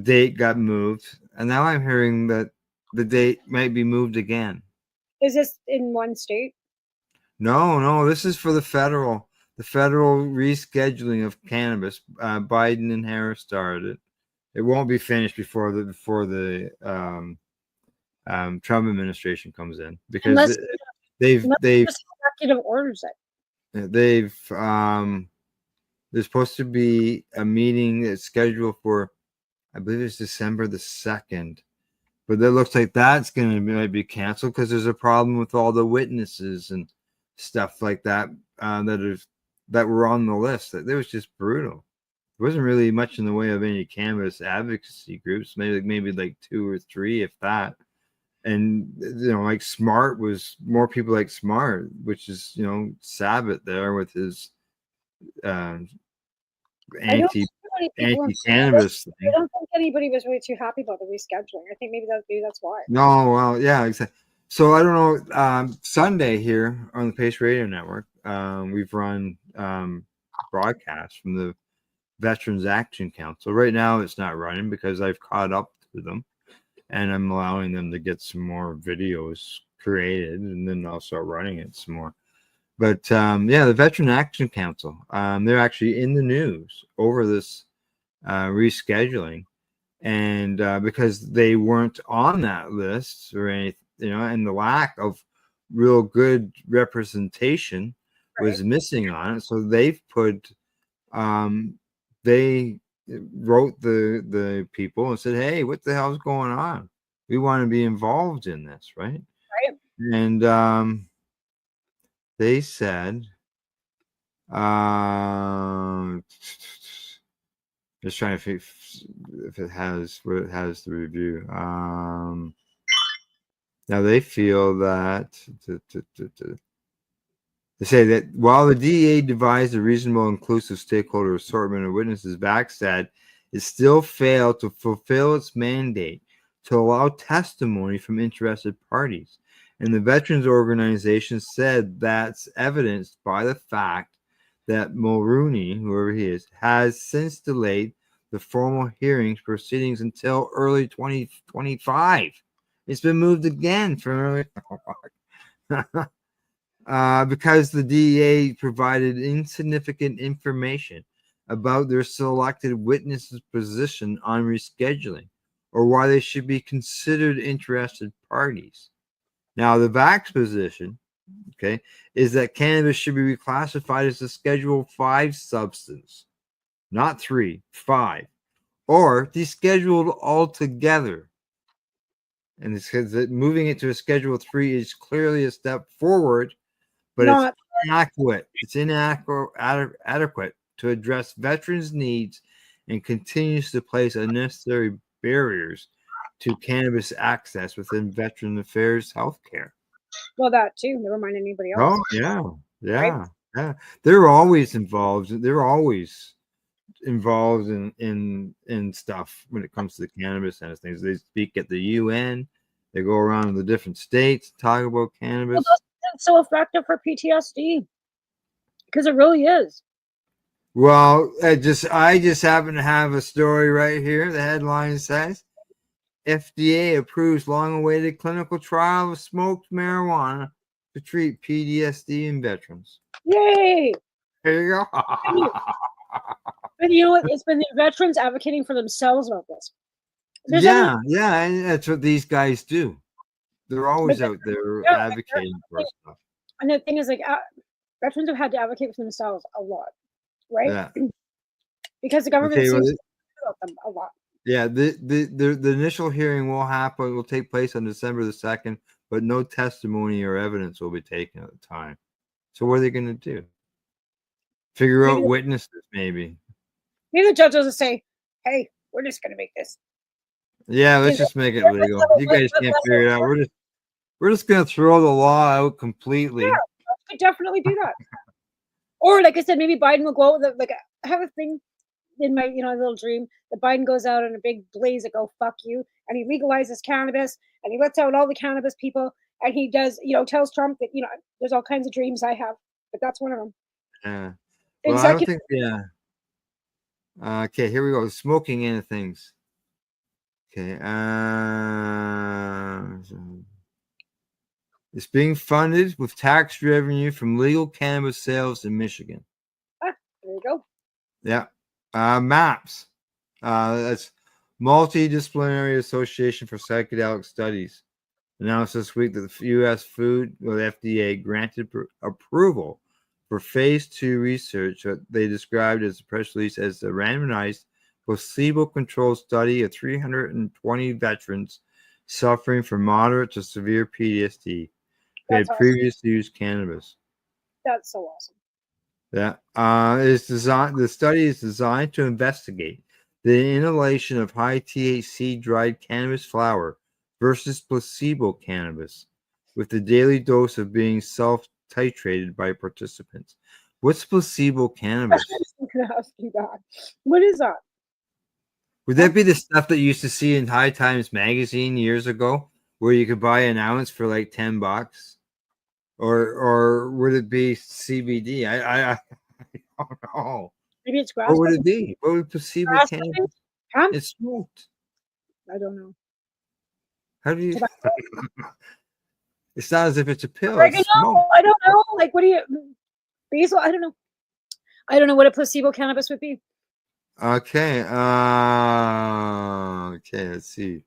Speaker 1: date got moved, and now I'm hearing that the date might be moved again.
Speaker 24: Is this in one state?
Speaker 1: No, this is for the federal rescheduling of cannabis. Biden and Harris started it. It won't be finished before the Trump administration comes in, because they've
Speaker 24: executive orders it.
Speaker 1: There's supposed to be a meeting that's scheduled for, I believe it's December the 2nd, but it looks like that's might be canceled because there's a problem with all the witnesses and stuff like that that were on the list. That it was just brutal. There wasn't really much in the way of any cannabis advocacy groups, maybe like 2 or 3, if that. And like Smart was more people like Smart, which is Sabbath there with his anti-cannabis thing.
Speaker 24: I don't think anybody was really too happy about the rescheduling. I think maybe that's why.
Speaker 1: No, well, yeah, exactly. So I don't know. Sunday here on the Pace Radio Network, we've run broadcasts from the Veterans Action Council. Right now, it's not running because I've caught up to them, and I'm allowing them to get some more videos created, and then I'll start running it some more. But the Veteran Action Council, they're actually in the news over this rescheduling, and because they weren't on that list or anything, and the lack of real good representation was missing on it. So they've put, they wrote the people and said, hey, what the hell's going on? We want to be involved in this, right? And they said, just trying to figure if it has what it has to review. Now they feel that they say that while the DEA devised a reasonable, inclusive stakeholder assortment of witnesses, VACSAD it still failed to fulfill its mandate to allow testimony from interested parties. And the veterans organization said that's evidenced by the fact that Mulrooney, whoever he is, has since delayed the formal hearings proceedings until early 2025. It's been moved again from early because the DEA provided insignificant information about their selected witnesses' position on rescheduling or why they should be considered interested parties. Now, the VAC's position, okay, is that cannabis should be reclassified as a Schedule 5 substance, not 3, 5, or descheduled altogether. And it says that moving it to a Schedule 3 is clearly a step forward, but it's inadequate. It's inadequate to address veterans' needs and continues to place unnecessary barriers to cannabis access within Veteran Affairs healthcare.
Speaker 24: Well, that too. Never mind anybody else.
Speaker 1: Oh, yeah.
Speaker 24: Right?
Speaker 1: They're always involved. They're always involved in stuff when it comes to the cannabis and things. They speak at the UN. They go around in the different states, talk about cannabis.
Speaker 24: Well, that's so effective for PTSD because it really is.
Speaker 1: Well, I just happen to have a story right here. The headline says, FDA approves long-awaited clinical trial of smoked marijuana to treat PTSD in veterans.
Speaker 24: Yay!
Speaker 1: There you go.
Speaker 24: But you know what? It's been the veterans advocating for themselves about this.
Speaker 1: Yeah, and that's what these guys do. They're always out there advocating for stuff.
Speaker 24: And the thing is, like, veterans have had to advocate for themselves a lot, right?
Speaker 1: Yeah.
Speaker 24: Because the government seems to about them a lot.
Speaker 1: Yeah, the initial hearing will take place on December the 2nd, but no testimony or evidence will be taken at the time. So what are they going to do? Figure out witnesses, maybe.
Speaker 24: Maybe the judge will say, "Hey, we're just going to make this."
Speaker 1: Yeah, let's just make it legal. You guys can't figure it out. We're just going to throw the law out completely.
Speaker 24: Yeah, I could definitely do that. Or, like I said, maybe Biden will go out with I have a thing in my little dream that Biden goes out in a big blaze of "go fuck you" and he legalizes cannabis and he lets out all the cannabis people and he does tells Trump that there's all kinds of dreams I have, but that's one of them.
Speaker 1: Yeah. Well, I don't think. Yeah. Okay, here we go. Smoking and things. Okay. It's being funded with tax revenue from legal cannabis sales in Michigan.
Speaker 24: There you go.
Speaker 1: Yeah. MAPS. That's Multidisciplinary Association for Psychedelic Studies. Announced this week that the U.S. Food, FDA, granted approval for phase 2 research that they described as a press release as a randomized placebo-controlled study of 320 veterans suffering from moderate to severe PTSD who had previously used cannabis.
Speaker 24: That's so awesome.
Speaker 1: Yeah, the study is designed to investigate the inhalation of high THC dried cannabis flower versus placebo cannabis, with the daily dose of being self-titrated by participants. What's placebo cannabis?
Speaker 24: I was going to ask you that. What is that?
Speaker 1: Would that be the stuff that you used to see in High Times magazine years ago, where you could buy an ounce for like $10? Or would it be CBD? I don't know.
Speaker 24: Maybe it's grass.
Speaker 1: What would it be? What would placebo cannabis? It's smoked.
Speaker 24: I don't know.
Speaker 1: How do you? It's not as if it's a pill.
Speaker 24: I don't know. Like, what do you? Basil? I don't know. I don't know what a placebo cannabis would be.
Speaker 1: Okay. Okay. Let's see.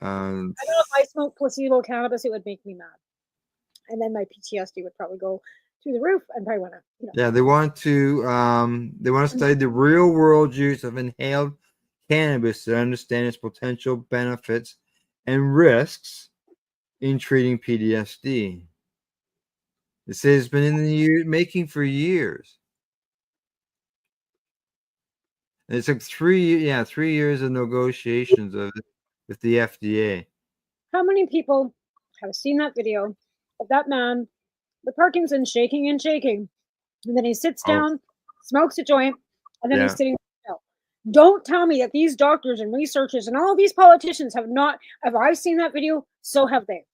Speaker 24: I don't know if I smoked placebo cannabis, it would make me mad, and then my PTSD would probably go through the roof, and probably want to.
Speaker 1: Yeah, they want to study the real world use of inhaled cannabis to understand its potential benefits and risks in treating PTSD. It says it's been in the making for years. And it took 3 years of negotiations with the FDA.
Speaker 24: How many people have seen that video of that man with Parkinson's shaking and shaking? And then he sits
Speaker 1: Oh,
Speaker 24: down, smokes a joint, and then he's
Speaker 1: yeah.
Speaker 24: sitting still. Don't tell me that these doctors and researchers and all these politicians have not. Have I seen that video? So have they.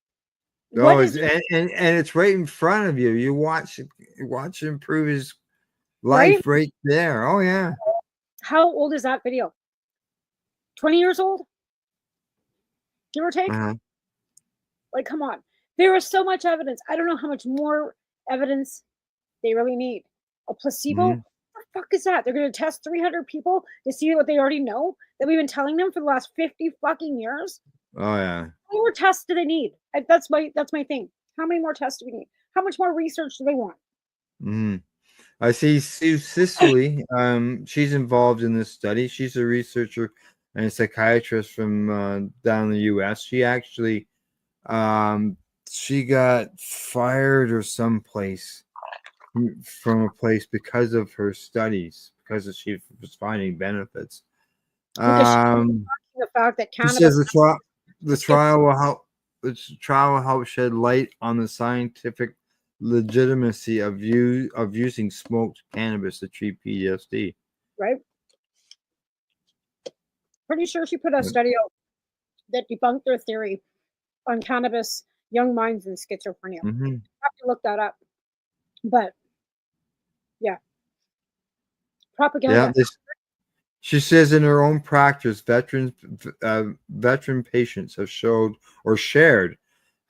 Speaker 24: What
Speaker 1: Oh,
Speaker 24: is
Speaker 1: and it's right in front of you. You watch him prove his
Speaker 24: right?
Speaker 1: life right there. Oh yeah.
Speaker 24: How old is that video? 20 years old? Give or take?
Speaker 1: Uh-huh.
Speaker 24: Like, come on. There is so much evidence. I don't know how much more evidence they really need. A placebo?
Speaker 1: Mhm.
Speaker 24: What the fuck is that? They're going to test 300 people to see what they already know that we've been telling them for the last 50 fucking years?
Speaker 1: Oh yeah.
Speaker 24: How many more tests do they need? That's my thing. How many more tests do we need? How much more research do they want?
Speaker 1: Mhm. I see Sue Sicily. She's involved in this study. She's a researcher and a psychiatrist from down in the U.S. She actually, she got fired or someplace from a place because of her studies, because she was finding benefits.
Speaker 24: Because the fact that
Speaker 1: She says
Speaker 24: cannabis
Speaker 1: the trial will help. The trial will help shed light on the scientific legitimacy of using smoked cannabis to treat PTSD.
Speaker 24: right? Pretty sure she put a study out that debunked their theory on cannabis, young minds, and schizophrenia.
Speaker 1: Mm-hmm.
Speaker 24: I have to look that up. But yeah, propaganda.
Speaker 1: Yeah, she says in her own practice, veteran patients have showed or shared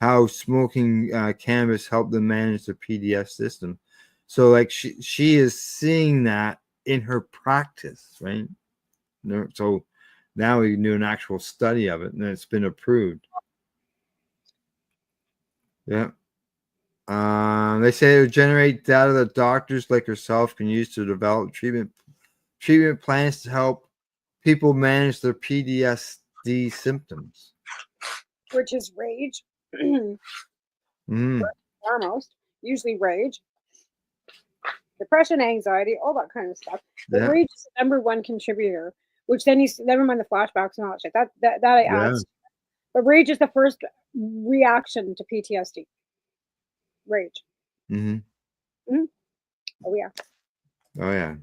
Speaker 1: how smoking cannabis helped them manage their PDS system. So, like she is seeing that in her practice, right? So now we can do an actual study of it, and it's been approved. Yeah. They say it would generate data that doctors like herself can use to develop treatment plans to help people manage their PTSD symptoms.
Speaker 24: Which is rage.
Speaker 1: Mm.
Speaker 24: First and foremost, usually rage, depression, anxiety, all that kind of stuff. But
Speaker 1: Yeah.
Speaker 24: rage is the number one contributor, which then you never mind the flashbacks and all that shit. That I
Speaker 1: Yeah.
Speaker 24: adds. But rage is the first reaction to PTSD. Rage.
Speaker 1: Mm-hmm.
Speaker 24: Mm-hmm. Oh yeah.
Speaker 1: Oh yeah.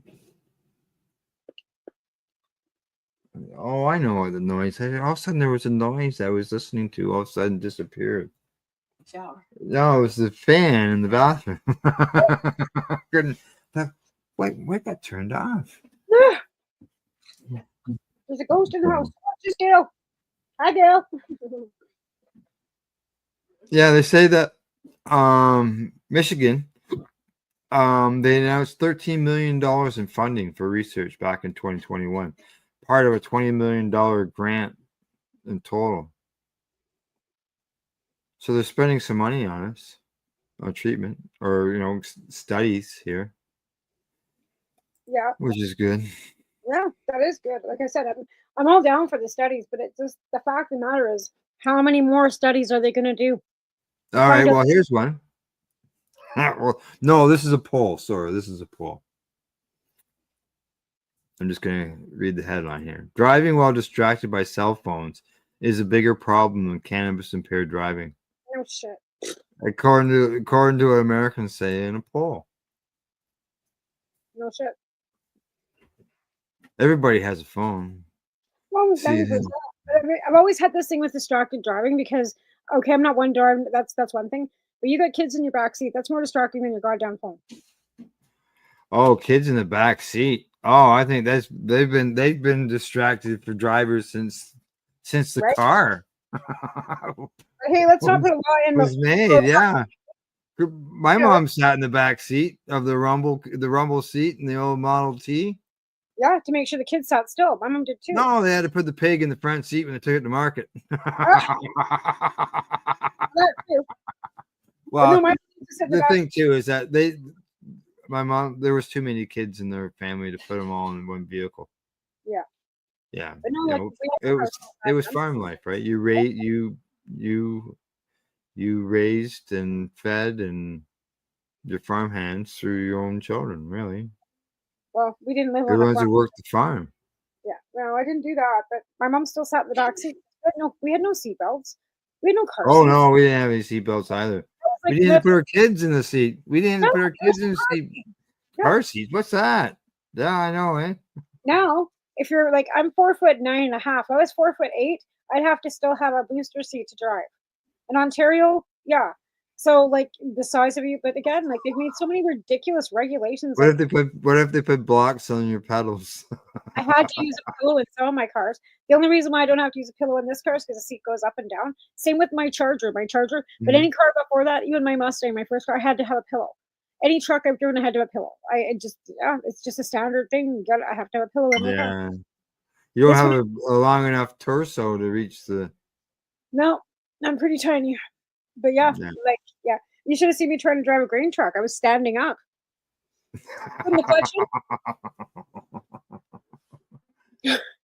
Speaker 1: Oh, I know the noise. All of a sudden there was a noise I was listening to. All of a sudden disappeared.
Speaker 2: Shower.
Speaker 1: No, it was the fan in the bathroom. Couldn't. What got turned off?
Speaker 24: There's a ghost in the house. Just Gail. Hi, Gail.
Speaker 1: Yeah, they say that Michigan, they announced $13 million in funding for research back in 2021, part of a $20 million grant in total. So they're spending some money on us, on treatment, or studies here,
Speaker 24: Yeah.
Speaker 1: which is good.
Speaker 24: Yeah, that is good. Like I said, I'm all down for the studies, but it's just the fact of the matter is, how many more studies are they going to do?
Speaker 1: All right, well, here's one. Well, no, this is a poll. Sorry, this is a poll. I'm just going to read the headline here. Driving while distracted by cell phones is a bigger problem than cannabis-impaired driving,
Speaker 24: No shit.
Speaker 1: according to what Americans say in a poll.
Speaker 24: No shit.
Speaker 1: Everybody has a phone.
Speaker 24: Well, 90%. I've always had this thing with distracted driving because, okay, I'm not one driving. That's one thing. But you got kids in your backseat. That's more distracting than your goddamn phone.
Speaker 1: Oh, kids in the back seat. Oh, I think they've been distracted for drivers since the
Speaker 24: Right?
Speaker 1: car
Speaker 24: Hey, let's not put a law in.
Speaker 1: was made. Yeah, my mom sat in the back seat of the rumble seat in the old Model T.
Speaker 24: Yeah, to make sure the kids sat still. My mom did too.
Speaker 1: No, they had to put the pig in the front seat when they took it to market.
Speaker 24: That too.
Speaker 1: Well,
Speaker 24: No,
Speaker 1: the thing too is that my mom, there was too many kids in their family to put them all in one vehicle.
Speaker 24: Yeah.
Speaker 1: Yeah.
Speaker 24: But no, like,
Speaker 1: it was farm life, right? You you raised and fed and your farm hands through your own children, really.
Speaker 24: Well, we didn't live
Speaker 1: You're
Speaker 24: on
Speaker 1: the
Speaker 24: a
Speaker 1: ones
Speaker 24: farm.
Speaker 1: who worked the farm.
Speaker 24: Yeah, no, I didn't do that. But my mom still sat in the back seat. We had no seatbelts. We had no car
Speaker 1: Oh
Speaker 24: seats.
Speaker 1: no, we didn't have any seatbelts either.
Speaker 24: Like,
Speaker 1: We didn't put our kids in the seat. We didn't
Speaker 24: no,
Speaker 1: put our kids in the seat.
Speaker 24: no.
Speaker 1: Car seats. What's that? Yeah, I know, eh?
Speaker 24: Now, if you're like, I'm 4'9.5". I was 4'8". I'd have to still have a booster seat to drive. In Ontario, yeah. So like the size of you, but again, like they've made so many ridiculous regulations.
Speaker 1: What
Speaker 24: Like
Speaker 1: if they put blocks on your pedals?
Speaker 24: I had to use a pillow in some of my cars. The only reason why I don't have to use a pillow in this car is because the seat goes up and down. Same with my Charger. But any car before that, even my Mustang, my first car, I had to have a pillow. Any truck I've driven, I had to have a pillow. It's just a standard thing. I have to have a pillow in my car.
Speaker 1: Yeah. You don't have a long enough torso to reach the.
Speaker 24: No, I'm pretty tiny. But yeah, you should have seen me trying to drive a grain truck. I was standing up. In the question.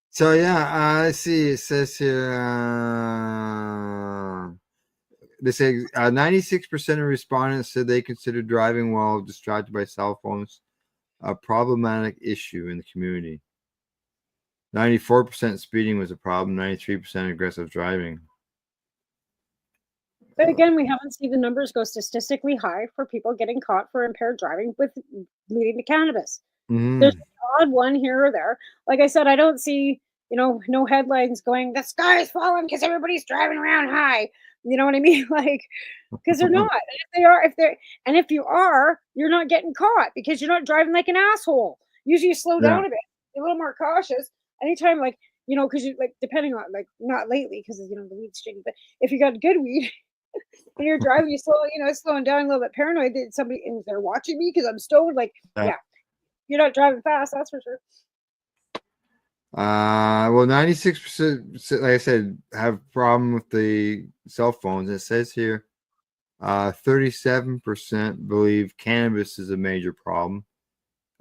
Speaker 1: So yeah, let's see. It says here. They say 96% of respondents said they consider driving while distracted by cell phones a problematic issue in the community. 94% speeding was a problem. 93% aggressive driving.
Speaker 24: But again, we haven't seen the numbers go statistically high for people getting caught for impaired driving with leading to cannabis. There's an odd one here or there. Like I said, I don't see, no headlines going, the sky is falling because everybody's driving around high. You know what I mean? Like, because they're not. And if you are, you're not getting caught because you're not driving like an asshole. Usually you slow down a bit, a little more cautious. Anytime, like, because you like, depending on, like, not lately because, the weed's shitty, but if you got good weed, when you're driving, you slowing down a little bit paranoid that somebody is there watching me because I'm stoned. Like, yeah, you're not driving fast, that's for sure.
Speaker 1: Well, 96%, like I said, have a problem with the cell phones. It says here, 37% believe cannabis is a major problem,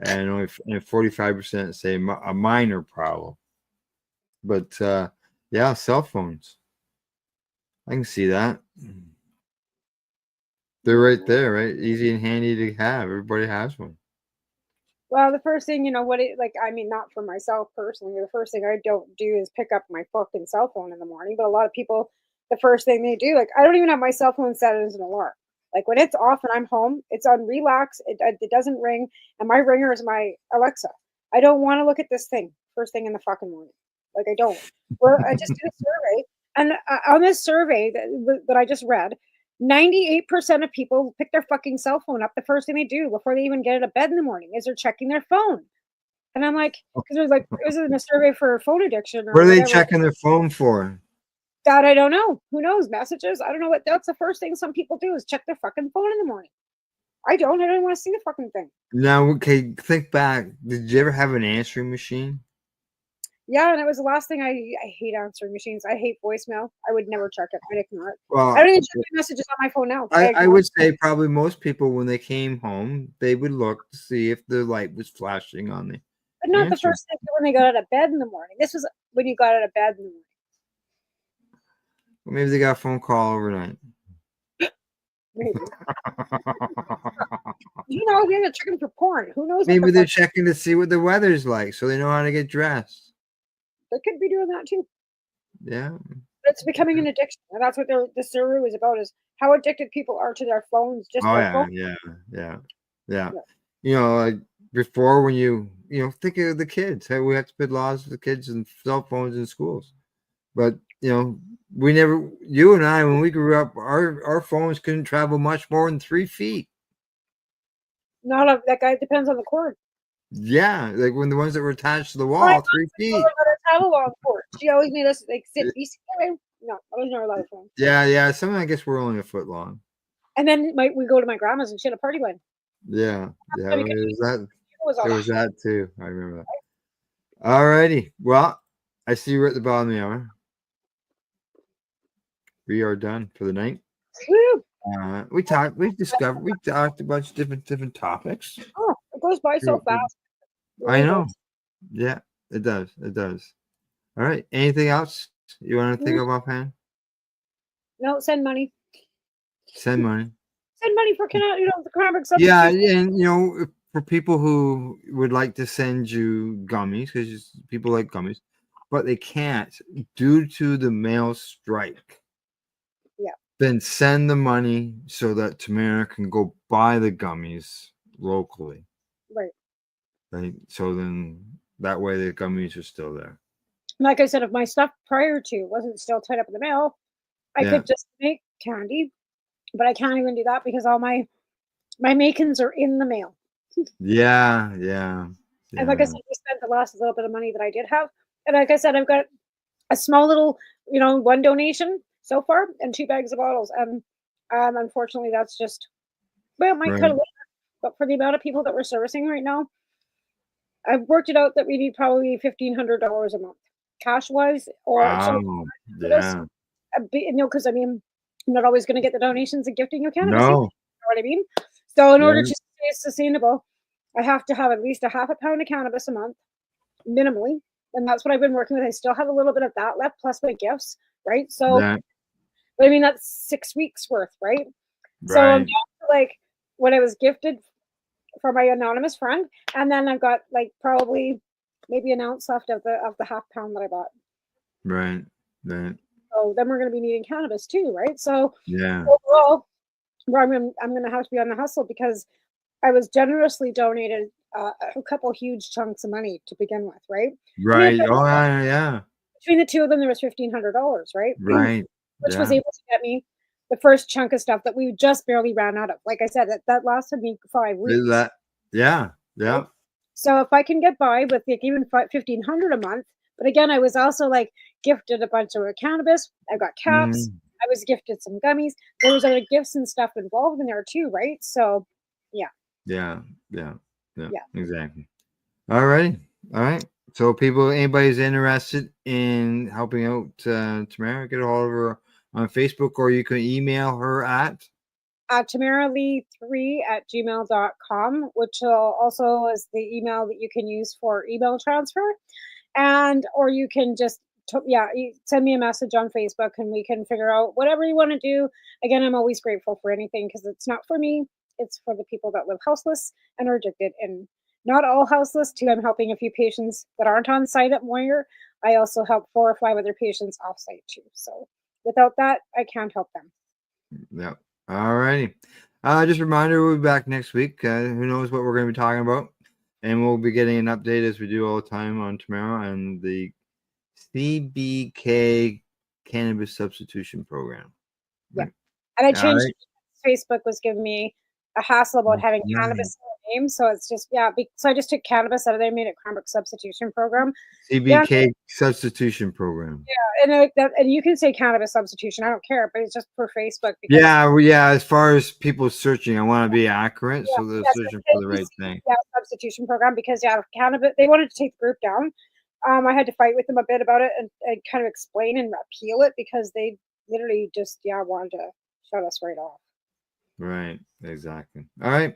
Speaker 1: and only 45% say a minor problem. But yeah, cell phones. I can see that. They're right there, right? Easy and handy to have. Everybody has one.
Speaker 24: Well, the first thing, not for myself personally, the first thing I don't do is pick up my fucking cell phone in the morning. But a lot of people, the first thing they do, like, I don't even have my cell phone set as an alarm. Like, when it's off and I'm home, it's on relax. It doesn't ring. And my ringer is my Alexa. I don't want to look at this thing first thing in the fucking morning. Like, I don't. Well, I just did a survey. And on this survey that I just read, 98% of people pick their fucking cell phone up the first thing they do before they even get out of bed in the morning is they're checking their phone. And I'm like, because it was in a survey for phone addiction.
Speaker 1: What are they checking their phone for?
Speaker 24: That I don't know. Who knows? Messages? I don't know what. That's the first thing some people do is check their fucking phone in the morning. I don't want to see the fucking thing.
Speaker 1: Now, okay, think back. Did you ever have an answering machine?
Speaker 24: Yeah, and it was the last thing. I hate answering machines. I hate voicemail. I would never check it. I'd ignore it.
Speaker 1: Well,
Speaker 24: I don't even check messages on my phone now.
Speaker 1: I would say probably most people, when they came home, they would look to see if the light was flashing on the
Speaker 24: But not the first thing when they got out of bed in the morning. This was when you got out of bed in the morning.
Speaker 1: Well, maybe they got a phone call overnight.
Speaker 24: Maybe. They're checking for porn. Who knows?
Speaker 1: Maybe they're checking to see what the weather's like so they know how to get dressed.
Speaker 24: They could be doing that too.
Speaker 1: Yeah.
Speaker 24: But it's becoming an addiction. And that's what the survey was about, is how addicted people are to their phones.
Speaker 1: Yeah. Like before, when you think of the kids, hey, we have to put laws for the kids and cell phones in schools. But, we never, you and I, when we grew up, our phones couldn't travel much more than 3 feet.
Speaker 24: That guy depends on the cord.
Speaker 1: Yeah, like when the ones that were attached to the wall, 3 feet.
Speaker 24: Have a long cord. She always made us sit. No, I was never allowed a phone.
Speaker 1: Yeah. Some, I guess, were only a foot long.
Speaker 24: And then we go to my grandma's and she had a party line.
Speaker 1: Yeah. It was that too. I remember that. All righty. Well, I see we're at the bottom of the hour. We are done for the night.
Speaker 24: Woo!
Speaker 1: We talked a bunch of different topics.
Speaker 24: Oh, it goes by so fast.
Speaker 1: I know. Yeah, it does. All right. Anything else you want to think of offhand?
Speaker 24: No, send money.
Speaker 1: Send money.
Speaker 24: Send money for the cranberry
Speaker 1: Yeah,
Speaker 24: substitution.
Speaker 1: and for people who would like to send you gummies, because people like gummies, but they can't due to the mail strike.
Speaker 24: Yeah.
Speaker 1: Then send the money so that Tamara can go buy the gummies locally.
Speaker 24: Right.
Speaker 1: Right. So then that way the gummies are still there.
Speaker 24: Like I said, if my stuff prior to wasn't still tied up in the mail, I
Speaker 1: Yeah.
Speaker 24: could just make candy, but I can't even do that because all my makings are in the mail.
Speaker 1: Yeah.
Speaker 24: And like I said, we spent the last little bit of money that I did have. And like I said, I've got a small little, one donation so far and 2 bags of bottles. And unfortunately, that's just, well, it might cut a
Speaker 1: Right.
Speaker 24: little bit, but for the amount of people that we're servicing right now, I've worked it out that we need probably $1,500 a month, cash wise, or
Speaker 1: Wow. Yeah.
Speaker 24: because I mean, I'm not always going to get the donations and gifting of cannabis.
Speaker 1: No.
Speaker 24: You know what I mean? So in order
Speaker 1: Yeah.
Speaker 24: to stay sustainable, I have to have at least a half a pound of cannabis a month, minimally, and that's what I've been working with. I still have a little bit of that left, plus my gifts, right? So,
Speaker 1: Yeah.
Speaker 24: but I mean, that's 6 weeks worth, right? So I'm
Speaker 1: Right.
Speaker 24: down to like what I was gifted for my anonymous friend, and then I've got like probably maybe an ounce left of the half pound that I bought.
Speaker 1: Right.
Speaker 24: So then we're going to be needing cannabis too, right? So
Speaker 1: Yeah.
Speaker 24: overall, I'm going to have to be on the hustle because I was generously donated a couple huge chunks of money to begin with, right?
Speaker 1: Right. Oh, yeah.
Speaker 24: Between the two of them, there was $1,500, right?
Speaker 1: Right.
Speaker 24: Which was
Speaker 1: Yeah.
Speaker 24: able to get me the first chunk of stuff that we just barely ran out of. Like I said, that lasted me 5 weeks.
Speaker 1: Yeah.
Speaker 24: So if I can get by with like even $1,500 a month, but again, I was also like gifted a bunch of cannabis. I got caps. I was gifted some gummies. There was other gifts and stuff involved in there too, right? So, yeah.
Speaker 1: Yeah. Exactly. All right. So anybody's interested in helping out Tamara, get a hold of her on Facebook, or you can email her at
Speaker 24: tamaralee3@gmail.com, which also is the email that you can use for email transfer. Or you can just send me a message on Facebook and we can figure out whatever you want to do. Again, I'm always grateful for anything because it's not for me, it's for the people that live houseless and are addicted. And not all houseless too. I'm helping a few patients that aren't on site at Moyer. I also help 4 or 5 other patients off site too. So without that, I can't help them.
Speaker 1: Yep. All righty. Just a reminder, we'll be back next week. Who knows what we're going to be talking about? And we'll be getting an update as we do all the time on tomorrow and the CBK cannabis substitution program.
Speaker 24: Yeah. And I changed it. Facebook was giving me a hassle about having cannabis in the name. So it's just, so I just took cannabis out of there, made it cannabis substitution program.
Speaker 1: CBK substitution program.
Speaker 24: Yeah. And you can say cannabis substitution. I don't care, but it's just for Facebook.
Speaker 1: Yeah. As far as people searching, I want to be accurate. So they're searching for the right thing.
Speaker 24: Yeah, substitution program because cannabis, they wanted to take the group down. I had to fight with them a bit about it and kind of explain and appeal it because they literally just wanted to shut us right off.
Speaker 1: Right, exactly. All right.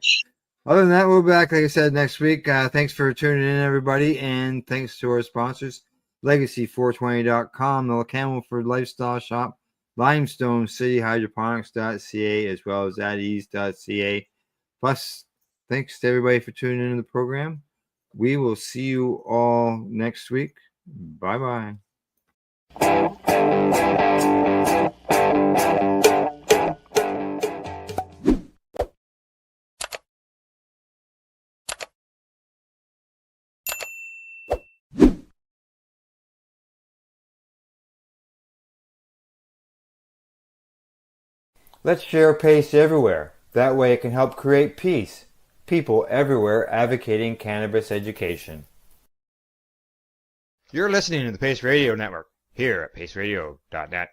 Speaker 1: Other than that, we'll be back, like I said, next week. Thanks for tuning in, everybody, and thanks to our sponsors, Legacy420.com, the Camelford Lifestyle Shop, Limestone City Hydroponics.ca, as well as atease.ca. Plus, thanks to everybody for tuning into the program. We will see you all next week. Bye-bye. Let's share PACE everywhere. That way it can help create peace. People everywhere advocating cannabis education.
Speaker 13: You're listening to the Pace Radio Network here at paceradio.net.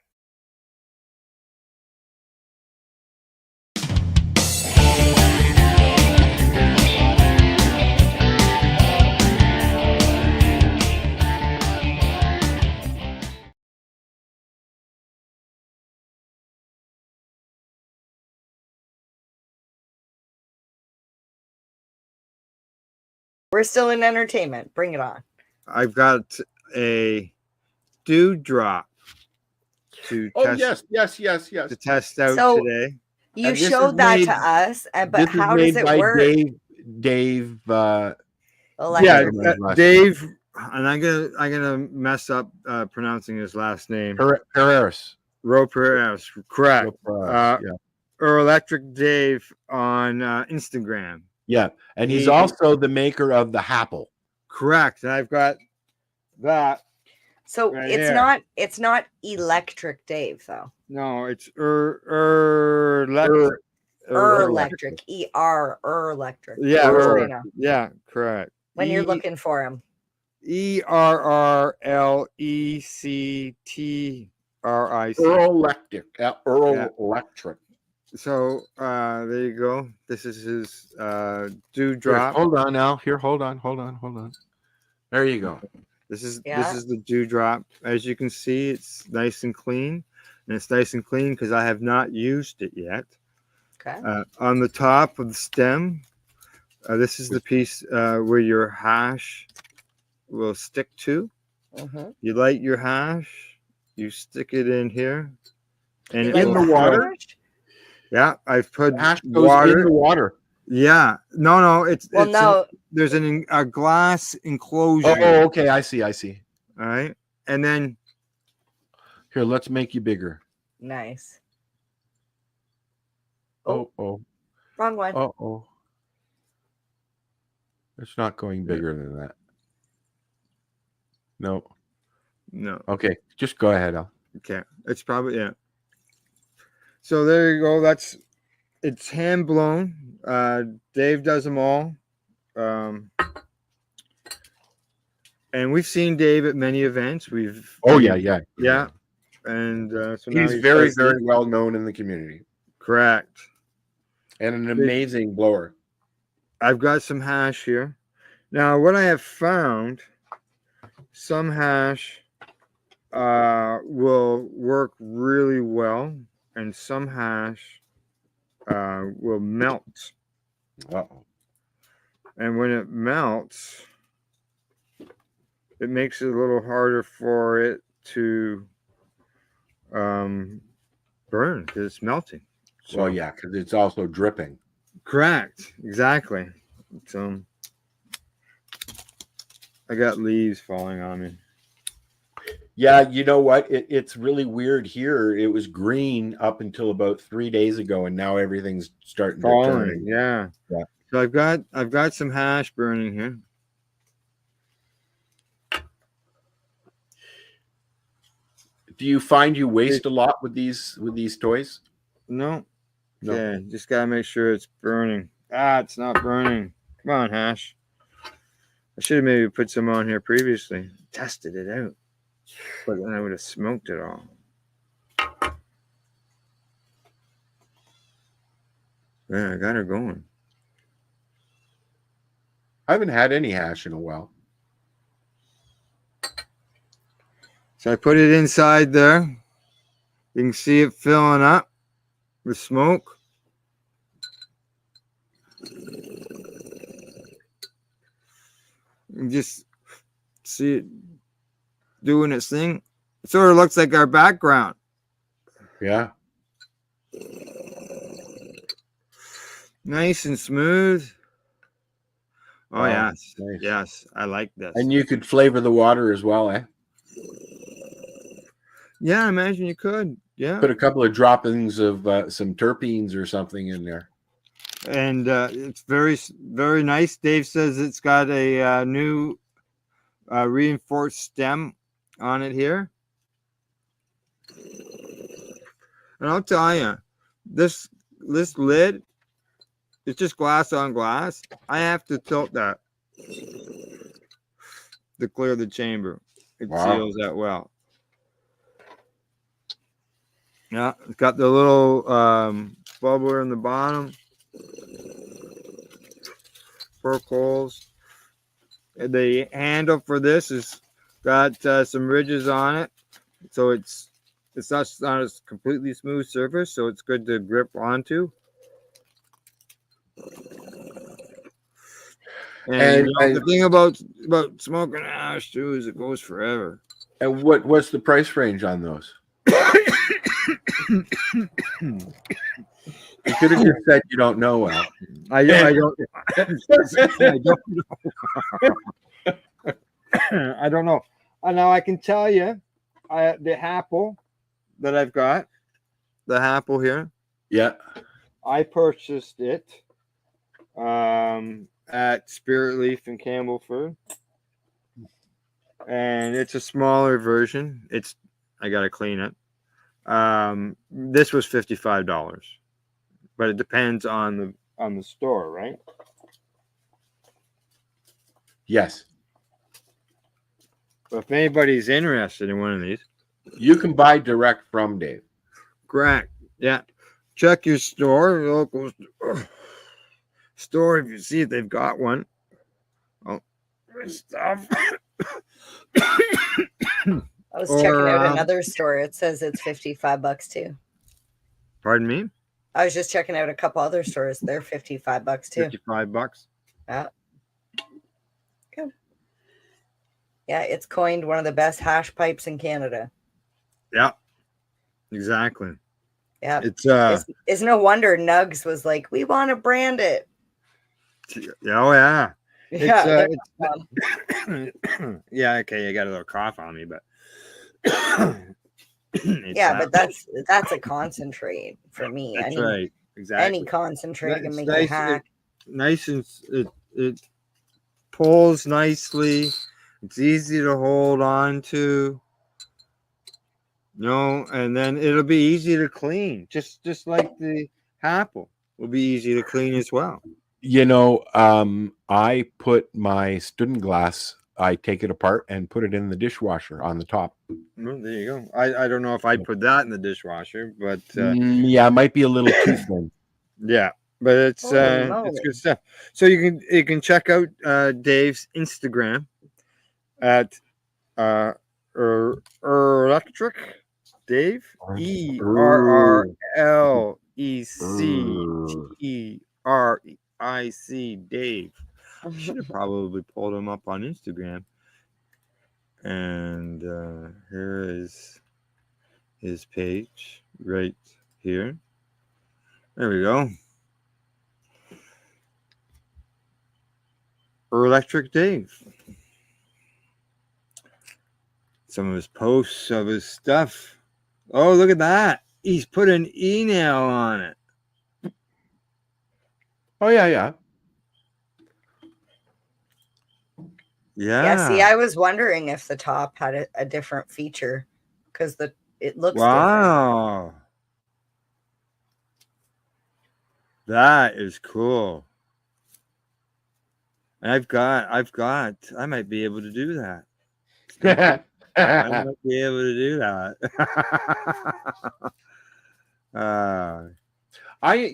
Speaker 4: We're still in entertainment. Bring it on.
Speaker 1: I've got a dewdrop to
Speaker 16: Oh,
Speaker 1: test.
Speaker 16: yes.
Speaker 1: To test out today.
Speaker 24: You
Speaker 16: And this is
Speaker 24: showed that
Speaker 16: made-
Speaker 24: to us, but
Speaker 16: This is
Speaker 24: how does
Speaker 16: made
Speaker 24: it
Speaker 16: by
Speaker 24: work?
Speaker 16: Dave.
Speaker 1: Yeah,
Speaker 24: Electric.
Speaker 1: Dave, and I'm gonna mess up pronouncing his last name.
Speaker 16: Pereira.
Speaker 1: Pereira, correct.
Speaker 16: Yeah.
Speaker 1: Or Electric Dave on Instagram.
Speaker 16: Yeah, and he's also the maker of the Happle.
Speaker 1: Correct. And I've got that.
Speaker 24: So
Speaker 1: right
Speaker 24: it's
Speaker 1: here.
Speaker 24: it's not Electric Dave though.
Speaker 1: No, it's electric.
Speaker 24: Electric. Electric.
Speaker 1: Yeah,
Speaker 24: Just so you know,
Speaker 1: yeah, correct.
Speaker 24: when you're looking for him.
Speaker 1: ERRLECTRIC.
Speaker 16: Electric. Electric.
Speaker 1: So there you go. This is his dewdrop.
Speaker 16: Hold on now. Here, hold on. There you go.
Speaker 1: This is the dewdrop. As you can see, it's nice and clean, and it's nice and clean because I have not used it yet.
Speaker 24: Okay.
Speaker 1: On the top of the stem, this is the piece where your hash will stick to. You light your hash, you stick it in here, and
Speaker 16: in the water.
Speaker 1: Yeah, I've put
Speaker 16: hash goes in the water.
Speaker 1: Yeah, no,
Speaker 24: no.
Speaker 1: There's a glass enclosure.
Speaker 16: Oh, okay, I see.
Speaker 1: All right, and then
Speaker 16: here, let's make you bigger.
Speaker 24: Nice.
Speaker 16: Oh.
Speaker 24: Wrong one.
Speaker 16: Oh. It's not going bigger than that. No. Okay, just go ahead, Al.
Speaker 1: Okay, it's probably So there you go. It's hand blown. Dave does them all. And we've seen Dave at many events.
Speaker 16: Yeah.
Speaker 1: And so
Speaker 16: he's very, very well known in the community.
Speaker 1: Correct.
Speaker 16: And an amazing blower.
Speaker 1: I've got some hash here. Now, what I have found, some hash will work really well, and some hash will melt. And when it melts, it makes it a little harder for it to burn because it's melting.
Speaker 16: So because it's also dripping.
Speaker 1: Correct. Exactly. So I got leaves falling on me.
Speaker 16: Yeah, you know what? It's really weird here. It was green up until about 3 days ago, and now everything's starting to turn.
Speaker 1: Yeah. So I've got some hash burning here.
Speaker 16: Do you find you waste a lot with these toys?
Speaker 1: No. Yeah, just gotta make sure it's burning. It's not burning. Come on, hash. I should have maybe put some on here previously. Tested it out. But then I would have smoked it all. Yeah, I got her going.
Speaker 16: I haven't had any hash in a while.
Speaker 1: So I put it inside there. You can see it filling up with smoke. You just see it doing its thing. It sort of looks like our background.
Speaker 16: Yeah.
Speaker 1: Nice and smooth. Oh, yes.
Speaker 16: Nice.
Speaker 1: Yes, I like this.
Speaker 16: And you could flavor the water as well, eh?
Speaker 1: Yeah, I imagine you could. Yeah.
Speaker 16: Put a couple of droppings of some terpenes or something in there.
Speaker 1: And it's very, very nice. Dave says it's got a new reinforced stem on it here. And I'll tell you, this lid, it's just glass on glass. I have to tilt that to clear the chamber. It seals that well. Yeah, it's got the little bubbler in the bottom. Fork holes. And the handle for this has got some ridges on it, so it's not a completely smooth surface, so it's good to grip onto. And you know, the thing about smoking hash too is it goes forever.
Speaker 16: And what's the price range on those? You could have just said you don't know, Al.
Speaker 1: I don't. I don't know. I don't know. Now I can tell you, the apple that I've got, the apple here.
Speaker 16: Yeah.
Speaker 1: I purchased it at Spirit Leaf in Campbellford, and it's a smaller version. I gotta clean it. This was $55, but it depends on the store, right?
Speaker 16: Yes.
Speaker 1: But if anybody's interested in one of these,
Speaker 16: you can buy direct from Dave.
Speaker 1: Correct. Yeah. Check your store, your local store, if you see if they've got one. Oh, stuff.
Speaker 4: I was checking out another store. It says it's $55 too.
Speaker 1: Pardon me?
Speaker 4: I was just checking out a couple other stores. They're $55 too.
Speaker 1: $55.
Speaker 4: Yeah. Good. Yeah, it's coined one of the best hash pipes in Canada.
Speaker 1: Yeah. Exactly.
Speaker 4: Yeah.
Speaker 1: It's
Speaker 4: no wonder Nugs was like, we want to brand it.
Speaker 1: Oh yeah.
Speaker 4: Yeah.
Speaker 1: Yeah, okay, you got a little cough on me, but
Speaker 4: yeah, but that's a concentrate for me.
Speaker 1: That's right. Exactly.
Speaker 4: Any concentrate can make
Speaker 1: nice,
Speaker 4: a hack.
Speaker 1: Nice, and it pulls nicely. It's easy to hold on to. And then it'll be easy to clean. Just like the apple will be easy to clean as well.
Speaker 16: I put my student glass, I take it apart and put it in the dishwasher on the top.
Speaker 1: Well, there you go. I don't know if I'd put that in the dishwasher, but
Speaker 16: yeah, it might be a little too thin.
Speaker 1: Yeah, but it's good stuff. So you can check out Dave's Instagram at Electric Dave, ERRLECTERIC Dave. Should have probably pulled him up on Instagram. And here is his page right here. There we go. Electric Dave. Some of his posts of his stuff. Oh, look at that. He's put an e-nail on it.
Speaker 16: Oh, yeah.
Speaker 4: Yeah, see, I was wondering if the top had a different feature because it looks
Speaker 1: wow. Different. That is cool. And I might be able to do that. I might be able to do that.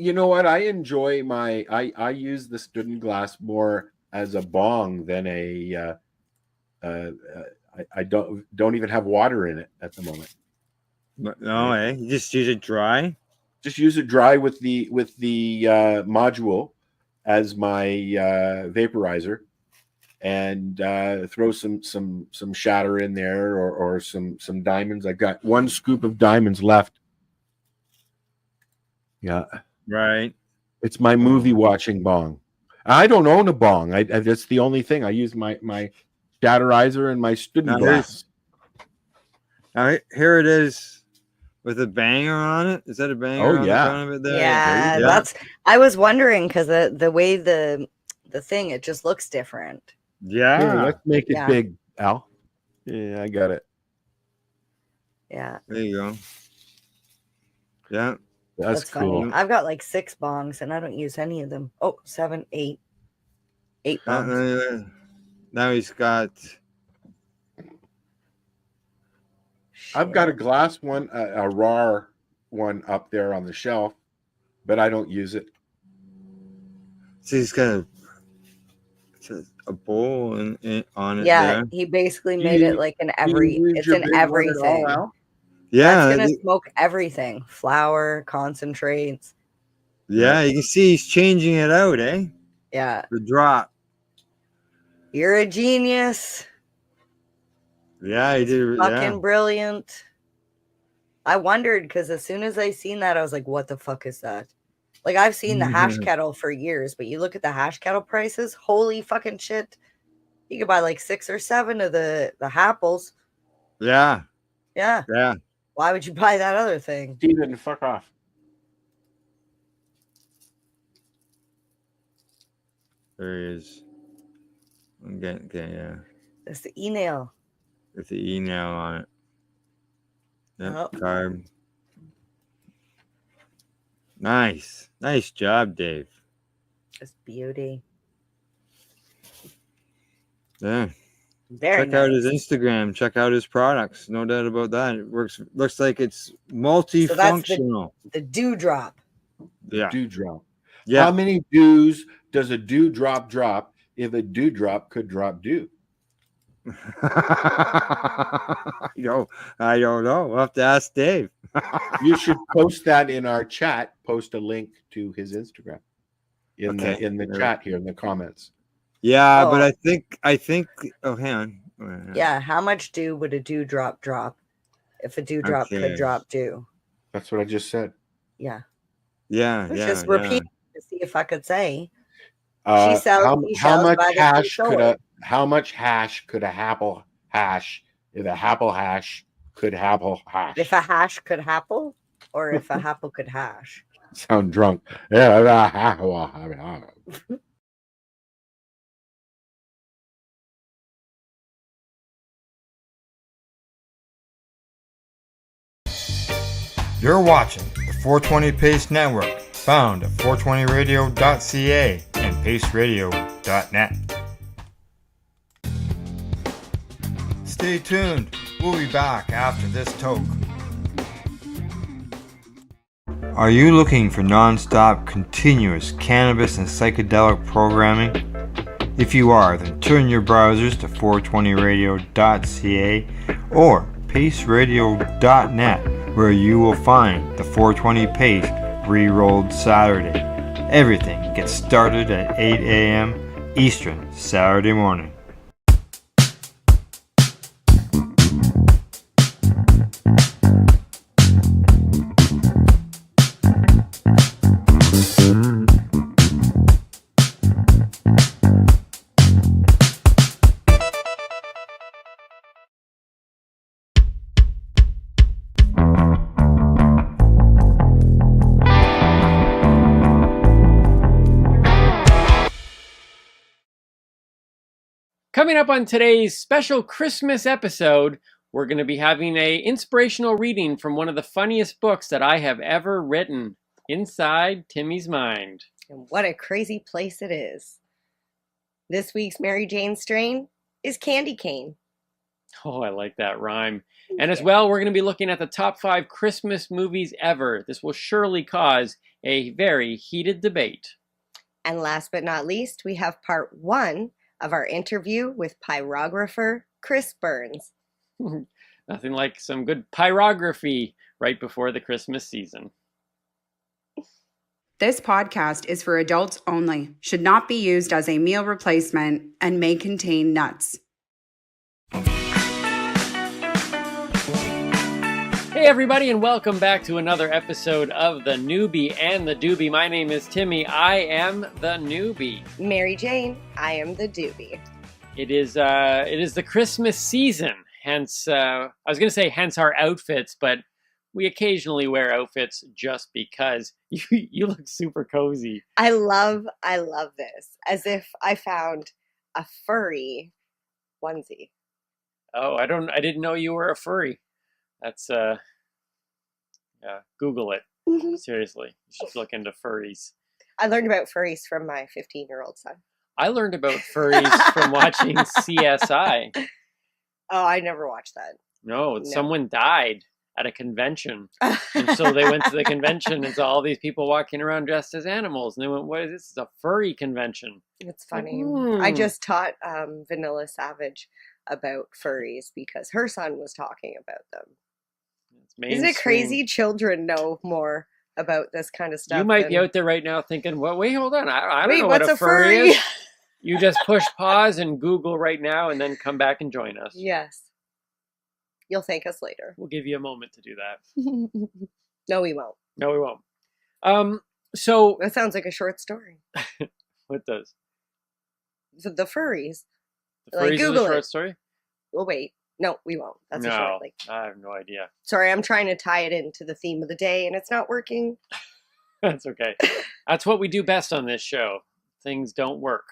Speaker 16: You know what? I enjoy I use the student glass more as a bong than I don't even have water in it at the moment.
Speaker 1: No, you just use it dry.
Speaker 16: Just use it dry with the module as my vaporizer, and throw some shatter in there or some diamonds. I've got one scoop of diamonds left. Yeah,
Speaker 1: right.
Speaker 16: It's my movie watching bong. I don't own a bong. That's the only thing. I use my shatterizer and my student glass.
Speaker 1: Now here it is with a banger on it. Is that a banger on the front of it there?
Speaker 4: Yeah, that's. I was wondering because the way the thing, it just looks different.
Speaker 1: Yeah.
Speaker 16: Here, let's make it big, Al. Yeah, I got it.
Speaker 4: Yeah.
Speaker 1: There you go. Yeah.
Speaker 16: That's cool.
Speaker 4: Funny. I've got like 6 bongs and I don't use any of them. Oh, 7, 8. 8 bongs.
Speaker 1: Now he's got.
Speaker 16: I've got a glass one, a raw one up there on the shelf, but I don't use it.
Speaker 1: So he's got a bowl on it.
Speaker 4: Yeah,
Speaker 1: there.
Speaker 4: he basically made it like it's in everything.
Speaker 1: Yeah,
Speaker 4: it's gonna smoke everything. Flour, concentrates.
Speaker 1: Yeah, you can see he's changing it out, eh?
Speaker 4: Yeah.
Speaker 1: The drop.
Speaker 4: You're a genius.
Speaker 1: Yeah, he did.
Speaker 4: Fucking brilliant. I wondered because as soon as I seen that, I was like, "What the fuck is that?" Like I've seen the hash kettle for years, but you look at the hash kettle prices, holy fucking shit. You could buy like 6 or 7 of the Happles.
Speaker 1: Yeah.
Speaker 4: Yeah.
Speaker 1: Yeah.
Speaker 4: Why would you buy that other thing?
Speaker 16: Steven, fuck off.
Speaker 1: There he is. Okay, yeah.
Speaker 4: It's the e-nail.
Speaker 1: With the e-nail on it. Yep,
Speaker 4: Oh.
Speaker 1: carb. Nice. Nice job, Dave.
Speaker 4: Just beauty.
Speaker 1: Yeah.
Speaker 4: Very
Speaker 1: Check out his
Speaker 4: nice.
Speaker 1: Instagram. Check out his products. No doubt about that. It looks like it's
Speaker 4: So
Speaker 1: multifunctional.
Speaker 4: that's the dewdrop.
Speaker 1: Yeah.
Speaker 16: Dewdrop.
Speaker 1: Yeah.
Speaker 16: How many dews does a dewdrop drop if a dewdrop could drop dew?
Speaker 1: I don't know. We'll have to ask Dave.
Speaker 16: You should post that in our chat. Post a link to his Instagram in the chat here in the comments.
Speaker 1: Yeah,
Speaker 4: Oh.
Speaker 1: but I think. Oh, hang on.
Speaker 4: Yeah, how much dew would a dewdrop drop if a dewdrop could
Speaker 1: Okay.
Speaker 4: drop dew?
Speaker 16: That's what I just said.
Speaker 4: Yeah.
Speaker 1: Yeah,
Speaker 4: I was
Speaker 1: yeah.
Speaker 4: just repeating to see if I could say.
Speaker 16: How
Speaker 4: seashells
Speaker 16: much
Speaker 4: by the
Speaker 16: hash
Speaker 4: seashore.
Speaker 16: how much hash could a Apple hash if a Apple hash could Apple hash?
Speaker 4: If a hash could happle, or if a happle could hash.
Speaker 16: Sound drunk. Yeah.
Speaker 1: You're watching the 420 Pace Network, found at 420radio.ca and paceradio.net. Stay tuned. We'll be back after this toke. Are you looking for non-stop, continuous cannabis and psychedelic programming? If you are, then turn your browsers to 420radio.ca or paceradio.net, where you will find the 420 Pace Re-Rolled Saturday. Everything gets started at 8 a.m. Eastern Saturday morning.
Speaker 9: Coming up on today's special Christmas episode, we're going to be having an inspirational reading from one of the funniest books that I have ever written, Inside Timmy's Mind.
Speaker 4: And what a crazy place it is. This week's Mary Jane strain is candy cane.
Speaker 9: Oh, I like that rhyme. And as well, we're going to be looking at the top 5 Christmas movies ever. This will surely cause a very heated debate.
Speaker 4: And last but not least, we have part 1 of our interview with pyrographer Chris Burns.
Speaker 9: Nothing like some good pyrography right before the Christmas season.
Speaker 5: This podcast is for adults only, should not be used as a meal replacement, and may contain nuts.
Speaker 9: Hey everybody, and welcome back to another episode of The Newbie and the Doobie. My name is Timmy. I am the newbie.
Speaker 4: Mary Jane, I am the doobie.
Speaker 9: It is the Christmas season. Hence, I was going to say hence our outfits, but we occasionally wear outfits just because. You look super cozy.
Speaker 4: I love this. As if I found a furry onesie.
Speaker 9: Oh, I didn't know you were a furry. That's yeah, Google it. Seriously, you should look into furries.
Speaker 4: I learned about furries from my 15-year-old son.
Speaker 9: I learned about furries from watching CSI.
Speaker 4: Oh, I never watched that.
Speaker 9: No, someone died at a convention. And so they went to the convention and saw all these people walking around dressed as animals. And they went, what is this? It's a furry convention.
Speaker 4: It's funny. I just taught Vanilla Savage about furries because her son was talking about them. Isn't it crazy? Children know more about this kind of stuff.
Speaker 9: You might be out there right now thinking, well, wait, hold on. I don't know
Speaker 4: what's
Speaker 9: what a
Speaker 4: furry
Speaker 9: is. You just push pause and Google right now and then come back and join us.
Speaker 4: Yes. You'll thank us later.
Speaker 9: We'll give you a moment to do that.
Speaker 4: No, we won't.
Speaker 9: No, we won't. So
Speaker 4: that sounds like a short story.
Speaker 9: What does?
Speaker 4: The furries.
Speaker 9: The furries is a short story?
Speaker 4: We'll wait. No, we won't. That's a short link.
Speaker 9: I have no idea.
Speaker 4: Sorry, I'm trying to tie it into the theme of the day, and it's not working.
Speaker 9: That's okay. That's what we do best on this show. Things don't work.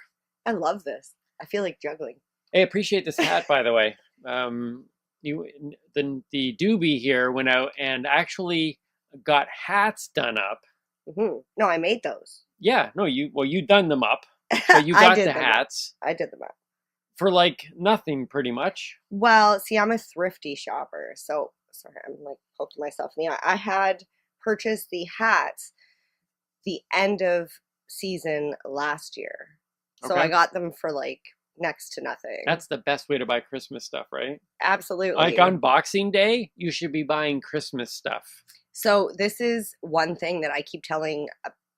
Speaker 4: I love this. I feel like juggling.
Speaker 9: Hey, appreciate this hat, by the way. The doobie here went out and actually got hats done up.
Speaker 4: Mm-hmm. No, I made those.
Speaker 9: Yeah, no, you done them up. So you got the hats.
Speaker 4: I did them up.
Speaker 9: For like nothing, pretty much.
Speaker 4: Well, see, I'm a thrifty shopper. So, sorry, I'm like poking myself in the eye. I had purchased the hats the end of season last year. So
Speaker 9: Okay.
Speaker 4: I got them for like next to nothing.
Speaker 9: That's the best way to buy Christmas stuff, right?
Speaker 4: Absolutely.
Speaker 9: Like on Boxing Day, you should be buying Christmas stuff.
Speaker 4: So this is one thing that I keep telling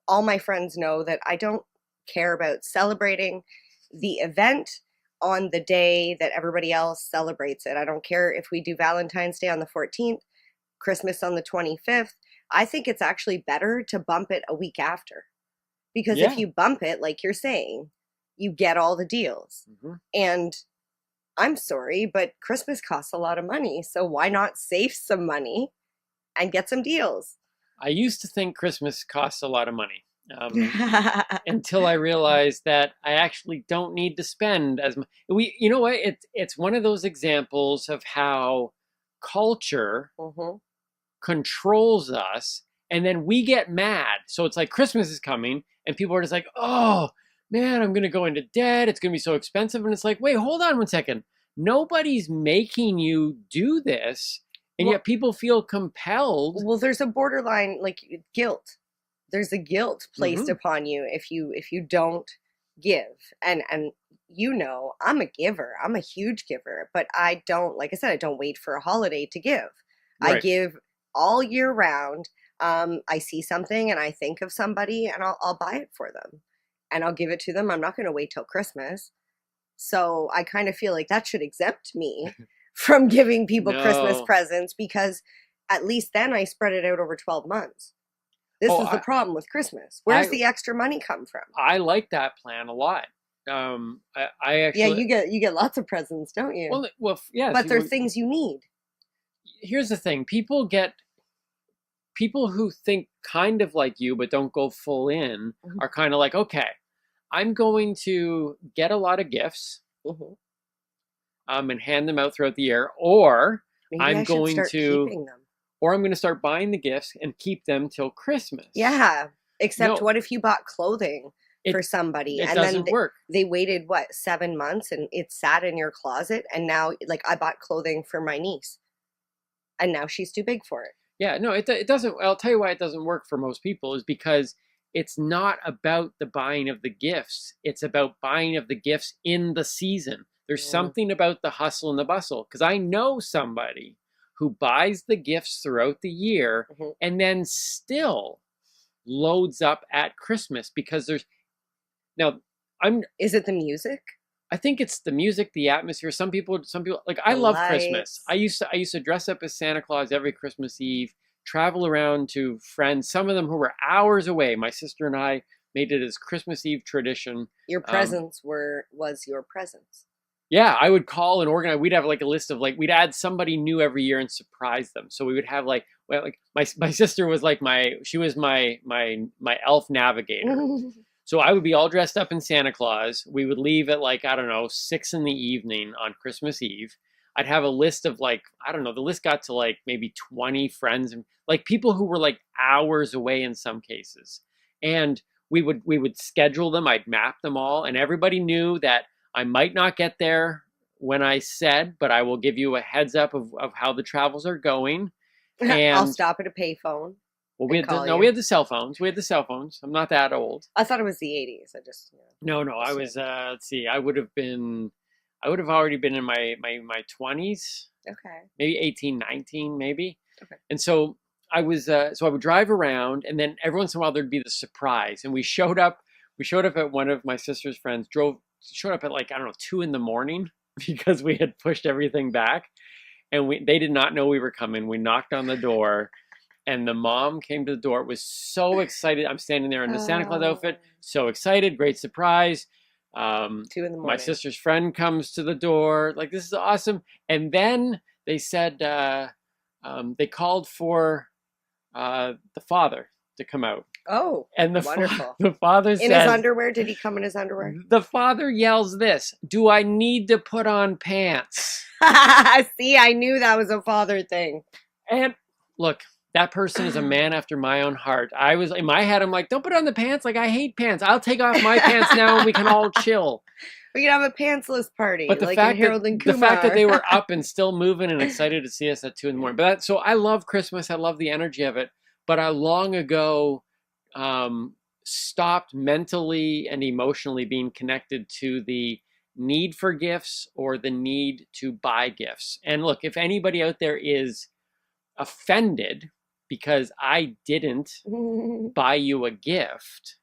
Speaker 4: all my friends know, that I don't care about celebrating the event on the day that everybody else celebrates it. I don't care if we do Valentine's Day on the 14th, Christmas on the 25th. I think it's actually better to bump it a week after. Because if you bump it, like you're saying, you get all the deals.
Speaker 9: Mm-hmm.
Speaker 4: And I'm sorry, but Christmas costs a lot of money. So why not save some money and get some deals?
Speaker 9: I used to think Christmas costs a lot of money. Until I realized that I actually don't need to spend as much. You know what? It's one of those examples of how culture controls us, and then we get mad. So it's like Christmas is coming, and people are just like, "Oh man, I'm gonna go into debt. It's gonna be so expensive." And it's like, wait, hold on 1 second. Nobody's making you do this, and yet people feel compelled.
Speaker 4: Well, there's a borderline like guilt. There's a guilt placed upon you if you don't give. And you know, I'm a giver. I'm a huge giver, but I don't, like I said, I don't wait for a holiday to give.
Speaker 9: Right.
Speaker 4: I give all year round. I see something and I think of somebody and I'll buy it for them and I'll give it to them. I'm not going to wait till Christmas. So I kind of feel like that should exempt me from giving people Christmas presents, because at least then I spread it out over 12 months. This is the problem with Christmas. Where's the extra money come from?
Speaker 9: I like that plan a lot. I actually,
Speaker 4: you get lots of presents, don't you?
Speaker 9: Well, yeah.
Speaker 4: But they're things you need.
Speaker 9: Here's the thing: people who think kind of like you but don't go full in are kind of like, okay, I'm going to get a lot of gifts, and hand them out throughout the year, or
Speaker 4: Maybe
Speaker 9: I'm
Speaker 4: I should
Speaker 9: going
Speaker 4: start
Speaker 9: to
Speaker 4: keeping them.
Speaker 9: Or I'm going to start buying the gifts and keep them till Christmas.
Speaker 4: Yeah. Except
Speaker 9: No.
Speaker 4: what if you bought clothing for somebody
Speaker 9: it
Speaker 4: and
Speaker 9: doesn't
Speaker 4: then
Speaker 9: work.
Speaker 4: they waited 7 months and it sat in your closet, and now like I bought clothing for my niece and now she's too big for it.
Speaker 9: Yeah, no, it doesn't. I'll tell you why it doesn't work for most people is because it's not about the buying of the gifts. It's about buying of the gifts in the season. There's something about the hustle and the bustle, because I know somebody who buys the gifts throughout the year and then still loads up at Christmas because there's
Speaker 4: Is it the music?
Speaker 9: I think it's the music, the atmosphere. Some people like, I love Christmas.
Speaker 4: lights.
Speaker 9: I used to dress up as Santa Claus every Christmas Eve, travel around to friends, some of them who were hours away. My sister and I made it as Christmas Eve tradition.
Speaker 4: Your presents was your presents.
Speaker 9: Yeah, I would call and organize. We'd have like a list of we'd add somebody new every year and surprise them. So we would have my sister was like my elf navigator. So I would be all dressed up in Santa Claus. We would leave at 6 p.m. on Christmas Eve. I'd have a list of the list got to maybe 20 friends and people who were hours away in some cases. And we would schedule them. I'd map them all, and everybody knew that I might not get there when I said, but I will give you a heads up of how the travels are going. And
Speaker 4: I'll stop at a payphone.
Speaker 9: Well, we had the cell phones. I'm not that old.
Speaker 4: I thought it was the 80s. I just
Speaker 9: No. I was. Let's see. I would have already been in my 20s.
Speaker 4: Okay.
Speaker 9: Maybe 18, 19, maybe.
Speaker 4: Okay.
Speaker 9: And so I was. So I would drive around, and then every once in a while there'd be the surprise. And we showed up. We showed up at one of my sister's friends. Showed up at 2 a.m. because we had pushed everything back, and they did not know we were coming. We knocked on the door.
Speaker 8: and the mom came to the door, was so excited. I'm standing there in the Santa Claus outfit, so excited, great surprise.
Speaker 4: 2 in the morning.
Speaker 8: My sister's friend comes to the door, like, this is awesome. And then they said they called for the father to come out.
Speaker 4: Oh,
Speaker 8: and the
Speaker 4: wonderful.
Speaker 8: The father says,
Speaker 4: in his underwear. Did he come in his underwear?
Speaker 8: The father yells this: "Do I need to put on pants?"
Speaker 4: See, I knew that was a father thing.
Speaker 8: And look, that person is a man after my own heart. I was in my head, I'm like, don't put on the pants. Like, I hate pants. I'll take off my pants now and we can all chill.
Speaker 4: We can have a pantsless party.
Speaker 8: But the
Speaker 4: like
Speaker 8: fact
Speaker 4: in Harold
Speaker 8: that
Speaker 4: and Kumar.
Speaker 8: the fact that they were up and still moving and excited to see us at 2 in the morning. But so I love Christmas. I love the energy of it. But I long ago stopped mentally and emotionally being connected to the need for gifts or the need to buy gifts. And look, if anybody out there is offended because I didn't buy you a gift,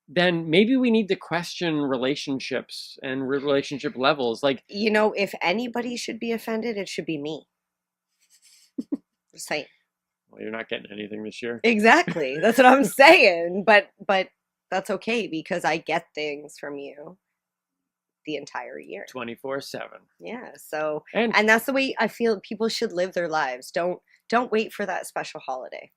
Speaker 8: then maybe we need to question relationships and relationship levels. Like,
Speaker 4: you know, if anybody should be offended, it should be me. Just saying.
Speaker 8: Well, you're not getting anything this year.
Speaker 4: Exactly. That's what I'm saying. But that's okay because I get things from you the entire year.
Speaker 8: 24/7.
Speaker 4: Yeah. So and that's the way I feel people should live their lives. Don't wait for that special holiday.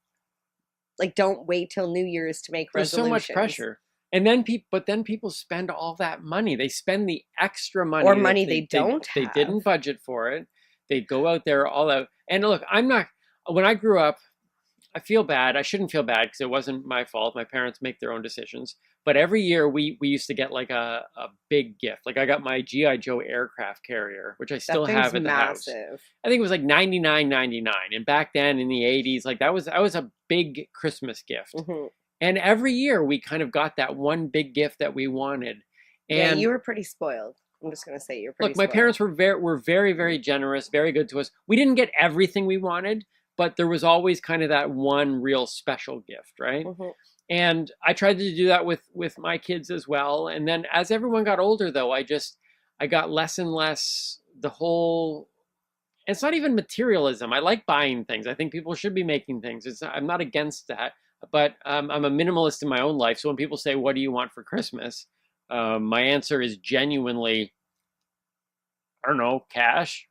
Speaker 4: Like, don't wait till New Year's to make
Speaker 8: There's
Speaker 4: resolutions.
Speaker 8: so much pressure. And then people spend all that money. They spend the extra money.
Speaker 4: Or money they don't
Speaker 8: They
Speaker 4: have.
Speaker 8: didn't budget for it. They go out there all out. And look, when I grew up, I feel bad. I shouldn't feel bad because it wasn't my fault. My parents make their own decisions. But every year we used to get like a big gift. Like, I got my G.I. Joe aircraft carrier, which I still have at the house. I think it was like $99.99. And back then in the 80s, like that was a big Christmas gift.
Speaker 4: Mm-hmm.
Speaker 8: And every year we kind of got that one big gift that we wanted. And
Speaker 4: yeah, you were pretty spoiled. I'm just going to say you're pretty
Speaker 8: look, my
Speaker 4: spoiled.
Speaker 8: parents were very, very generous, very good to us. We didn't get everything we wanted, but there was always kind of that one real special gift, right?
Speaker 4: Mm-hmm.
Speaker 8: And I tried to do that with my kids as well. And then as everyone got older, though, I got less and less the whole. It's not even materialism. I like buying things. I think people should be making things. I'm not against that. But I'm a minimalist in my own life. So when people say, what do you want for Christmas? My answer is genuinely, I don't know, cash.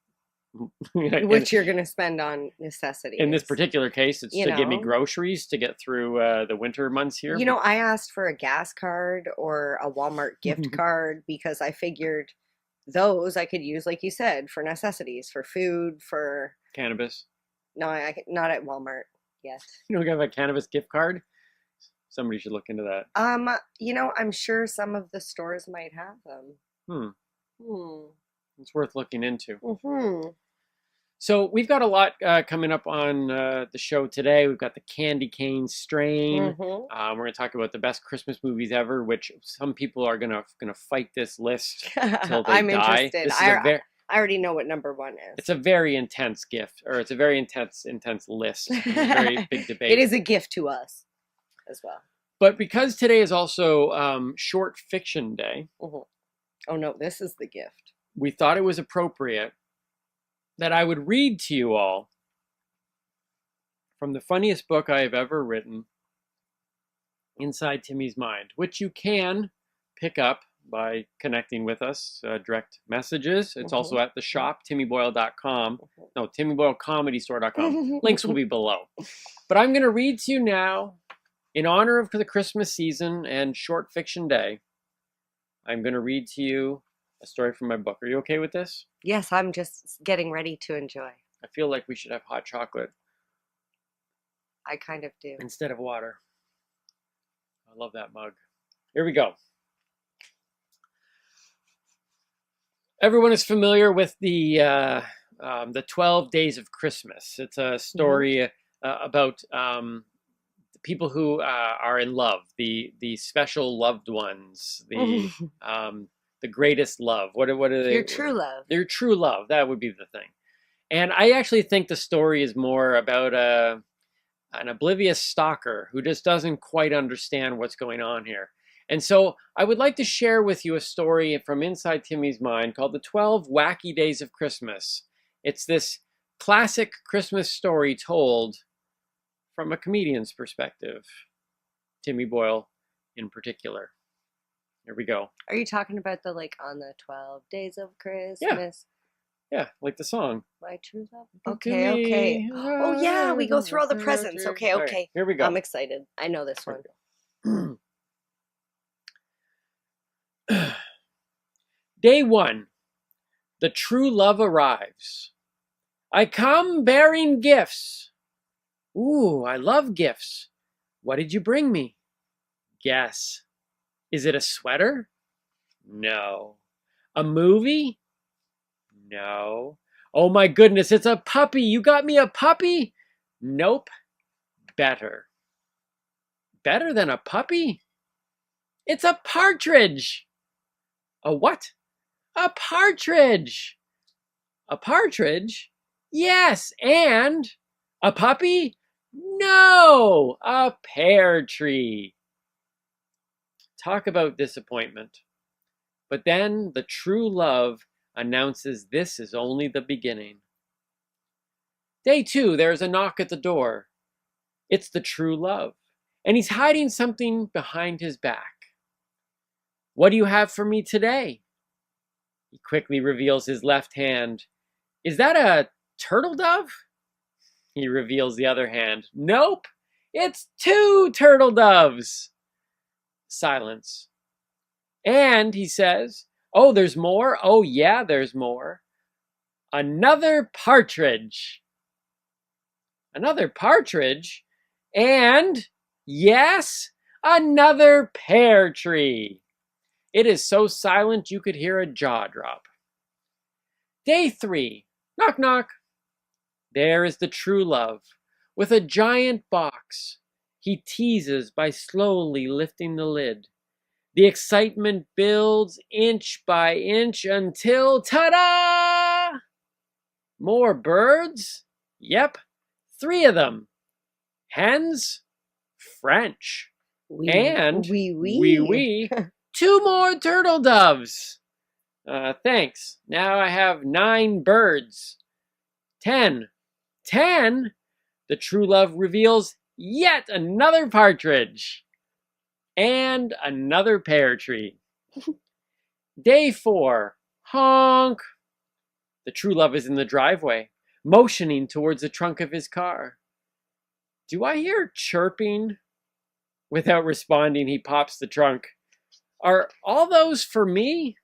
Speaker 4: Which you're going to spend on necessities.
Speaker 8: In this particular case, it's to give me groceries to get through the winter months here.
Speaker 4: You know, I asked for a gas card or a Walmart gift card because I figured those I could use, like you said, for necessities, for food, for...
Speaker 8: Cannabis.
Speaker 4: No, not at Walmart yet.
Speaker 8: You don't have a cannabis gift card? Somebody should look into that.
Speaker 4: You know, I'm sure some of the stores might have them.
Speaker 8: It's worth looking into.
Speaker 4: Mm-hmm.
Speaker 8: So we've got a lot coming up on the show today. We've got the Candy Cane Strain.
Speaker 4: Mm-hmm.
Speaker 8: We're going to talk about the best Christmas movies ever, which some people are gonna fight this list until they
Speaker 4: I'm
Speaker 8: die.
Speaker 4: interested. I already know what number 1 is.
Speaker 8: It's a very intense gift, or it's a very intense list. It's a very big debate.
Speaker 4: It is a gift to us as well.
Speaker 8: But because today is also Short Fiction Day.
Speaker 4: Mm-hmm. Oh no, this is the gift.
Speaker 8: We thought it was appropriate that I would read to you all from the funniest book I have ever written, Inside Timmy's Mind, which you can pick up by connecting with us, direct messages. It's also at the shop, timmyboyle.com. No, timmyboylecomedystore.com. Links will be below. But I'm going to read to you now, in honor of the Christmas season and Short Fiction Day, I'm going to read to you a story from my book. Are you okay with this?
Speaker 4: Yes, I'm just getting ready to enjoy.
Speaker 8: I feel like we should have hot chocolate.
Speaker 4: I kind of do.
Speaker 8: Instead of water. I love that mug. Here we go. Everyone is familiar with the 12 Days of Christmas. It's a story about people who are in love, the special loved ones, the greatest love. What are they?
Speaker 4: Your true love.
Speaker 8: Your true love. That would be the thing. And I actually think the story is more about an oblivious stalker who just doesn't quite understand what's going on here. And so I would like to share with you a story from Inside Timmy's Mind called The 12 Wacky Days of Christmas. It's this classic Christmas story told from a comedian's perspective, Timmy Boyle in particular. Here we go.
Speaker 4: Are you talking about the like on the 12 days of Christmas?
Speaker 8: Yeah, like the song.
Speaker 4: My true love.
Speaker 8: Give
Speaker 4: Okay, okay.
Speaker 8: me
Speaker 4: Oh yeah, we go through all the presents. Okay,
Speaker 8: All right,
Speaker 4: okay.
Speaker 8: here we go.
Speaker 4: I'm excited. I know this one.
Speaker 8: Day 1. The true love arrives. I come bearing gifts. Ooh, I love gifts. What did you bring me? Guess. Is it a sweater? No. A movie? No. Oh my goodness, it's a puppy. You got me a puppy? Nope. Better. Better than a puppy? It's a partridge. A what? A partridge. A partridge? Yes, and a puppy? No, a pear tree. Talk about disappointment. But then the true love announces this is only the beginning. Day 2, there's a knock at the door. It's the true love, and he's hiding something behind his back. What do you have for me today? He quickly reveals his left hand. Is that a turtle dove? He reveals the other hand. Nope, it's 2 turtle doves. Silence. And he says, oh, there's more? Oh, yeah, there's more. Another partridge. Another partridge? And, yes, another pear tree. It is so silent you could hear a jaw drop. Day 3. Knock, knock. There is the true love, with a giant box. He teases by slowly lifting the lid. The excitement builds inch by inch until, ta-da! More birds? Yep, 3 of them. Hens? French. And, wee, 2 more turtle doves. Thanks. Now I have 9 birds. 10. 10? The true love reveals yet another partridge. And another pear tree. Day 4. Honk. The true love is in the driveway, motioning towards the trunk of his car. Do I hear chirping? Without responding, he pops the trunk. Are all those for me?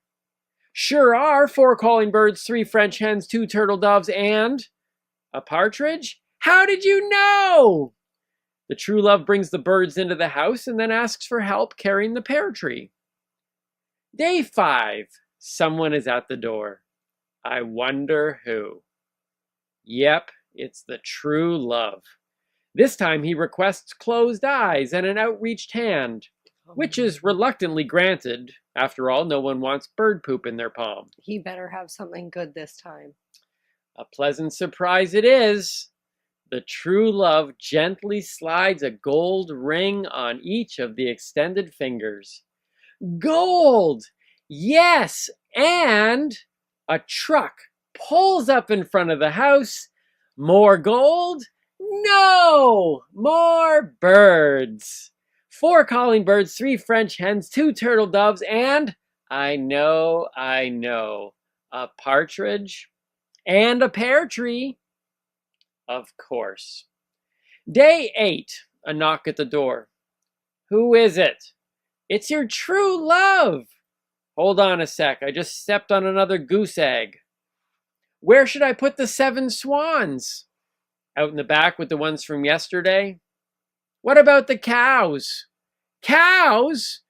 Speaker 8: Sure are. 4 calling birds, 3 French hens, 2 turtle doves, and a partridge? How did you know? The true love brings the birds into the house and then asks for help carrying the pear tree. Day 5. Someone is at the door. I wonder who. Yep, it's the true love. This time he requests closed eyes and an outreached hand, which is reluctantly granted. After all, no one wants bird poop in their palm.
Speaker 4: He better have something good this time.
Speaker 8: A pleasant surprise it is. The true love gently slides a gold ring on each of the extended fingers. Gold! Yes! And a truck pulls up in front of the house. More gold? No! More birds. 4 calling birds, 3 French hens, 2 turtle doves, and I know, a partridge and a pear tree. Of course. Day 8, a knock at the door. Who is it? It's your true love. Hold on a sec, I just stepped on another goose egg. Where should I put the 7 swans? Out in the back with the ones from yesterday? What about the cows? Cows?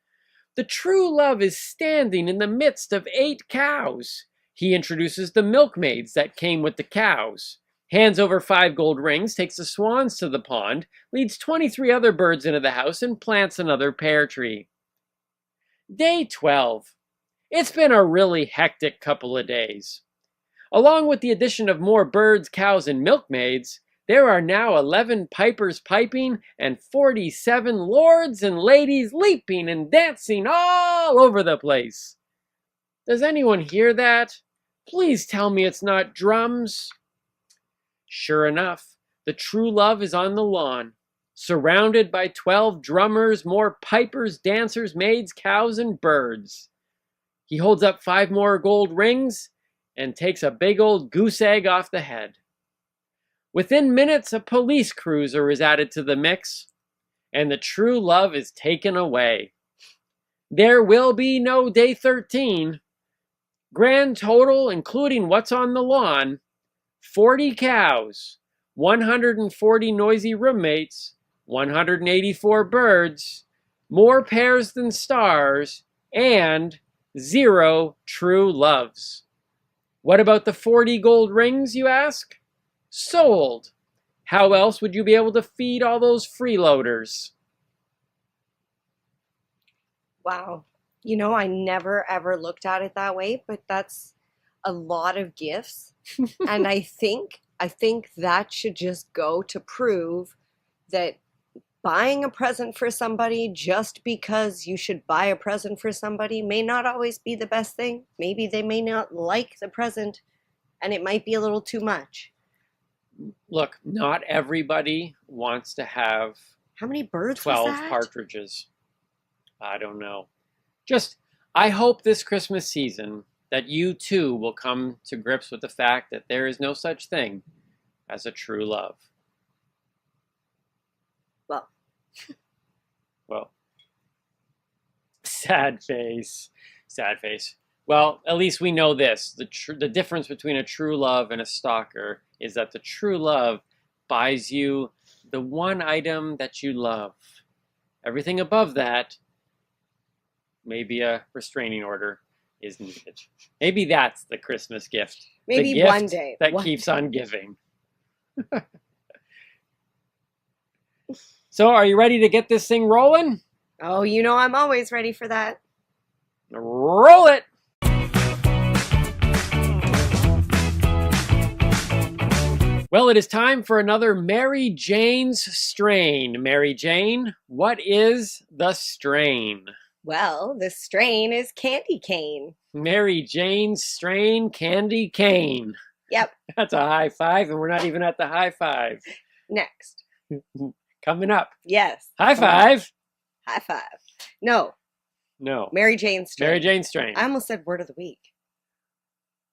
Speaker 8: The true love is standing in the midst of 8 cows. He introduces the milkmaids that came with the cows. Hands over 5 gold rings, takes the swans to the pond, leads 23 other birds into the house, and plants another pear tree. Day 12. It's been a really hectic couple of days. Along with the addition of more birds, cows, and milkmaids, there are now 11 pipers piping and 47 lords and ladies leaping and dancing all over the place. Does anyone hear that? Please tell me it's not drums. Sure enough, the true love is on the lawn. surrounded by 12 drummers, more pipers, dancers, maids, cows, and birds. He holds up 5 more gold rings and takes a big old goose egg off the head. Within minutes, a police cruiser is added to the mix, and the true love is taken away. There will be no day 13. Grand total, including what's on the lawn, 40 cows, 140 noisy roommates, 184 birds, more pairs than stars, and 0 true loves. What about the 40 gold rings, you ask? Sold. How else would you be able to feed all those freeloaders?
Speaker 4: Wow. You know, I never ever looked at it that way, but that's a lot of gifts. And I think that should just go to prove that buying a present for somebody just because you should buy a present for somebody may not always be the best thing. Maybe they may not like the present and it might be a little too much.
Speaker 8: Look, not everybody wants to have
Speaker 4: how many birds
Speaker 8: 12 partridges. I don't know. Just, I hope this Christmas season that you too will come to grips with the fact that there is no such thing as a true love. Well, sad face. Well, at least we know this. The difference between a true love and a stalker is that the true love buys you the one item that you love. Everything above that, maybe a restraining order is needed. Maybe that's the Christmas gift.
Speaker 4: Maybe
Speaker 8: the gift
Speaker 4: one day.
Speaker 8: That keeps on giving. So, are you ready to get this thing rolling?
Speaker 4: Oh, you know I'm always ready for that.
Speaker 8: Roll it! Well, it is time for another Mary Jane's strain. Mary Jane, what is the strain?
Speaker 4: Well, the strain is candy cane.
Speaker 8: Mary Jane's strain, candy cane.
Speaker 4: Yep.
Speaker 8: That's a high five, and we're not even at the high five.
Speaker 4: Next.
Speaker 8: Coming up.
Speaker 4: Yes.
Speaker 8: High five.
Speaker 4: High five. No. Mary Jane's strain.
Speaker 8: Mary Jane's strain.
Speaker 4: I almost said word of the week.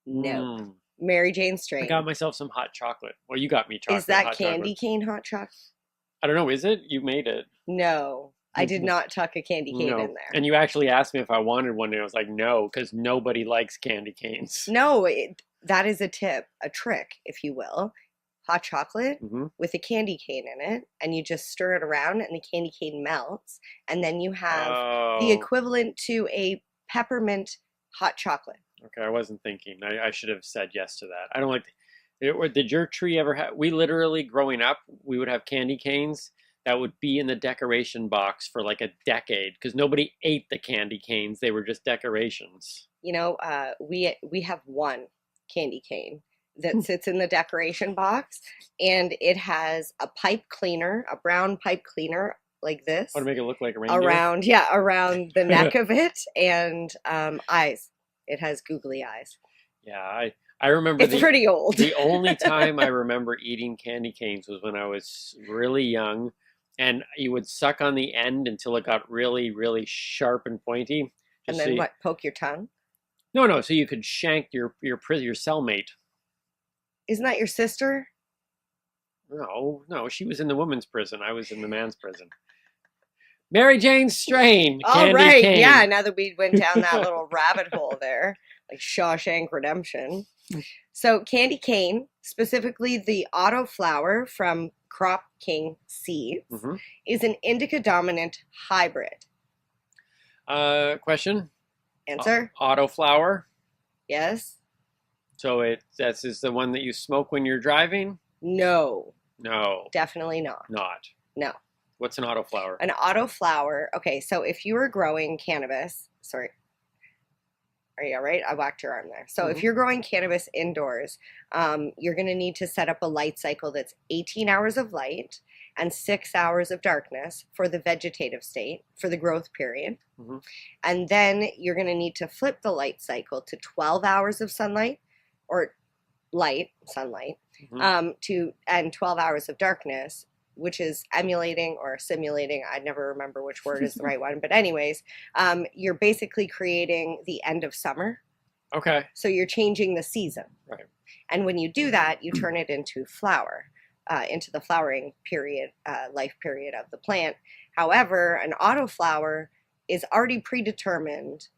Speaker 4: No. Mary Jane's strain.
Speaker 8: I got myself some hot chocolate. Well, you got me chocolate.
Speaker 4: Is that candy cane hot chocolate?
Speaker 8: I don't know. Is it? You made it.
Speaker 4: No. I did not tuck a candy cane in there.
Speaker 8: And you actually asked me if I wanted one, and I was like, no, because nobody likes candy canes.
Speaker 4: No, that is a tip, a trick, if you will. Hot chocolate with a candy cane in it, and you just stir it around, and the candy cane melts, and then you have the equivalent to a peppermint hot chocolate.
Speaker 8: Okay, I wasn't thinking. I should have said yes to that. I don't like. Did your tree ever have? We literally, growing up, we would have candy canes that would be in the decoration box for like a decade because nobody ate the candy canes. They were just decorations.
Speaker 4: You know, we have one candy cane that sits in the decoration box, and it has a pipe cleaner, a brown pipe cleaner like this.
Speaker 8: Oh, to make it look like a reindeer?
Speaker 4: Around the neck of it, and eyes. It has googly eyes.
Speaker 8: Yeah, I remember
Speaker 4: it's pretty old.
Speaker 8: The only time I remember eating candy canes was when I was really young, and you would suck on the end until it got really, really sharp and pointy.
Speaker 4: And then what? Poke your tongue?
Speaker 8: No. So you could shank your cellmate.
Speaker 4: Isn't that your sister?
Speaker 8: No. She was in the woman's prison. I was in the man's prison. Mary Jane's strain.
Speaker 4: All right. Cane. Yeah. Now that we went down that little rabbit hole there, like Shawshank Redemption. So candy cane, specifically the auto flower from Crop King seeds, is an indica dominant hybrid.
Speaker 8: Question.
Speaker 4: Answer.
Speaker 8: Auto flower.
Speaker 4: Yes.
Speaker 8: So that's the one that you smoke when you're driving?
Speaker 4: No.
Speaker 8: Definitely
Speaker 4: not.
Speaker 8: No. What's an autoflower?
Speaker 4: An autoflower. Okay, so if you were growing cannabis, sorry. Are you all right? I whacked your arm there. So if you're growing cannabis indoors, you're going to need to set up a light cycle that's 18 hours of light and 6 hours of darkness for the vegetative state, for the growth period. And then you're going to need to flip the light cycle to 12 hours of sunlight, or sunlight, and 12 hours of darkness which is emulating or simulating. I never remember which word is the right one. But anyways, you're basically creating the end of summer.
Speaker 8: Okay.
Speaker 4: So you're changing the season.
Speaker 8: Right.
Speaker 4: And when you do that, you turn it into flower, into the flowering period, life period of the plant. However, an autoflower is already predetermined.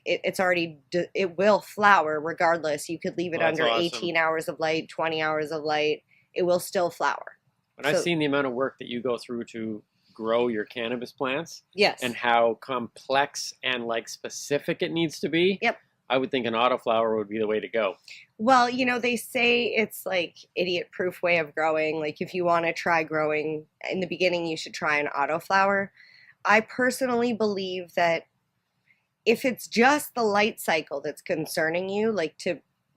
Speaker 4: It's already, it will flower regardless. You could leave it under
Speaker 8: awesome.
Speaker 4: 18 hours of light, 20 hours of light. It will still flower.
Speaker 8: And I've seen the amount of work that you go through to grow your cannabis plants.
Speaker 4: Yes.
Speaker 8: And how complex and like specific it needs to be.
Speaker 4: Yep.
Speaker 8: I would think an autoflower would be the way to go.
Speaker 4: Well, they say it's like idiot-proof way of growing. Like if you want to try growing in the beginning, you should try an autoflower. I personally believe that if it's just the light cycle that's concerning you,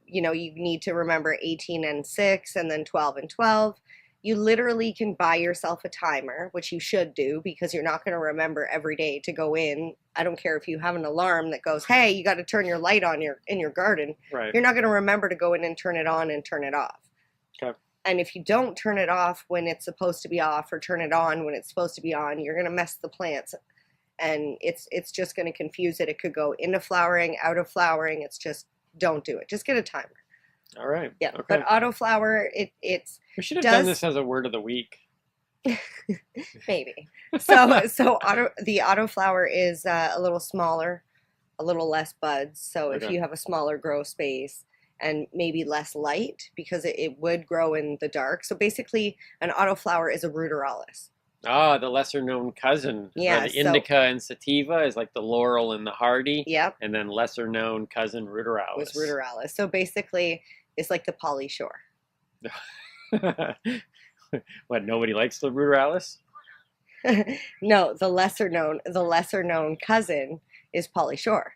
Speaker 4: you need to remember 18 and 6 and then 12 and 12. You literally can buy yourself a timer, which you should do because you're not going to remember every day to go in. I don't care if you have an alarm that goes, hey, you got to turn your light on in your garden.
Speaker 8: Right.
Speaker 4: You're not going to remember to go in and turn it on and turn it off.
Speaker 8: Okay.
Speaker 4: And if you don't turn it off when it's supposed to be off or turn it on when it's supposed to be on, you're going to mess the plants. And it's just going to confuse it. It could go into flowering, out of flowering. It's just, don't do it. Just get a timer.
Speaker 8: All right.
Speaker 4: Yeah.
Speaker 8: Okay.
Speaker 4: But autoflower, it's.
Speaker 8: We should have done this as a word of the week.
Speaker 4: Maybe. So the autoflower is a little smaller, a little less buds. So if you have a smaller grow space and maybe less light, because it would grow in the dark. So basically, an autoflower is a ruderalis.
Speaker 8: Ah, the lesser known cousin.
Speaker 4: Yeah.
Speaker 8: The indica and sativa is like the laurel and the hardy.
Speaker 4: Yep.
Speaker 8: And then lesser known cousin ruderalis.
Speaker 4: Was ruderalis. So basically, it's like the polyshore.
Speaker 8: What, nobody likes the ruderalis?
Speaker 4: No, the lesser known cousin is polyshore.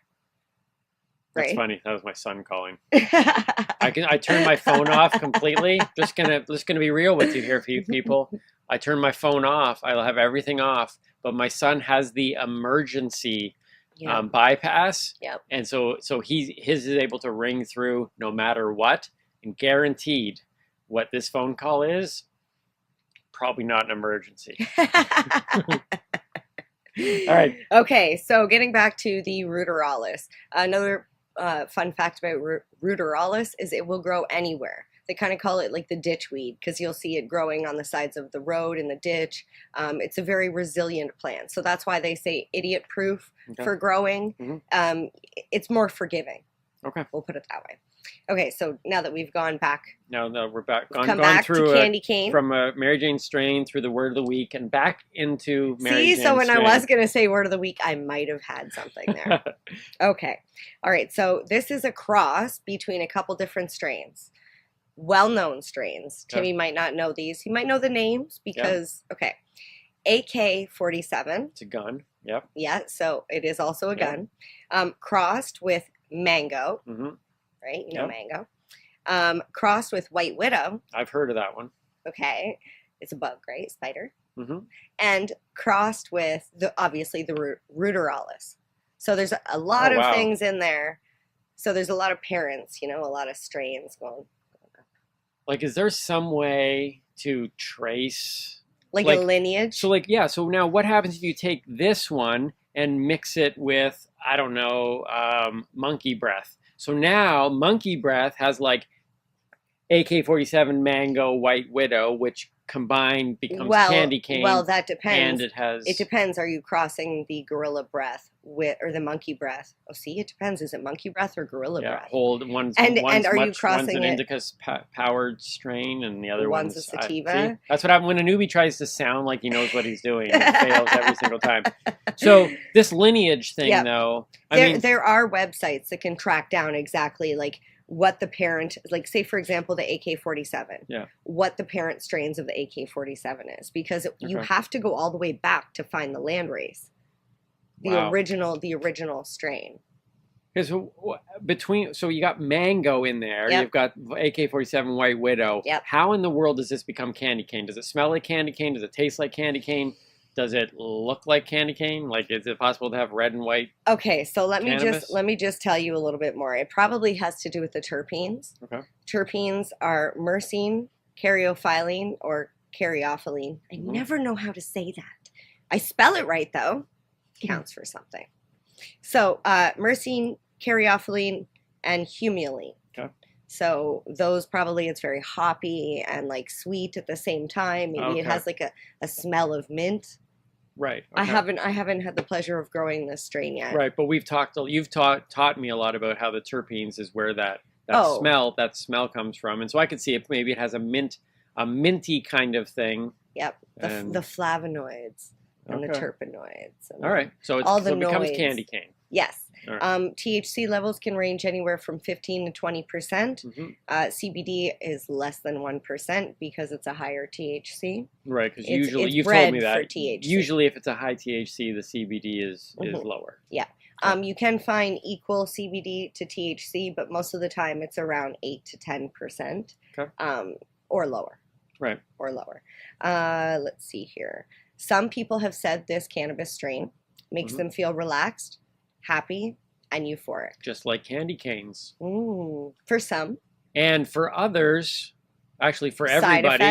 Speaker 4: Right?
Speaker 8: That's funny. That was my son calling. I turned my phone off completely. Just gonna be real with you here, people. I turn my phone off. I'll have everything off, but my son has the emergency bypass.
Speaker 4: Yep.
Speaker 8: And so his is able to ring through no matter what, and guaranteed what this phone call is, probably not an emergency. All right.
Speaker 4: Okay, so getting back to the ruderalis. Another fun fact about ruderalis is it will grow anywhere. They kind of call it like the ditch weed because you'll see it growing on the sides of the road in the ditch. It's a very resilient plant. So that's why they say idiot proof for growing.
Speaker 8: Mm-hmm.
Speaker 4: It's more forgiving.
Speaker 8: Okay.
Speaker 4: We'll put it that way. Okay, so now that we've gone back.
Speaker 8: No, we're back.
Speaker 4: Gone back through to candy cane.
Speaker 8: From a Mary Jane strain through the word of the week and back into Mary Jane
Speaker 4: so when
Speaker 8: strain.
Speaker 4: I was going to say word of the week, I might have had something there. Okay. All right, so this is a cross between a couple different strains. Well-known strains. Timmy might not know these. He might know the names because, okay. AK-47.
Speaker 8: It's a gun. Yep.
Speaker 4: Yeah, so it is also a gun. Crossed with mango.
Speaker 8: Mm-hmm.
Speaker 4: Right? You know mango. Crossed with white widow.
Speaker 8: I've heard of that one.
Speaker 4: Okay. It's a bug, right? Spider.
Speaker 8: Mm-hmm.
Speaker 4: And crossed with, obviously, the ruderalis. So there's a lot of things in there. So there's a lot of parents, a lot of strains going.
Speaker 8: Like, is there some way to trace?
Speaker 4: Like a lineage?
Speaker 8: So, so now what happens if you take this one and mix it with, I don't know, monkey breath? So now monkey breath has like AK-47 mango white widow, which combined becomes candy cane.
Speaker 4: Well, that depends.
Speaker 8: And
Speaker 4: it depends. Are you crossing the gorilla breath or the monkey breath? Oh, see, it depends. Is it monkey breath or gorilla breath?
Speaker 8: One's
Speaker 4: and are you
Speaker 8: one's
Speaker 4: crossing
Speaker 8: an
Speaker 4: it?
Speaker 8: indica's powered strain, and the other
Speaker 4: one's a sativa.
Speaker 8: See? That's what happens when a newbie tries to sound like he knows what he's doing. It fails every single time. So this lineage thing, though,
Speaker 4: there are websites that can track down exactly like what the parent, like say for example the AK-47, what the parent strains of the AK-47 is, because you have to go all the way back to find the landrace, the original strain.
Speaker 8: Because so you got mango in there, you've got AK-47 white widow. How in the world does this become candy cane? Does it smell like candy cane? Does it taste like candy cane? Does it look like candy cane? Like, is it possible to have red and white?
Speaker 4: Okay, so let
Speaker 8: cannabis?
Speaker 4: me just tell you a little bit more. It probably has to do with the terpenes.
Speaker 8: Okay.
Speaker 4: Terpenes are myrcene, caryophyllene, or caryophyllene. I
Speaker 8: Mhm.
Speaker 4: never know how to say that. I spell it right though. Counts for something. So myrcene, caryophyllene, and humulene.
Speaker 8: Okay.
Speaker 4: So those probably, it's very hoppy and like sweet at the same time. Maybe it
Speaker 8: Okay.
Speaker 4: has like a smell of mint.
Speaker 8: Right.
Speaker 4: I
Speaker 8: okay.
Speaker 4: haven't had the pleasure of growing this strain yet.
Speaker 8: Right, but you've taught me a lot about how the terpenes is where that
Speaker 4: Oh.
Speaker 8: smell comes from, and so I could see if maybe it has a minty kind of thing.
Speaker 4: Yep.
Speaker 8: And-
Speaker 4: The flavonoids and the
Speaker 8: Okay.
Speaker 4: terpenoids. And
Speaker 8: All right, so
Speaker 4: all the
Speaker 8: it becomes
Speaker 4: noids.
Speaker 8: candy cane.
Speaker 4: Yes.
Speaker 8: All right.
Speaker 4: THC levels can range anywhere from 15 to 20%.
Speaker 8: Mhm.
Speaker 4: CBD is less than 1% because it's a higher THC.
Speaker 8: Right, because
Speaker 4: It's-
Speaker 8: usually
Speaker 4: it's
Speaker 8: you've told
Speaker 4: bred
Speaker 8: me
Speaker 4: for
Speaker 8: that.
Speaker 4: THC.
Speaker 8: Usually, if it's a high THC, the CBD is
Speaker 4: Mhm.
Speaker 8: lower.
Speaker 4: Yeah. You can find equal CBD to THC, but most of the time it's around 8 to 10%.
Speaker 8: Okay.
Speaker 4: Or lower.
Speaker 8: Right.
Speaker 4: Or lower. Let's see here. Some people have said this cannabis strain makes
Speaker 8: Mhm.
Speaker 4: them feel relaxed, happy, and euphoric.
Speaker 8: Just like candy canes.
Speaker 4: Ooh. For some.
Speaker 8: And for others, actually for
Speaker 4: Side
Speaker 8: everybody,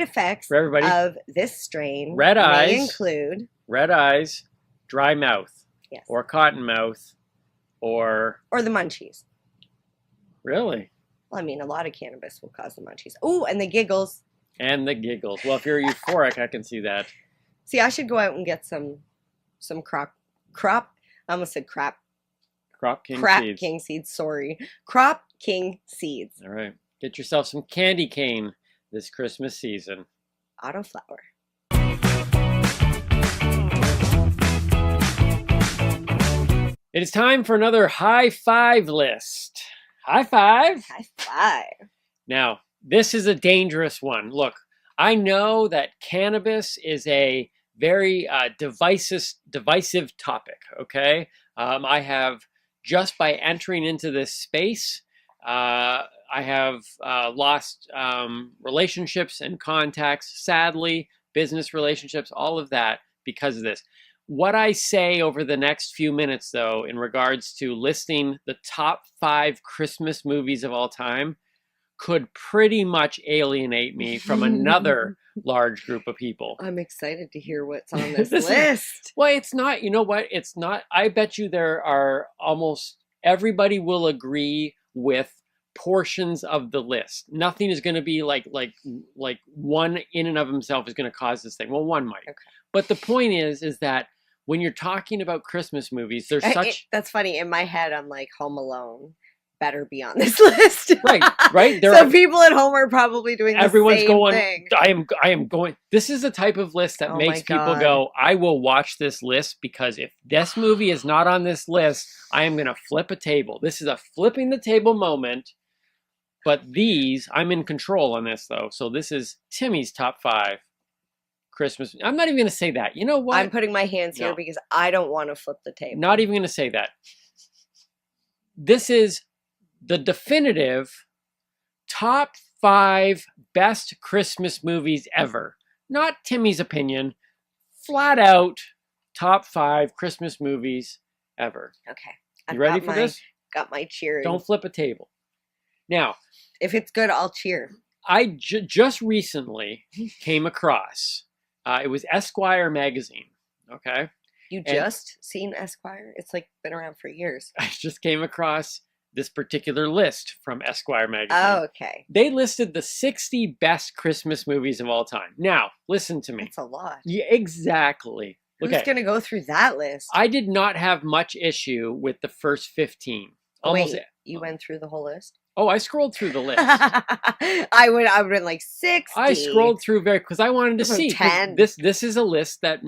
Speaker 4: effects
Speaker 8: For everybody.
Speaker 4: of this strain
Speaker 8: Red
Speaker 4: may
Speaker 8: eyes.
Speaker 4: include
Speaker 8: red eyes, dry mouth,
Speaker 4: yes,
Speaker 8: or cotton mouth, or
Speaker 4: or the munchies.
Speaker 8: really,
Speaker 4: Well, I mean, a lot of cannabis will cause the munchies. Ooh, and the giggles.
Speaker 8: and the giggles. Well, if you're euphoric, I can see that.
Speaker 4: See, I should go out and get some crop. I almost said crap
Speaker 8: Crop king seeds.
Speaker 4: king seeds. Sorry, crop king seeds.
Speaker 8: All right, get yourself some candy cane this Christmas season.
Speaker 4: Autoflower.
Speaker 8: It is time for another high five list. High five.
Speaker 4: High five.
Speaker 8: Now, this is a dangerous one. Look, I know that cannabis is a very divisive topic, okay? I have, just by entering into this space, I have lost relationships and contacts, sadly, business relationships, all of that because of this. What I say over the next few minutes, though, in regards to listing the top 5 Christmas movies of all time, could pretty much alienate me from another large group of people.
Speaker 4: I'm excited to hear what's on this list.
Speaker 8: Well, it's not, you know what? It's not, I bet you there are almost, everybody will agree with portions of the list. Nothing is going to be like one in and of himself is going to cause this thing. Well, one might. Okay. But the point is that when you're talking about Christmas movies, there's such...
Speaker 4: That's funny. In my head, I'm like, Home Alone better be on this list.
Speaker 8: Right.
Speaker 4: So people at home are probably doing the
Speaker 8: everyone's
Speaker 4: same
Speaker 8: going,
Speaker 4: thing.
Speaker 8: I am going. This is the type of list that makes people go, I will watch this list because if this movie is not on this list, I am going to flip a table. This is a flipping the table moment. But I'm in control on this though. So this is Timmy's top 5 Christmas. I'm not even going to say that. You know what?
Speaker 4: I'm putting my hands here because I don't want to flip the table.
Speaker 8: Not even going to say that. This is the definitive top 5 best Christmas movies ever. Not Timmy's opinion. Flat out top 5 Christmas movies ever.
Speaker 4: Okay.
Speaker 8: You ready for this?
Speaker 4: Got my cheering.
Speaker 8: Don't flip a table. Now,
Speaker 4: if it's good, I'll cheer.
Speaker 8: I just recently came across, it was Esquire magazine, okay?
Speaker 4: You just seen Esquire? It's like been around for years.
Speaker 8: I just came across this particular list from Esquire magazine.
Speaker 4: Oh, okay.
Speaker 8: They listed the 60 best Christmas movies of all time. Now, listen to me.
Speaker 4: That's a lot.
Speaker 8: Yeah, exactly.
Speaker 4: Who's going to go through that list?
Speaker 8: I did not have much issue with the first 15.
Speaker 4: Wait, you went through the whole list?
Speaker 8: Oh, I scrolled through the list.
Speaker 4: I would have been like 60.
Speaker 8: I scrolled through because I wanted to see
Speaker 4: 10.
Speaker 8: This is a list that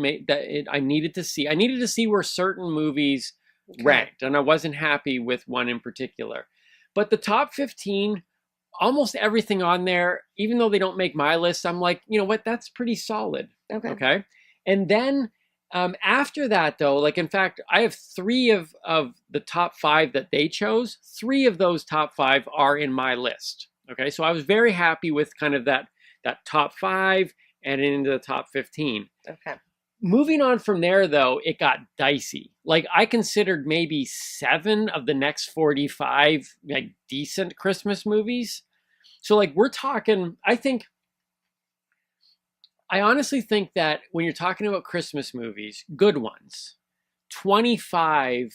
Speaker 8: I needed to see. I needed to see where certain movies ranked, and I wasn't happy with one in particular. But the top 15, almost everything on there, even though they don't make my list, I'm like, you know what? That's pretty solid. Okay. And then after that, though, like in fact, I have 3 of the top 5 that they chose. 3 of those top 5 are in my list. Okay, so I was very happy with kind of that top 5 and into the top 15.
Speaker 4: Okay.
Speaker 8: Moving on from there, though, it got dicey. Like I considered maybe 7 of the next 45 like decent Christmas movies. So like we're talking, I think I honestly think that when you're talking about Christmas movies, good ones, 25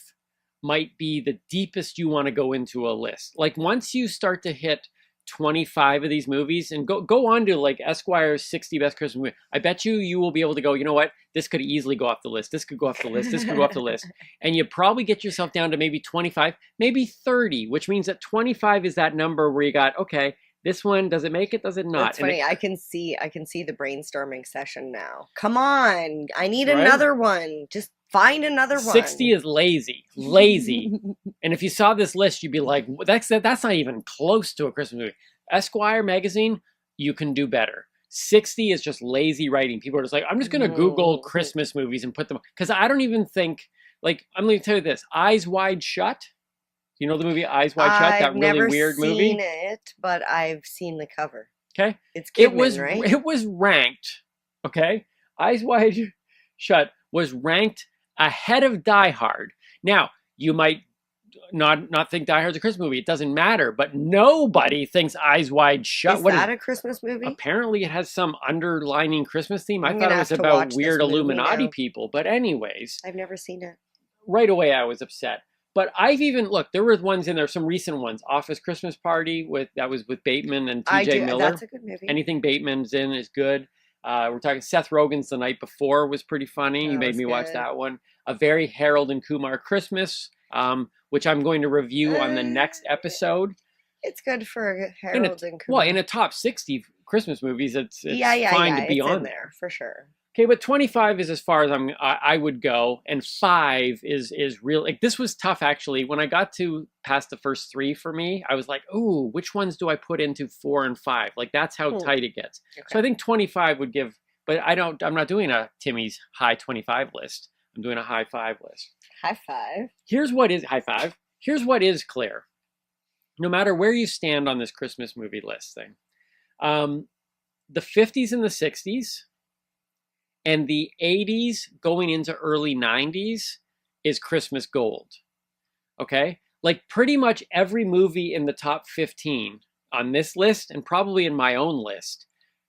Speaker 8: might be the deepest you want to go into a list. Like once you start to hit 25 of these movies and go on to like Esquire's 60 best Christmas movies, I bet you will be able to go, you know what, this could easily go off the list. This could go off the list. This could go off the list. And you probably get yourself down to maybe 25, maybe 30, which means that 25 is that number where you got, okay, this one, does it make it? Does it not?
Speaker 4: That's funny. I can see the brainstorming session now. Come on. I need another one. Just find another one.
Speaker 8: 60 is lazy. And if you saw this list, you'd be like, that's not even close to a Christmas movie. Esquire magazine, you can do better. 60 is just lazy writing. People are just like, I'm just going to Google Christmas movies and put them, because I don't even think, like, I'm going to tell you this, Eyes Wide Shut. You know the movie Eyes Wide Shut? That really weird movie?
Speaker 4: I've never seen it, but I've seen the cover.
Speaker 8: Okay.
Speaker 4: It's Kidman, right?
Speaker 8: It was ranked, okay? Eyes Wide Shut was ranked ahead of Die Hard. Now, you might not think Die Hard's a Christmas movie. It doesn't matter, but nobody thinks Eyes Wide Shut.
Speaker 4: Is that a Christmas movie?
Speaker 8: Apparently it has some underlining Christmas theme. I thought it was about weird Illuminati people, but anyways.
Speaker 4: I've never seen it.
Speaker 8: Right away I was upset. But I've even, look, there were ones in there, some recent ones. Office Christmas Party, that was with Bateman and TJ Miller.
Speaker 4: That's a good movie.
Speaker 8: Anything Bateman's in is good. We're talking Seth Rogen's The Night Before was pretty funny. You made me watch that one. A Very Harold and Kumar Christmas, which I'm going to review on the next episode.
Speaker 4: It's good for Harold and Kumar.
Speaker 8: Well, in a top 60 Christmas movies, it's fine to be on
Speaker 4: there for sure.
Speaker 8: Okay, but 25 is as far as I would go, and 5 is real. Like, this was tough actually. When I got to past the first 3 for me, I was like, "Ooh, which ones do I put into 4 and 5?" Like, that's how tight it gets. Okay. So I think 25 would give, but I'm not doing a Timmy's high 25 list. I'm doing a high 5 list.
Speaker 4: High 5.
Speaker 8: Here's what is high 5. Here's what is clear. No matter where you stand on this Christmas movie list thing, the 50s and the 60s. And the 80s going into early 90s is Christmas gold, okay? Like pretty much every movie in the top 15 on this list, and probably in my own list,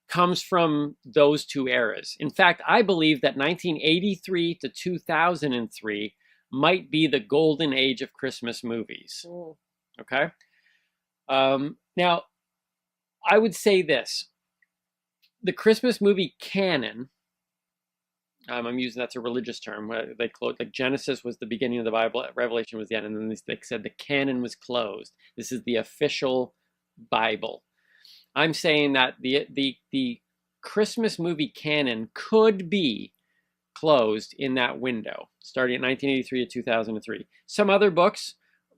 Speaker 8: comes from those two eras. In fact, I believe that 1983 to 2003 might be the golden age of Christmas movies, okay? Now, I would say this. The Christmas movie canon, I'm using that's a religious term. Where they close, like Genesis was the beginning of the Bible, Revelation was the end, and then they said the canon was closed. This is the official Bible. I'm saying that the Christmas movie canon could be closed in that window, starting at 1983 to 2003. Some other books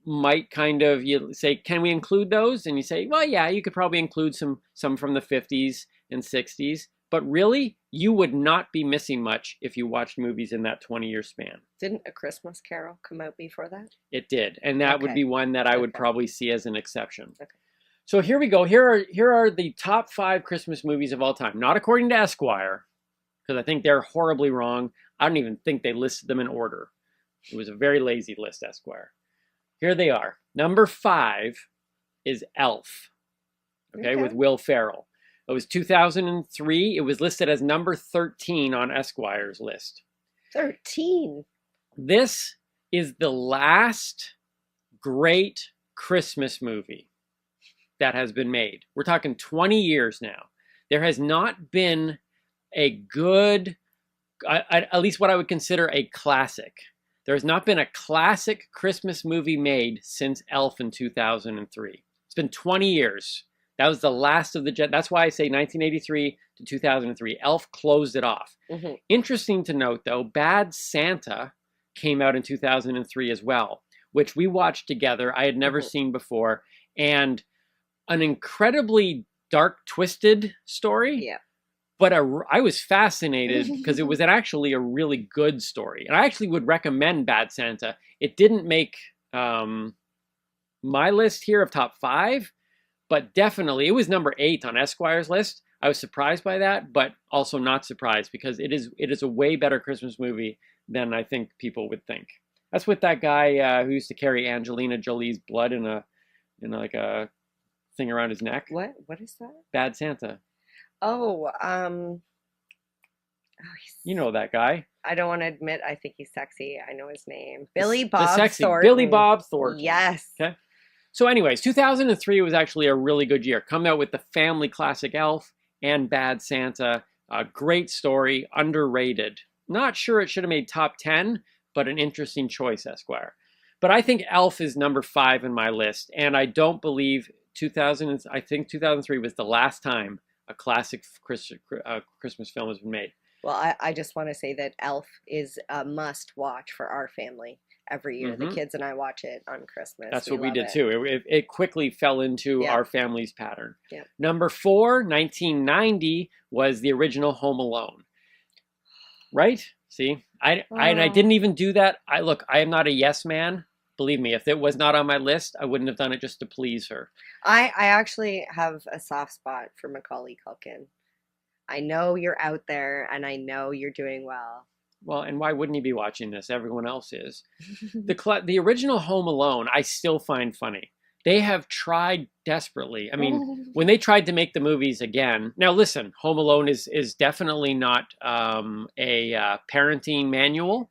Speaker 8: might kind of, you say, can we include those? And you say, well, yeah, you could probably include some from the 50s and 60s. But really, you would not be missing much if you watched movies in that 20-year span.
Speaker 4: Didn't A Christmas Carol come out before that?
Speaker 8: It did, and that would be one that I would probably see as an exception. Okay. So here we go. Here are the top 5 Christmas movies of all time. Not according to Esquire, because I think they're horribly wrong. I don't even think they listed them in order. It was a very lazy list, Esquire. Here they are. Number 5 is Elf, okay, with Will Ferrell. It was 2003. It was listed as number 13 on Esquire's list.
Speaker 4: 13?
Speaker 8: This is the last great Christmas movie that has been made. We're talking 20 years now. There has not been a good, at least what I would consider a classic. There has not been a classic Christmas movie made since Elf in 2003. It's been 20 years. That was the last of the, that's why I say 1983 to 2003. Elf closed it off. Mm-hmm. Interesting to note, though, Bad Santa came out in 2003 as well, which we watched together. I had never seen before. And an incredibly dark, twisted story. Yeah. But I was fascinated because it was actually a really good story. And I actually would recommend Bad Santa. It didn't make my list here of top 5. But definitely, it was number 8 on Esquire's list. I was surprised by that, but also not surprised because it is a way better Christmas movie than I think people would think. That's with that guy who used to carry Angelina Jolie's blood in a thing around his neck.
Speaker 4: What is that?
Speaker 8: Bad Santa.
Speaker 4: Oh,
Speaker 8: You know that guy.
Speaker 4: I don't want to admit I think he's sexy. I know his name. Billy Bob
Speaker 8: The sexy
Speaker 4: Thornton.
Speaker 8: Billy Bob Thornton.
Speaker 4: Yes.
Speaker 8: Okay. So anyways, 2003 was actually a really good year. Coming out with the family classic Elf and Bad Santa. A great story, underrated. Not sure it should have made top 10, but an interesting choice, Esquire. But I think Elf is number 5 in my list, and I don't believe 2003 was the last time a classic Christmas film has been made.
Speaker 4: Well, I just want to say that Elf is a must watch for our family every year. The kids and I watch it on Christmas.
Speaker 8: That's what we did too. It quickly fell into our family's pattern.
Speaker 4: Yeah.
Speaker 8: Number 4, 1990, was the original Home Alone. Right? See, I didn't even do that. I am not a yes man. Believe me, if it was not on my list, I wouldn't have done it just to please her.
Speaker 4: I actually have a soft spot for Macaulay Culkin. I know you're out there, and I know you're doing well.
Speaker 8: Well, and why wouldn't he be watching this? Everyone else is. The original Home Alone, I still find funny. They have tried desperately. I mean, when they tried to make the movies again. Now, listen, Home Alone is definitely not a parenting manual.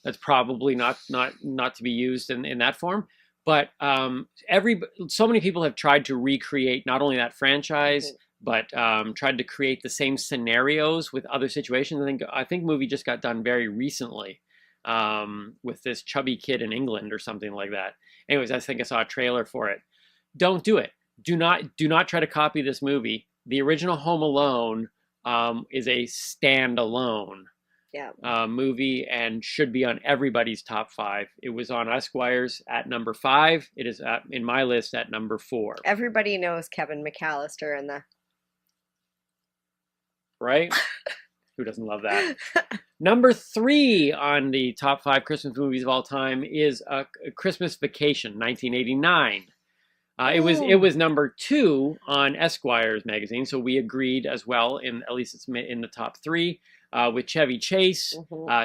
Speaker 8: That's probably not to be used in that form. But so many people have tried to recreate not only that franchise, but tried to create the same scenarios with other situations. I think movie just got done very recently with this chubby kid in England or something like that. Anyways, I think I saw a trailer for it. Don't do it. Do not try to copy this movie. The original Home Alone is a standalone movie and should be on everybody's top 5. It was on Esquire's at number 5. It is in my list at number 4.
Speaker 4: Everybody knows Kevin McAllister and the...
Speaker 8: Right? Who doesn't love that? Number 3 on the top 5 Christmas movies of all time is A Christmas Vacation, 1989. It was number 2 on Esquire's magazine, so we agreed as well. At least it's in the top 3 with Chevy Chase.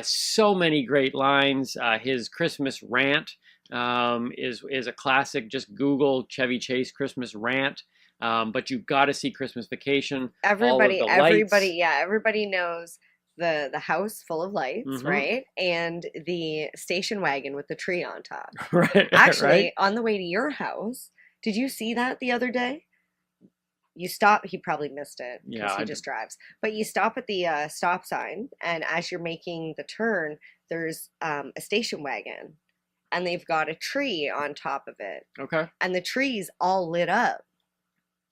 Speaker 8: So many great lines. His Christmas rant is a classic. Just Google Chevy Chase Christmas rant. But you've got to see Christmas Vacation.
Speaker 4: Everybody knows the house full of lights, right? And the station wagon with the tree on top.
Speaker 8: Right.
Speaker 4: Actually, on the way to your house, did you see that the other day? You stop. He probably missed it because he just drives. But you stop at the stop sign, and as you're making the turn, there's a station wagon, and they've got a tree on top of it.
Speaker 8: Okay.
Speaker 4: And the tree's all lit up.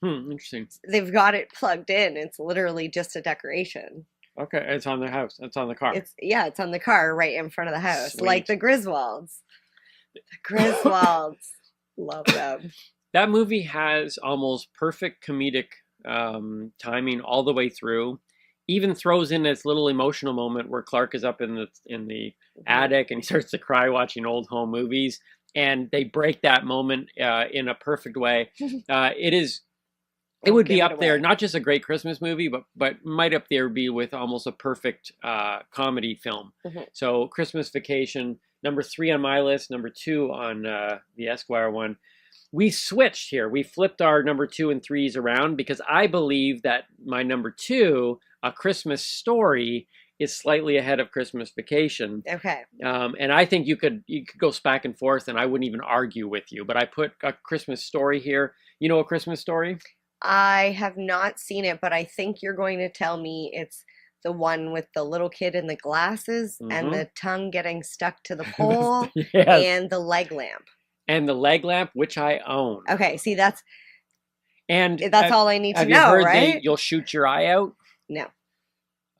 Speaker 8: Interesting.
Speaker 4: They've got it plugged in. It's literally just a decoration.
Speaker 8: Okay, it's on the house. It's on the car.
Speaker 4: It's on the car right in front of the house.
Speaker 8: Sweet.
Speaker 4: Like the Griswolds. The Griswolds. Love them.
Speaker 8: That movie has almost perfect comedic timing all the way through. Even throws in this little emotional moment where Clark is up in the attic and he starts to cry watching old home movies, and they break that moment in a perfect way. It would be up there, not just a great Christmas movie, but might up there be with almost a perfect comedy film. So Christmas Vacation, number 3 on my list, number 2 on the Esquire one. We switched here. We flipped our number 2 and 3s around because I believe that my number 2, A Christmas Story, is slightly ahead of Christmas Vacation.
Speaker 4: Okay.
Speaker 8: And I think you could go back and forth, and I wouldn't even argue with you. But I put A Christmas Story here. You know A Christmas Story?
Speaker 4: I have not seen it, but I think you're going to tell me it's the one with the little kid in the glasses and the tongue getting stuck to the pole and the leg lamp.
Speaker 8: And the leg lamp, which I own.
Speaker 4: Okay, see, that's
Speaker 8: all
Speaker 4: all I need to know,
Speaker 8: have you heard
Speaker 4: right?
Speaker 8: You'll shoot your eye out?
Speaker 4: No.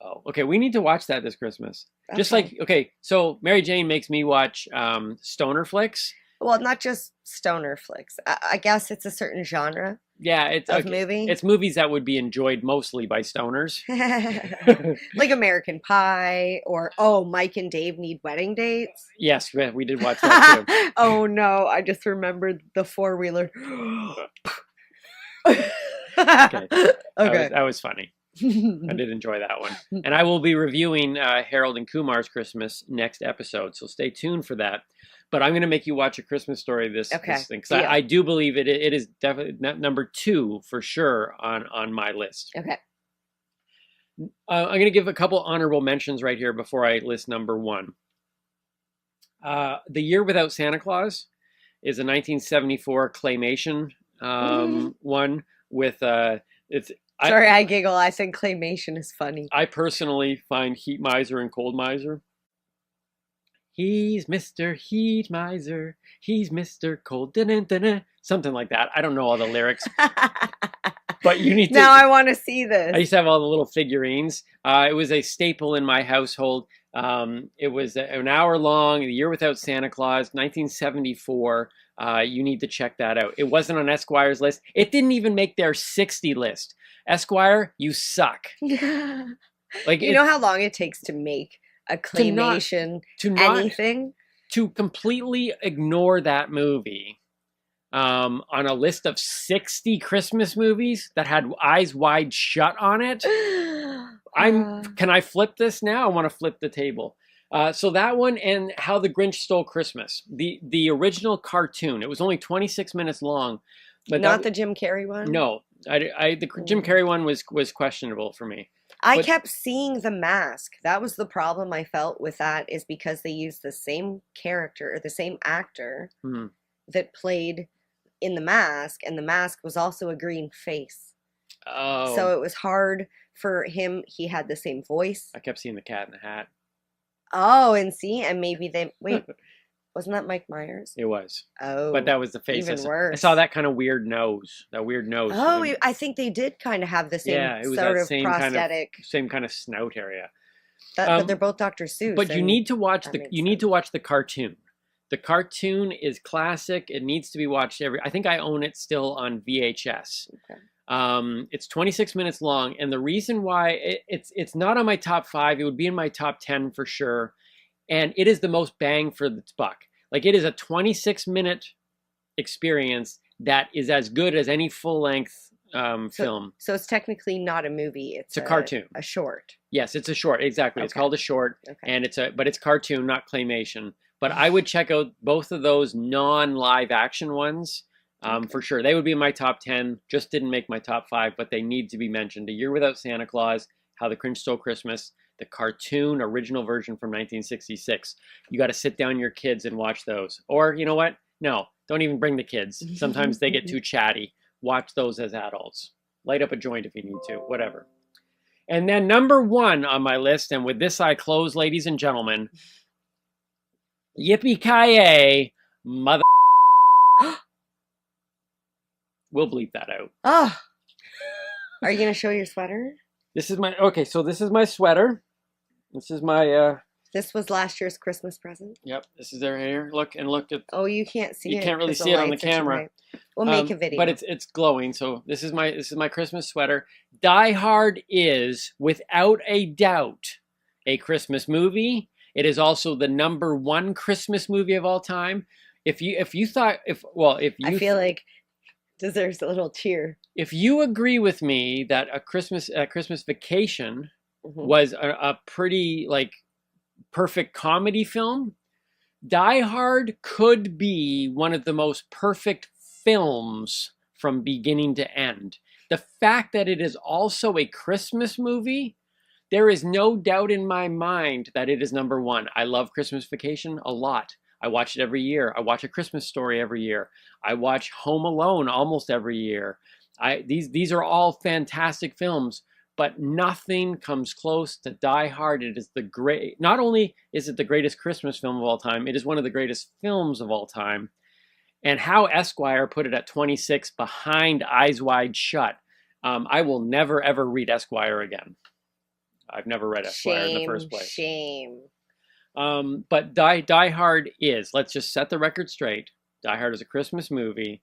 Speaker 8: Oh, okay. We need to watch that this Christmas. Okay. Just like, so Mary Jane makes me watch stoner flicks.
Speaker 4: Well, not just stoner flicks. I guess it's a certain genre.
Speaker 8: Yeah, it's
Speaker 4: movie.
Speaker 8: It's movies that would be enjoyed mostly by stoners,
Speaker 4: like American Pie, or Mike and Dave Need Wedding Dates.
Speaker 8: Yes, we did watch that too.
Speaker 4: Oh no, I just remembered the 4-wheeler.
Speaker 8: Okay,
Speaker 4: okay,
Speaker 8: that was funny. I did enjoy that one, and I will be reviewing Harold and Kumar's Christmas next episode, so stay tuned for that. But I'm going to make you watch A Christmas Story this thing. Because I do believe it is definitely number 2 for sure on my list.
Speaker 4: Okay.
Speaker 8: I'm going to give a couple honorable mentions right here before I list number one. The Year Without Santa Claus is a 1974 claymation one with it's.
Speaker 4: Sorry, I giggle. I said claymation is funny.
Speaker 8: I personally find Heat Miser and Cold Miser. He's Mr. Heat Miser. He's Mr. Cold. Dun-dun-dun-dun. Something like that. I don't know all the lyrics. But you need to.
Speaker 4: Now I want to see this.
Speaker 8: I used to have all the little figurines. It was a staple in my household. It was an hour long. The Year Without Santa Claus, 1974. You need to check that out. It wasn't on Esquire's list. It didn't even make their 60 list. Esquire, you suck.
Speaker 4: Like, you know how long it takes to make a claymation anything?
Speaker 8: To completely ignore that movie on a list of 60 Christmas movies that had Eyes Wide Shut on it. Can I flip this now? I want to flip the table. So that one and How the Grinch Stole Christmas, the original cartoon. It was only 26 minutes long, but
Speaker 4: not the Jim Carrey one.
Speaker 8: No, the Jim Carrey one was questionable for me.
Speaker 4: I kept seeing The Mask. That was the problem I felt with that, is because they used the same character or the same actor that played in The Mask, and The Mask was also a green face.
Speaker 8: Oh,
Speaker 4: so it was hard for him. He had the same voice.
Speaker 8: I kept seeing the Cat in the Hat.
Speaker 4: Oh, and maybe they wait. Wasn't that Mike Myers?
Speaker 8: It was.
Speaker 4: Oh,
Speaker 8: but that was the face.
Speaker 4: Even worse.
Speaker 8: I saw that kind of weird nose. That weird nose.
Speaker 4: Oh, I think they did kind of have the same
Speaker 8: it was
Speaker 4: sort
Speaker 8: that
Speaker 4: of
Speaker 8: same
Speaker 4: prosthetic.
Speaker 8: Same kind of snout area.
Speaker 4: But they're both Dr. Seuss.
Speaker 8: But you need to watch the cartoon. The cartoon is classic. It needs to be watched I think I own it still on VHS. Okay. It's 26 minutes long, and the reason why it's not on my top 5, it would be in my top 10 for sure, and it is the most bang for its buck. Like, it is a 26-minute experience that is as good as any full-length film.
Speaker 4: So it's technically not a movie. It's
Speaker 8: a cartoon,
Speaker 4: a short.
Speaker 8: Yes, it's a short. Exactly, it's called a short, and but it's cartoon, not claymation. But I would check out both of those non-live action ones. For sure. They would be in my top 10. Just didn't make my top 5, but they need to be mentioned. A Year Without Santa Claus, How the Grinch Stole Christmas, the cartoon original version from 1966. You got to sit down your kids and watch those. Or, you know what? No, don't even bring the kids. Sometimes they get too chatty. Watch those as adults. Light up a joint if you need to, whatever. And then number 1 on my list, and with this I close, ladies and gentlemen, Yippee-ki-yay, mother... We'll bleep that out.
Speaker 4: Oh, are you going to show your sweater?
Speaker 8: This is so this is my sweater. This is my,
Speaker 4: This was last year's Christmas present?
Speaker 8: Yep, this is their hair. Look at...
Speaker 4: Oh, you can't see it.
Speaker 8: You can't really see it on the camera.
Speaker 4: We'll make a video.
Speaker 8: But it's glowing, so this is my Christmas sweater. Die Hard is, without a doubt, a Christmas movie. It is also the number 1 Christmas movie of all time. I feel like deserves a little cheer. If you agree with me that a Christmas Vacation was a pretty perfect comedy film, Die Hard could be one of the most perfect films from beginning to end. The fact that it is also a Christmas movie, there is no doubt in my mind that it is number 1. I love Christmas Vacation a lot. I watch it every year. I watch A Christmas Story every year. I watch Home Alone almost every year. These are all fantastic films, but nothing comes close to Die Hard. It is not only is it the greatest Christmas film of all time, it is one of the greatest films of all time. And how Esquire put it at 26 behind Eyes Wide Shut. I will never, ever read Esquire again. I've never read Esquire in the first place.
Speaker 4: Shame.
Speaker 8: But Die Hard is, let's just set the record straight. Die Hard is a Christmas movie,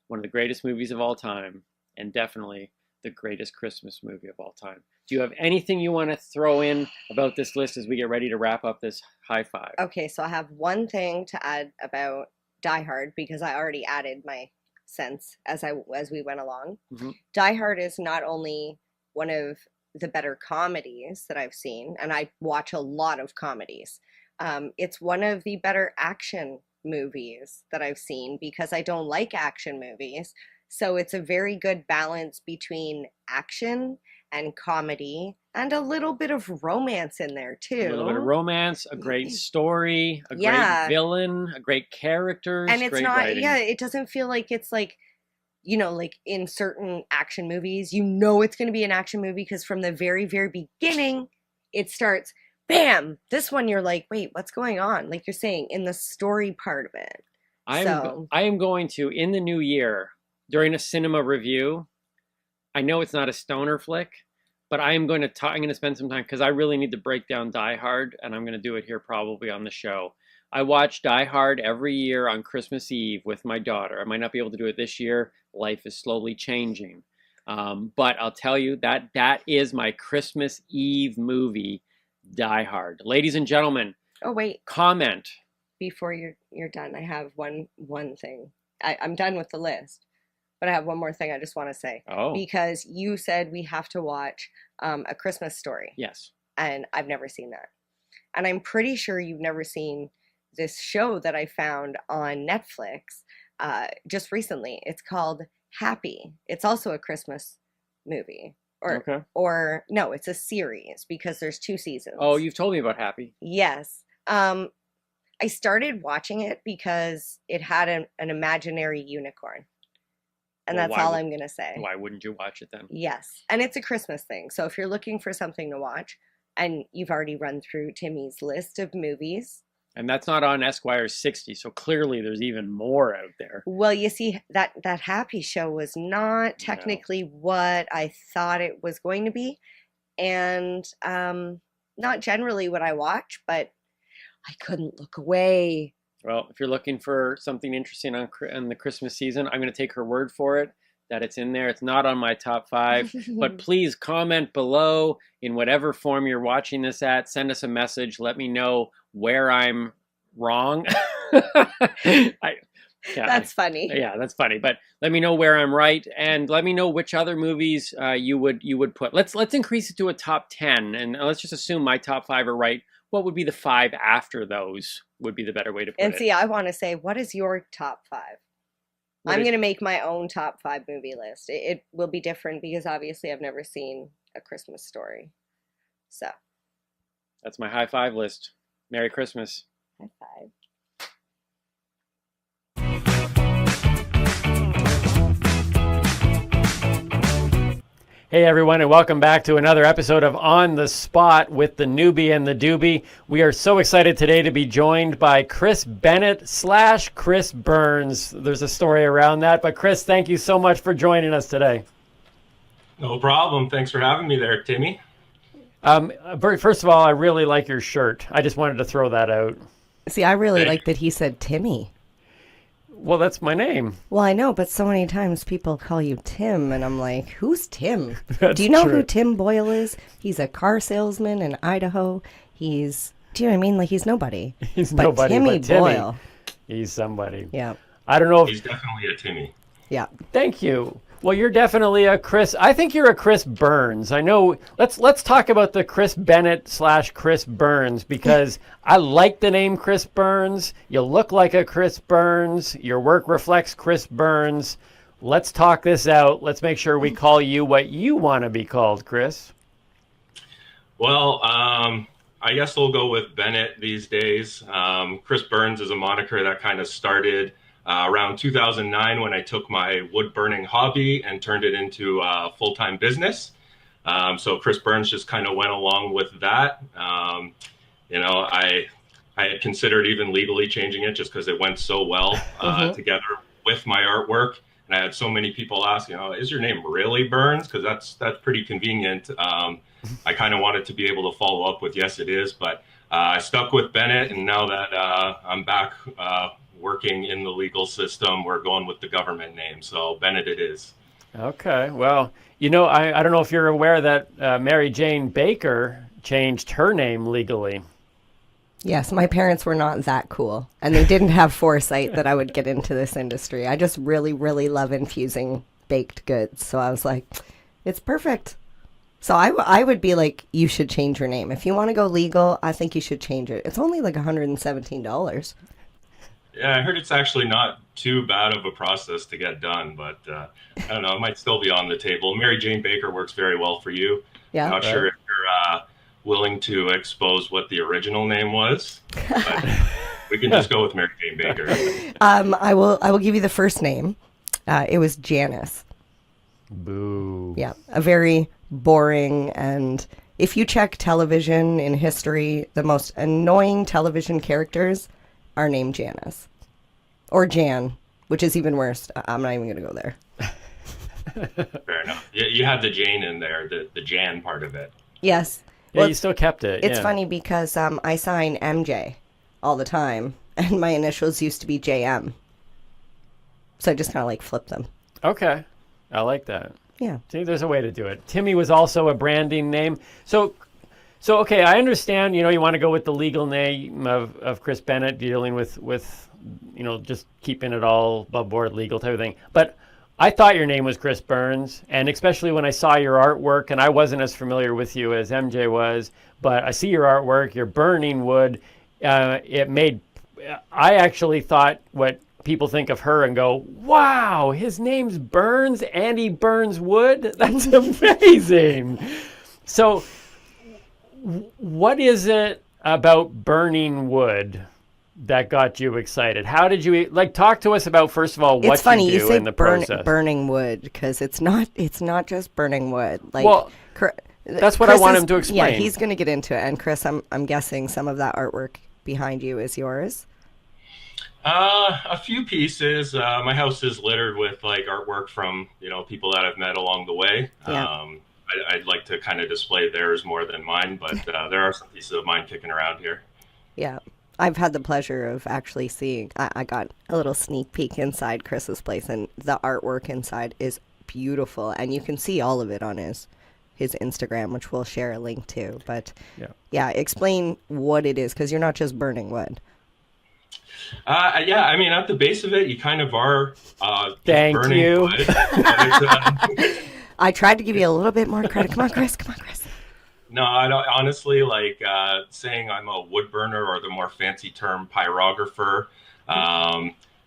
Speaker 8: one of the greatest movies of all time, and definitely the greatest Christmas movie of all time. Do you have anything you want to throw in about this list as we get ready to wrap up this high five?
Speaker 4: Okay, so I have one thing to add about Die Hard, because I already added my sense as we went along. Die Hard is not only one of the better comedies that I've seen, and I watch a lot of comedies. It's one of the better action movies that I've seen, because I don't like action movies. So it's a very good balance between action and comedy and a little bit of romance in there too.
Speaker 8: A little bit of romance, a great story, a great villain, a great characters,
Speaker 4: and it's
Speaker 8: great
Speaker 4: not
Speaker 8: writing.
Speaker 4: it doesn't feel like it's like, you know, like in certain action movies, you know it's going to be an action movie because from the very, very beginning, it starts, bam! This one you're like, wait, what's going on? Like you're saying, in the story part of it.
Speaker 8: I am going to, in the new year, during a cinema review, I know it's not a stoner flick, but I'm going to spend some time, because I really need to break down Die Hard, and I'm going to do it here probably on the show. I watch Die Hard every year on Christmas Eve with my daughter. I might not be able to do it this year. Life is slowly changing. But I'll tell you that is my Christmas Eve movie, Die Hard. Ladies and gentlemen.
Speaker 4: Oh, wait.
Speaker 8: Comment.
Speaker 4: Before you're done, I have one thing. I'm done with the list, but I have one more thing I just want to say.
Speaker 8: Oh.
Speaker 4: Because you said we have to watch A Christmas Story.
Speaker 8: Yes.
Speaker 4: And I've never seen that. And I'm pretty sure you've never seen this show that I found on Netflix just recently. It's called Happy. It's also a Christmas movie. Or no, it's a series because there's 2 seasons.
Speaker 8: Oh, you've told me about Happy.
Speaker 4: Yes. I started watching it because it had an imaginary unicorn. And
Speaker 8: Well,
Speaker 4: that's all I'm going to say.
Speaker 8: Why wouldn't you watch it then?
Speaker 4: Yes. And it's a Christmas thing. So if you're looking for something to watch, and you've already run through Timmy's list of movies.
Speaker 8: And that's not on Esquire 60, so clearly there's even more out there.
Speaker 4: Well, you see, that Happy show was not technically what I thought it was going to be. And not generally what I watch, but I couldn't look away.
Speaker 8: Well, if you're looking for something interesting on the Christmas season, I'm going to take her word for it that it's in there. It's not on my top 5, but please comment below in whatever form you're watching this at. Send us a message. Let me know where I'm wrong.
Speaker 4: That's funny.
Speaker 8: Yeah, that's funny. But let me know where I'm right, and let me know which other movies you would put. Let's increase it to a top 10, and let's just assume my top 5 are right. What would be the 5 after those would be the better way to put it.
Speaker 4: And see, I want to say, what is your top 5? I'm going to make my own top 5 movie list. It will be different because obviously I've never seen A Christmas Story. So.
Speaker 8: That's my high 5 list. Merry Christmas.
Speaker 4: High 5.
Speaker 8: Hey everyone, and welcome back to another episode of On the Spot with the Newbie and the Doobie. We are so excited today to be joined by Chris Bennett / Chris Burns. There's a story around that, but Chris, thank you so much for joining us today.
Speaker 11: No problem. Thanks for having me there, Timmy.
Speaker 8: First of all, I really like your shirt. I just wanted to throw that out.
Speaker 14: See, I really like that he said Timmy.
Speaker 8: Well, that's my name.
Speaker 14: Well, I know, but so many times people call you Tim, and I'm like, who's Tim?
Speaker 8: That's
Speaker 14: Do you know
Speaker 8: true.
Speaker 14: who Tim Boyle is? He's a car salesman in Idaho. Do you know what I mean? Like, he's nobody.
Speaker 8: He's
Speaker 14: but
Speaker 8: nobody,
Speaker 14: Timmy
Speaker 8: but Timmy,
Speaker 14: Boyle.
Speaker 8: he's somebody.
Speaker 14: Yeah.
Speaker 8: I don't know if...
Speaker 11: He's definitely a Timmy.
Speaker 14: Yeah.
Speaker 8: Thank you. Well, you're definitely a Chris. I think you're a Chris Burns. I know. Let's talk about the Chris Bennett / Chris Burns, because I like the name Chris Burns. You look like a Chris Burns. Your work reflects Chris Burns. Let's talk this out. Let's make sure we call you what you want to be called, Chris.
Speaker 11: Well, I guess we'll go with Bennett these days. Chris Burns is a moniker that kind of started around 2009 when I took my wood burning hobby and turned it into a full-time business. So Chris Burns just kind of went along with that. You know, I had considered even legally changing it just because it went so well together with my artwork. And I had so many people ask, you know, is your name really Burns? Because that's pretty convenient. I kind of wanted to be able to follow up with, yes, it is. But I stuck with Bennett. And now that I'm back working in the legal system, we're going with the government name. So Bennett it is.
Speaker 8: Okay. Well, you know, I don't know if you're aware that Mary Jane Baker changed her name legally.
Speaker 14: Yes, my parents were not that cool, and they didn't have foresight that I would get into this industry. I just really, really love infusing baked goods, so I was like, it's perfect. So I would be like, you should change your name. If you want to go legal, I think you should change it. It's only like $117.
Speaker 11: Yeah, I heard it's actually not too bad of a process to get done, but I don't know, it might still be on the table. Mary Jane Baker works very well for you.
Speaker 2: Yeah.
Speaker 11: Not sure if you're willing to expose what the original name was, but we can just go with Mary Jane Baker.
Speaker 4: I will give you the first name. It was Janice.
Speaker 21: Boo.
Speaker 4: Yeah, a very boring, and if you check television in history, the most annoying television characters are named Janice. Or Jan, which is even worse. I'm not even going to go there.
Speaker 11: Fair enough. You had the Jane in there, the Jan part of it.
Speaker 4: Yes.
Speaker 21: Yeah, well, you still kept it.
Speaker 4: It's funny because I sign MJ all the time, and my initials used to be JM. So I just kind of like flip them.
Speaker 21: Okay. I like that.
Speaker 4: Yeah.
Speaker 21: See, there's a way to do it. Timmy was also a branding name. So okay, I understand, you want to go with the legal name of Chris Bennett, dealing with just keeping it all above board legal type of thing. But I thought your name was Chris Burns, and especially when I saw your artwork, and I wasn't as familiar with you as MJ was, but I see your artwork, you're burning wood. I actually thought what people think of her and go, wow, his name's Burns and he burns wood? That's amazing. So what is it about burning wood that got you excited? How did you talk to us about, first of all, what
Speaker 4: it's funny,
Speaker 21: you do in the process?
Speaker 4: Burning wood, because it's not just burning wood.
Speaker 21: That's what I want him to explain.
Speaker 4: Yeah, he's going to get into it. And Chris, I'm guessing some of that artwork behind you is yours.
Speaker 11: A few pieces. My house is littered with artwork from people that I've met along the way.
Speaker 4: Yeah.
Speaker 11: I'd like to kind of display theirs more than mine, but there are some pieces of mine kicking around here.
Speaker 4: Yeah, I've had the pleasure of actually seeing. I got a little sneak peek inside Chris's place, and the artwork inside is beautiful, and you can see all of it on his Instagram, which we'll share a link to. But yeah, explain what it is, because you're not just burning wood.
Speaker 11: Yeah, I mean, at the base of it, you kind of are
Speaker 21: Thank
Speaker 11: burning
Speaker 21: you.
Speaker 11: wood.
Speaker 4: I tried to give you a little bit more credit. Come on, Chris.
Speaker 11: No, I don't. Honestly, saying I'm a wood burner, or the more fancy term pyrographer,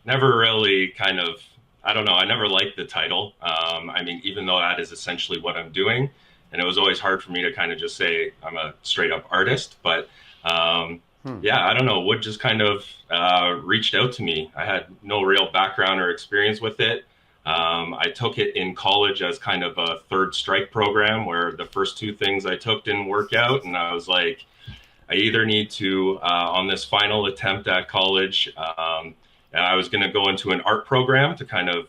Speaker 11: never really I don't know. I never liked the title. I mean, even though that is essentially what I'm doing, and it was always hard for me to kind of just say I'm a straight up artist, but yeah, I don't know. Wood just kind of reached out to me. I had no real background or experience with it. I took it in college as kind of a third strike program, where the first two things I took didn't work out. And I was like, I either need to, on this final attempt at college, I was going to go into an art program to kind of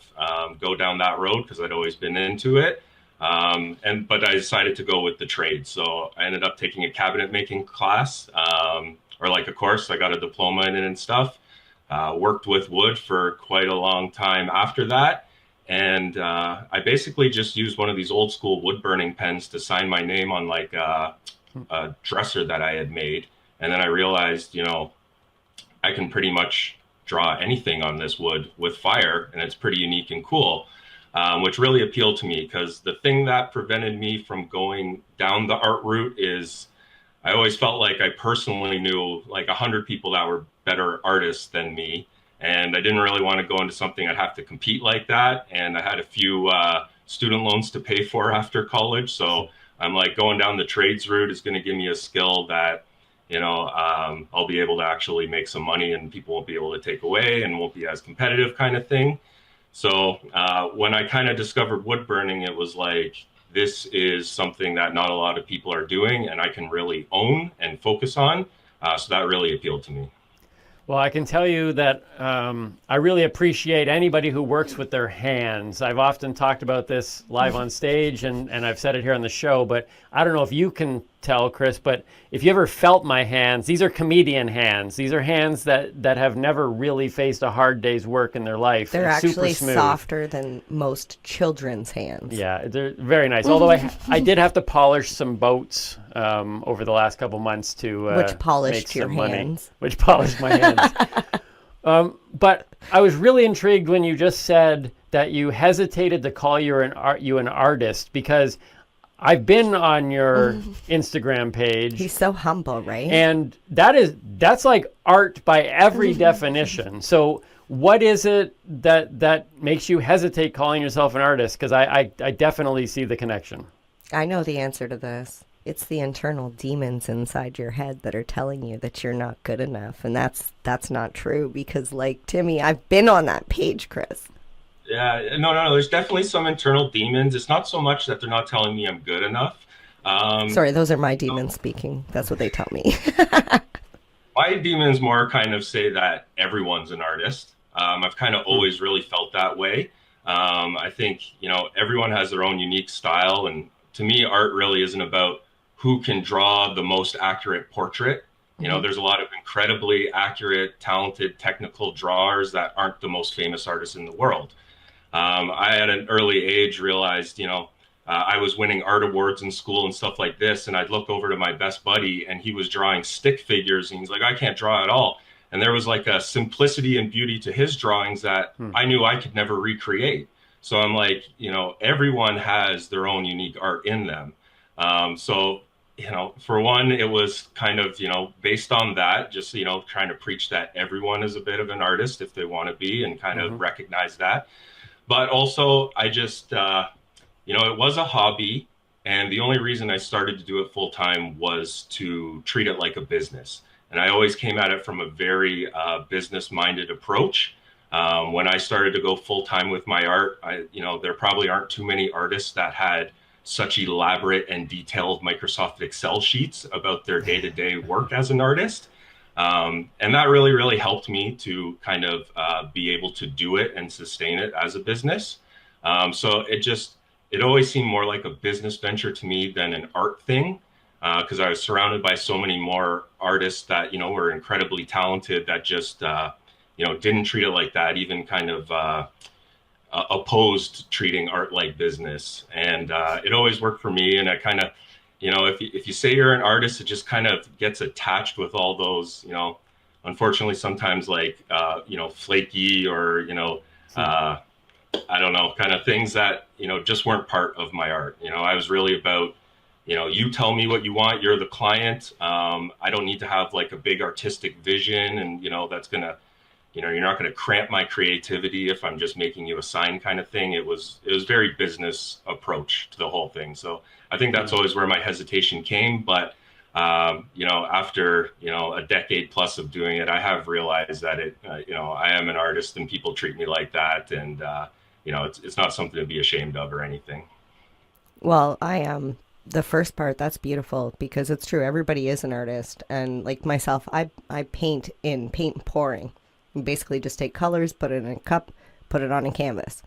Speaker 11: go down that road, because I'd always been into it. But I decided to go with the trade. So I ended up taking a cabinet making class, or a course. I got a diploma in it and stuff. Worked with wood for quite a long time after that. And I basically just used one of these old school wood burning pens to sign my name on a dresser that I had made. And then I realized, I can pretty much draw anything on this wood with fire, and it's pretty unique and cool, which really appealed to me, because the thing that prevented me from going down the art route is I always felt like I personally knew 100 people that were better artists than me. And I didn't really want to go into something I'd have to compete like that. And I had a few student loans to pay for after college. So I'm going down the trades route is going to give me a skill that, I'll be able to actually make some money, and people won't be able to take away, and won't be as competitive kind of thing. So when I kind of discovered wood burning, it was this is something that not a lot of people are doing, and I can really own and focus on. So that really appealed to me.
Speaker 21: Well, I can tell you that I really appreciate anybody who works with their hands. I've often talked about this live on stage, and I've said it here on the show, but I don't know if you can tell, Chris, but if you ever felt my hands, these are comedian hands. These are hands that have never really faced a hard day's work in their life.
Speaker 4: They're
Speaker 21: It's
Speaker 4: actually
Speaker 21: super smooth.
Speaker 4: softer than most children's hands.
Speaker 21: Yeah, they're very nice. Although I did have to polish some boats over the last couple months to
Speaker 4: Which polished
Speaker 21: make
Speaker 4: your
Speaker 21: some money.
Speaker 4: hands.
Speaker 21: Which polished my hands. But I was really intrigued when you just said that you hesitated to call you an artist, because
Speaker 9: I've been on your Instagram page.
Speaker 14: He's so humble, right?
Speaker 9: And that's like art by every definition. So what is it that makes you hesitate calling yourself an artist? Because I definitely see the connection.
Speaker 14: I know the answer to this. It's the internal demons inside your head that are telling you that you're not good enough. And that's not true, because like Timmy, I've been on that page, Chris.
Speaker 11: Yeah, no. There's definitely some internal demons. It's not so much that they're not telling me I'm good enough.
Speaker 14: Sorry, those are my demons speaking. That's what they tell me.
Speaker 11: My demons more kind of say that everyone's an artist. I've kind of always really felt that way. I think, everyone has their own unique style. And to me, art really isn't about who can draw the most accurate portrait. There's a lot of incredibly accurate, talented, technical drawers that aren't the most famous artists in the world. I, at an early age, realized, I was winning art awards in school and stuff like this. And I'd look over to my best buddy and he was drawing stick figures. And he's like, I can't draw at all. And there was like a simplicity and beauty to his drawings that I knew I could never recreate. So I'm like, everyone has their own unique art in them. So, for one, it was kind of, based on that, just, trying to preach that everyone is a bit of an artist if they want to be, and kind of recognize that. But also, I just, it was a hobby. And the only reason I started to do it full time was to treat it like a business. And I always came at it from a very business-minded approach. When I started to go full time with my art, there probably aren't too many artists that had such elaborate and detailed Microsoft Excel sheets about their day-to-day work as an artist. And that really, really helped me to kind of be able to do it and sustain it as a business. So it always seemed more like a business venture to me than an art thing, because I was surrounded by so many more artists that, were incredibly talented that just, didn't treat it like that, even kind of opposed treating art like business. And it always worked for me. And I kind of, if you say you're an artist, it just kind of gets attached with all those, unfortunately, sometimes like, flaky or, I don't know, kind of things that, just weren't part of my art. I was really about, you tell me what you want, you're the client. I don't need to have like a big artistic vision and, that's going to, you're not going to cramp my creativity if I'm just making you a sign kind of thing. It was very business approach to the whole thing. So I think that's always where my hesitation came. But, after, a decade plus of doing it, I have realized that I am an artist and people treat me like that. And, it's not something to be ashamed of or anything.
Speaker 14: Well, I am. The first part, that's beautiful, because it's true. Everybody is an artist. And like myself, I paint in paint pouring. You basically just take colors, put it in a cup, put it on a canvas.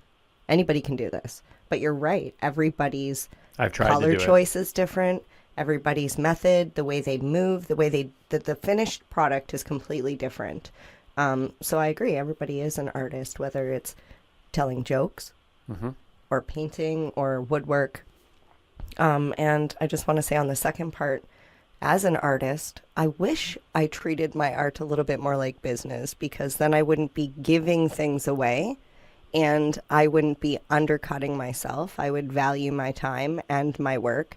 Speaker 14: Anybody can do this. But you're right. Everybody's color choice is different. Everybody's method, the way they move, the finished product is completely different. So I agree. Everybody is an artist, whether it's telling jokes or painting or woodwork. And I just want to say on the second part, as an artist, I wish I treated my art a little bit more like business, because then I wouldn't be giving things away and I wouldn't be undercutting myself. I would value my time and my work.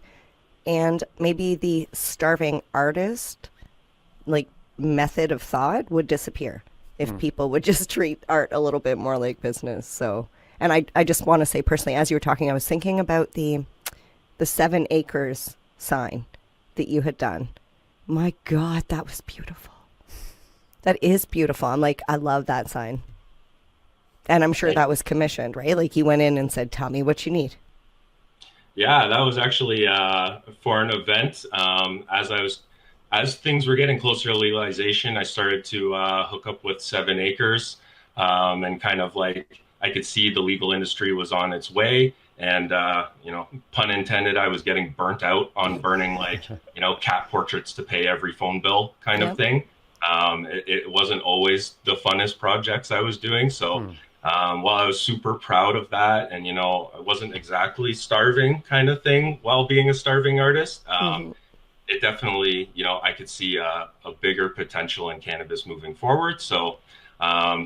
Speaker 14: And maybe the starving artist, like, method of thought would disappear if people would just treat art a little bit more like business. So, and I just want to say personally, as you were talking, I was thinking about the 7 acres sign that you had done. My God, that was beautiful. That is beautiful. I'm like, I love that sign. And I'm sure that was commissioned, right? Like you went in and said, tell me what you need.
Speaker 11: Yeah, that was actually for an event. As things were getting closer to legalization, I started to hook up with 7 acres and kind of like, I could see the legal industry was on its way. And, pun intended, I was getting burnt out on burning cat portraits to pay every phone bill kind of thing. It wasn't always the funnest projects I was doing. So while I was super proud of that and, I wasn't exactly starving kind of thing while being a starving artist, it definitely, I could see a bigger potential in cannabis moving forward. So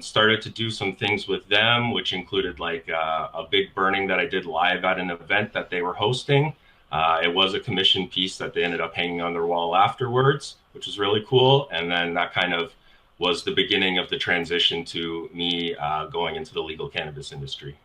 Speaker 11: started to do some things with them, which included like a big burning that I did live at an event that they were hosting. It was a commission piece that they ended up hanging on their wall afterwards, which was really cool. And then that kind of was the beginning of the transition to me going into the legal cannabis industry.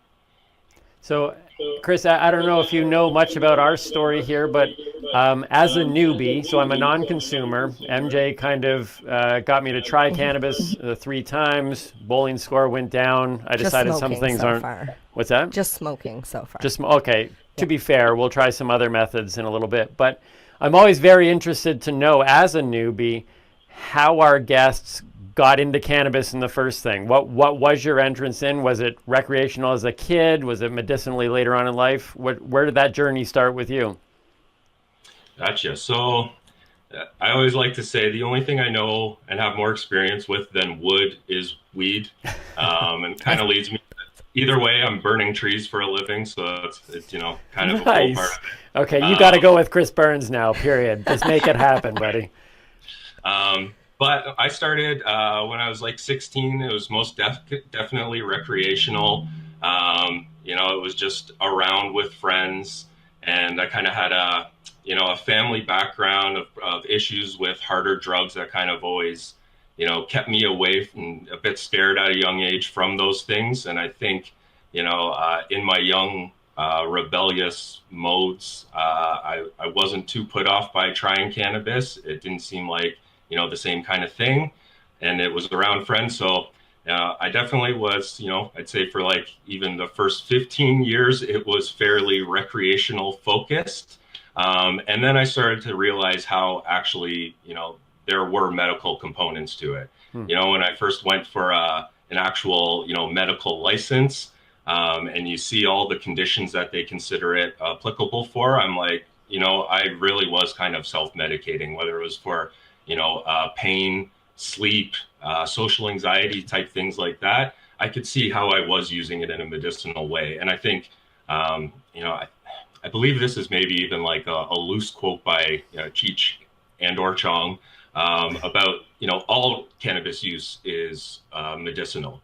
Speaker 8: So, Chris, I don't know if you know much about our story here, but as a newbie, so I'm a non-consumer, MJ kind of got me to try cannabis 3 times. Bowling score went down. I decided some things
Speaker 14: so
Speaker 8: aren't.
Speaker 14: far.
Speaker 8: What's that?
Speaker 14: Just smoking so far.
Speaker 8: Okay. To be fair, we'll try some other methods in a little bit. But I'm always very interested to know, as a newbie, how our guests got into cannabis in the first thing. What was your entrance in? Was it recreational as a kid? Was it medicinally later on in life? Where did that journey start with you?
Speaker 11: Gotcha. So I always like to say the only thing I know and have more experience with than wood is weed. And kind of leads me either way. I'm burning trees for a living, so it's kind of a cool part of it.
Speaker 8: Okay, you got to go with Chris Burns now, period. Just make it happen, buddy.
Speaker 11: But I started when I was like 16. It was most definitely recreational. It was just around with friends, and I kind of had a family background of issues with harder drugs that kind of always, kept me away and a bit scared at a young age from those things. And I think, in my young rebellious modes, I wasn't too put off by trying cannabis. It didn't seem like the same kind of thing, and it was around friends. So I definitely was, I'd say for like even the first 15 years, it was fairly recreational focused. And then I started to realize how actually, there were medical components to it. When I first went for an actual, medical license, and you see all the conditions that they consider it applicable for, I'm like, I really was kind of self-medicating, whether it was for pain, sleep, social anxiety type things like that. I could see how I was using it in a medicinal way. And I think, I believe this is maybe even like a loose quote by Cheech and/or Chong about, all cannabis use is medicinal.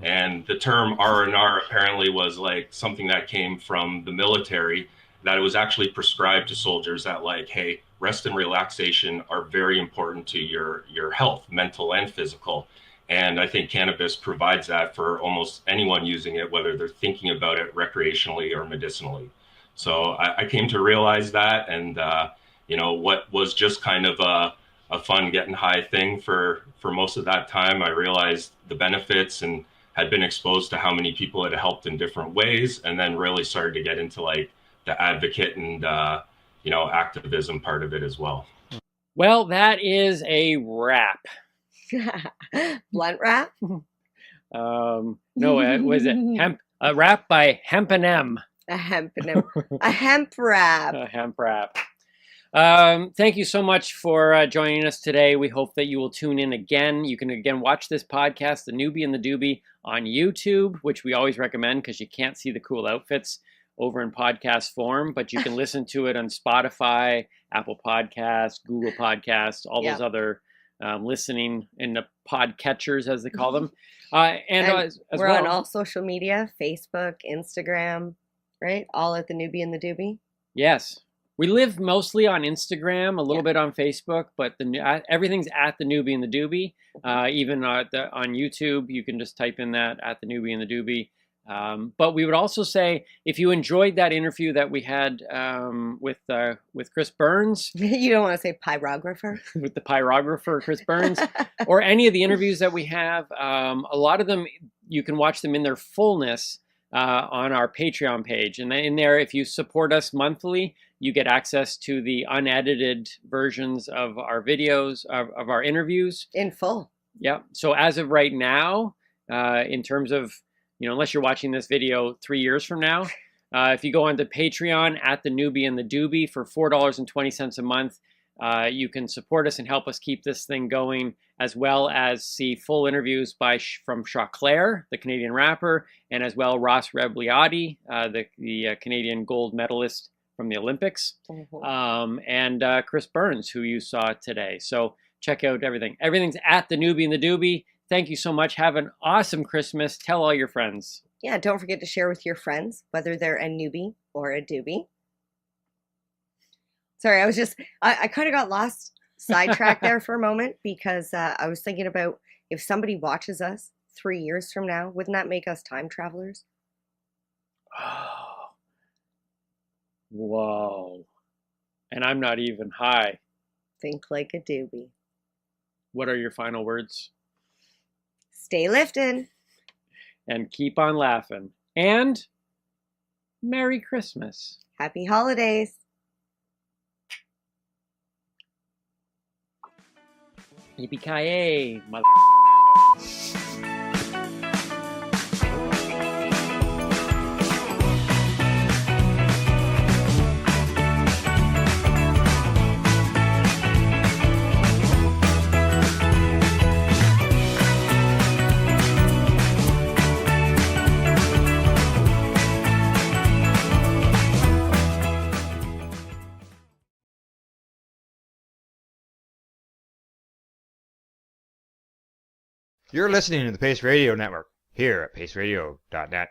Speaker 11: And the term R&R apparently was like something that came from the military, that it was actually prescribed to soldiers that like, hey, rest and relaxation are very important to your health, mental and physical. And I think cannabis provides that for almost anyone using it, whether they're thinking about it recreationally or medicinally. So I came to realize that, and what was just kind of a fun getting high thing for most of that time, I realized the benefits and had been exposed to how many people it helped in different ways, and then really started to get into like the advocate and activism part of it as well.
Speaker 8: Well, that is a wrap.
Speaker 4: Blunt wrap?
Speaker 8: No, was it hemp? A wrap by Hemp and M.
Speaker 4: A hemp wrap.
Speaker 8: A hemp wrap. Thank you so much for joining us today. We hope that you will tune in again. You can again watch this podcast, The Newbie and the Doobie, on YouTube, which we always recommend because you can't see the cool outfits over in podcast form, but you can listen to it on Spotify, Apple Podcasts, Google Podcasts, all those other listening in the podcatchers, as they call them. And
Speaker 4: we're on all social media, Facebook, Instagram, right? All at The Newbie and the Doobie.
Speaker 8: Yes. We live mostly on Instagram, a little bit on Facebook, but everything's at The Newbie and the Doobie. Even on YouTube, you can just type in that, at The Newbie and the Doobie. But we would also say, if you enjoyed that interview that we had with Chris Burns.
Speaker 4: You don't want to say pyrographer?
Speaker 8: With the pyrographer, Chris Burns. Or any of the interviews that we have. A lot of them, you can watch them in their fullness on our Patreon page. And in there, if you support us monthly, you get access to the unedited versions of our videos, of our interviews.
Speaker 4: In full.
Speaker 8: Yeah. So as of right now, in terms of, unless you're watching this video 3 years from now, if you go onto Patreon at The Newbie and the Doobie for $4.20 a month, you can support us and help us keep this thing going, as well as see full interviews from Chauclair, the Canadian rapper, and as well Ross Rebliati, the Canadian gold medalist from the Olympics, and Chris Burns, who you saw today. So check out everything. Everything's at The Newbie and the Doobie. Thank you so much. Have an awesome Christmas. Tell all your friends.
Speaker 4: Yeah, don't forget to share with your friends, whether they're a newbie or a doobie. Sorry, I kind of got lost, sidetracked there for a moment because I was thinking about if somebody watches us 3 years from now, wouldn't that make us time travelers?
Speaker 8: Oh, whoa. And I'm not even high.
Speaker 4: Think like a doobie.
Speaker 8: What are your final words?
Speaker 4: Stay lifting.
Speaker 8: And keep on laughing. And Merry Christmas.
Speaker 4: Happy holidays.
Speaker 8: Yippee-ki-yay, mother.
Speaker 13: You're listening to the Pace Radio Network here at paceradio.net.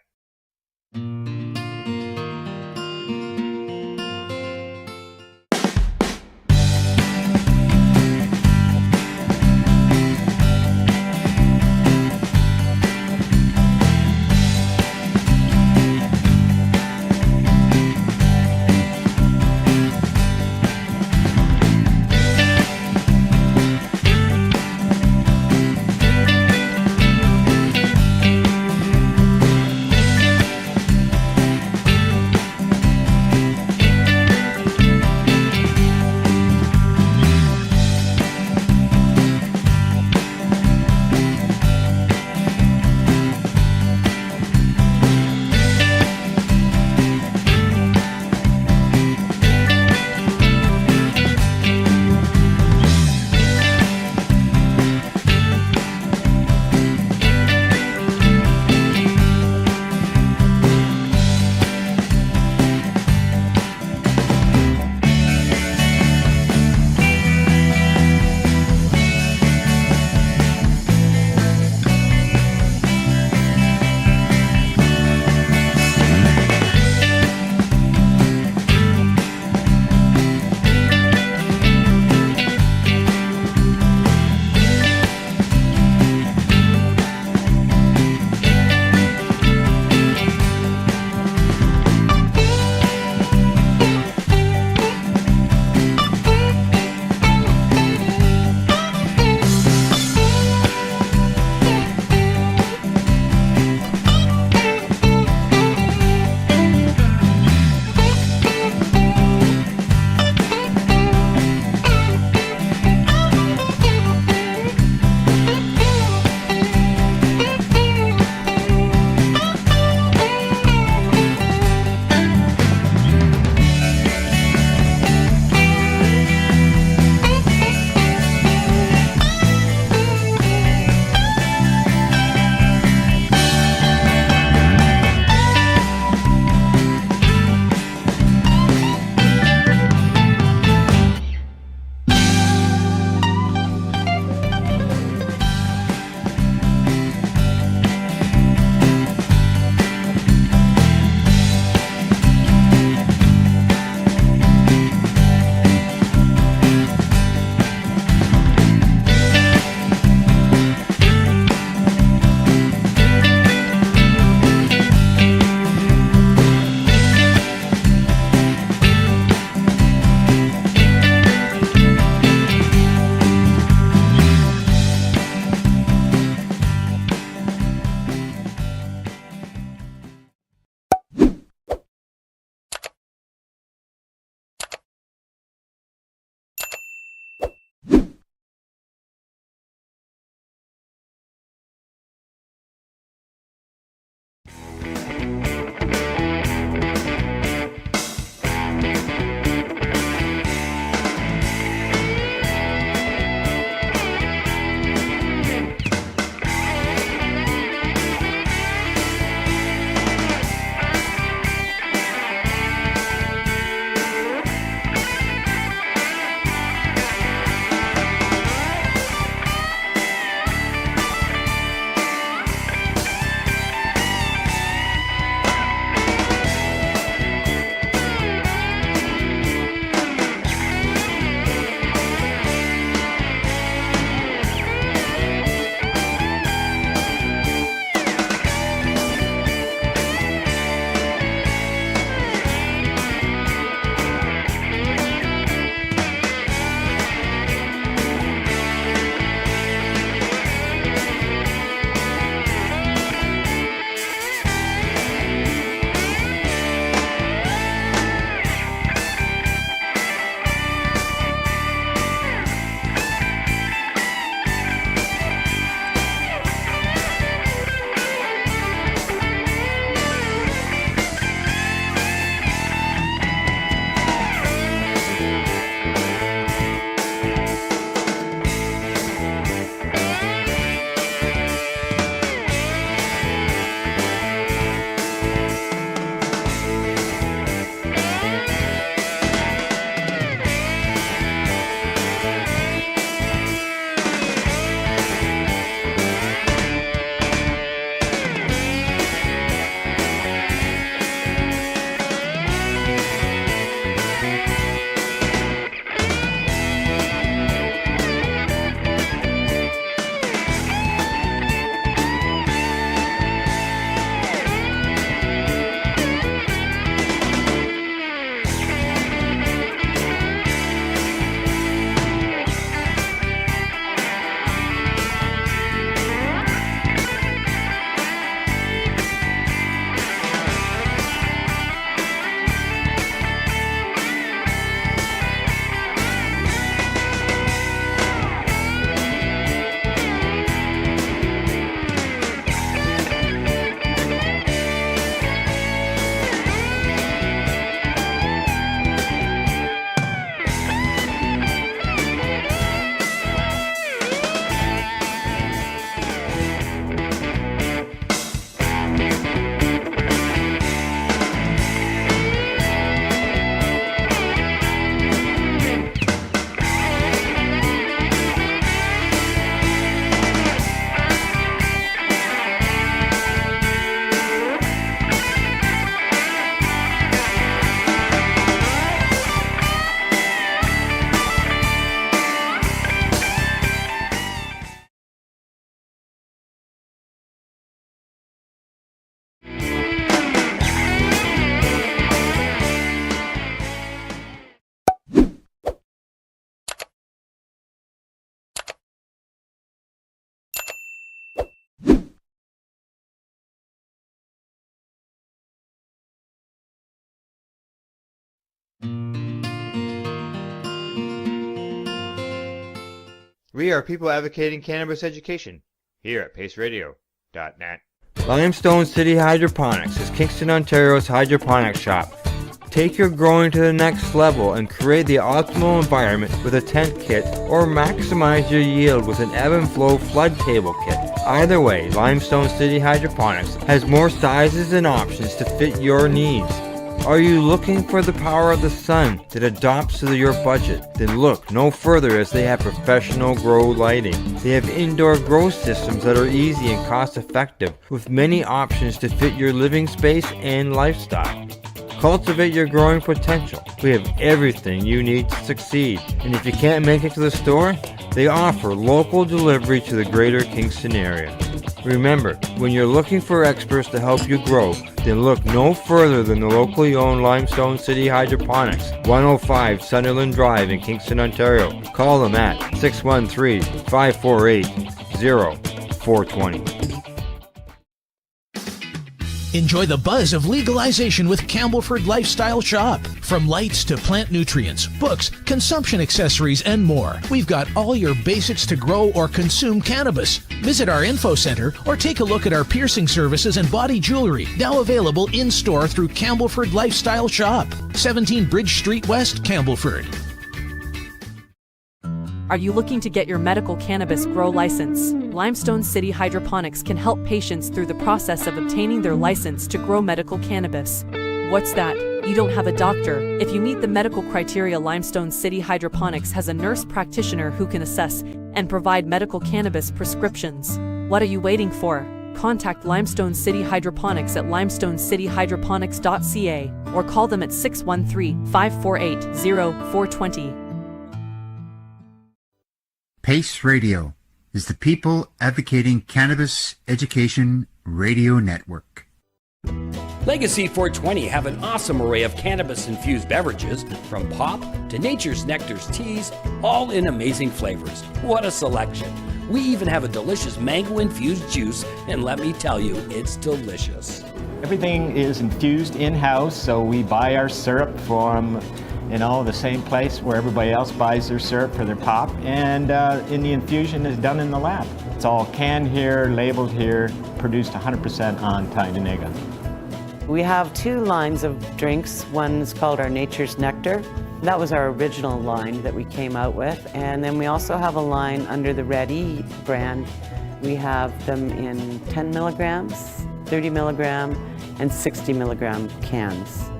Speaker 13: We are people advocating cannabis education here at paceradio.net.
Speaker 1: Limestone City Hydroponics is Kingston, Ontario's hydroponics shop. Take your growing to the next level and create the optimal environment with a tent kit, or maximize your yield with an ebb and flow flood table kit. Either way, Limestone City Hydroponics has more sizes and options to fit your needs. Are you looking for the power of the sun that adapts to your budget? Then look no further, as they have professional grow lighting. They have indoor grow systems that are easy and cost effective, with many options to fit your living space and lifestyle. Cultivate your growing potential. We have everything you need to succeed. And if you can't make it to the store, they offer local delivery to the greater Kingston area. Remember, when you're looking for experts to help you grow, then look no further than the locally owned Limestone City Hydroponics, 105 Sunderland Drive in Kingston, Ontario. Call them at 613-548-0420.
Speaker 20: Enjoy the buzz of legalization with Campbellford Lifestyle Shop. From lights to plant nutrients, books, consumption accessories, and more, we've got all your basics to grow or consume cannabis. Visit our info center or take a look at our piercing services and body jewelry, now available in-store through Campbellford Lifestyle Shop, 17 Bridge Street West, Campbellford.
Speaker 7: Are you looking to get your medical cannabis grow license? Limestone City Hydroponics can help patients through the process of obtaining their license to grow medical cannabis. What's that? You don't have a doctor. If you meet the medical criteria, Limestone City Hydroponics has a nurse practitioner who can assess and provide medical cannabis prescriptions. What are you waiting for? Contact Limestone City Hydroponics at limestonecityhydroponics.ca or call them at 613-548-0420.
Speaker 17: Pace Radio is the people advocating cannabis education radio network.
Speaker 21: Legacy 420 have an awesome array of cannabis-infused beverages, from pop to Nature's Nectar's teas, all in amazing flavors. What a selection! We even have a delicious mango-infused juice, and let me tell you, it's delicious.
Speaker 3: Everything is infused in-house, so we buy our syrup from the same place where everybody else buys their syrup for their pop, and the infusion is done in the lab. It's all canned here, labeled here, produced 100% on Tyndonega.
Speaker 2: We have two lines of drinks. One is called our Nature's Nectar. That was our original line that we came out with. And then we also have a line under the Ready brand. We have them in 10 milligrams, 30 milligram, and 60 milligram cans.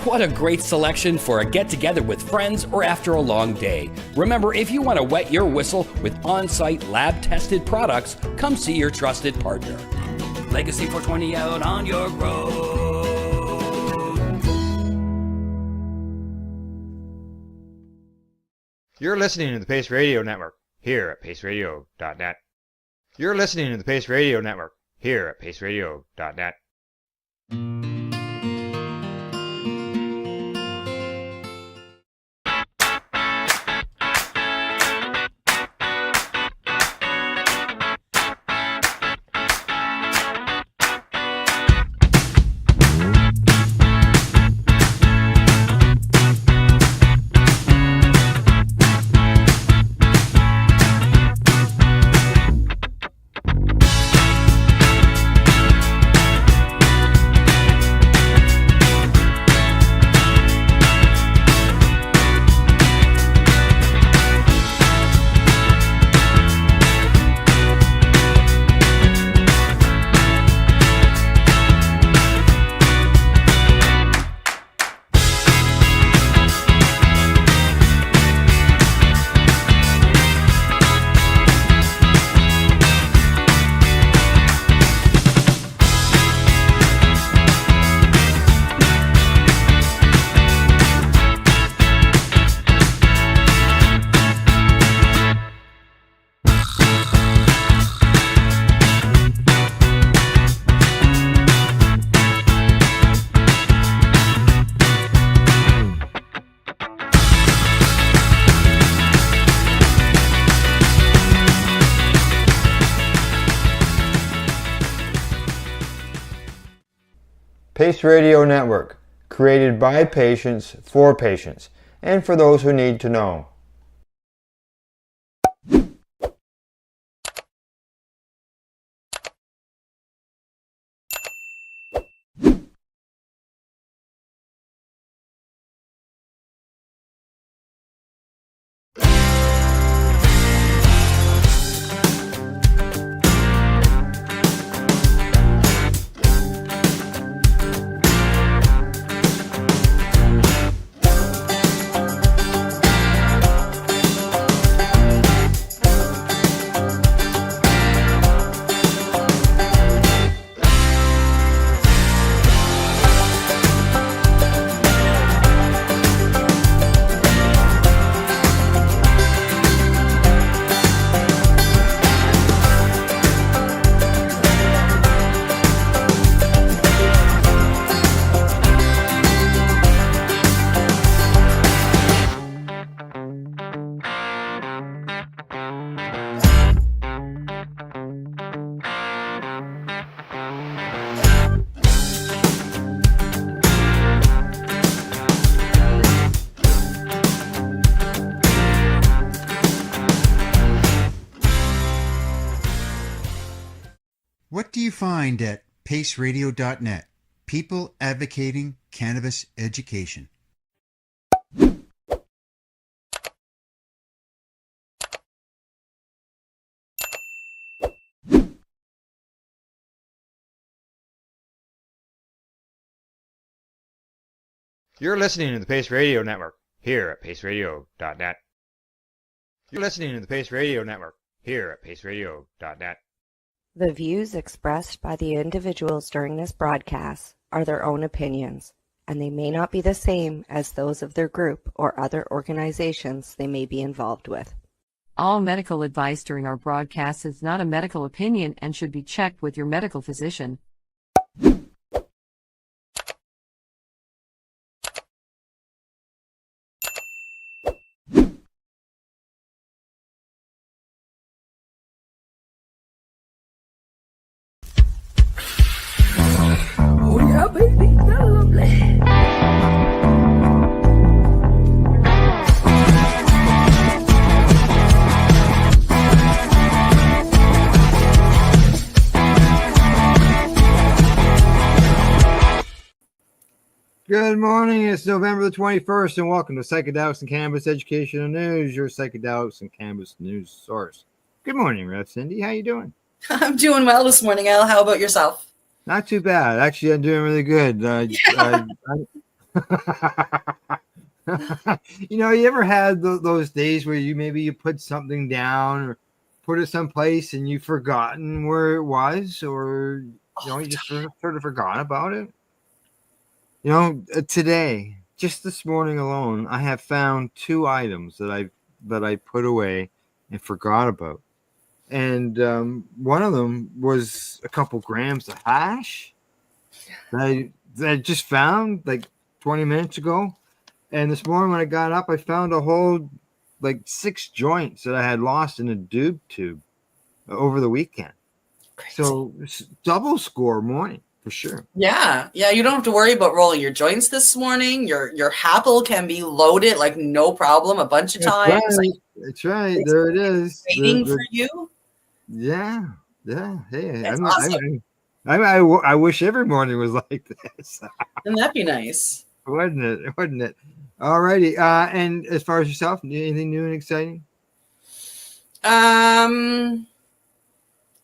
Speaker 21: What a great selection for a get-together with friends or after a long day. Remember, if you want to wet your whistle with on-site lab-tested products, come see your trusted partner. Legacy 420 out on your road.
Speaker 13: You're listening to the Pace Radio Network here at paceradio.net. You're listening to the Pace Radio Network here at paceradio.net. Pace Radio Network, created by patients, for patients, and for those who need to know.
Speaker 17: What do you find at paceradio.net? People advocating cannabis education.
Speaker 13: You're listening to the Pace Radio Network here at paceradio.net. You're listening to the Pace Radio Network here at paceradio.net.
Speaker 14: The views expressed by the individuals during this broadcast are their own opinions, and they may not be the same as those of their group or other organizations they may be involved with.
Speaker 6: All medical advice during our broadcast is not a medical opinion and should be checked with your medical physician.
Speaker 19: Oh yeah, baby, that's lovely.
Speaker 1: Good morning. It's November the 21st, and welcome to Psychedelics and Cannabis Educational News, your psychedelics and cannabis news source. Good morning, Rev Cindy. How you doing?
Speaker 10: I'm doing well this morning, Al. How about yourself?
Speaker 1: Not too bad. Actually, I'm doing really good. You know, you ever had those days where you put something down or put it someplace and you've forgotten where it was, or you just sort of forgot about it? You know, today, just this morning alone, I have found 2 items that I put away and forgot about. And one of them was a couple grams of hash that I just found like 20 minutes ago. And this morning when I got up, I found a whole 6 joints that I had lost in a doob tube over the weekend. Crazy. So double score morning for sure.
Speaker 10: Yeah. You don't have to worry about rolling your joints this morning. Your Happle can be loaded like no problem a bunch of times.
Speaker 1: Right. That's right. There it is.
Speaker 10: Waiting for you.
Speaker 1: Yeah. Hey,
Speaker 10: That's awesome.
Speaker 1: I wish every morning was like this.
Speaker 10: Wouldn't that be nice?
Speaker 1: Wouldn't it? All righty. And as far as yourself, anything new and exciting?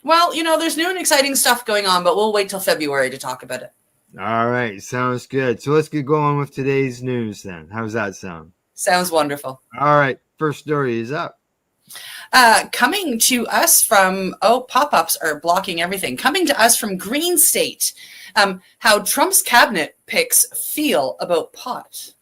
Speaker 10: Well, there's new and exciting stuff going on, but we'll wait till February to talk about it.
Speaker 1: All right. Sounds good. So let's get going with today's news then. How does that sound?
Speaker 10: Sounds wonderful.
Speaker 1: All right. First story is up.
Speaker 10: Coming to us from, pop-ups are blocking everything. Coming to us from Green State, how Trump's cabinet picks feel about pot.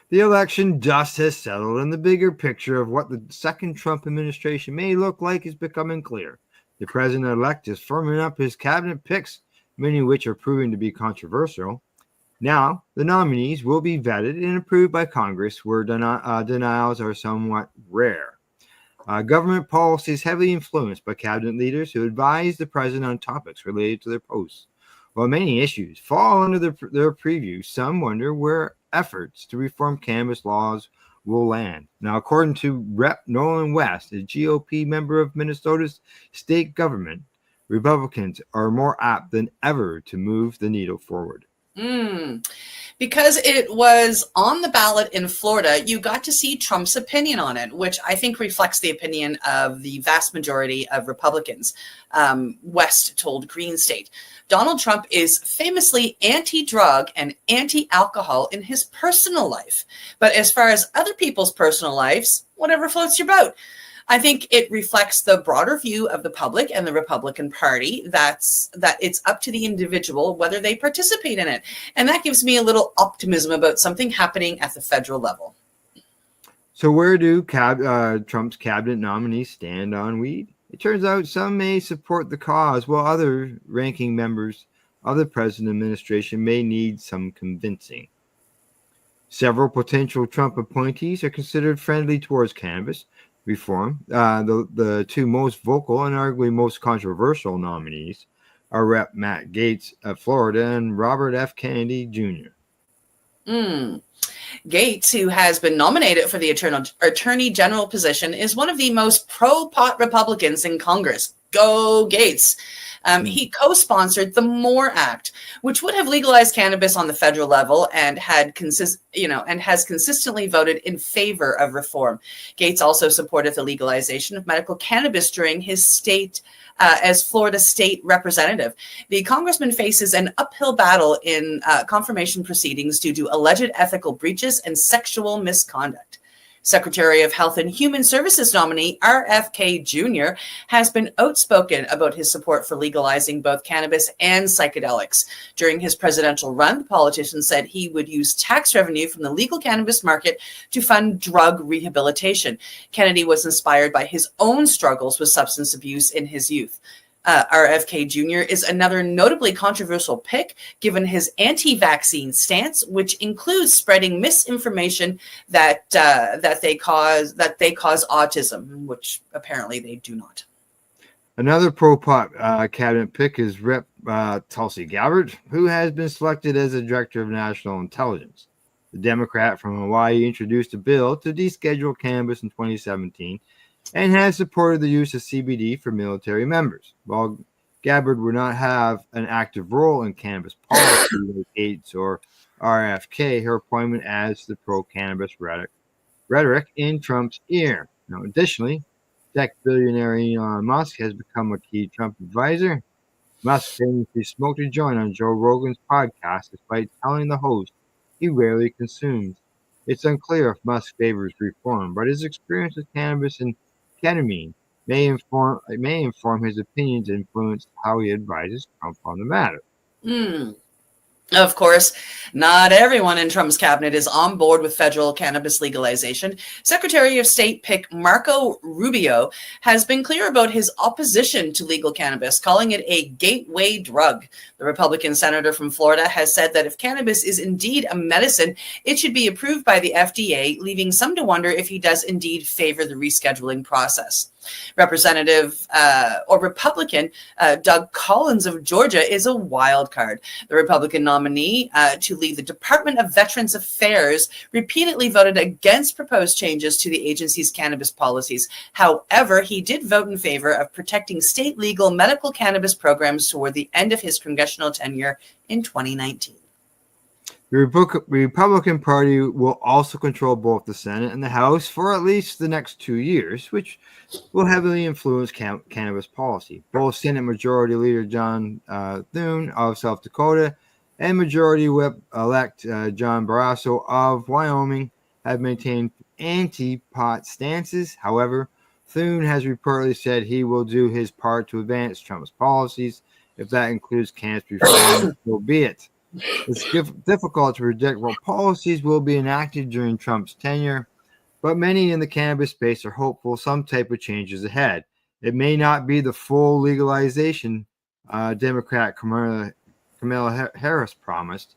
Speaker 1: The election dust has settled, and the bigger picture of what the second Trump administration may look like is becoming clear. The president-elect is firming up his cabinet picks, many of which are proving to be controversial. Now, the nominees will be vetted and approved by Congress, where denials are somewhat rare. Government policy is heavily influenced by cabinet leaders who advise the president on topics related to their posts. While many issues fall under their preview, some wonder where efforts to reform cannabis laws will land. Now, according to Rep. Nolan West, a GOP member of Minnesota's state government, Republicans are more apt than ever to move the needle forward.
Speaker 10: Because it was on the ballot in Florida, you got to see Trump's opinion on it, which I think reflects the opinion of the vast majority of Republicans. West told Green State, Donald Trump is famously anti-drug and anti-alcohol in his personal life. But as far as other people's personal lives, whatever floats your boat. I think it reflects the broader view of the public and the Republican Party that it's up to the individual whether they participate in it. And that gives me a little optimism about something happening at the federal level.
Speaker 1: So where do Trump's cabinet nominees stand on weed? It turns out some may support the cause, while other ranking members of the president administration may need some convincing. Several potential Trump appointees are considered friendly towards cannabis reform. The 2 most vocal and arguably most controversial nominees are Rep. Matt Gaetz of Florida and Robert F. Kennedy Jr.
Speaker 10: Gaetz, who has been nominated for the Attorney General position, is one of the most pro-pot Republicans in Congress. Go Gaetz. He co-sponsored the MORE Act, which would have legalized cannabis on the federal level and has consistently voted in favor of reform. Gates also supported the legalization of medical cannabis during his state as Florida state representative. The congressman faces an uphill battle in confirmation proceedings due to alleged ethical breaches and sexual misconduct. Secretary of Health and Human Services nominee RFK Jr. has been outspoken about his support for legalizing both cannabis and psychedelics. During his presidential run, the politician said he would use tax revenue from the legal cannabis market to fund drug rehabilitation. Kennedy was inspired by his own struggles with substance abuse in his youth. RFK Jr. is another notably controversial pick given his anti-vaccine stance, which includes spreading misinformation that they cause autism, which apparently they do not.
Speaker 1: Another pro-pot cabinet pick is Rep. Tulsi Gabbard, who has been selected as the Director of National Intelligence. The Democrat from Hawaii introduced a bill to deschedule cannabis in 2017 and has supported the use of CBD for military members. While Gabbard would not have an active role in cannabis policy like Gates or RFK, her appointment adds to the pro-cannabis rhetoric in Trump's ear. Now, additionally, tech billionaire Elon Musk has become a key Trump advisor. Musk famously smoked a joint on Joe Rogan's podcast despite telling the host he rarely consumes. It's unclear if Musk favors reform, but his experience with cannabis and ketamine may inform his opinions and influence how he advises Trump on the matter.
Speaker 10: Of course, not everyone in Trump's cabinet is on board with federal cannabis legalization. Secretary of State pick Marco Rubio has been clear about his opposition to legal cannabis, calling it a gateway drug. The Republican senator from Florida has said that if cannabis is indeed a medicine, it should be approved by the FDA, leaving some to wonder if he does indeed favor the rescheduling process. Representative or Republican Doug Collins of Georgia is a wild card. The Republican nominee to lead the Department of Veterans Affairs repeatedly voted against proposed changes to the agency's cannabis policies. However, he did vote in favor of protecting state legal medical cannabis programs toward the end of his congressional tenure in 2019.
Speaker 1: The Republican Party will also control both the Senate and the House for at least the next 2 years, which will heavily influence cannabis policy. Both Senate Majority Leader John Thune of South Dakota and Majority Whip-elect John Barrasso of Wyoming have maintained anti-pot stances. However, Thune has reportedly said he will do his part to advance Trump's policies. If that includes cannabis reform, so be it. It's difficult to predict what policies will be enacted during Trump's tenure, but many in the cannabis space are hopeful some type of change is ahead. It may not be the full legalization Democrat Kamala Harris promised,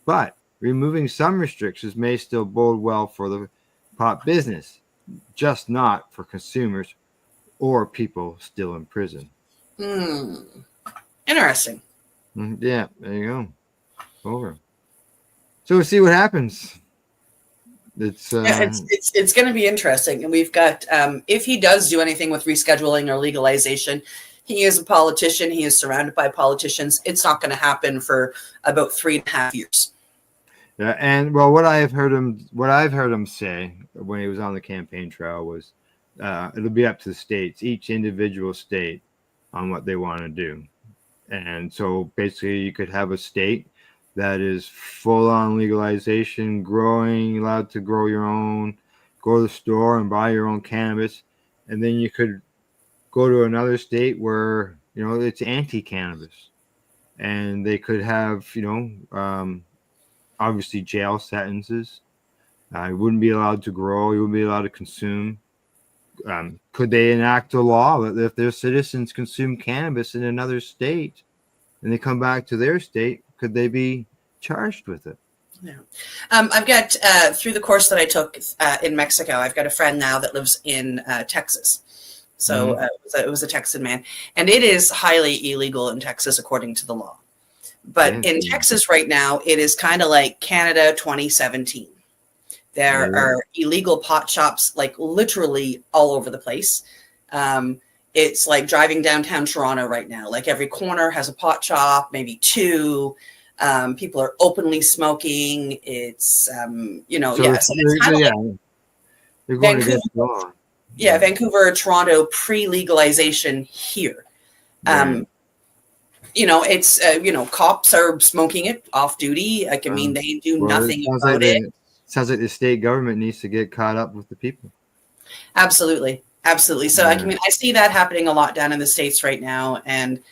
Speaker 1: but removing some restrictions may still bode well for the pot business, just not for consumers or people still in prison.
Speaker 10: Interesting.
Speaker 1: Yeah, there you go. Over. So we'll see what happens. It's
Speaker 10: going to be interesting, and we've got if he does do anything with rescheduling or legalization, he is a politician. He is surrounded by politicians. It's not going to happen for about 3.5 years.
Speaker 1: Yeah, and well, what I've heard him say when he was on the campaign trail was, it'll be up to the states, each individual state, on what they want to do, and so basically, you could have a state that is full on legalization, allowed to grow your own, go to the store and buy your own cannabis. And then you could go to another state where, it's anti-cannabis. And they could have, obviously jail sentences. You wouldn't be allowed to grow. You wouldn't be allowed to consume. Could they enact a law that if their citizens consume cannabis in another state and they come back to their state, could they be charged with it?
Speaker 10: Yeah. I've got, through the course that I took in Mexico, I've got a friend now that lives in Texas. So it was a Texan man. And it is highly illegal in Texas, according to the law. But in Texas right now, it is kind of like Canada 2017. There are illegal pot shops, like literally all over the place. it's like driving downtown Toronto right now. Like every corner has a pot shop, maybe two. People are openly smoking. It's, you know,
Speaker 1: So
Speaker 10: yeah. So it's kind of like
Speaker 1: they're going
Speaker 10: Vancouver,
Speaker 1: against the law.
Speaker 10: yeah, Vancouver, Toronto, pre-legalization here.
Speaker 1: Right.
Speaker 10: You know, it's, you know, cops are smoking it off duty. Like, I mean, they do nothing about it.
Speaker 1: Sounds like the state government needs to get caught up with the people.
Speaker 10: Absolutely. Absolutely. So I mean, I see that happening a lot down in the States right now. And,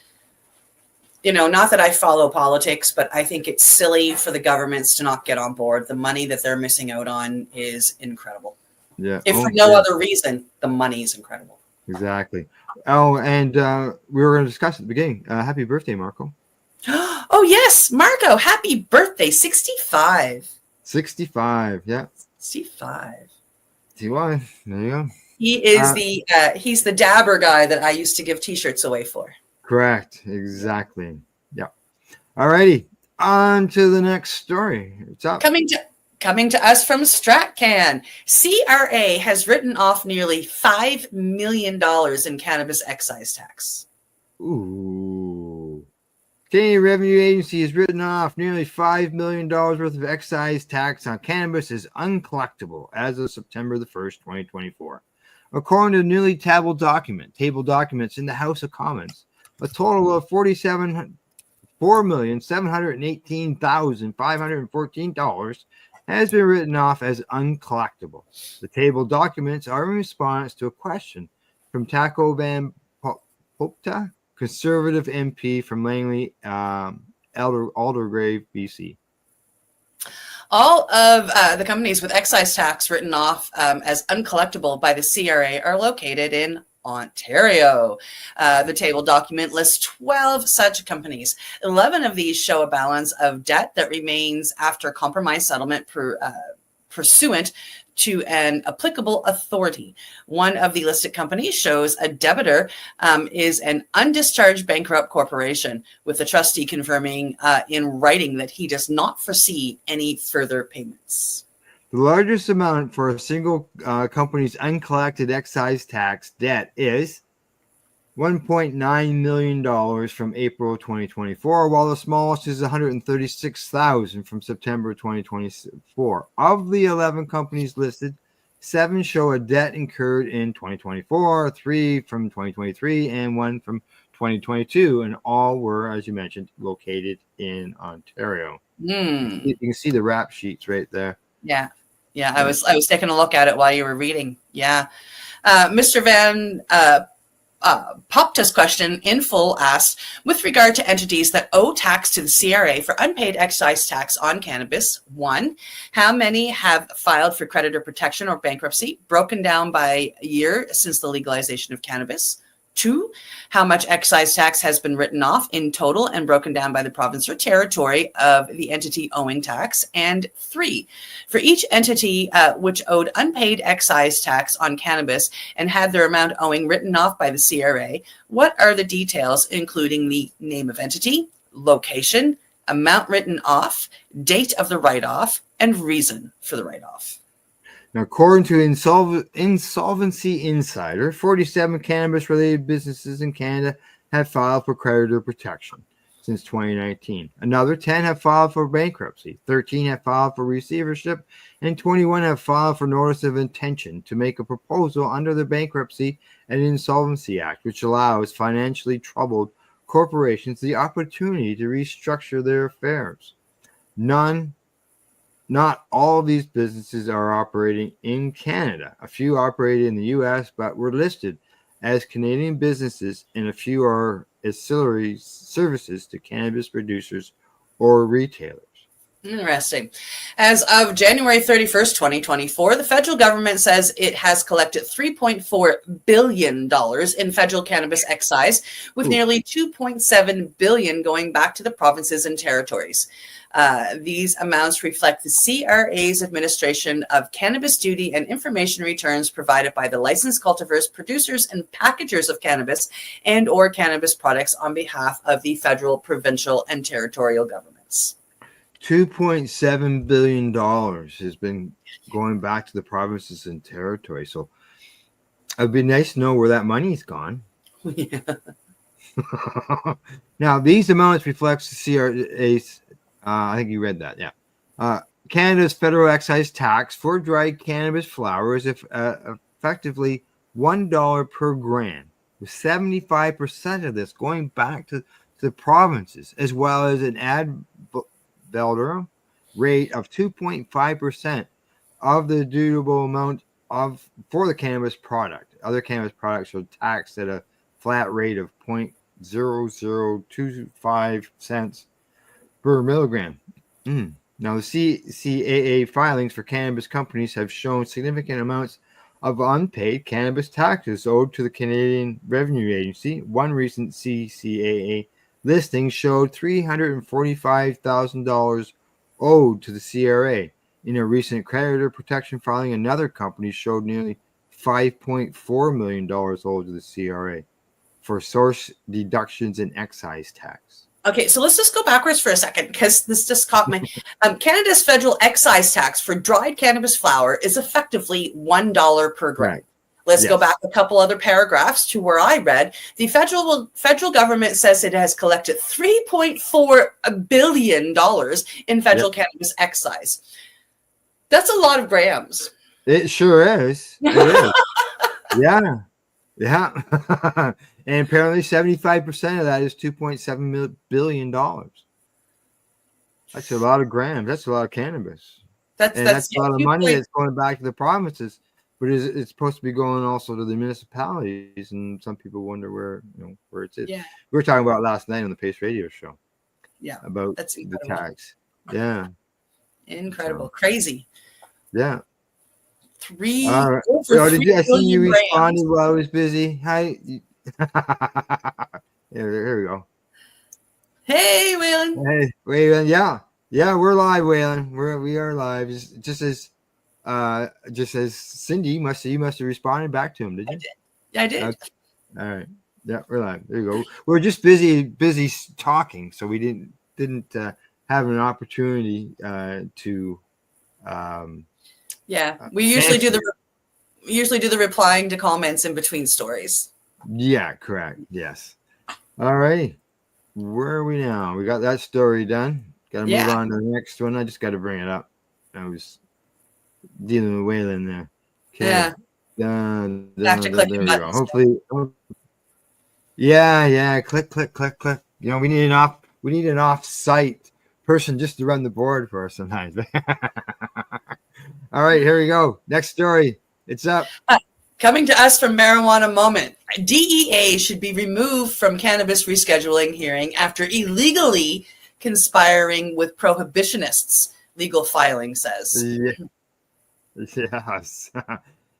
Speaker 10: you know, not that I follow politics, but I think it's silly for the governments to not get on board. The money that they're missing out on is incredible.
Speaker 1: Yeah.
Speaker 10: If for no other reason, the money is incredible.
Speaker 1: Exactly. Oh, and we were going to discuss at the beginning. Happy birthday, Marco.
Speaker 10: Oh, yes. Marco, happy birthday. 65.
Speaker 1: 65. Yeah.
Speaker 10: 65.
Speaker 1: See why? There you go.
Speaker 10: He is he's the dabber guy that I used to give t-shirts away for.
Speaker 1: Correct. Exactly. Yeah. All righty. On to the next story. What's up?
Speaker 10: Coming to us from StratCan. CRA has written off nearly $5 million in cannabis excise tax.
Speaker 1: Ooh. Canadian Revenue Agency has written off nearly $5 million worth of excise tax on cannabis as uncollectible as of September the 1st, 2024. According to a newly tabled documents in the House of Commons, a total of $4,718,514 has been written off as uncollectible. The tabled documents are in response to a question from Taco Van Popta, Conservative MP from Langley, Aldergrave, BC.
Speaker 10: All of the companies with excise tax written off as uncollectible by the CRA are located in Ontario. The table document lists 12 such companies. 11 of these show a balance of debt that remains after compromise settlement pursuant to an applicable authority. One of the listed companies shows a debitor is an undischarged bankrupt corporation, with the trustee confirming in writing that he does not foresee any further payments.
Speaker 1: The largest amount for a single company's uncollected excise tax debt is $1.9 million from April 2024, while the smallest is $136,000 from September 2024. Of the 11 companies listed, 7 show a debt incurred in 2024, 3 from 2023, and 1 from 2022, and all were, as you mentioned, located in Ontario. You can see the rap sheets right there.
Speaker 10: Yeah. I was taking a look at it while you were reading. Yeah. Mr. Van Popta's question in full asked, with regard to entities that owe tax to the CRA for unpaid excise tax on cannabis, 1, how many have filed for creditor protection or bankruptcy, broken down by year since the legalization of cannabis? 2, how much excise tax has been written off in total and broken down by the province or territory of the entity owing tax? And 3, for each entity which owed unpaid excise tax on cannabis and had their amount owing written off by the CRA, what are the details, including the name of entity, location, amount written off, date of the write-off, and reason for the write-off?
Speaker 1: Now, according to Insolvency Insider, 47 cannabis-related businesses in Canada have filed for creditor protection since 2019. Another 10 have filed for bankruptcy, 13 have filed for receivership, and 21 have filed for notice of intention to make a proposal under the Bankruptcy and Insolvency Act, which allows financially troubled corporations the opportunity to restructure their affairs. Not all of these businesses are operating in Canada. A few operate in the U.S., but were listed as Canadian businesses, and a few are ancillary services to cannabis producers or retailers.
Speaker 10: Interesting. As of January 31st, 2024, the federal government says it has collected $3.4 billion in federal cannabis excise, with nearly $2.7 billion going back to the provinces and territories. These amounts reflect the CRA's administration of cannabis duty and information returns provided by the licensed cultivars, producers, and packagers of cannabis and or cannabis products on behalf of the federal, provincial, and territorial governments.
Speaker 1: $2.7 billion has been going back to the provinces and territories. So it'd be nice to know where that money's gone.
Speaker 10: Yeah.
Speaker 1: Now, these amounts reflects the CRA's. I think you read that. Yeah. Canada's federal excise tax for dried cannabis flower is effectively $1 per gram, with 75% of this going back to the provinces, as well as an ad valorem rate of 2.5% of the due amount for the cannabis product. Other cannabis products are taxed at a flat rate of 0.0025 cents per milligram. Now, the CCAA filings for cannabis companies have shown significant amounts of unpaid cannabis taxes owed to the Canadian Revenue Agency. One recent CCAA listing showed $345,000 owed to the CRA. In a recent creditor protection filing, another company showed nearly $5.4 million owed to the CRA for source deductions in excise tax.
Speaker 10: Okay, so let's just go backwards for a second because this just caught me. Canada's federal excise tax for dried cannabis flower is effectively $1 per gram.
Speaker 1: Right.
Speaker 10: Let's go back a couple other paragraphs to where I read. The federal government says it has collected $3.4 billion in federal cannabis excise. That's a lot of grams.
Speaker 1: It sure is. It is. Yeah. Yeah. And apparently 75% of that is $2.7 billion. That's a lot of grams. That's a lot of cannabis. That's a lot of money that's going back to the provinces, but it's supposed to be going also to the municipalities, and some people wonder where it is.
Speaker 10: Yeah.
Speaker 1: We were talking about last night on the Pace Radio show.
Speaker 10: Yeah.
Speaker 1: About the tax. Yeah.
Speaker 10: Incredible. Crazy.
Speaker 1: Yeah.
Speaker 10: Over
Speaker 1: I see you
Speaker 10: grams.
Speaker 1: responded while I was busy. Hi. Here we go.
Speaker 10: Hey, Waylon.
Speaker 1: Hey, Waylon. Yeah, we're live, Waylon. We are live. Just as Cindy you must have responded back to him, did you?
Speaker 10: I did.
Speaker 1: Okay. All right. Yeah, we're live. There you go. We're just busy talking, so we didn't have an opportunity to.
Speaker 10: We usually do the replying to comments in between stories.
Speaker 1: Yeah, correct. Yes. All right. Where are we now? We got that story done. Got to move on to the next one. I just got to bring it up. I was dealing with Waylon there. Okay.
Speaker 10: Yeah.
Speaker 1: Done.
Speaker 10: Have to click
Speaker 1: There
Speaker 10: the
Speaker 1: we go.
Speaker 10: buttons.
Speaker 1: Hopefully. Yeah. Click. We need an off-site person just to run the board for us sometimes. All right, here we go. Next story. It's up.
Speaker 10: Coming to us from Marijuana Moment. DEA should be removed from cannabis rescheduling hearing after illegally conspiring with prohibitionists, legal filing says.
Speaker 1: Yes.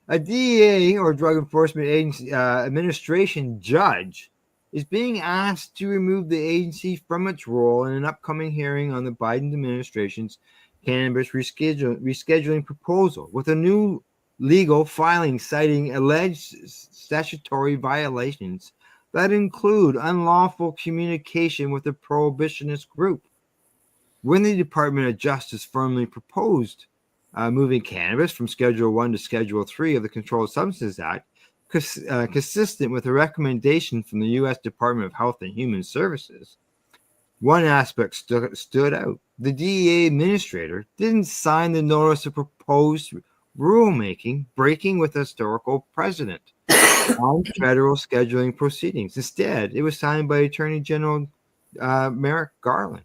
Speaker 1: A DEA, or Drug Enforcement Agency administration judge, is being asked to remove the agency from its role in an upcoming hearing on the Biden administration's cannabis rescheduling proposal, with a new legal filing citing alleged statutory violations that include unlawful communication with a prohibitionist group. When the Department of Justice firmly proposed moving cannabis from Schedule 1 to Schedule 3 of the Controlled Substances Act, consistent with a recommendation from the U.S. Department of Health and Human Services, one aspect stood out. The DEA administrator didn't sign the notice of proposed rulemaking, breaking with historical precedent on federal scheduling proceedings. Instead, it was signed by Attorney General Merrick Garland.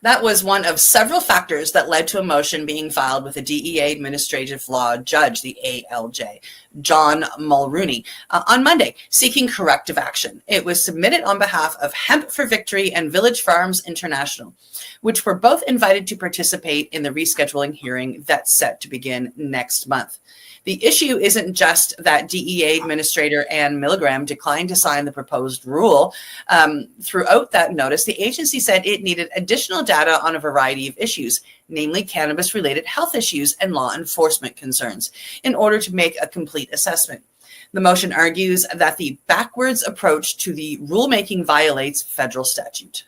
Speaker 10: That was one of several factors that led to a motion being filed with the DEA Administrative Law Judge, the ALJ, John Mulrooney, on Monday, seeking corrective action. It was submitted on behalf of Hemp for Victory and Village Farms International, which were both invited to participate in the rescheduling hearing that's set to begin next month. The issue isn't just that DEA Administrator Ann Milgram declined to sign the proposed rule. Throughout that notice, the agency said it needed additional data on a variety of issues, namely cannabis-related health issues and law enforcement concerns, in order to make a complete assessment. The motion argues that the backwards approach to the rulemaking violates federal statute.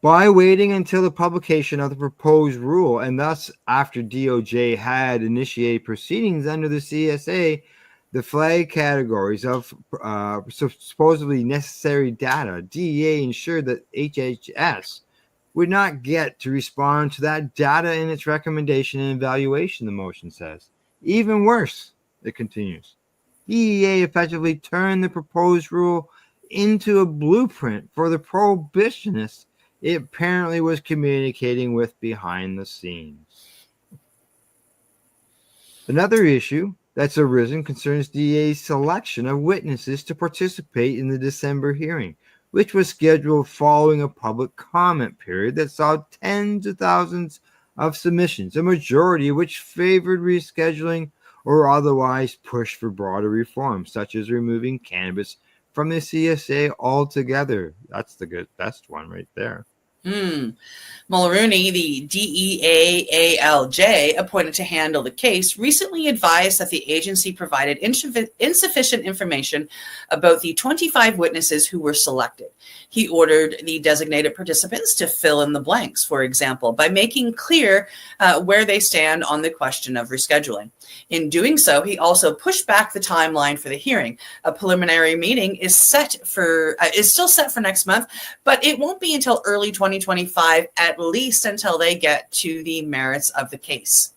Speaker 1: By waiting until the publication of the proposed rule, and thus after DOJ had initiated proceedings under the CSA, the flag categories of supposedly necessary data, DEA ensured that HHS would not get to respond to that data in its recommendation and evaluation, the motion says. Even worse, it continues. DEA effectively turned the proposed rule into a blueprint for the prohibitionists it apparently was communicating with behind the scenes. Another issue that's arisen concerns DEA's selection of witnesses to participate in the December hearing, which was scheduled following a public comment period that saw tens of thousands of submissions, a majority of which favored rescheduling or otherwise pushed for broader reforms, such as removing cannabis from the CSA altogether. That's the best one right there.
Speaker 10: Mulrooney, the DEA ALJ appointed to handle the case, recently advised that the agency provided insufficient information about the 25 witnesses who were selected. He ordered the designated participants to fill in the blanks, for example, by making clear where they stand on the question of rescheduling. In doing so, he also pushed back the timeline for the hearing. A preliminary meeting is still set for next month, but it won't be until early 2025, at least until they get to the merits of the case.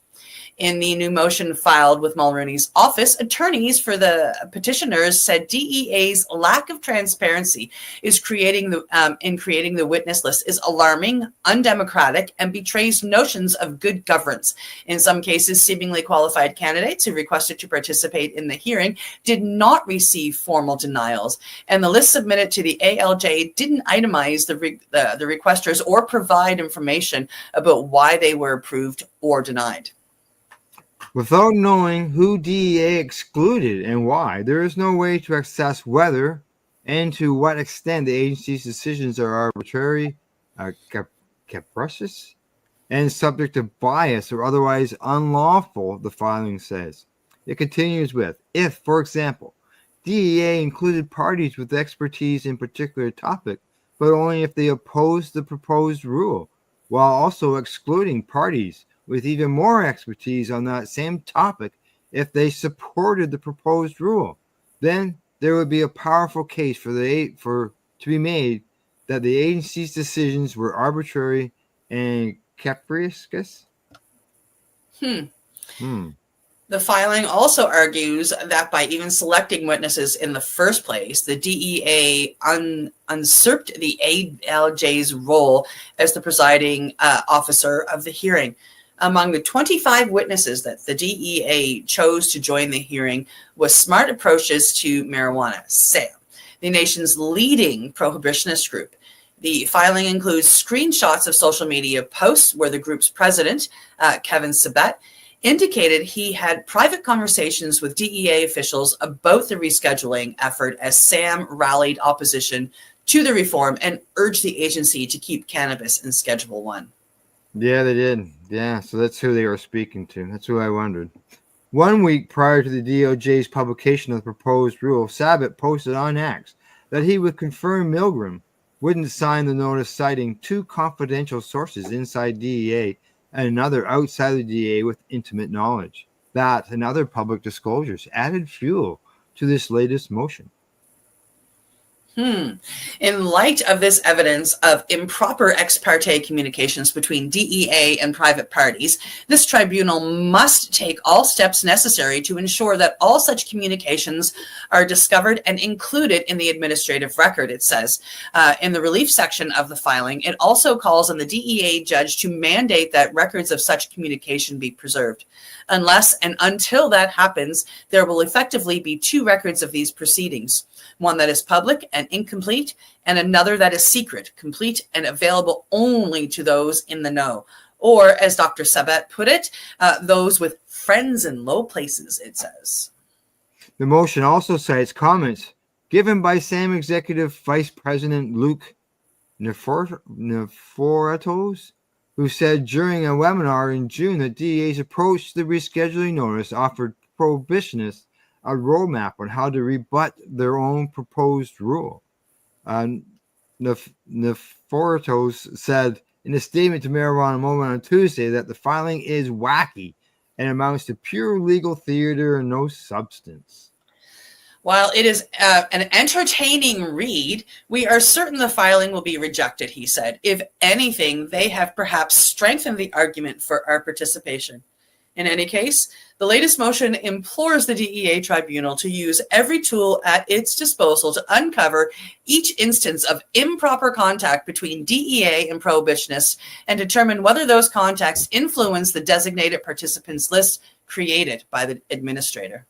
Speaker 10: In the new motion filed with Mulrooney's office, attorneys for the petitioners said DEA's lack of transparency in creating the witness list is alarming, undemocratic, and betrays notions of good governance. In some cases, seemingly qualified candidates who requested to participate in the hearing did not receive formal denials, and the list submitted to the ALJ didn't itemize the requesters or provide information about why they were approved or denied.
Speaker 1: Without knowing who DEA excluded and why, there is no way to assess whether and to what extent the agency's decisions are arbitrary, capricious, and subject to bias or otherwise unlawful, the filing says. It continues with, if, for example, DEA included parties with expertise in a particular topic, but only if they opposed the proposed rule, while also excluding parties with even more expertise on that same topic if they supported the proposed rule, then there would be a powerful case to be made that the agency's decisions were arbitrary and capricious.
Speaker 10: The filing also argues that by even selecting witnesses in the first place, the DEA usurped the ALJ's role as the presiding officer of the hearing. Among the 25 witnesses that the DEA chose to join the hearing was Smart Approaches to Marijuana, SAM, the nation's leading prohibitionist group. The filing includes screenshots of social media posts where the group's president, Kevin Sabet, indicated he had private conversations with DEA officials about the rescheduling effort as SAM rallied opposition to the reform and urged the agency to keep cannabis in Schedule 1.
Speaker 1: Yeah, they did. Yeah, so that's who they were speaking to. That's who I wondered. 1 week prior to the DOJ's publication of the proposed rule, Sabet posted on X that he would confirm Milgram wouldn't sign the notice, citing 2 confidential sources inside DEA and another outside the DEA with intimate knowledge. That and other public disclosures added fuel to this latest motion.
Speaker 10: In light of this evidence of improper ex parte communications between DEA and private parties, this tribunal must take all steps necessary to ensure that all such communications are discovered and included in the administrative record, it says. In the relief section of the filing, it also calls on the DEA judge to mandate that records of such communication be preserved. Unless and until that happens, there will effectively be 2 records of these proceedings, one that is public and incomplete, and another that is secret, complete, and available only to those in the know. Or, as Dr. Sabet put it, those with friends in low places, it says.
Speaker 1: The motion also cites comments given by SAM Executive Vice President Luke Neforetos, who said during a webinar in June that DEA's approach to the rescheduling notice offered prohibitionists a roadmap on how to rebut their own proposed rule. Neforetos said in a statement to Marijuana Moment on Tuesday that the filing is wacky and amounts to pure legal theater and no substance.
Speaker 10: While it is an entertaining read, we are certain the filing will be rejected, he said. If anything, they have perhaps strengthened the argument for our participation. In any case, the latest motion implores the DEA tribunal to use every tool at its disposal to uncover each instance of improper contact between DEA and prohibitionists and determine whether those contacts influence the designated participants list created by the administrator.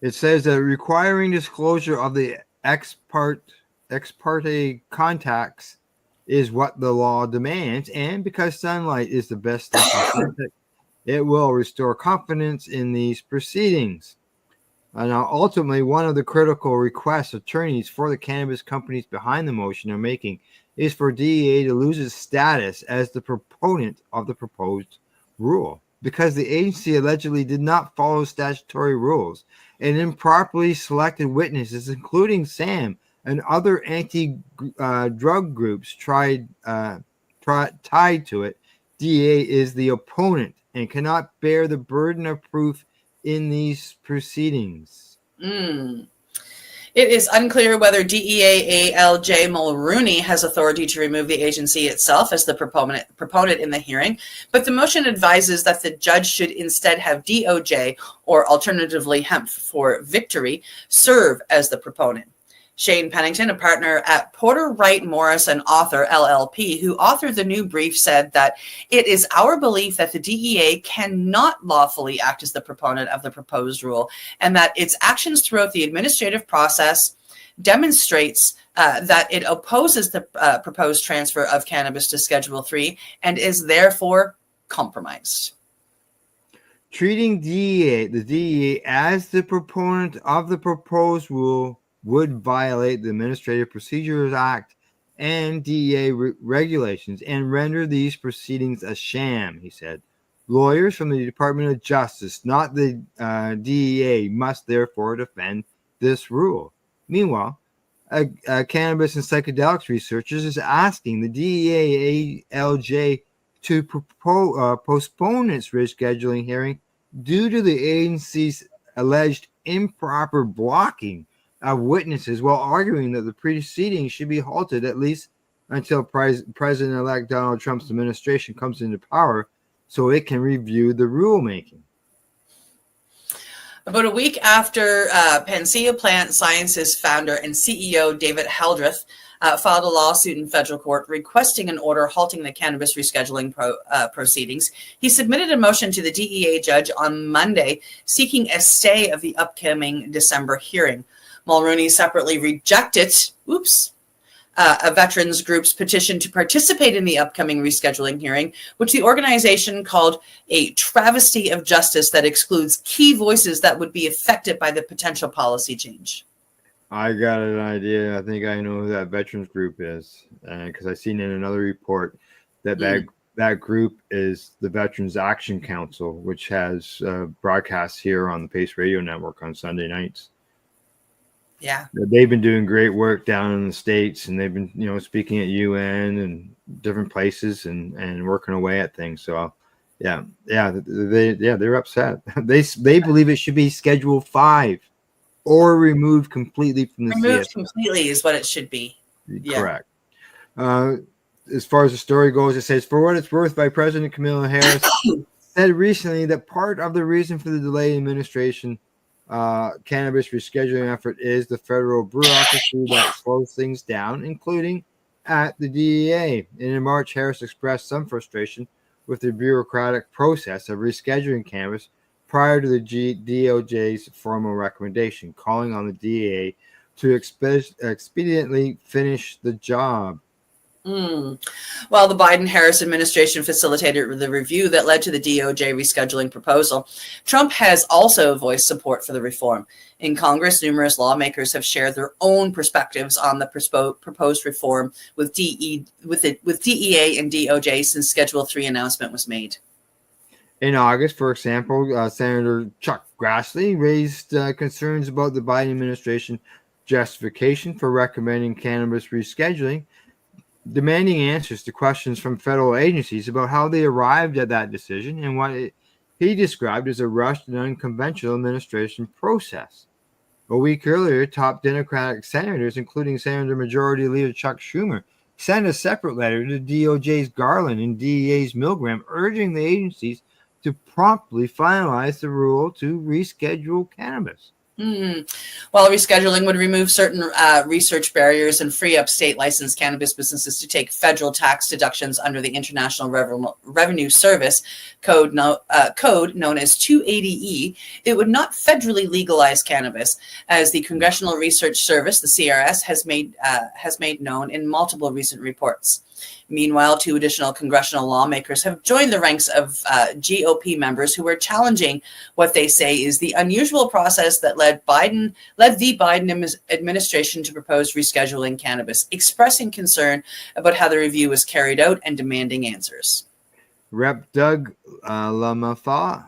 Speaker 1: It says that requiring disclosure of the ex parte contacts is what the law demands, and because sunlight is the best disinfectant, it will restore confidence in these proceedings. Now, ultimately, one of the critical requests attorneys for the cannabis companies behind the motion are making is for DEA to lose its status as the proponent of the proposed rule, because the agency allegedly did not follow statutory rules and improperly selected witnesses, including Sam and other anti-drug groups tied to it. DEA is the opponent and cannot bear the burden of proof in these proceedings.
Speaker 10: It is unclear whether DEA ALJ Mulrooney has authority to remove the agency itself as the proponent in the hearing, but the motion advises that the judge should instead have DOJ, or alternatively Hemp for Victory, serve as the proponent. Shane Pennington, a partner at Porter Wright Morris and author LLP, who authored the new brief, said that it is our belief that the DEA cannot lawfully act as the proponent of the proposed rule, and that its actions throughout the administrative process demonstrates that it opposes the proposed transfer of cannabis to Schedule 3 and is therefore compromised.
Speaker 1: Treating the DEA as the proponent of the proposed rule would violate the Administrative Procedures Act and DEA regulations and render these proceedings a sham, he said. Lawyers from the Department of Justice, not the DEA, must therefore defend this rule. Meanwhile, cannabis and psychedelics researchers is asking the DEA ALJ to postpone its rescheduling hearing due to the agency's alleged improper blocking of witnesses, while arguing that the proceedings should be halted at least until President-elect Donald Trump's administration comes into power so it can review the rulemaking.
Speaker 10: About a week after Panacea Plant Sciences founder and CEO David Hildreth filed a lawsuit in federal court requesting an order halting the cannabis rescheduling proceedings, he submitted a motion to the DEA judge on Monday seeking a stay of the upcoming December hearing. Mulrooney separately rejected a veterans group's petition to participate in the upcoming rescheduling hearing, which the organization called a travesty of justice that excludes key voices that would be affected by the potential policy change.
Speaker 1: I got an idea. I think I know who that veterans group is, because I've seen in another report that that group is the Veterans Action Council, which has broadcasts here on the Pace Radio Network on Sunday nights.
Speaker 10: Yeah,
Speaker 1: they've been doing great work down in the States, and they've been, speaking at UN and different places and working away at things. So, they're upset. They believe it should be Schedule 5 or removed completely from the
Speaker 10: Removed completely is what it should be.
Speaker 1: Correct. As far as the story goes, it says, for what it's worth, by President Kamala Harris said recently that part of the reason for the delay in administration cannabis rescheduling effort is the federal bureaucracy that slows things down, including at the DEA. And in March, Harris expressed some frustration with the bureaucratic process of rescheduling cannabis prior to the DOJ's formal recommendation, calling on the DEA to expediently finish the job.
Speaker 10: While the Biden-Harris administration facilitated the review that led to the DOJ rescheduling proposal, Trump has also voiced support for the reform. In Congress, numerous lawmakers have shared their own perspectives on the proposed reform with DEA and DOJ since Schedule 3 announcement was made.
Speaker 1: In August, for example, Senator Chuck Grassley raised concerns about the Biden administration justification for recommending cannabis rescheduling, demanding answers to questions from federal agencies about how they arrived at that decision and what he described as a rushed and unconventional administration process. A week earlier, top Democratic senators, including Senator Majority Leader Chuck Schumer, sent a separate letter to DOJ's Garland and DEA's Milgram, urging the agencies to promptly finalize the rule to reschedule cannabis.
Speaker 10: While rescheduling would remove certain research barriers and free up state licensed cannabis businesses to take federal tax deductions under the International Revenue Service code known as 280E, it would not federally legalize cannabis, as the Congressional Research Service, the CRS, has made known in multiple recent reports. Meanwhile, 2 additional congressional lawmakers have joined the ranks of GOP members who are challenging what they say is the unusual process that led the Biden administration to propose rescheduling cannabis, expressing concern about how the review was carried out and demanding answers.
Speaker 1: Rep. Doug LaMalfa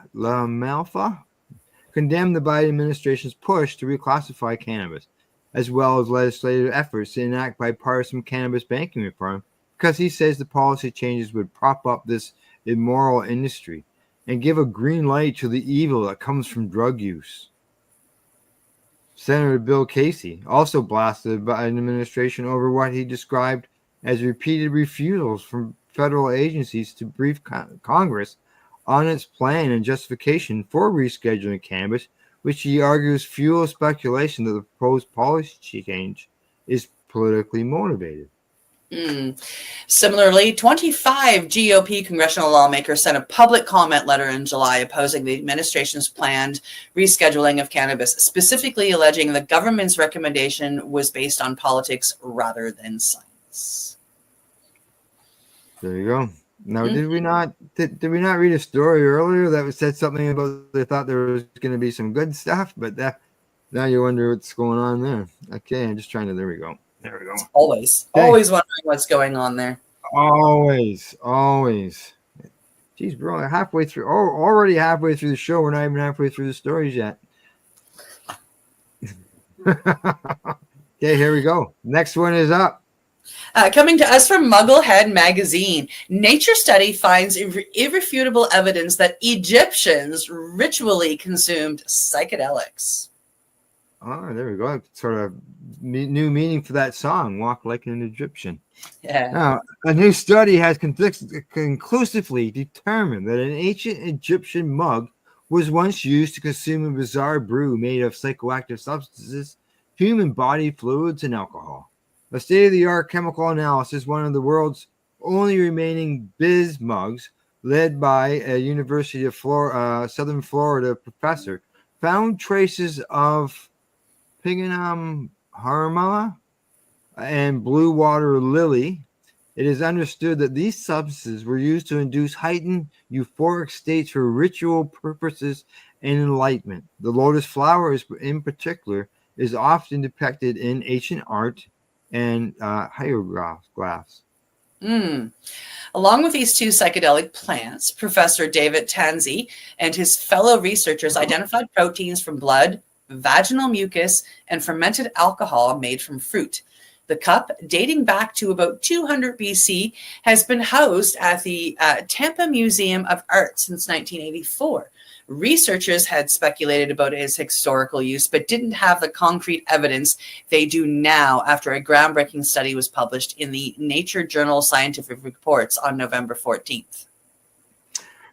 Speaker 1: condemned the Biden administration's push to reclassify cannabis, as well as legislative efforts to enact bipartisan cannabis banking reform, because he says the policy changes would prop up this immoral industry and give a green light to the evil that comes from drug use. Senator Bill Casey also blasted the Biden administration over what he described as repeated refusals from federal agencies to brief Congress on its plan and justification for rescheduling cannabis, which he argues fuels speculation that the proposed policy change is politically motivated.
Speaker 10: Similarly, 25 GOP congressional lawmakers sent a public comment letter in July opposing the administration's planned rescheduling of cannabis, specifically alleging the government's recommendation was based on politics rather than science.
Speaker 1: There you go. Now, did we not read a story earlier that said something about they thought there was going to be some good stuff, but now you wonder what's going on there. Okay, I'm just trying to. There we go.
Speaker 10: Always wondering what's going on there.
Speaker 1: Always. Geez, bro, already halfway through the show. We're not even halfway through the stories yet. Okay, here we go. Next one is up.
Speaker 10: Coming to us from Mugglehead Magazine, Nature Study finds irrefutable evidence that Egyptians ritually consumed psychedelics.
Speaker 1: Oh, there we go. Sort of new meaning for that song, Walk Like an Egyptian.
Speaker 10: Yeah.
Speaker 1: Now, a new study has conclusively determined that an ancient Egyptian mug was once used to consume a bizarre brew made of psychoactive substances, human body fluids, and alcohol. A state-of-the-art chemical analysis, one of the world's only remaining Biz mugs, led by a University of Southern Florida professor, found traces of Pignum harmala and blue water lily. It is understood that these substances were used to induce heightened euphoric states for ritual purposes and enlightenment. The lotus flower, in particular, is often depicted in ancient art and hieroglyphs.
Speaker 10: Along with these 2 psychedelic plants, Professor David Tanzi and his fellow researchers identified proteins from blood, vaginal mucus, and fermented alcohol made from fruit. The cup, dating back to about 200 BC, has been housed at the Tampa Museum of Art since 1984. Researchers had speculated about its historical use, but didn't have the concrete evidence they do now after a groundbreaking study was published in the Nature Journal Scientific Reports on November 14th.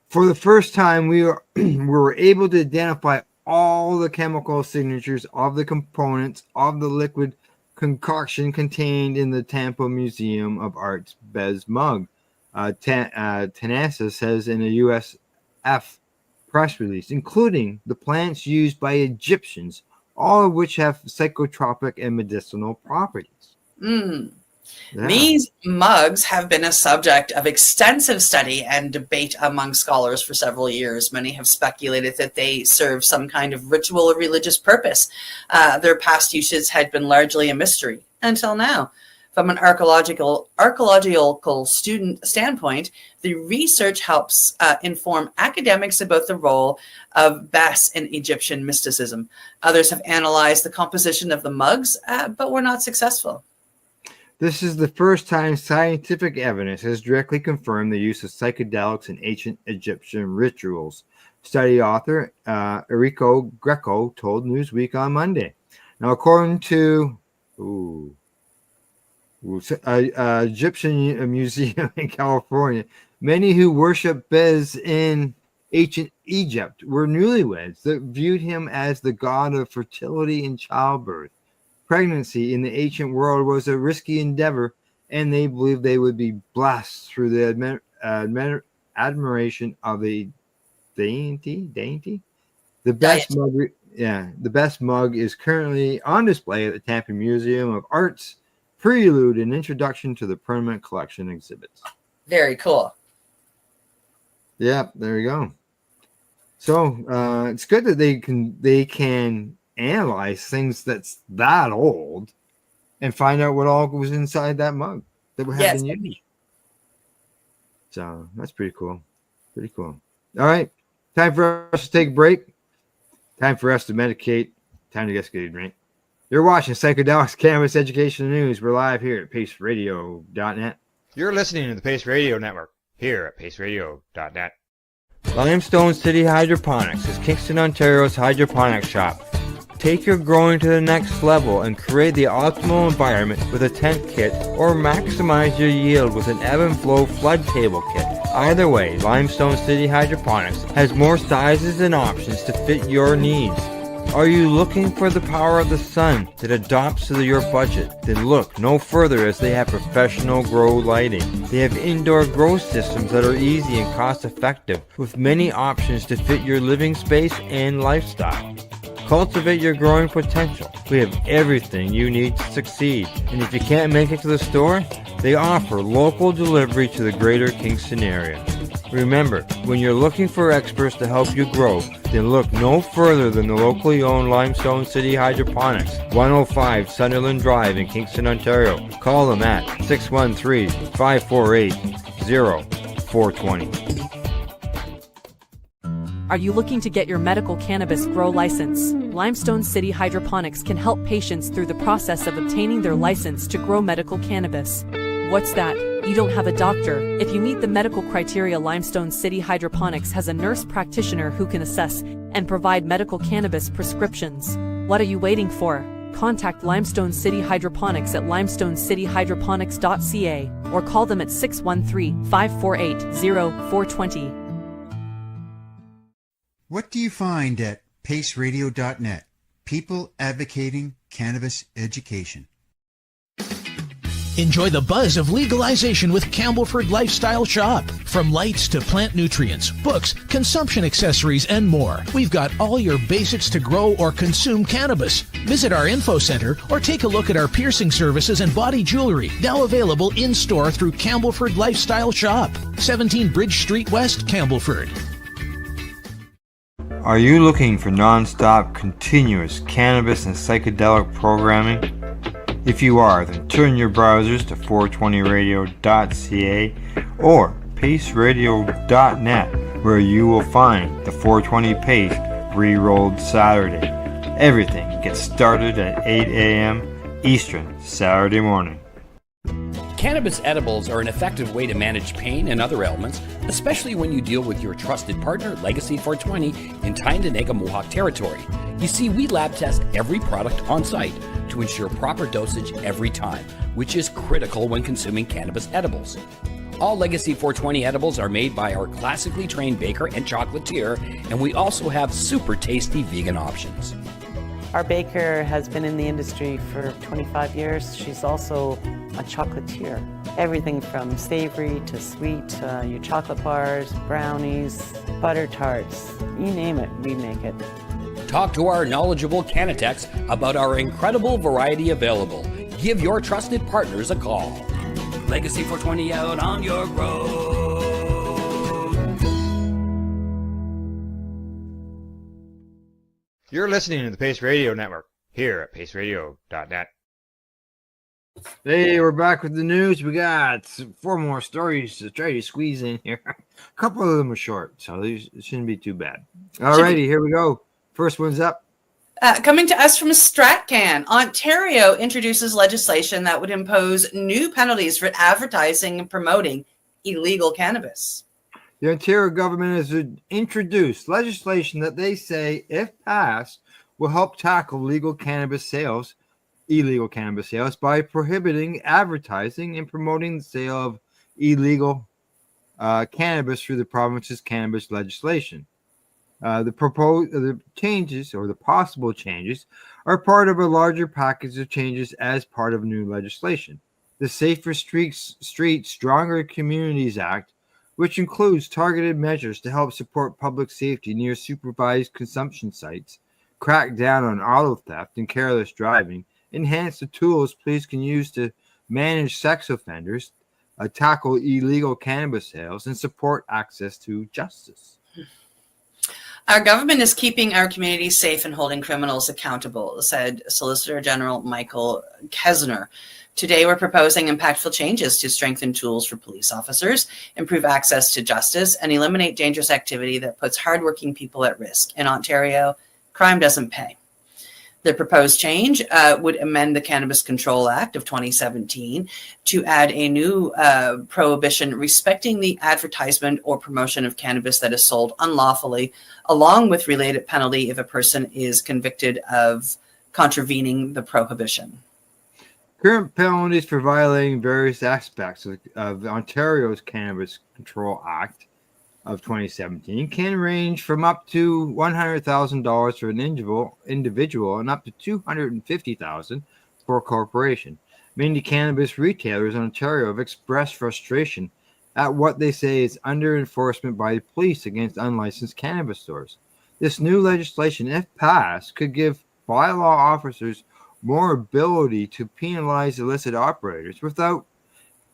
Speaker 1: For the first time, we were able to identify all the chemical signatures of the components of the liquid concoction contained in the Tampa Museum of Art's Bez mug. TANASA says in a USF press release, including the plants used by Egyptians, all of which have psychotropic and medicinal properties. Yeah.
Speaker 10: These mugs have been a subject of extensive study and debate among scholars for several years. Many have speculated that they serve some kind of ritual or religious purpose. Their past uses had been largely a mystery until now. From an archaeological student standpoint, the research helps inform academics about the role of Bes in Egyptian mysticism. Others have analyzed the composition of the mugs, but were not successful.
Speaker 1: This is the first time scientific evidence has directly confirmed the use of psychedelics in ancient Egyptian rituals. Study author Enrico Greco told Newsweek on Monday. Now, according to Egyptian museum in California, many who worship Bez in ancient Egypt were newlyweds that viewed him as the god of fertility and childbirth. Pregnancy in the ancient world was a risky endeavor, and they believed they would be blessed through the admiration of a dainty. The best mug, the best mug is currently on display at the Tampa Museum of Art's Prelude and Introduction to the Permanent Collection exhibits.
Speaker 10: Very cool.
Speaker 1: Yeah, there you go. So it's good that they can analyze things that's that old and find out what all was inside that mug that we have been used. So that's pretty cool. Pretty cool. All right. Time for us to take a break. Time for us to medicate. Time to get a drink. You're watching Psychedelics Cannabis Education News. We're live here at paceradio.net.
Speaker 13: You're listening to the Pace Radio Network here at paceradio.net.
Speaker 1: Limestone City Hydroponics is Kingston, Ontario's hydroponics shop. Take your growing to the next level and create the optimal environment with a tent kit, or maximize your yield with an ebb and flow flood table kit. Either way, Limestone City Hydroponics has more sizes and options to fit your needs. Are you looking for the power of the sun that adapts to your budget? Then look no further, as they have professional grow lighting. They have indoor grow systems that are easy and cost effective, with many options to fit your living space and lifestyle. Cultivate your growing potential. We have everything you need to succeed. And if you can't make it to the store, they offer local delivery to the greater Kingston area. Remember, when you're looking for experts to help you grow, then look no further than the locally owned Limestone City Hydroponics, 105 Sunderland Drive in Kingston, Ontario. Call them at 613-548-0420.
Speaker 7: Are you looking to get your medical cannabis grow license? Limestone City Hydroponics can help patients through the process of obtaining their license to grow medical cannabis. What's that? You don't have a doctor. If you meet the medical criteria, Limestone City Hydroponics has a nurse practitioner who can assess and provide medical cannabis prescriptions. What are you waiting for? Contact Limestone City Hydroponics at limestonecityhydroponics.ca or call them at 613-548-0420.
Speaker 17: What do you find at paceradio.net? People advocating cannabis education.
Speaker 20: Enjoy the buzz of legalization with Campbellford Lifestyle Shop. From lights to plant nutrients, books, consumption accessories, and more, we've got all your basics to grow or consume cannabis. Visit our info center or take a look at our piercing services and body jewelry, now available in-store through Campbellford Lifestyle Shop, 17 Bridge Street West, Campbellford.
Speaker 1: Are you looking for non-stop, continuous cannabis and psychedelic programming? If you are, then turn your browsers to 420radio.ca or paceradio.net, where you will find the 420 Pace re-rolled Saturday. Everything gets started at 8 a.m. Eastern Saturday morning.
Speaker 21: Cannabis edibles are an effective way to manage pain and other ailments, especially when you deal with your trusted partner, Legacy 420, in Tyendinaga Mohawk territory. You see, we lab test every product on site to ensure proper dosage every time, which is critical when consuming cannabis edibles. All Legacy 420 edibles are made by our classically trained baker and chocolatier, and we also have super tasty vegan options.
Speaker 2: Our baker has been in the industry for 25 years. She's also a chocolatier. Everything from savory to sweet, your chocolate bars, brownies, butter tarts, you name it, we make it.
Speaker 21: Talk to our knowledgeable Cannatex about our incredible variety available. Give your trusted partners a call. Legacy 420 out on your road.
Speaker 13: You're listening to the Pace Radio Network here at paceradio.net.
Speaker 1: Hey, we're back with the news. We got 4 more stories to try to squeeze in here. A couple of them are short, so these shouldn't be too bad. All righty, here we go. First one's up.
Speaker 10: Coming to us from StratCan, Ontario introduces legislation that would impose new penalties for advertising and promoting illegal cannabis.
Speaker 1: The Ontario government has introduced legislation that they say, if passed, will help tackle illegal cannabis sales by prohibiting advertising and promoting the sale of illegal cannabis through the province's cannabis legislation. The changes or the possible changes are part of a larger package of changes as part of new legislation. The Safer Streets, Stronger Communities Act, which includes targeted measures to help support public safety near supervised consumption sites, crack down on auto theft and careless driving, enhance the tools police can use to manage sex offenders, tackle illegal cannabis sales, and support access to justice.
Speaker 10: Our government is keeping our communities safe and holding criminals accountable, said Solicitor General Michael Kesner. Today, we're proposing impactful changes to strengthen tools for police officers, improve access to justice, and eliminate dangerous activity that puts hardworking people at risk. In Ontario, crime doesn't pay. The proposed change would amend the Cannabis Control Act of 2017 to add a new prohibition respecting the advertisement or promotion of cannabis that is sold unlawfully, along with related penalty if a person is convicted of contravening the prohibition.
Speaker 1: Current penalties for violating various aspects of Ontario's Cannabis Control Act of 2017 can range from up to $100,000 for an individual and up to $250,000 for a corporation. Many cannabis retailers in Ontario have expressed frustration at what they say is under enforcement by the police against unlicensed cannabis stores. This new legislation, if passed, could give bylaw officers more ability to penalize illicit operators without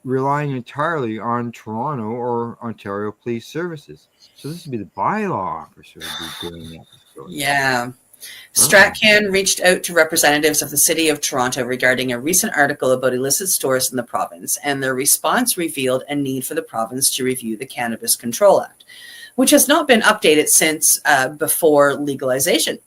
Speaker 1: relying entirely on Toronto or Ontario police services. So this would be the bylaw officer who would be doing that.
Speaker 10: Yeah. StratCan reached out to representatives of the City of Toronto regarding a recent article about illicit stores in the province, and their response revealed a need for the province to review the Cannabis Control Act, which has not been updated since before legalization.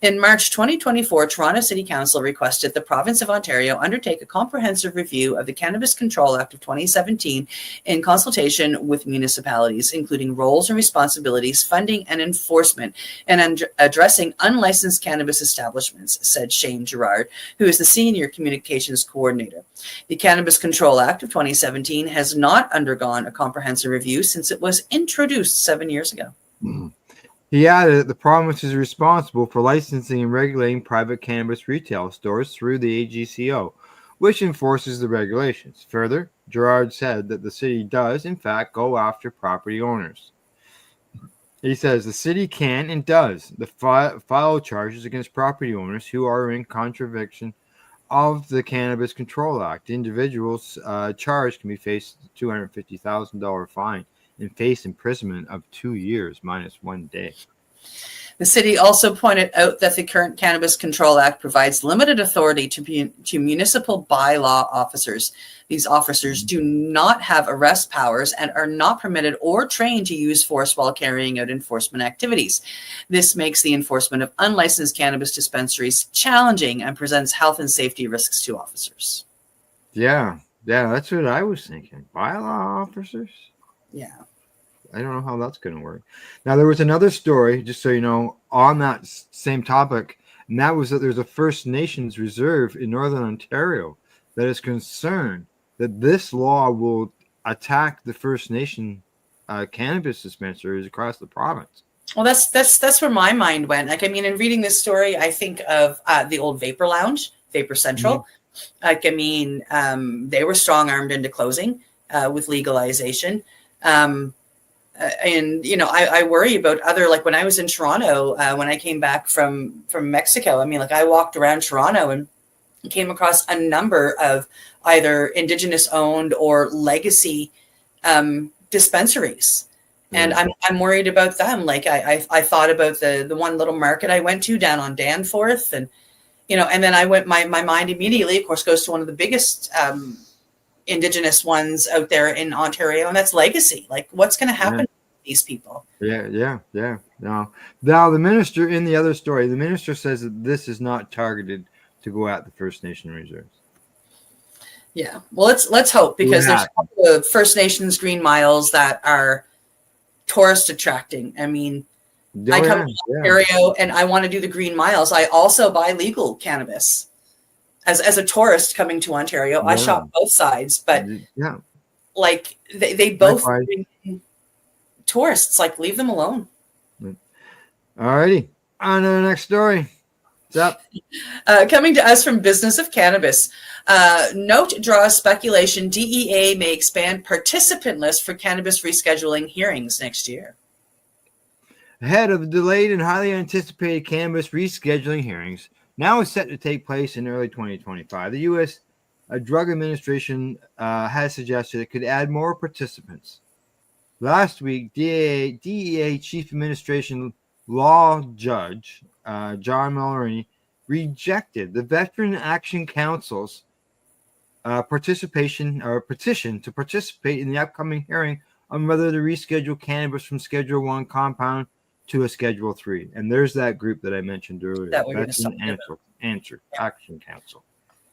Speaker 10: In March 2024, Toronto City Council requested the province of Ontario undertake a comprehensive review of the Cannabis Control Act of 2017 in consultation with municipalities, including roles and responsibilities, funding and enforcement, and addressing unlicensed cannabis establishments, said Shane Gerard, who is the Senior Communications Coordinator. The Cannabis Control Act of 2017 has not undergone a comprehensive review since it was introduced 7 years ago.
Speaker 1: Mm-hmm. He added that the province is responsible for licensing and regulating private cannabis retail stores through the AGCO, which enforces the regulations. Further, Gerard said that the city does, in fact, go after property owners. He says the city can and does file charges against property owners who are in contravention of the Cannabis Control Act. Individuals charged can be faced a $250,000 fine and face imprisonment of 2 years minus 1 day.
Speaker 10: The city also pointed out that the current Cannabis Control Act provides limited authority to municipal bylaw officers. These officers do not have arrest powers and are not permitted or trained to use force while carrying out enforcement activities. This makes the enforcement of unlicensed cannabis dispensaries challenging and presents health and safety risks to officers.
Speaker 1: Yeah, that's what I was thinking. Bylaw officers?
Speaker 10: Yeah.
Speaker 1: I don't know how that's going to work. Now, there was another story, just so you know, on that same topic, and that was that there's a First Nations reserve in Northern Ontario that is concerned that this law will attack the First Nation cannabis dispensaries across the province.
Speaker 10: Well, that's where my mind went. Like, I mean, in reading this story, I think of the old Vapor Lounge, Vapor Central. Mm-hmm. Like, I mean, they were strong-armed into closing with legalization. And, you know, I worry about other, like when I was in Toronto, when I came back from Mexico, I mean, like I walked around Toronto and came across a number of either Indigenous owned or legacy dispensaries. And I'm worried about them. Like I thought about the one little market I went to down on Danforth, and, you know, and then I went, my mind immediately, of course, goes to one of the biggest Indigenous ones out there in Ontario, and that's Legacy. Like, what's going to happen to these people?
Speaker 1: Yeah. Now, the minister, in the other story, the minister says that this is not targeted to go at the First Nation reserves.
Speaker 10: Yeah, well, let's hope, because there's a couple of First Nations Green Miles that are tourist attracting. I mean, I come to Ontario and I want to do the Green Miles. I also buy legal cannabis. As a tourist coming to Ontario, I shop both sides, but like they both bring tourists. Like, leave them alone.
Speaker 1: All righty, on to the next story. What's up?
Speaker 10: Coming to us from Business of Cannabis. Note draws speculation DEA may expand participant list for cannabis rescheduling hearings next year.
Speaker 1: Ahead of the delayed and highly anticipated cannabis rescheduling hearings, now is set to take place in early 2025. The U.S. Drug Administration has suggested it could add more participants. Last week, DEA Chief Administration Law Judge John Mulroney rejected the Veteran Action Council's petition to participate in the upcoming hearing on whether to reschedule cannabis from Schedule 1 compound to a Schedule 3. And there's that group that I mentioned earlier, Veteran Action Council.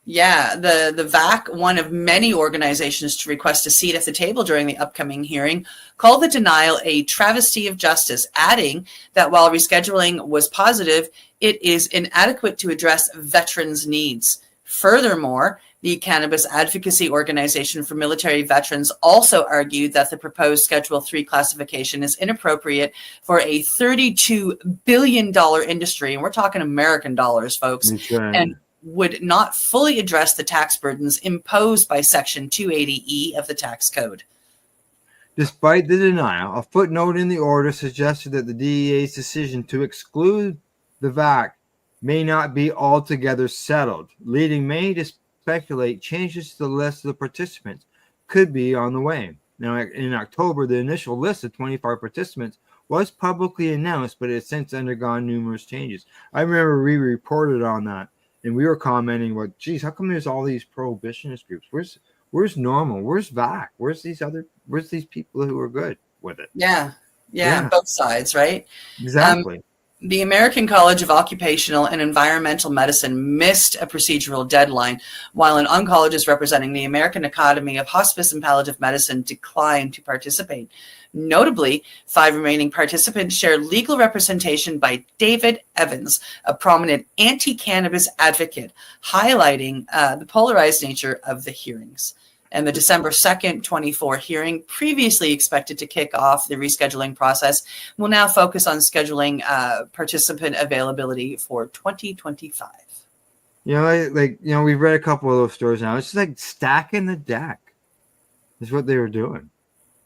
Speaker 10: Yeah, the VAC, one of many organizations to request a seat at the table during the upcoming hearing, called the denial a travesty of justice, adding that while rescheduling was positive, it is inadequate to address veterans' needs. Furthermore, the Cannabis Advocacy Organization for Military Veterans also argued that the proposed Schedule 3 classification is inappropriate for a $32 billion industry, and we're talking American dollars, folks, and would not fully address the tax burdens imposed by Section 280E of the tax code.
Speaker 1: Despite the denial, a footnote in the order suggested that the DEA's decision to exclude the VAC may not be altogether settled, leading many to speculate changes to the list of the participants could be on the way. Now, in October, the initial list of 25 participants was publicly announced, but it has since undergone numerous changes. I remember we reported on that, and we were commenting, "Well, geez, how come there's all these prohibitionist groups? Where's Normal? Where's VAC? Where's these people who are good with it?"
Speaker 10: Yeah, both sides, right?
Speaker 1: Exactly.
Speaker 10: The American College of Occupational and Environmental Medicine missed a procedural deadline, while an oncologist representing the American Academy of Hospice and Palliative Medicine declined to participate. Notably, 5 remaining participants share legal representation by David Evans, a prominent anti-cannabis advocate, highlighting the polarized nature of the hearings. And the December 2nd, 24 hearing, previously expected to kick off the rescheduling process, will now focus on scheduling participant availability for 2025.
Speaker 1: We've read a couple of those stories now. It's just like stacking the deck is what they were doing.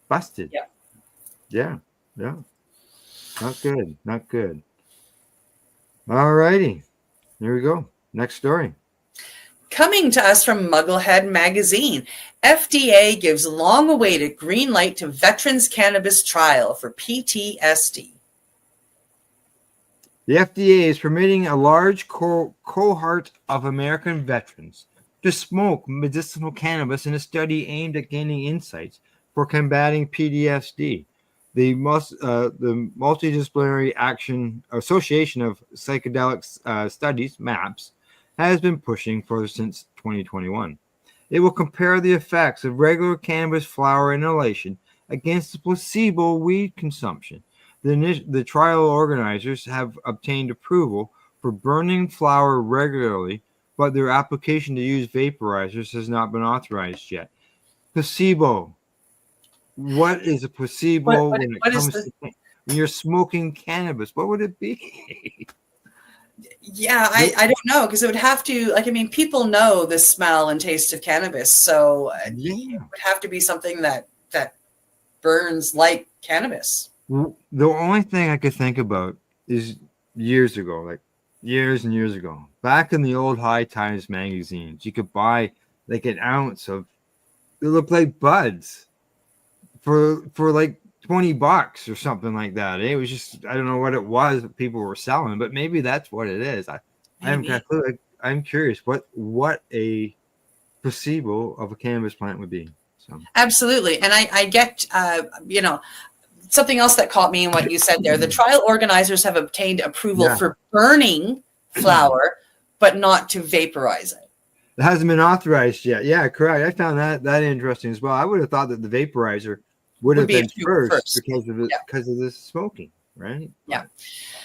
Speaker 1: Busted. Yeah. Not good. All righty. There we go. Next story.
Speaker 10: Coming to us from Mugglehead Magazine, FDA gives long-awaited green light to veterans cannabis trial for PTSD.
Speaker 1: The FDA is permitting a large cohort of American veterans to smoke medicinal cannabis in a study aimed at gaining insights for combating PTSD. The Multidisciplinary Association of Psychedelic Studies, MAPS, has been pushing for since 2021. It will compare the effects of regular cannabis flower inhalation against the placebo weed consumption. The trial organizers have obtained approval for burning flower regularly, but their application to use vaporizers has not been authorized yet. Placebo. What is a placebo when you're smoking cannabis? What would it be?
Speaker 10: Yeah, I don't know, because it would have to, people know the smell and taste of cannabis, so it would have to be something that burns like cannabis.
Speaker 1: The only thing I could think about is years and years ago, back in the old High Times magazines, you could buy like an ounce of, they look like buds for like $20 or something like that. It was just, I don't know what it was that people were selling, but maybe that's what it is. I'm curious what a placebo of a cannabis plant would be. So
Speaker 10: absolutely. And I get something else that caught me in what you said there. The trial organizers have obtained approval for burning flower, but not to vaporize it.
Speaker 1: It hasn't been authorized yet. Yeah, correct. I found that interesting as well. I would have thought that the vaporizer would have been first because of the smoking. right?
Speaker 10: Yeah.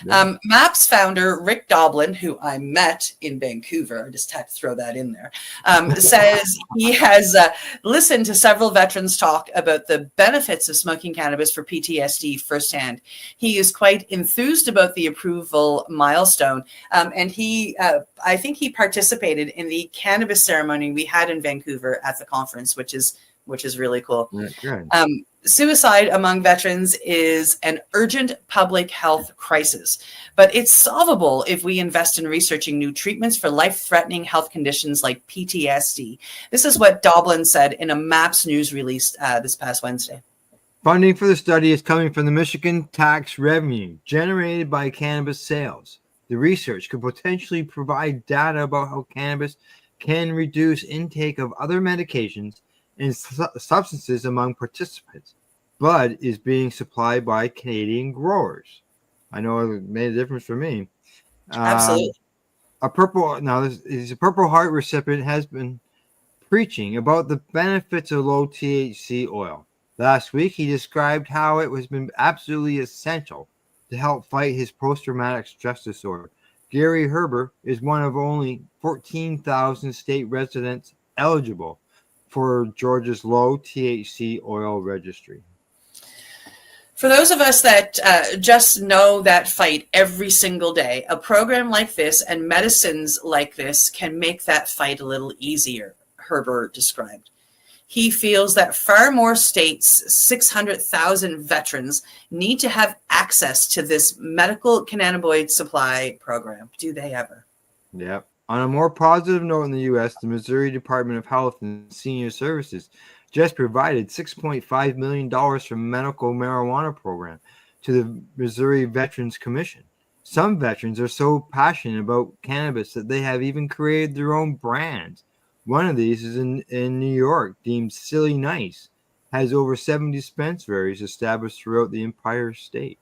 Speaker 1: Yeah.
Speaker 10: MAPS founder Rick Doblin, who I met in Vancouver, I just had to throw that in there, says he has listened to several veterans talk about the benefits of smoking cannabis for PTSD firsthand. He is quite enthused about the approval milestone, and I think he participated in the cannabis ceremony we had in Vancouver at the conference, which is really cool.
Speaker 1: Good.
Speaker 10: Suicide among veterans is an urgent public health crisis, but it's solvable if we invest in researching new treatments for life-threatening health conditions like PTSD. This is what Doblin said in a MAPS news release this past Wednesday.
Speaker 1: Funding for the study is coming from the Michigan tax revenue generated by cannabis sales. The research could potentially provide data about how cannabis can reduce intake of other medications and substances among participants. Blood is being supplied by Canadian growers. I know it made a difference for me.
Speaker 10: Absolutely.
Speaker 1: A Purple Heart recipient has been preaching about the benefits of low THC oil. Last week, he described how it has been absolutely essential to help fight his post-traumatic stress disorder. Gary Herber is one of only 14,000 state residents eligible for Georgia's low THC oil registry.
Speaker 10: For those of us that just know that fight every single day, a program like this and medicines like this can make that fight a little easier, Herbert described. He feels that far more states, 600,000 veterans, need to have access to this medical cannabinoid supply program. Do they ever?
Speaker 1: Yep. On a more positive note in the U.S., the Missouri Department of Health and Senior Services just provided $6.5 million from a medical marijuana program to the Missouri Veterans Commission. Some veterans are so passionate about cannabis that they have even created their own brands. One of these is in New York, deemed Silly Nice, has over 70 dispensaries established throughout the entire state.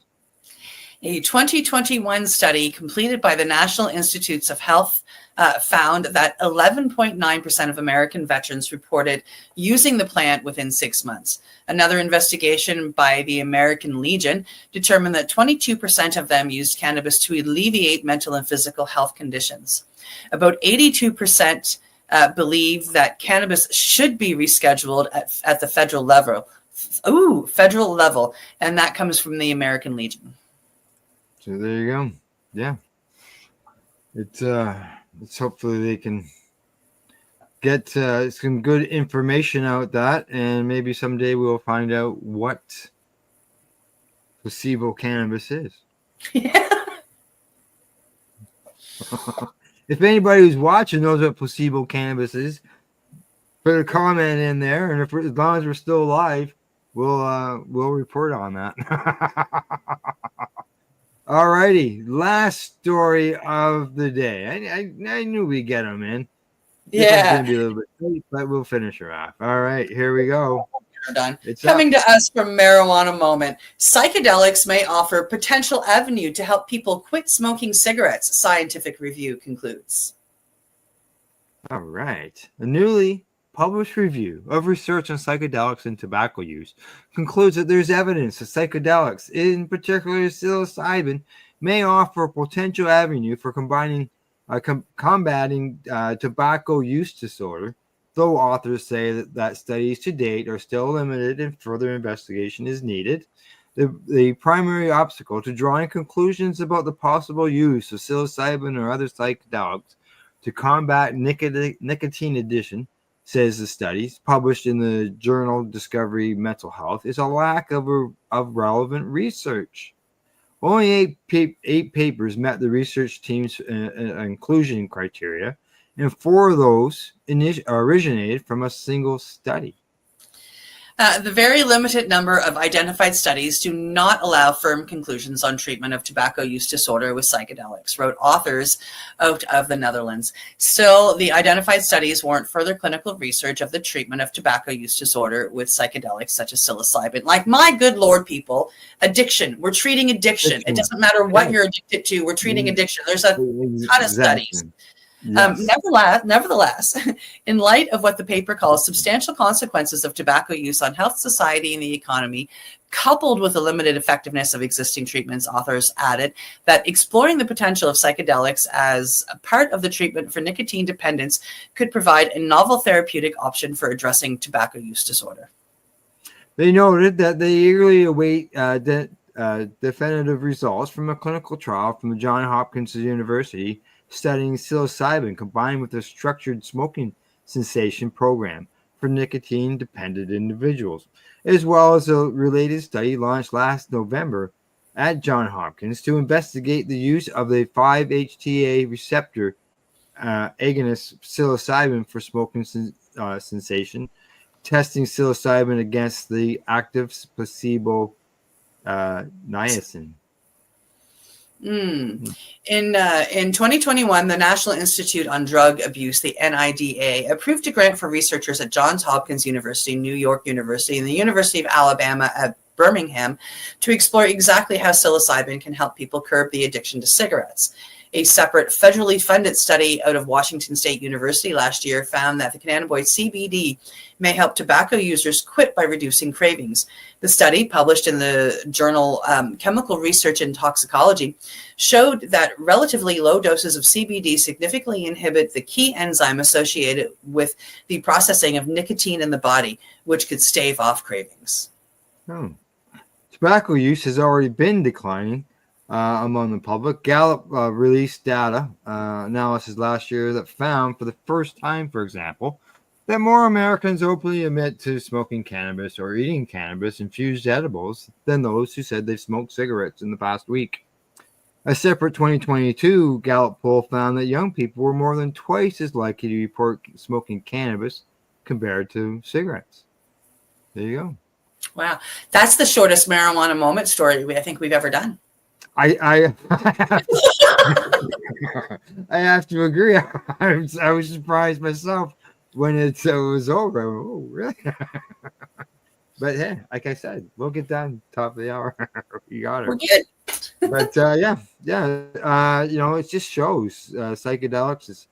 Speaker 10: A 2021 study completed by the National Institutes of Health found that 11.9% of American veterans reported using the plant within 6 months. Another investigation by the American Legion determined that 22% of them used cannabis to alleviate mental and physical health conditions. About 82% believe that cannabis should be rescheduled at the federal level. Federal level, and that comes from the American Legion.
Speaker 1: So there you go. Yeah. It's hopefully they can get some good information out that, and maybe someday we'll find out what placebo cannabis is.
Speaker 10: Yeah.
Speaker 1: If anybody who's watching knows what placebo cannabis is, put a comment in there, and as long as we're still alive, we'll report on that. Alrighty, last story of the day. I knew we'd get them in. This one's gonna be a little bit late, but we'll finish her off. All right, here we go.
Speaker 10: We're done. Coming to us from Marijuana Moment, psychedelics may offer potential avenue to help people quit smoking cigarettes, scientific review concludes.
Speaker 1: All right. A newly published review of research on psychedelics and tobacco use concludes that there's evidence that psychedelics, in particular psilocybin, may offer a potential avenue for combating tobacco use disorder, though authors say that studies to date are still limited and further investigation is needed. The primary obstacle to drawing conclusions about the possible use of psilocybin or other psychedelics to combat nicotine addiction, says the studies published in the journal Discovery Mental Health, is a lack of relevant research. Only eight papers met the research team's inclusion criteria, and 4 of those originated from a single study.
Speaker 10: The very limited number of identified studies do not allow firm conclusions on treatment of tobacco use disorder with psychedelics, wrote authors out of the Netherlands. Still, the identified studies warrant further clinical research of the treatment of tobacco use disorder with psychedelics such as psilocybin. Like, my good Lord, people, addiction. We're treating addiction. It doesn't matter what you're addicted to. We're treating addiction. There's a ton of studies. Yes. Nevertheless, in light of what the paper calls substantial consequences of tobacco use on health, society, and the economy, coupled with the limited effectiveness of existing treatments, authors added that exploring the potential of psychedelics as a part of the treatment for nicotine dependence could provide a novel therapeutic option for addressing tobacco use disorder.
Speaker 1: They noted that they eagerly await definitive results from a clinical trial from the Johns Hopkins University studying psilocybin combined with a structured smoking cessation program for nicotine-dependent individuals, as well as a related study launched last November at Johns Hopkins to investigate the use of the 5-HTA receptor agonist psilocybin for smoking cessation, testing psilocybin against the active placebo niacin.
Speaker 10: In 2021, the National Institute on Drug Abuse, the NIDA, approved a grant for researchers at Johns Hopkins University, New York University, and the University of Alabama at Birmingham to explore exactly how psilocybin can help people curb the addiction to cigarettes. A separate federally funded study out of Washington State University last year found that the cannabinoid CBD may help tobacco users quit by reducing cravings. The study, published in the journal Chemical Research and Toxicology, showed that relatively low doses of CBD significantly inhibit the key enzyme associated with the processing of nicotine in the body, which could stave off cravings.
Speaker 1: Tobacco use has already been declining among the public. Gallup released data analysis last year that found for the first time, for example, that more Americans openly admit to smoking cannabis or eating cannabis-infused edibles than those who said they've smoked cigarettes in the past week. A separate 2022 Gallup poll found that young people were more than twice as likely to report smoking cannabis compared to cigarettes. There you go.
Speaker 10: Wow. That's the shortest marijuana moment story I think we've ever done.
Speaker 1: I have to agree. I was surprised myself when it was over. Oh, really? But yeah, like I said, we'll get done top of the hour. You got it.
Speaker 10: We're good.
Speaker 1: But it just shows psychedelics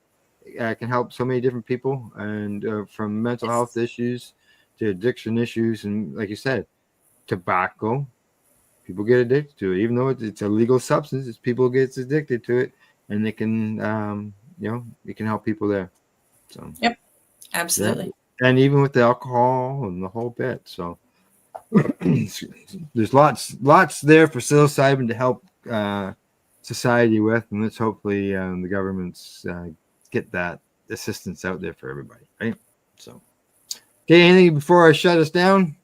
Speaker 1: can help so many different people, and from mental health issues to addiction issues, and like you said, tobacco. People get addicted to it, even though it's a legal substance. People get addicted to it, and they can, it can help people there. So,
Speaker 10: yep, absolutely.
Speaker 1: Yeah. And even with the alcohol and the whole bit. So, there's lots there for psilocybin to help society with, and let's hopefully the governments get that assistance out there for everybody, right? So, okay, anything before I shut us down?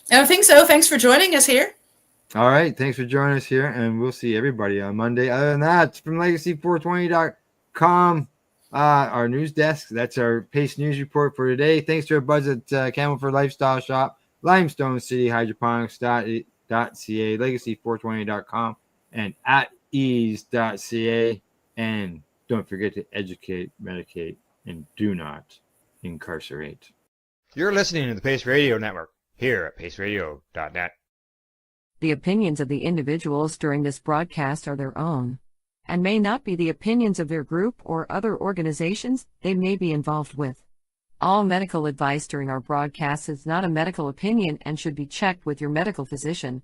Speaker 10: I don't think so. Thanks for joining us here.
Speaker 1: All right. Thanks for joining us here, and we'll see everybody on Monday. Other than that, from legacy420.com, our news desk, that's our Pace News Report for today. Thanks to our buds at Camelford Lifestyle Shop, Limestone City Hydroponics.ca, legacy420.com, and at ease.ca. And don't forget to educate, medicate, and do not incarcerate.
Speaker 13: You're listening to the Pace Radio Network here at paceradio.net.
Speaker 6: The opinions of the individuals during this broadcast are their own, and may not be the opinions of their group or other organizations they may be involved with. All medical advice during our broadcast is not a medical opinion and should be checked with your medical physician.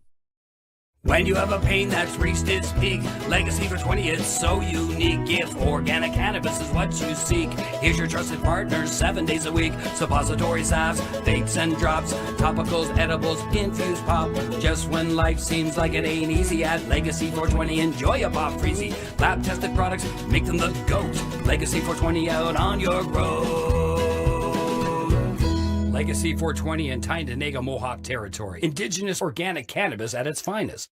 Speaker 19: When you have a pain that's reached its peak, Legacy for 20 is so unique. If organic cannabis is what you seek, here's your trusted partners 7 days a week. Suppository salves, vapes and drops, topicals, edibles, infused pop. Just when life seems like it ain't easy, at Legacy 420 enjoy a pop freezy. Lab tested products make them the GOAT. Legacy 420 out on your road. Legacy 420 in Tyndonega Mohawk territory. Indigenous organic cannabis at its finest.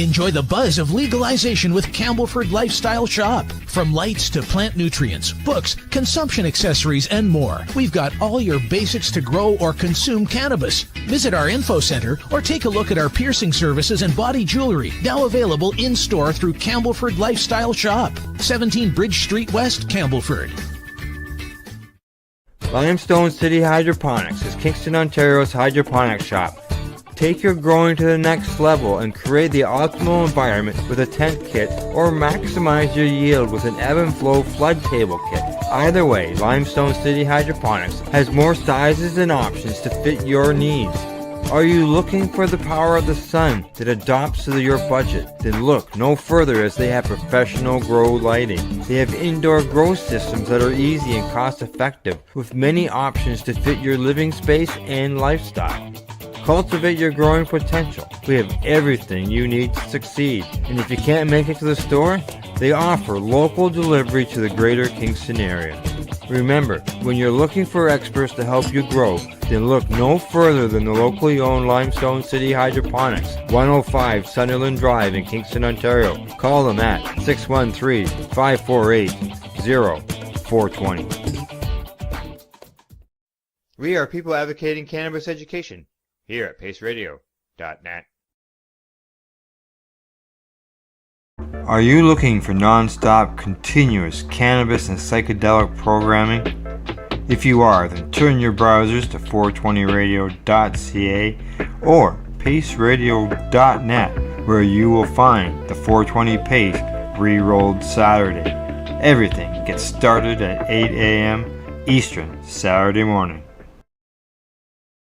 Speaker 20: Enjoy the buzz of legalization with Campbellford Lifestyle Shop. From lights to plant nutrients, books, consumption accessories, and more, we've got all your basics to grow or consume cannabis. Visit our info center or take a look at our piercing services and body jewelry, now available in-store through Campbellford Lifestyle Shop, 17 Bridge Street West, Campbellford.
Speaker 1: Limestone City Hydroponics is Kingston, Ontario's hydroponics shop. Take your growing to the next level and create the optimal environment with a tent kit, or maximize your yield with an ebb and flow flood table kit. Either way, Limestone City Hydroponics has more sizes and options to fit your needs. Are you looking for the power of the sun that adapts to your budget? Then look no further, as they have professional grow lighting. They have indoor grow systems that are easy and cost effective, with many options to fit your living space and lifestyle. Cultivate your growing potential. We have everything you need to succeed. And if you can't make it to the store, they offer local delivery to the greater Kingston area. Remember, when you're looking for experts to help you grow, then look no further than the locally owned Limestone City Hydroponics, 105 Sunderland Drive in Kingston, Ontario. Call them at 613-548-0420.
Speaker 13: We are people advocating cannabis education here at paceradio.net.
Speaker 1: Are you looking for non-stop, continuous cannabis and psychedelic programming? If you are, then turn your browsers to 420radio.ca or paceradio.net, where you will find the 420 Pace re-rolled Saturday. Everything gets started at 8 a.m. Eastern Saturday morning.